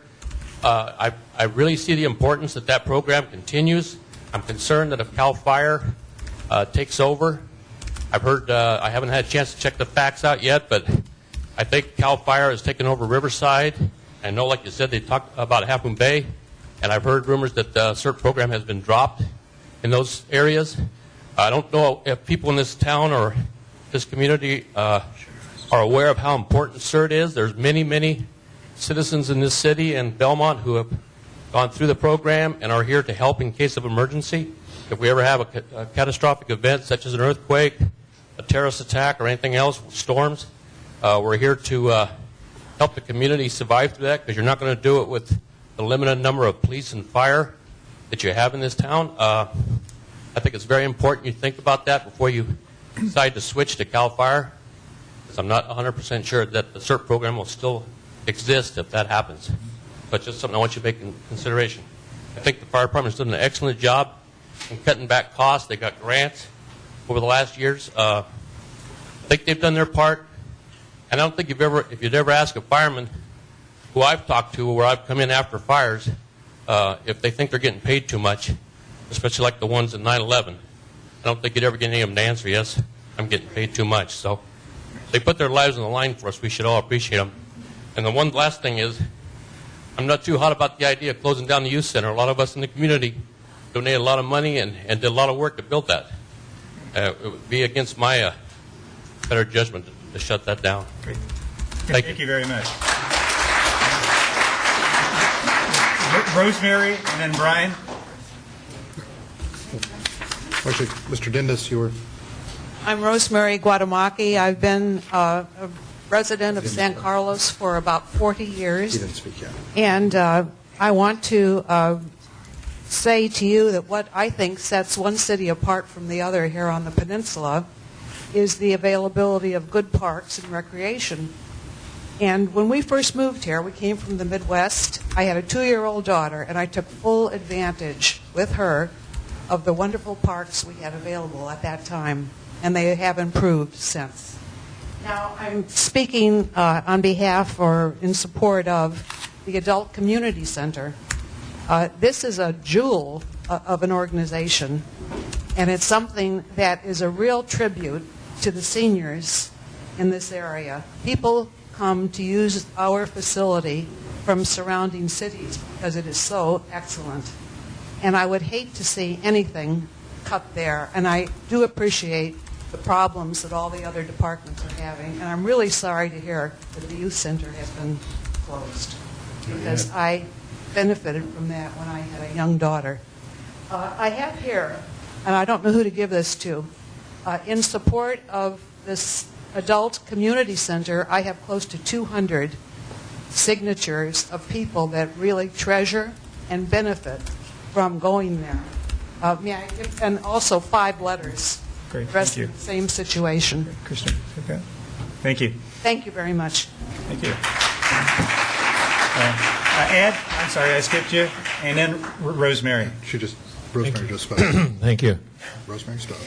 I really see the importance that program continues. I'm concerned that if CAL FIRE takes over, I've heard, I haven't had a chance to check the facts out yet, but I think CAL FIRE has taken over Riverside. I know, like you said, they talked about Half Moon Bay, and I've heard rumors that the CERT program has been dropped in those areas. I don't know if people in this town or this community are aware of how important CERT is. There's many, many citizens in this city and Belmont who have gone through the program and are here to help in case of emergency. If we ever have a catastrophic event such as an earthquake, a terrorist attack, or anything else, storms, we're here to help the community survive through that, because you're not going to do it with the limited number of police and fire that you have in this town. I think it's very important you think about that before you decide to switch to CAL FIRE, because I'm not 100% sure that the CERT program will still exist if that happens. But just something I want you to make in consideration. I think the fire department's done an excellent job in cutting back costs. They got grants over the last years. I think they've done their part. And I don't think if you'd ever ask a fireman who I've talked to where I've come in after fires, if they think they're getting paid too much, especially like the ones in 9/11, I don't think you'd ever get any of them to answer, yes, I'm getting paid too much. So they put their lives on the line for us. We should all appreciate them. And the one last thing is, I'm not too hot about the idea of closing down the youth center. A lot of us in the community donated a lot of money and did a lot of work to build that. It would be against my better judgment to shut that down. Great. Thank you very much. Rosemary, and then Brian. Actually, Mr. Dindas, you were... I'm Rosemary Guatemaki. I've been a resident of San Carlos for about 40 years. You didn't speak yet. And I want to say to you that what I think sets one city apart from the other here on the peninsula is the availability of good parks and recreation. And when we first moved here, we came from the Midwest. I had a 2-year-old daughter, and I took full advantage with her of the wonderful parks we had available at that time, and they have improved since. Now, I'm speaking on behalf or in support of the Adult Community Center. This is a jewel of an organization, and it's something that is a real tribute to the seniors in this area. People come to use our facility from surrounding cities because it is so excellent. And I would hate to see anything cut there. And I do appreciate the problems that all the other departments are having. And I'm really sorry to hear that the youth center has been closed, because I benefited from that when I had a young daughter. I have here, and I don't know who to give this to, in support of this adult community center, I have close to 200 signatures of people that really treasure and benefit from going there. And also 5 letters Great, addressing thank you. the same situation. Kristen, okay. Thank you. Thank you very much. Thank you. Ed, I'm sorry I skipped you. And then Rosemary. Rosemary just spoke. Thank you. Rosemary spoke.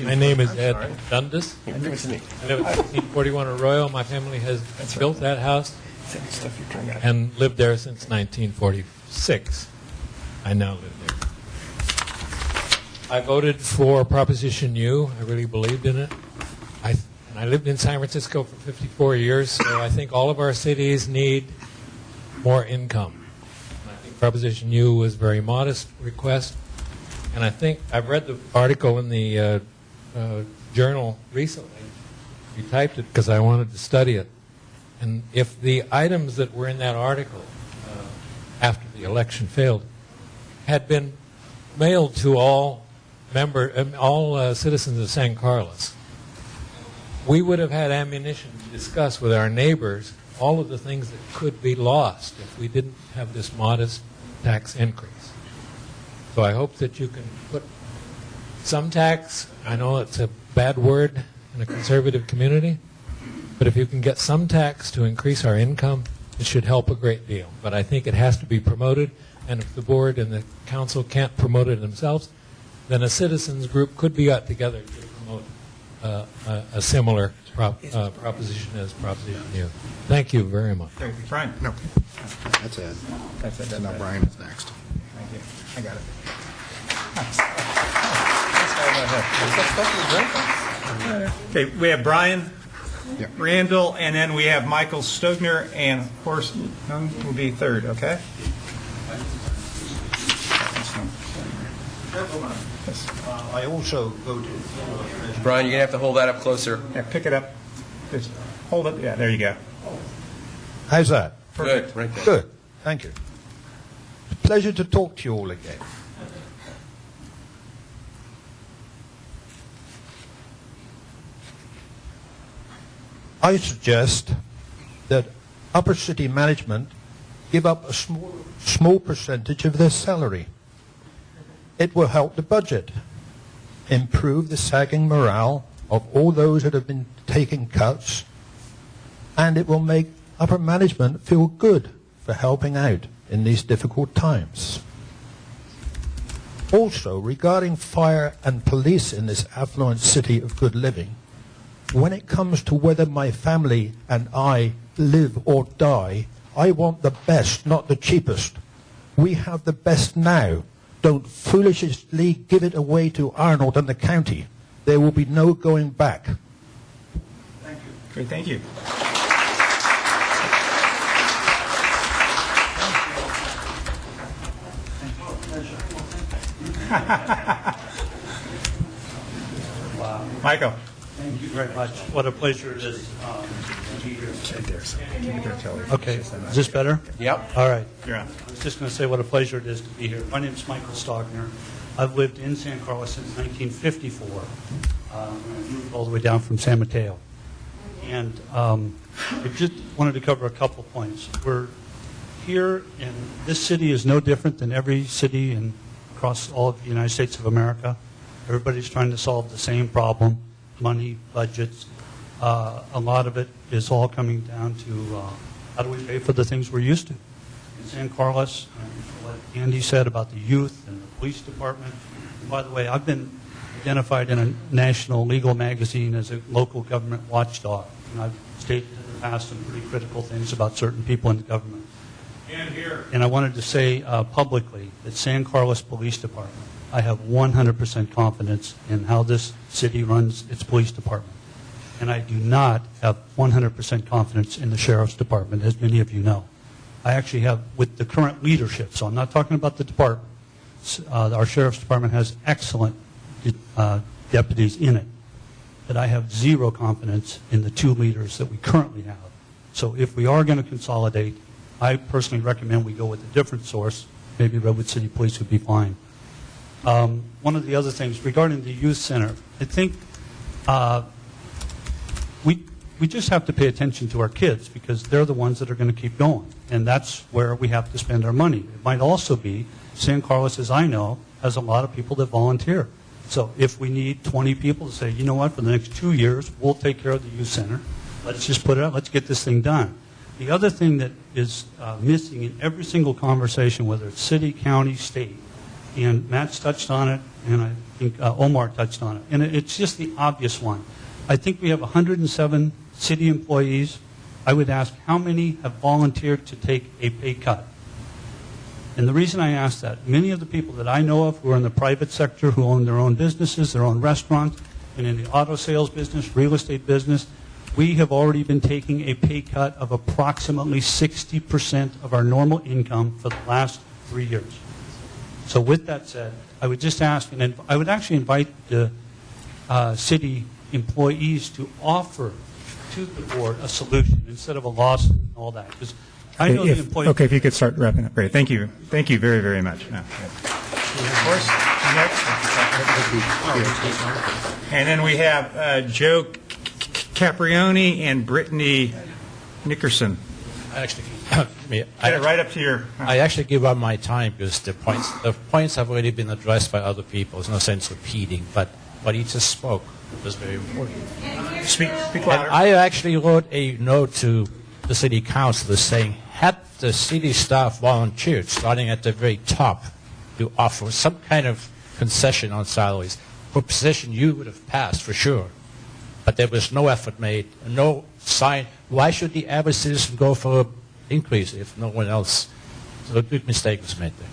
My name is Ed Dundas. I live at 1641 Arroyo. My family has built that house and lived there since 1946. I now live there. I voted for Proposition U. I really believed in it. I lived in San Francisco for 54 years, so I think all of our cities need more income. I think Proposition U was a very modest request, and I think I've read the article in the journal recently. Retyped it because I wanted to study it. And if the items that were in that article after the election failed had been mailed to all citizens of San Carlos, we would have had ammunition to discuss with our neighbors all of the things that could be lost if we didn't have this modest tax increase. So I hope that you can put some tax. I know it's a bad word in a conservative community, but if you can get some tax to increase our income, it should help a great deal. But I think it has to be promoted, and if the board and the council can't promote it themselves, then a citizens group could be got together to promote a similar proposition as Proposition U. Thank you very much. Thank you. Brian. No. That's Ed. That's it. Now Brian is next. Thank you. I got it. Okay, we have Brian, Randall, and then we have Michael Stogner, and of course, Young will be third, okay? I also voted for... Brian, you're going to have to hold that up closer. Yeah, pick it up. Just hold it. Yeah, there you go. How's that? Good. Right there. Good. Thank you. It's a pleasure to talk to you all again. I suggest that upper city management give up a small percentage of their salary. It will help the budget, improve the sagging morale of all those that have been taking cuts, and it will make upper management feel good for helping out in these difficult times. Also, regarding fire and police in this affluent city of good living, when it comes to whether my family and I live or die, I want the best, not the cheapest. We have the best now. Don't foolishly give it away to Arnold and the county. There will be no going back. Thank you. Great, thank you. Michael. Thank you very much. What a pleasure it is to be here. Okay, is this better? Yep. All right. You're on. I was just going to say what a pleasure it is to be here. My name is Michael Stogner. I've lived in San Carlos since 1954. I moved all the way down from San Mateo. And I just wanted to cover a couple points. We're here, and this city is no different than every city across all of the United States of America. Everybody's trying to solve the same problem, money, budgets. A lot of it is all coming down to how do we pay for the things we're used to. In San Carlos, what Andy said about the youth and the police department. And by the way, I've been identified in a national legal magazine as a local government watchdog. And I've stated in the past some pretty critical things about certain people in the government. And I wanted to say publicly that San Carlos Police Department, I have 100% confidence in how this city runs its police department. and I do not have 100% confidence in the Sheriff's Department, as many of you know. I actually have, with the current leadership, so I'm not talking about the department. Our Sheriff's Department has excellent deputies in it, but I have zero confidence in the 2 leaders that we currently have. So if we are going to consolidate, I personally recommend we go with a different source. Maybe Redwood City Police would be fine. One of the other things regarding the youth center, I think we just have to pay attention to our kids because they're the ones that are going to keep going, and that's where we have to spend our money. It might also be San Carlos, as I know, has a lot of people that volunteer. So if we need 20 people to say, you know what, for the next 2 years, we'll take care of the youth center. Let's just put it out. Let's get this thing done. The other thing that is missing in every single conversation, whether it's city, county, state, and Matt's touched on it, and I think Omar touched on it, and it's just the obvious one. I think we have 107 city employees. I would ask how many have volunteered to take a pay cut. And the reason I ask that, many of the people that I know of who are in the private sector, who own their own businesses, their own restaurants, and in the auto sales business, real estate business, we have already been taking a pay cut of approximately 60% of our normal income for the last 3 years. So with that said, I would just ask, and I would actually invite the city employees to offer to the board a solution instead of a lawsuit and all that. Because I know the employees. Okay, if you could start wrapping up. Great. Thank you. Thank you very, very much. No, of course, next. And then we have Joe Caprioni and Brittany Nickerson. Actually, Get it right up to your. I actually give up my time because the points have already been addressed by other people. There's no sense repeating, but what he just spoke was very important. Speak And louder. I actually wrote a note to the city council saying, had the city staff volunteered, starting at the very top, to offer some kind of concession on salaries, for a position you would have passed for sure. But there was no effort made, no sign. Why should the average citizen go for an increase if no one else? So a big mistake was made there.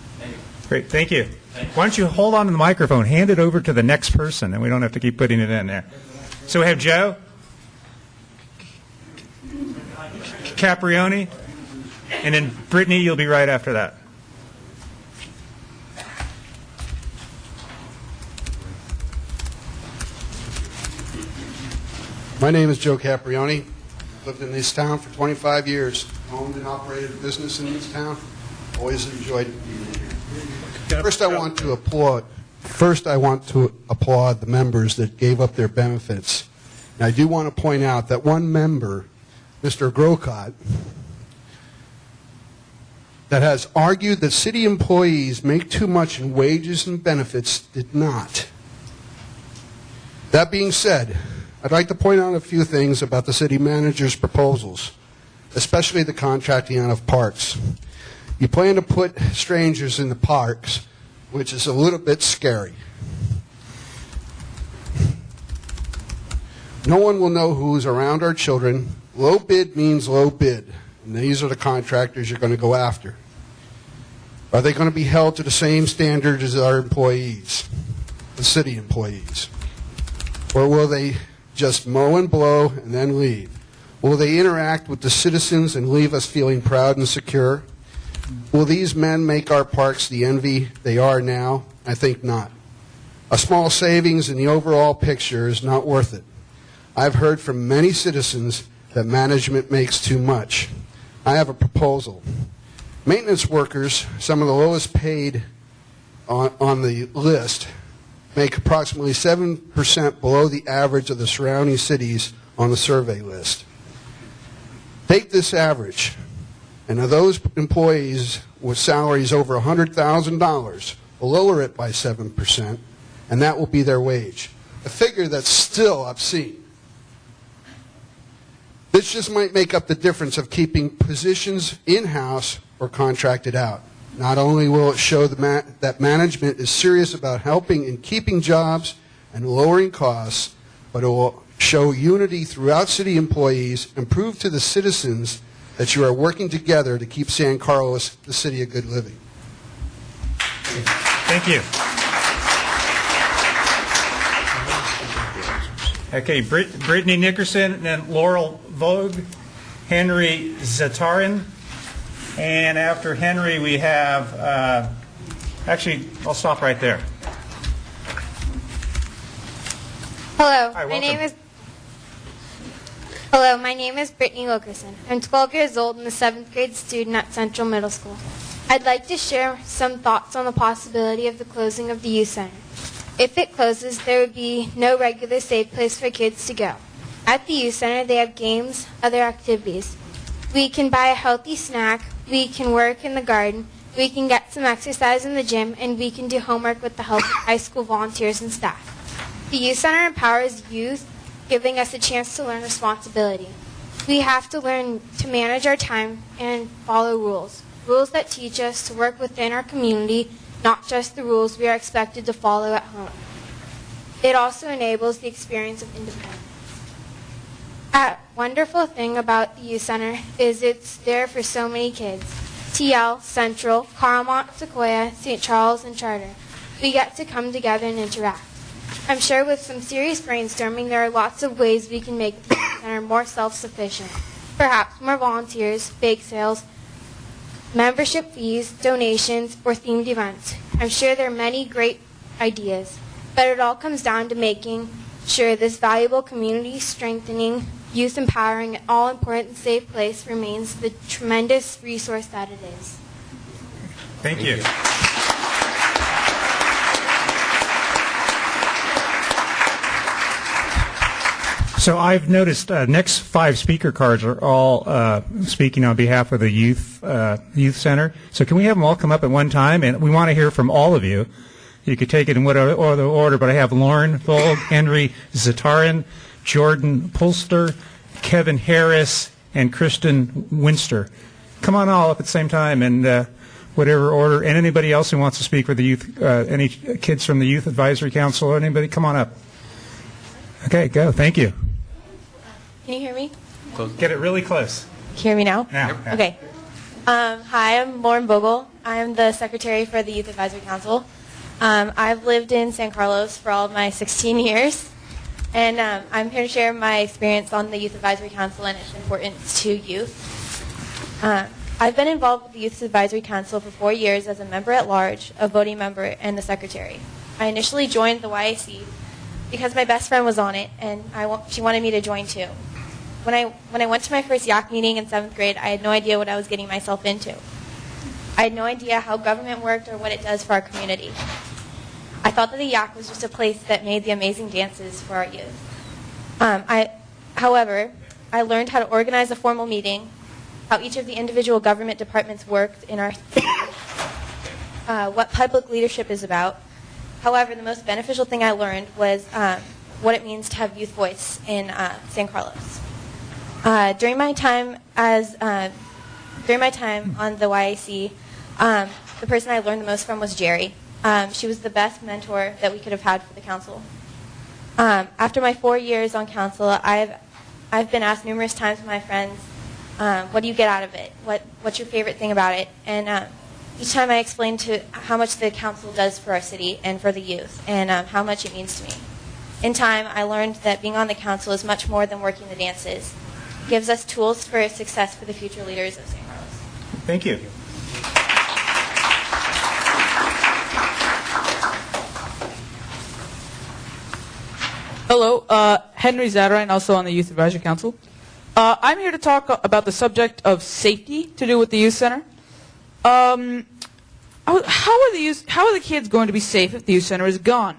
Great. Thank you. Why don't you hold on to the microphone, hand it over to the next person, and we don't have to keep putting it in there. So we have Joe Caprioni, and then Brittany, you'll be right after that. My name is Joe Caprioni. Lived in this town for 25 years. Owned and operated a business in this town. Always enjoyed being here. First, I want to applaud the members that gave up their benefits. And I do want to point out that one member, Mr. Grocott, that has argued that city employees make too much in wages and benefits did not. That being said, I'd like to point out a few things about the city manager's proposals, especially the contracting out of parks. You plan to put strangers in the parks, which is a little bit scary. No one will know who's around our children. Low bid means low bid, and these are the contractors you're going to go after. Are they going to be held to the same standards as our employees, the city employees? Or will they just mow and blow and then leave? Will they interact with the citizens and leave us feeling proud and secure? Will these men make our parks the envy they are now? I think not. A small savings in the overall picture is not worth it. I've heard from many citizens that management makes too much. I have a proposal. Maintenance workers, some of the lowest paid on the list, make approximately 7% below the average of the surrounding cities on the survey list. Take this average, and of those employees with salaries over $100,000, we'll lower it by 7%, and that will be their wage. A figure that's still obscene. This just might make up the difference of keeping positions in-house or contracted out. Not only will it show that management is serious about helping and keeping jobs and lowering costs, but it will show unity throughout city employees and prove to the citizens that you are working together to keep San Carlos the city of good living. Thank you. Okay, Brittany Nickerson, and then Laurel Vogue, Henry Zatarin, and after Henry we have, actually, I'll stop right there. Hello, Hi, my welcome. name is Brittany Wilkerson. I'm 12 years old and a 7th grade student at Central Middle School. I'd like to share some thoughts on the possibility of the closing of the youth center. If it closes, there would be no regular safe place for kids to go. At the youth center, they have games, other activities. We can buy a healthy snack, we can work in the garden, we can get some exercise in the gym, and we can do homework with the help of high school volunteers and staff. The youth center empowers youth, giving us a chance to learn responsibility. We have to learn to manage our time and follow rules. Rules that teach us to work within our community, not just the rules we are expected to follow at home. It also enables the experience of independence. A wonderful thing about the youth center is it's there for so many kids. TL, Central, Carlmont, Sequoia, St. Charles, and Charter. We get to come together and interact. I'm sure with some serious brainstorming, there are lots of ways we can make the youth center more self-sufficient. Perhaps more volunteers, bake sales, membership fees, donations, or themed events. I'm sure there are many great ideas, but it all comes down to making sure this valuable community strengthening, youth empowering, and all-important safe place remains the tremendous resource that it is. Thank you. So I've noticed next 5 speaker cards are all speaking on behalf of the youth center. So can we have them all come up at one time? And we want to hear from all of you. You could take it in whatever order, but I have Lauren Vogue, Henry Zatarin, Jordan Polster, Kevin Harris, and Kristen Winster. Come on all up at the same time and whatever order. And anybody else who wants to speak for the youth, any kids from the Youth Advisory Council or anybody, come on up. Okay, go. Thank you. Can you hear me? Get it really close. Hear me now? Now. Okay. Hi, I'm Lauren Vogel. I'm the secretary for the Youth Advisory Council. I've lived in San Carlos for all of my 16 years, and I'm here to share my experience on the Youth Advisory Council and its importance to youth. I've been involved with the Youth Advisory Council for 4 years as a member at large, a voting member, and the secretary. I initially joined the YAC because my best friend was on it, and she wanted me to join too. When I went to my first YAC meeting in 7th grade, I had no idea what I was getting myself into. I had no idea how government worked or what it does for our community. I thought that the YAC was just a place that made the amazing dances for our youth. However, I learned how to organize a formal meeting, how each of the individual government departments worked in our what public leadership is about. However, the most beneficial thing I learned was what it means to have youth voice in San Carlos. During my time on the YAC, the person I learned the most from was Jerry. She was the best mentor that we could have had for the council. After my 4 years on council, I've been asked numerous times by my friends, what do you get out of it? What's your favorite thing about it? And each time I explained to how much the council does for our city and for the youth, and how much it means to me. In time, I learned that being on the council is much more than working the dances. It gives us tools for success for the future leaders of San Carlos. Thank you. Hello, Henry Zatarin, also on the Youth Advisory Council. I'm here to talk about the subject of safety to do with the youth center. How are the kids going to be safe if the youth center is gone?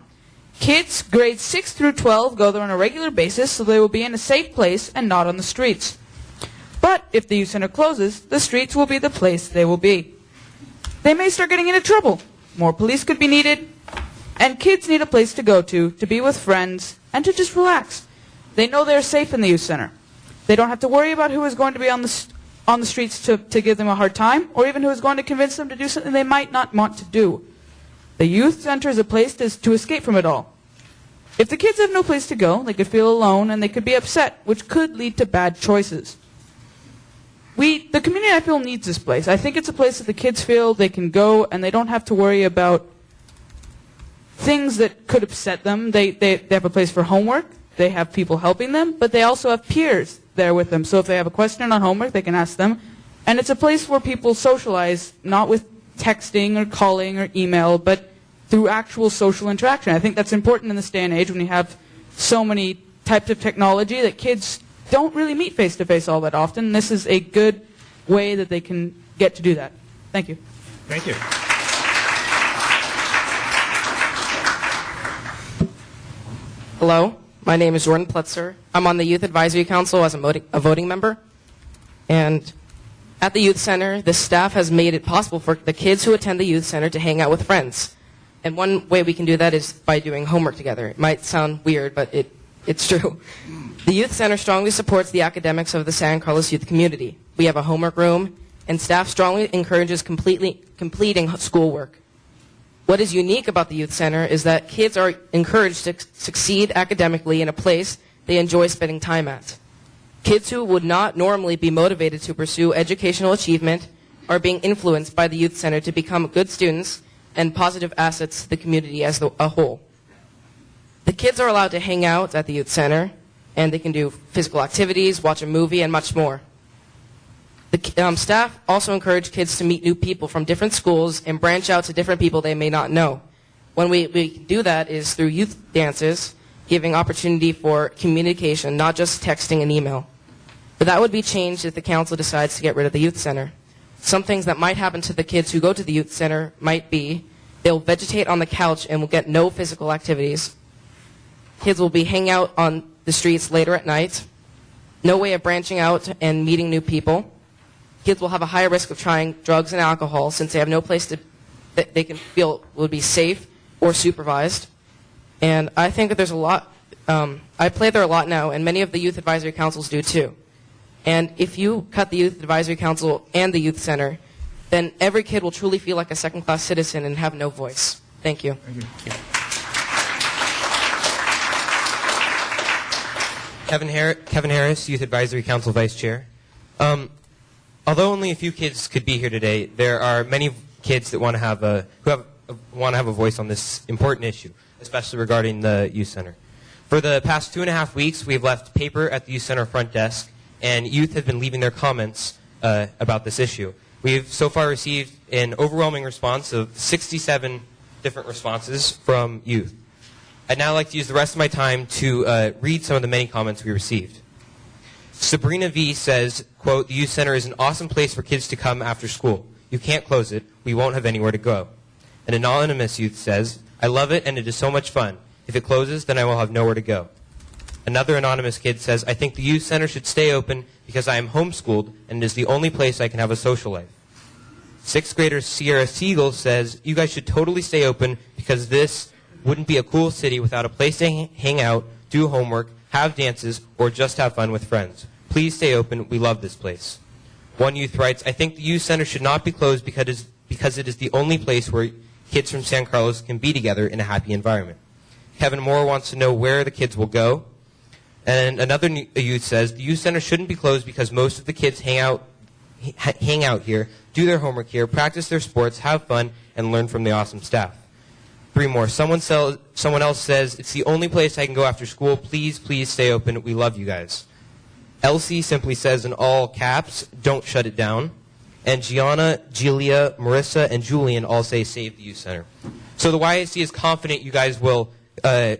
Kids grades 6 through 12 go there on a regular basis, so they will be in a safe place and not on the streets. But if the youth center closes, the streets will be the place they will be. They may start getting into trouble. More police could be needed, and kids need a place to go to be with friends, and to just relax. They know they're safe in the youth center. They don't have to worry about who is going to be on the streets to give them a hard time, or even who is going to convince them to do something they might not want to do. The youth center is a place to escape from it all. If the kids have no place to go, they could feel alone and they could be upset, which could lead to bad choices. The community, I feel, needs this place. I think it's a place that the kids feel they can go and they don't have to worry about things that could upset them. They have a place for homework. they have people helping them, but they also have peers there with them. So if they have a question on homework, they can ask them. And it's a place where people socialize, not with texting or calling or email, but through actual social interaction. I think that's important in this day and age when you have so many types of technology that kids don't really meet face-to-face all that often. This is a good way that they can get to do that. Thank you. Thank you. Hello, my name is Jordan Plutzer. I'm on the Youth Advisory Council as a voting member. And at the Youth Center, the staff has made it possible for the kids who attend the Youth Center to hang out with friends. And one way we can do that is by doing homework together. It might sound weird, but it's true. The Youth Center strongly supports the academics of the San Carlos youth community. We have a homework room, and staff strongly encourages completing schoolwork. What is unique about the Youth Center is that kids are encouraged to succeed academically in a place they enjoy spending time at. Kids who would not normally be motivated to pursue educational achievement are being influenced by the Youth Center to become good students and positive assets to the community as a whole. The kids are allowed to hang out at the Youth Center, and they can do physical activities, watch a movie, and much more. The staff also encourage kids to meet new people from different schools and branch out to different people they may not know. When we do that is through youth dances, giving opportunity for communication, not just texting and email. But that would be changed if the council decides to get rid of the Youth Center. Some things that might happen to the kids who go to the Youth Center might be they'll vegetate on the couch and will get no physical activities. Kids will be hanging out on the streets later at night. No way of branching out and meeting new people. Kids will have a higher risk of trying drugs and alcohol since they have no place that they can feel would be safe or supervised. And I think that there's a lot, I play there a lot now, and many of the youth advisory councils do too. And if you cut the Youth Advisory Council and the Youth Center, then every kid will truly feel like a second-class citizen and have no voice. Thank you. Thank you. Kevin Harris, Youth Advisory Council Vice Chair. Although only a few kids could be here today, there are many kids that want to have a voice on this important issue, especially regarding the Youth Center. For the past 2.5 weeks, we've left paper at the Youth Center front desk, and youth have been leaving their comments about this issue. We've so far received an overwhelming response of 67 different responses from youth. I'd now like to use the rest of my time to read some of the many comments we received. Sabrina V. says, quote, "The Youth Center is an awesome place for kids to come after school. You can't close it. We won't have anywhere to go." An anonymous youth says, "I love it and it is so much fun. If it closes, then I will have nowhere to go." Another anonymous kid says, "I think the Youth Center should stay open because I am homeschooled and it is the only place I can have a social life." 6th grader Sierra Siegel says, "You guys should totally stay open because this wouldn't be a cool city without a place to hang out, do homework, have dances, or just have fun with friends. Please stay open. We love this place." One youth writes, "I think the Youth Center should not be closed because it is the only place where kids from San Carlos can be together in a happy environment." Kevin Moore wants to know where the kids will go. And another youth says, "The Youth Center shouldn't be closed because most of the kids hang out here, do their homework here, practice their sports, have fun, and learn from the awesome staff." 3 more. Someone else says, "It's the only place I can go after school. Please, please stay open. We love you guys." Elsie simply says in all caps, "Don't shut it down." And Gianna, Julia, Marissa, and Julian all say, "Save the Youth Center." So the YAC is confident you guys will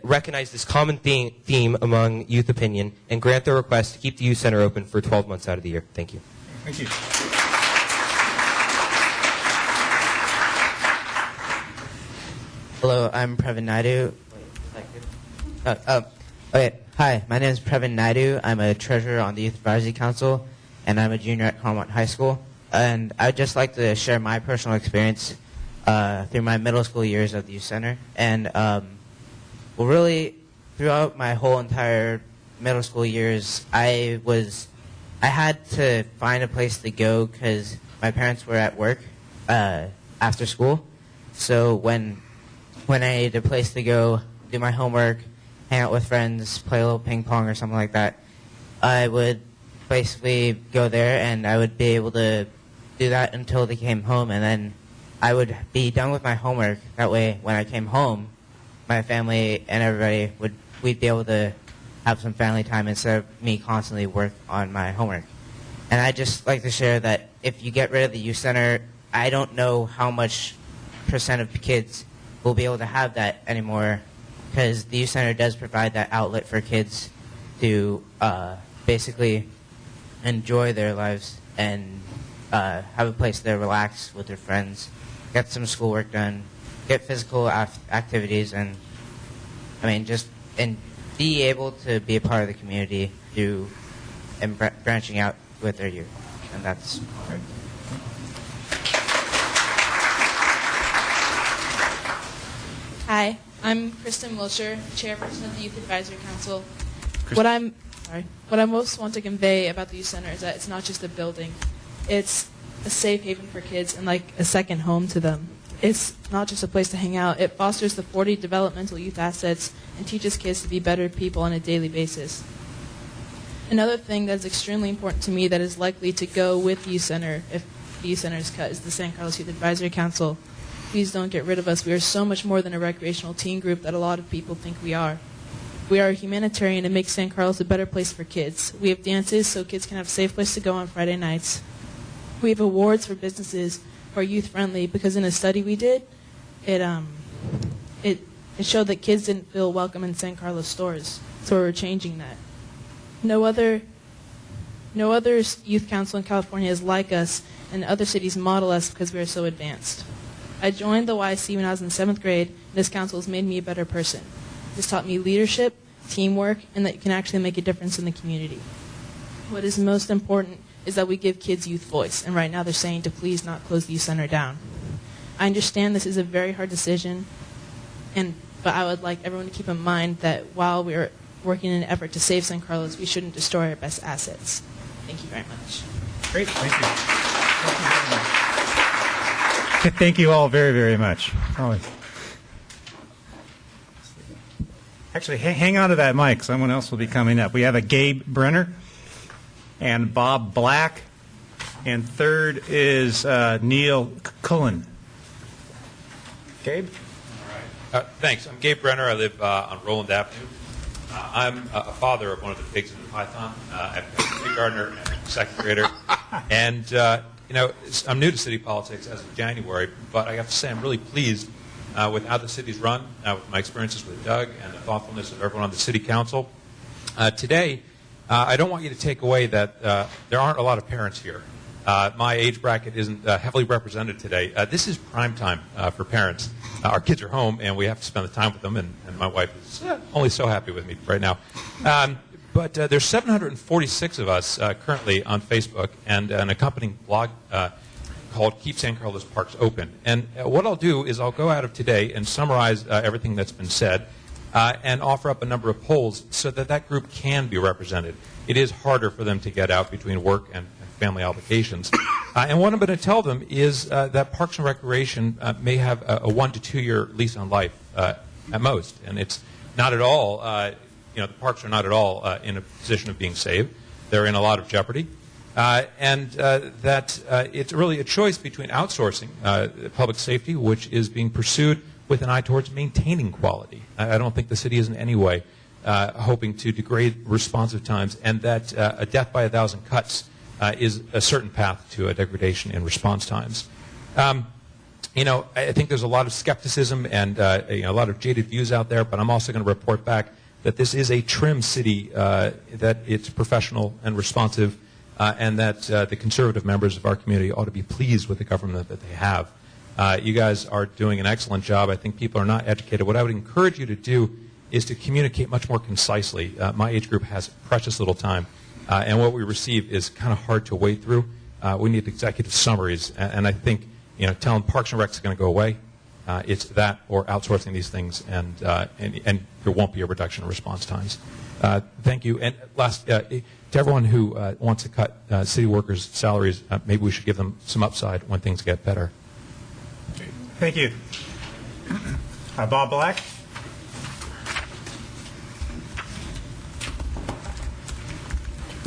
recognize this common theme among youth opinion and grant their request to keep the Youth Center open for 12 months out of the year. Thank you. Thank you. Hello, I'm Previn Naidu. Okay. Hi, my name is Previn Naidu. I'm a treasurer on the Youth Advisory Council, and I'm a junior at Carmont High School. And I'd just like to share my personal experience through my middle school years at the Youth Center. And well, really, throughout my whole entire middle school years, I had to find a place to go because my parents were at work after school. So when I needed a place to go, do my homework, hang out with friends, play a little ping pong or something like that, I would basically go there and I would be able to do that until they came home, and then I would be done with my homework. That way, when I came home, my family and everybody we'd be able to have some family time instead of me constantly work on my homework. And I'd just like to share that if you get rid of the youth center, I don't know how much percent of kids will be able to have that anymore, because the youth center does provide that outlet for kids to basically enjoy their lives and have a place to relax with their friends, get some schoolwork done, get physical activities, and be able to be a part of the community through and branching out with their youth. And that's great. Hi, I'm Kristen Wilshire, chairperson of the Youth Advisory Council. What I most want to convey about the youth center is that it's not just a building. It's a safe haven for kids and like a second home to them. It's not just a place to hang out. It fosters the 40 developmental youth assets and teaches kids to be better people on a daily basis. Another thing that is extremely important to me that is likely to go with the youth center if the youth center is cut is the San Carlos Youth Advisory Council. Please don't get rid of us. We are so much more than a recreational teen group that a lot of people think we are. We are a humanitarian and make San Carlos a better place for kids. We have dances so kids can have a safe place to go on Friday nights. We have awards for businesses who are youth-friendly because in a study we did, it showed that kids didn't feel welcome in San Carlos stores. So we're changing that. No other youth council in California is like us, and other cities model us because we are so advanced. I joined the YC when I was in 7th grade, and this council has made me a better person. It's taught me leadership, teamwork, and that you can actually make a difference in the community. What is most important is that we give kids youth voice, and right now they're saying to please not close the youth center down. I understand this is a very hard decision, but I would like everyone to keep in mind that while we're working in an effort to save San Carlos, we shouldn't destroy our best assets. Thank you very much. Great, thank you. Thank you all very, very much. Actually, hang on to that mic. Someone else will be coming up. We have a Gabe Brenner and Bob Black, and third is Neil Cullen. Gabe? All right. Thanks. I'm Gabe Brenner. I live on Roland Avenue. I'm a father of one of the pigs in the python. I'm a kindergartner and a second grader. And, I'm new to city politics as of January, but I have to say I'm really pleased with how the city's run, with my experiences with Doug and the thoughtfulness of everyone on the city council. Today, I don't want you to take away that there aren't a lot of parents here. My age bracket isn't heavily represented today. This is prime time for parents. Our kids are home, and we have to spend the time with them, and my wife is only so happy with me right now. But there's 746 of us currently on Facebook and an accompanying blog called Keep San Carlos Parks Open. And what I'll do is I'll go out of today and summarize everything that's been said and offer up a number of polls so that that group can be represented. It is harder for them to get out between work and family obligations. And what I'm going to tell them is that Parks and Recreation may have a 1 to 2 year lease on life at most. And it's not at all, the parks are not at all in a position of being saved. They're in a lot of jeopardy. And that it's really a choice between outsourcing public safety, which is being pursued with an eye towards maintaining quality. I don't think the city is in any way hoping to degrade responsive times, and that a death by 1,000 cuts is a certain path to a degradation in response times. I think there's a lot of skepticism and a lot of jaded views out there, but I'm also going to report back that this is a trim city, that it's professional and responsive, and that the conservative members of our community ought to be pleased with the government that they have. You guys are doing an excellent job. I think people are not educated. What I would encourage you to do is to communicate much more concisely. My age group has precious little time, and what we receive is kind of hard to wade through. We need executive summaries, and I think telling Parks and Rec is going to go away. It's that or outsourcing these things, and there won't be a reduction in response times. Thank you. And last, to everyone who wants to cut city workers' salaries, maybe we should give them some upside when things get better. Thank you. Bob Black?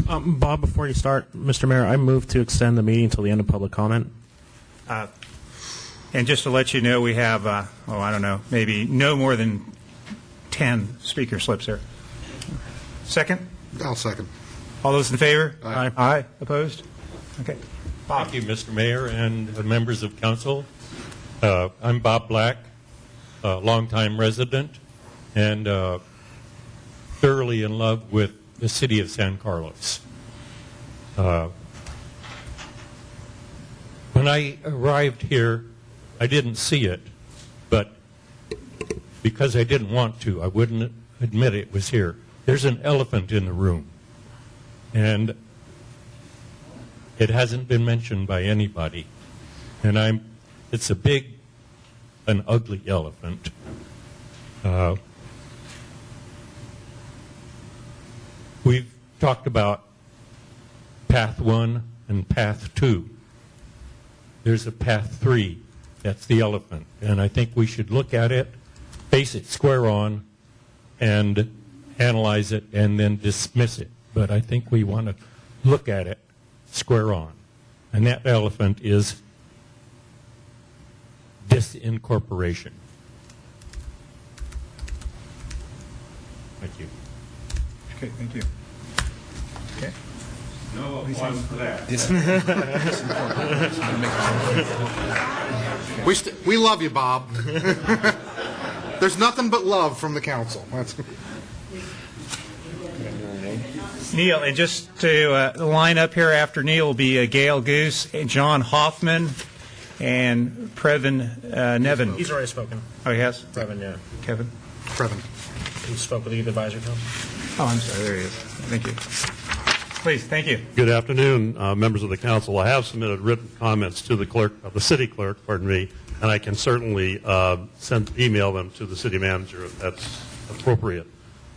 Bob, before you start, Mr. Mayor, I move to extend the meeting until the end of public comment. And just to let you know, we have, maybe no more than 10 speaker slips here. Second? I'll second. All those in favor? Aye. Aye. Opposed? Okay. Bob. Thank you, Mr. Mayor and members of council. I'm Bob Black, a longtime resident, and thoroughly in love with the city of San Carlos. When I arrived here, I didn't see it, but because I didn't want to, I wouldn't admit it was here. There's an elephant in the room, and it hasn't been mentioned by anybody. And it's a big, an ugly elephant. We've talked about path 1 and path 2. There's a path 3. That's the elephant. And I think we should look at it, face it square on, and analyze it, and then dismiss it. But I think we want to look at it square on. And that elephant is disincorporation. Thank you. Okay, thank you. Okay. No applause for that. We love you, Bob. There's nothing but love from the council. Neil, and just to line up here after Neil will be Gail Goose, and John Hoffman, and Previn Nevin. He's already spoken. Oh, he has? Previn, yeah. Kevin? Previn. He spoke with the Youth Advisory Council. Oh, I'm sorry. There he is. Thank you. Please, thank you. Good afternoon, members of the council. I have submitted written comments to the clerk, the city clerk, pardon me, and I can certainly email them to the city manager if that's appropriate.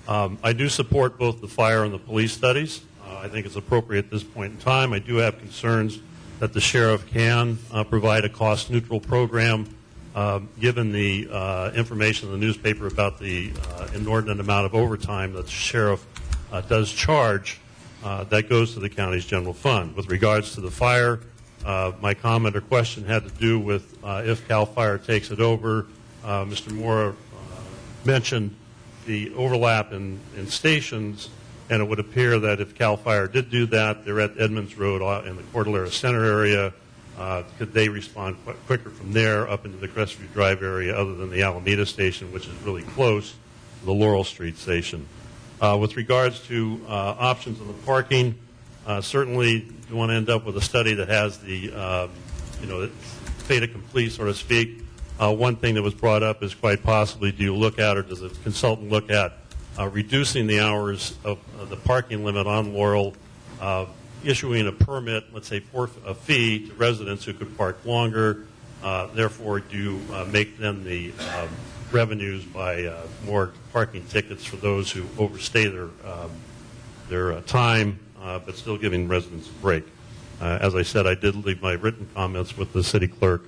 I do support both the fire and the police studies. I think it's appropriate at this point in time. I do have concerns that the sheriff can provide a cost-neutral program given the information in the newspaper about the inordinate amount of overtime that the sheriff does charge. That goes to the county's general fund. With regards to the fire, my comment or question had to do with if CAL FIRE takes it over. Mr. Moore mentioned the overlap in stations, and it would appear that if CAL FIRE did do that, they're at Edmonds Road in the Cordillera Center area. Could they respond quicker from there up into the Crestview Drive area other than the Alameda station, which is really close to the Laurel Street station? With regards to options on the parking, certainly you want to end up with a study that has the, fait accompli, so to speak. One thing that was brought up is quite possibly, do you look at, or does a consultant look at reducing the hours of the parking limit on Laurel, issuing a permit, let's say for a fee to residents who could park longer, therefore do make them the revenues by more parking tickets for those who overstay their time, but still giving residents a break. As I said, I did leave my written comments with the city clerk,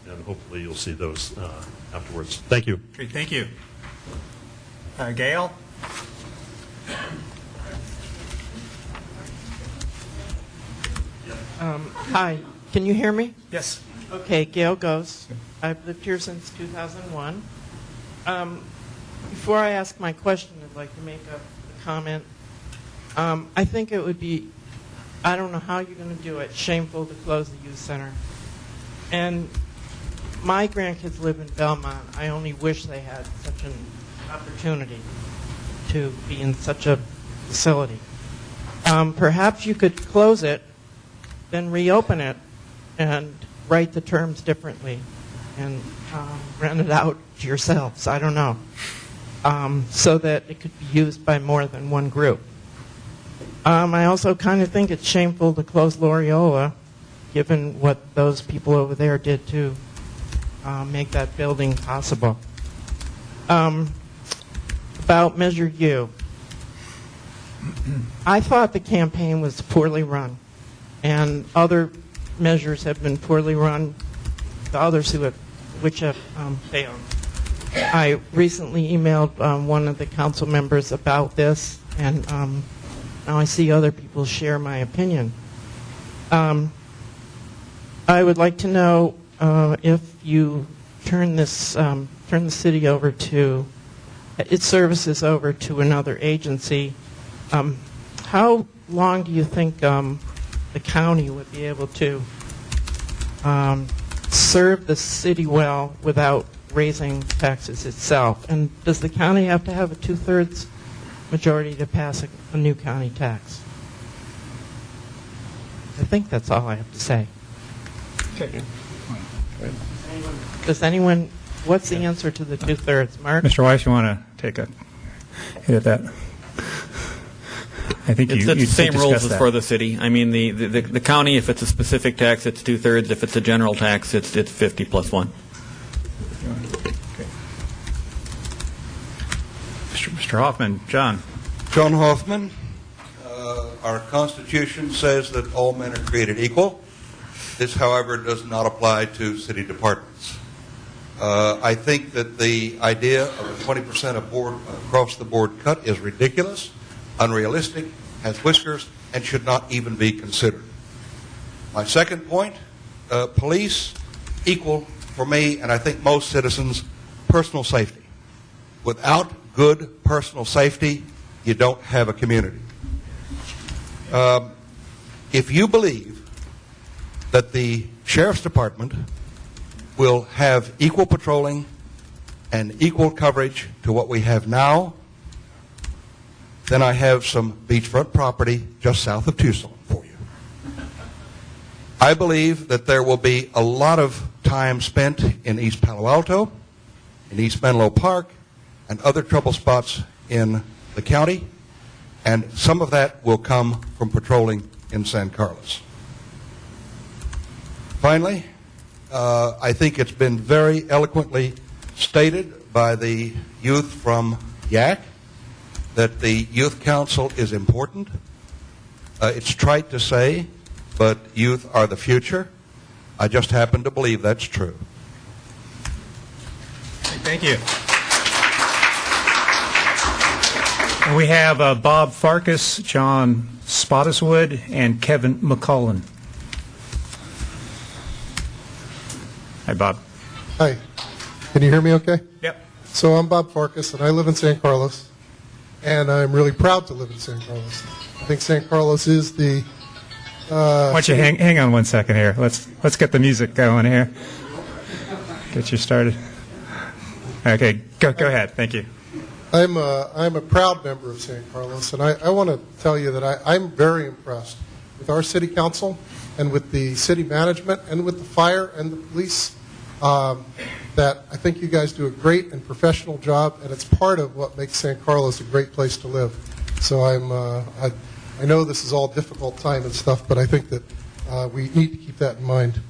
and hopefully you'll see those afterwards. Thank you. Great, thank you. Gail? Hi, can you hear me? Yes. Okay, Gail Ghost. I've lived here since 2001. Before I ask my question, I'd like to make a comment. I think it would be, I don't know how you're going to do it, shameful to close the youth center. And my grandkids live in Belmont. I only wish they had such an opportunity to be in such a facility. Perhaps you could close it, then reopen it, and write the terms differently and rent it out to yourselves. I don't know. So that it could be used by more than one group. I also kind of think it's shameful to close Loyola, given what those people over there did to make that building possible. About Measure U. I thought the campaign was poorly run, and other measures have been poorly run, the others which have failed. I recently emailed one of the council members about this, and now I see other people share my opinion. I would like to know if you turn the city over to its services over to another agency How long do you think the county would be able to serve the city well without raising taxes itself? And does the county have to have a 2/3 majority to pass a new county tax? I think that's all I have to say. Does anyone, what's the answer to the 2/3? Mark? Mr. Weiss, you want to take a hit at that? I think It's you the same rules discussed as that. for the city. I mean, the county, if it's a specific tax, it's 2/3. If it's a general tax, it's 50 plus 1. Mr. Hoffman, John. John Hoffman. Our Constitution says that all men are created equal. This, however, does not apply to city departments. I think that the idea of a 20% across-the-board cut is ridiculous, unrealistic, has whiskers, and should not even be considered. My second point, police equal for me, and I think most citizens, personal safety. Without good personal safety, you don't have a community. If you believe that the Sheriff's Department will have equal patrolling and equal coverage to what we have now, then I have some beachfront property just south of Tucson for you. I believe that there will be a lot of time spent in East Palo Alto, in East Menlo Park, and other trouble spots in the county, and some of that will come from patrolling in San Carlos. Finally, I think it's been very eloquently stated by the youth from YAC that the Youth Council is important. It's trite to say, but youth are the future. I just happen to believe that's true. Thank you. And we have Bob Farkas, John Spottiswood, and Kevin McCullen. Hi, Bob. Hi. Can you hear me okay? Yep. So I'm Bob Farkas, and I live in San Carlos, and I'm really proud to live in San Carlos. I think San Carlos is the... Why don't you hang on one second here. Let's get the music going here. Get you started. Okay, go ahead. Thank you. I'm a proud member of San Carlos, and I want to tell you that I'm very impressed with our city council and with the city management and with the fire and the police. That I think you guys do a great and professional job, and it's part of what makes San Carlos a great place to live. So I know this is all difficult time and stuff, but I think that we need to keep that in mind.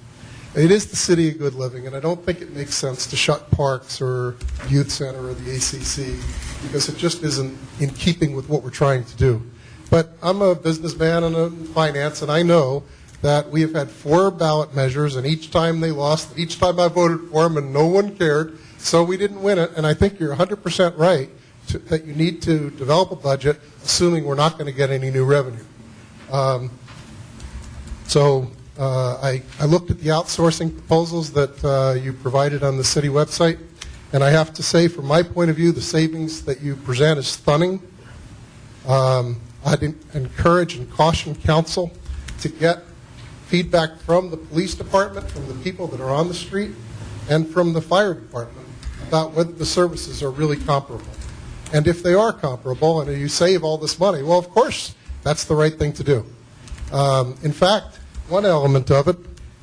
It is the city of good living, and I don't think it makes sense to shut parks or youth center or the ACC because it just isn't in keeping with what we're trying to do. But I'm a businessman and in finance, and I know that we have had 4 ballot measures, and each time they lost, each time I voted for them, and no one cared, so we didn't win it. And I think you're 100% right that you need to develop a budget, assuming we're not going to get any new revenue. I looked at the outsourcing proposals that you provided on the city website, and I have to say, from my point of view, the savings that you present is stunning. I'd encourage and caution council to get feedback from the police department, from the people that are on the street, and from the fire department about whether the services are really comparable. And if they are comparable and you save all this money, well, of course, that's the right thing to do. In fact, one element of it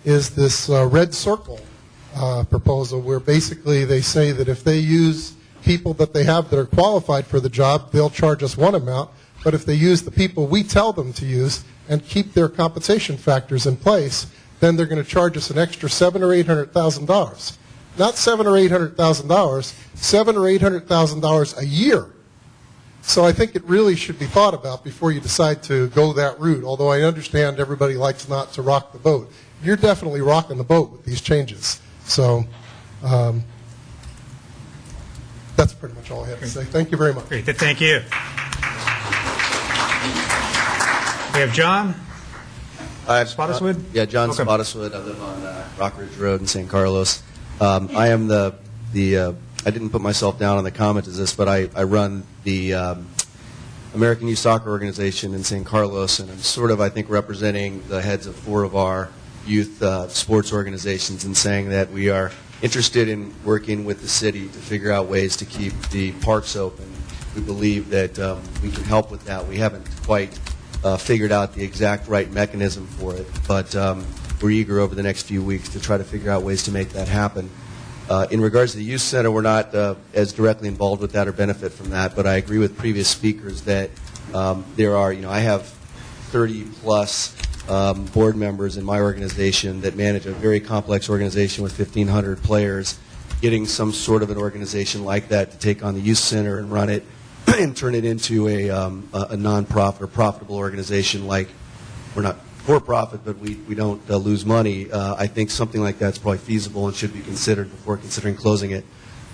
is this red circle proposal where basically they say that if they use people that they have that are qualified for the job, they'll charge us one amount, but if they use the people we tell them to use and keep their compensation factors in place, then they're going to charge us an extra $700,000 or $800,000. Not $700,000 or $800,000, $700,000 or $800,000 a year. So I think it really should be thought about before you decide to go that route, although I understand everybody likes not to rock the boat. You're definitely rocking the boat with these changes. So that's pretty much all I have to say. Thank you very much. Great. Thank you. We have John Spottiswood. Yeah, John Welcome. Spottiswood. I live on Rockridge Road in San Carlos. I am I didn't put myself down on the comment as this, but I run the American Youth Soccer Organization in San Carlos, and I'm sort of, I think, representing the heads of 4 of our youth sports organizations and saying that we are interested in working with the city to figure out ways to keep the parks open. We believe that we can help with that. We haven't quite figured out the exact right mechanism for it, but we're eager over the next few weeks to try to figure out ways to make that happen. In regards to the youth center, we're not as directly involved with that or benefit from that, but I agree with previous speakers that there are, I have 30-plus board members in my organization that manage a very complex organization with 1,500 players. Getting some sort of an organization like that to take on the youth center and run it and turn it into a non-profit or profitable organization, like we're not for profit, but we don't lose money. I think something like that's probably feasible and should be considered before considering closing it.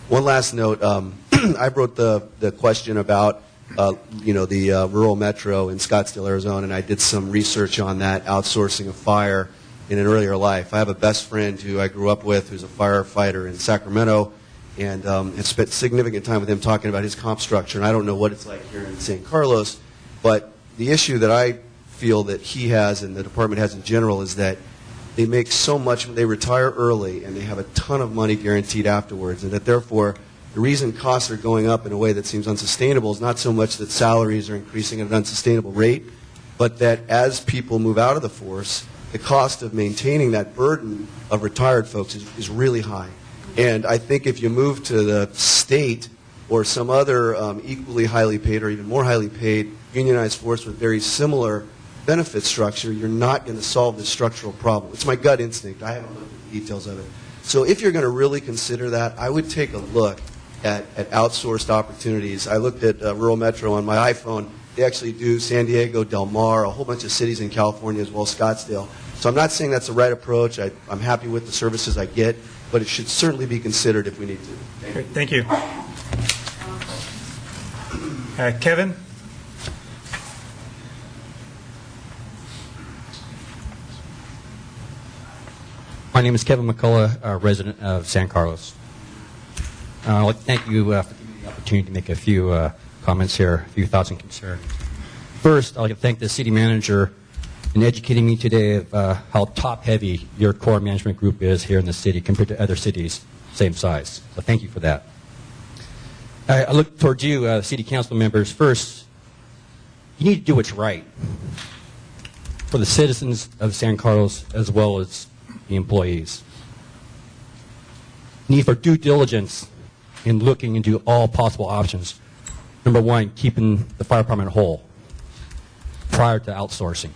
One last note: I wrote the question about the rural metro in Scottsdale, Arizona, and I did some research on that outsourcing of fire in an earlier life. I have a best friend who I grew up with who's a firefighter in Sacramento, and have spent significant time with him talking about his comp structure. And I don't know what it's like here in San Carlos, but the issue that I feel that he has and the department has in general is that they make so much, they retire early and they have a ton of money guaranteed afterwards, and that therefore the reason costs are going up in a way that seems unsustainable is not so much that salaries are increasing at an unsustainable rate, but that as people move out of the force, the cost of maintaining that burden of retired folks is really high. And I think if you move to the state or some other equally highly paid or even more highly paid unionized force with very similar benefit structure, you're not going to solve this structural problem. It's my gut instinct. I haven't looked at the details of it. So if you're going to really consider that, I would take a look at outsourced opportunities. I looked at Rural Metro on my iPhone. They actually do San Diego, Del Mar, a whole bunch of cities in California as well as Scottsdale. So I'm not saying that's the right approach. I'm happy with the services I get, but it should certainly be considered if we need to. Great, thank you. Kevin? My name is Kevin McCullough, a resident of San Carlos. I'd like to thank you for giving me the opportunity to make a few comments here, a few thoughts and concerns. First, I'd like to thank the city manager in educating me today of how top-heavy your core management group is here in the city compared to other cities same size. So thank you for that. I look towards you, city council members. First, you need to do what's right for the citizens of San Carlos as well as the employees. Need for due diligence in looking into all possible options. Number one, keeping the fire department whole prior to outsourcing.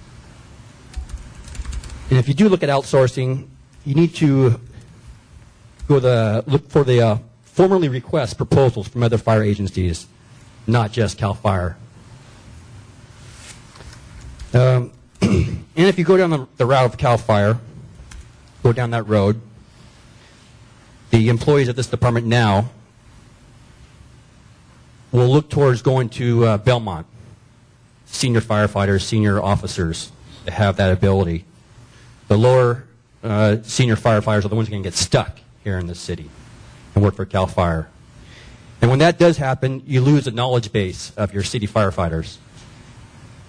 And if you do look at outsourcing, you need to look for the formally request proposals from other fire agencies, not just CAL FIRE. And if you go down the route of CAL FIRE, go down that road, the employees of this department now will look towards going to Belmont, senior firefighters, senior officers that have that ability. The lower senior firefighters are the ones who can get stuck here in the city and work for CAL FIRE. And when that does happen, you lose the knowledge base of your city firefighters.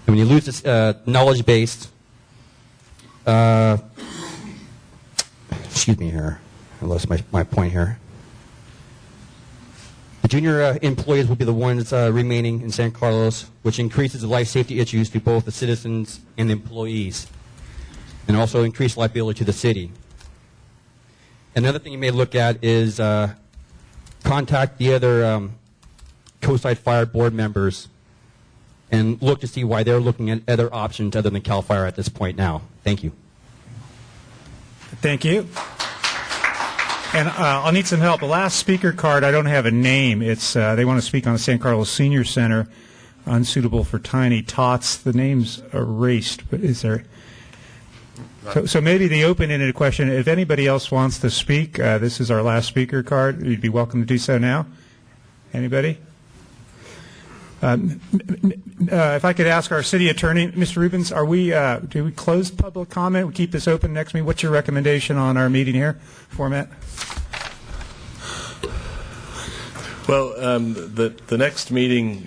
And when you lose this knowledge base, excuse me here, I lost my point here. The junior employees will be the ones remaining in San Carlos, which increases the life safety issues to both the citizens and the employees, and also increased liability to the city. Another thing you may look at is contact the other Coastside Fire board members and look to see why they're looking at other options other than CAL FIRE at this point now. Thank you. Thank you. And I'll need some help. The last speaker card, I don't have a name. It's they want to speak on the San Carlos Senior Center, unsuitable for tiny tots. The name's erased, but is there? So maybe the open-ended question, if anybody else wants to speak, this is our last speaker card. You'd be welcome to do so now. Anybody? If I could ask our city attorney, Mr. Rubens, do we close public comment? We keep this open next meeting? What's your recommendation on our meeting here format? Well, the next meeting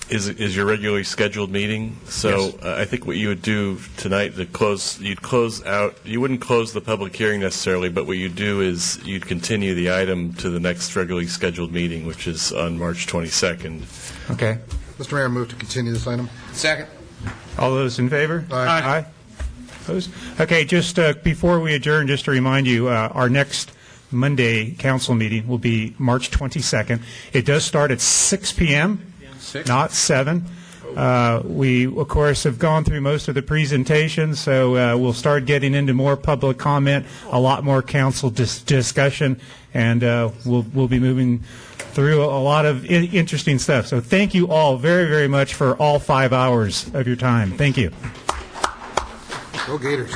is your regularly scheduled meeting. So Yes. I think what you would do tonight to close, you'd close out. You wouldn't close the public hearing necessarily, but what you'd do is you'd continue the item to the next regularly scheduled meeting, which is on March 22nd. Okay. Mr. Mayor, I move to continue this item. Second. All those in favor? Aye. Opposed? Okay, just before we adjourn, just to remind you, our next Monday council meeting will be March 22nd. It does start at 6 p.m., not 7. We, of course, have gone through most of the presentations, so we'll start getting into more public comment, a lot more council discussion, and we'll be moving through a lot of interesting stuff. So thank you all very, very much for all 5 hours of your time. Thank you. Go Gators.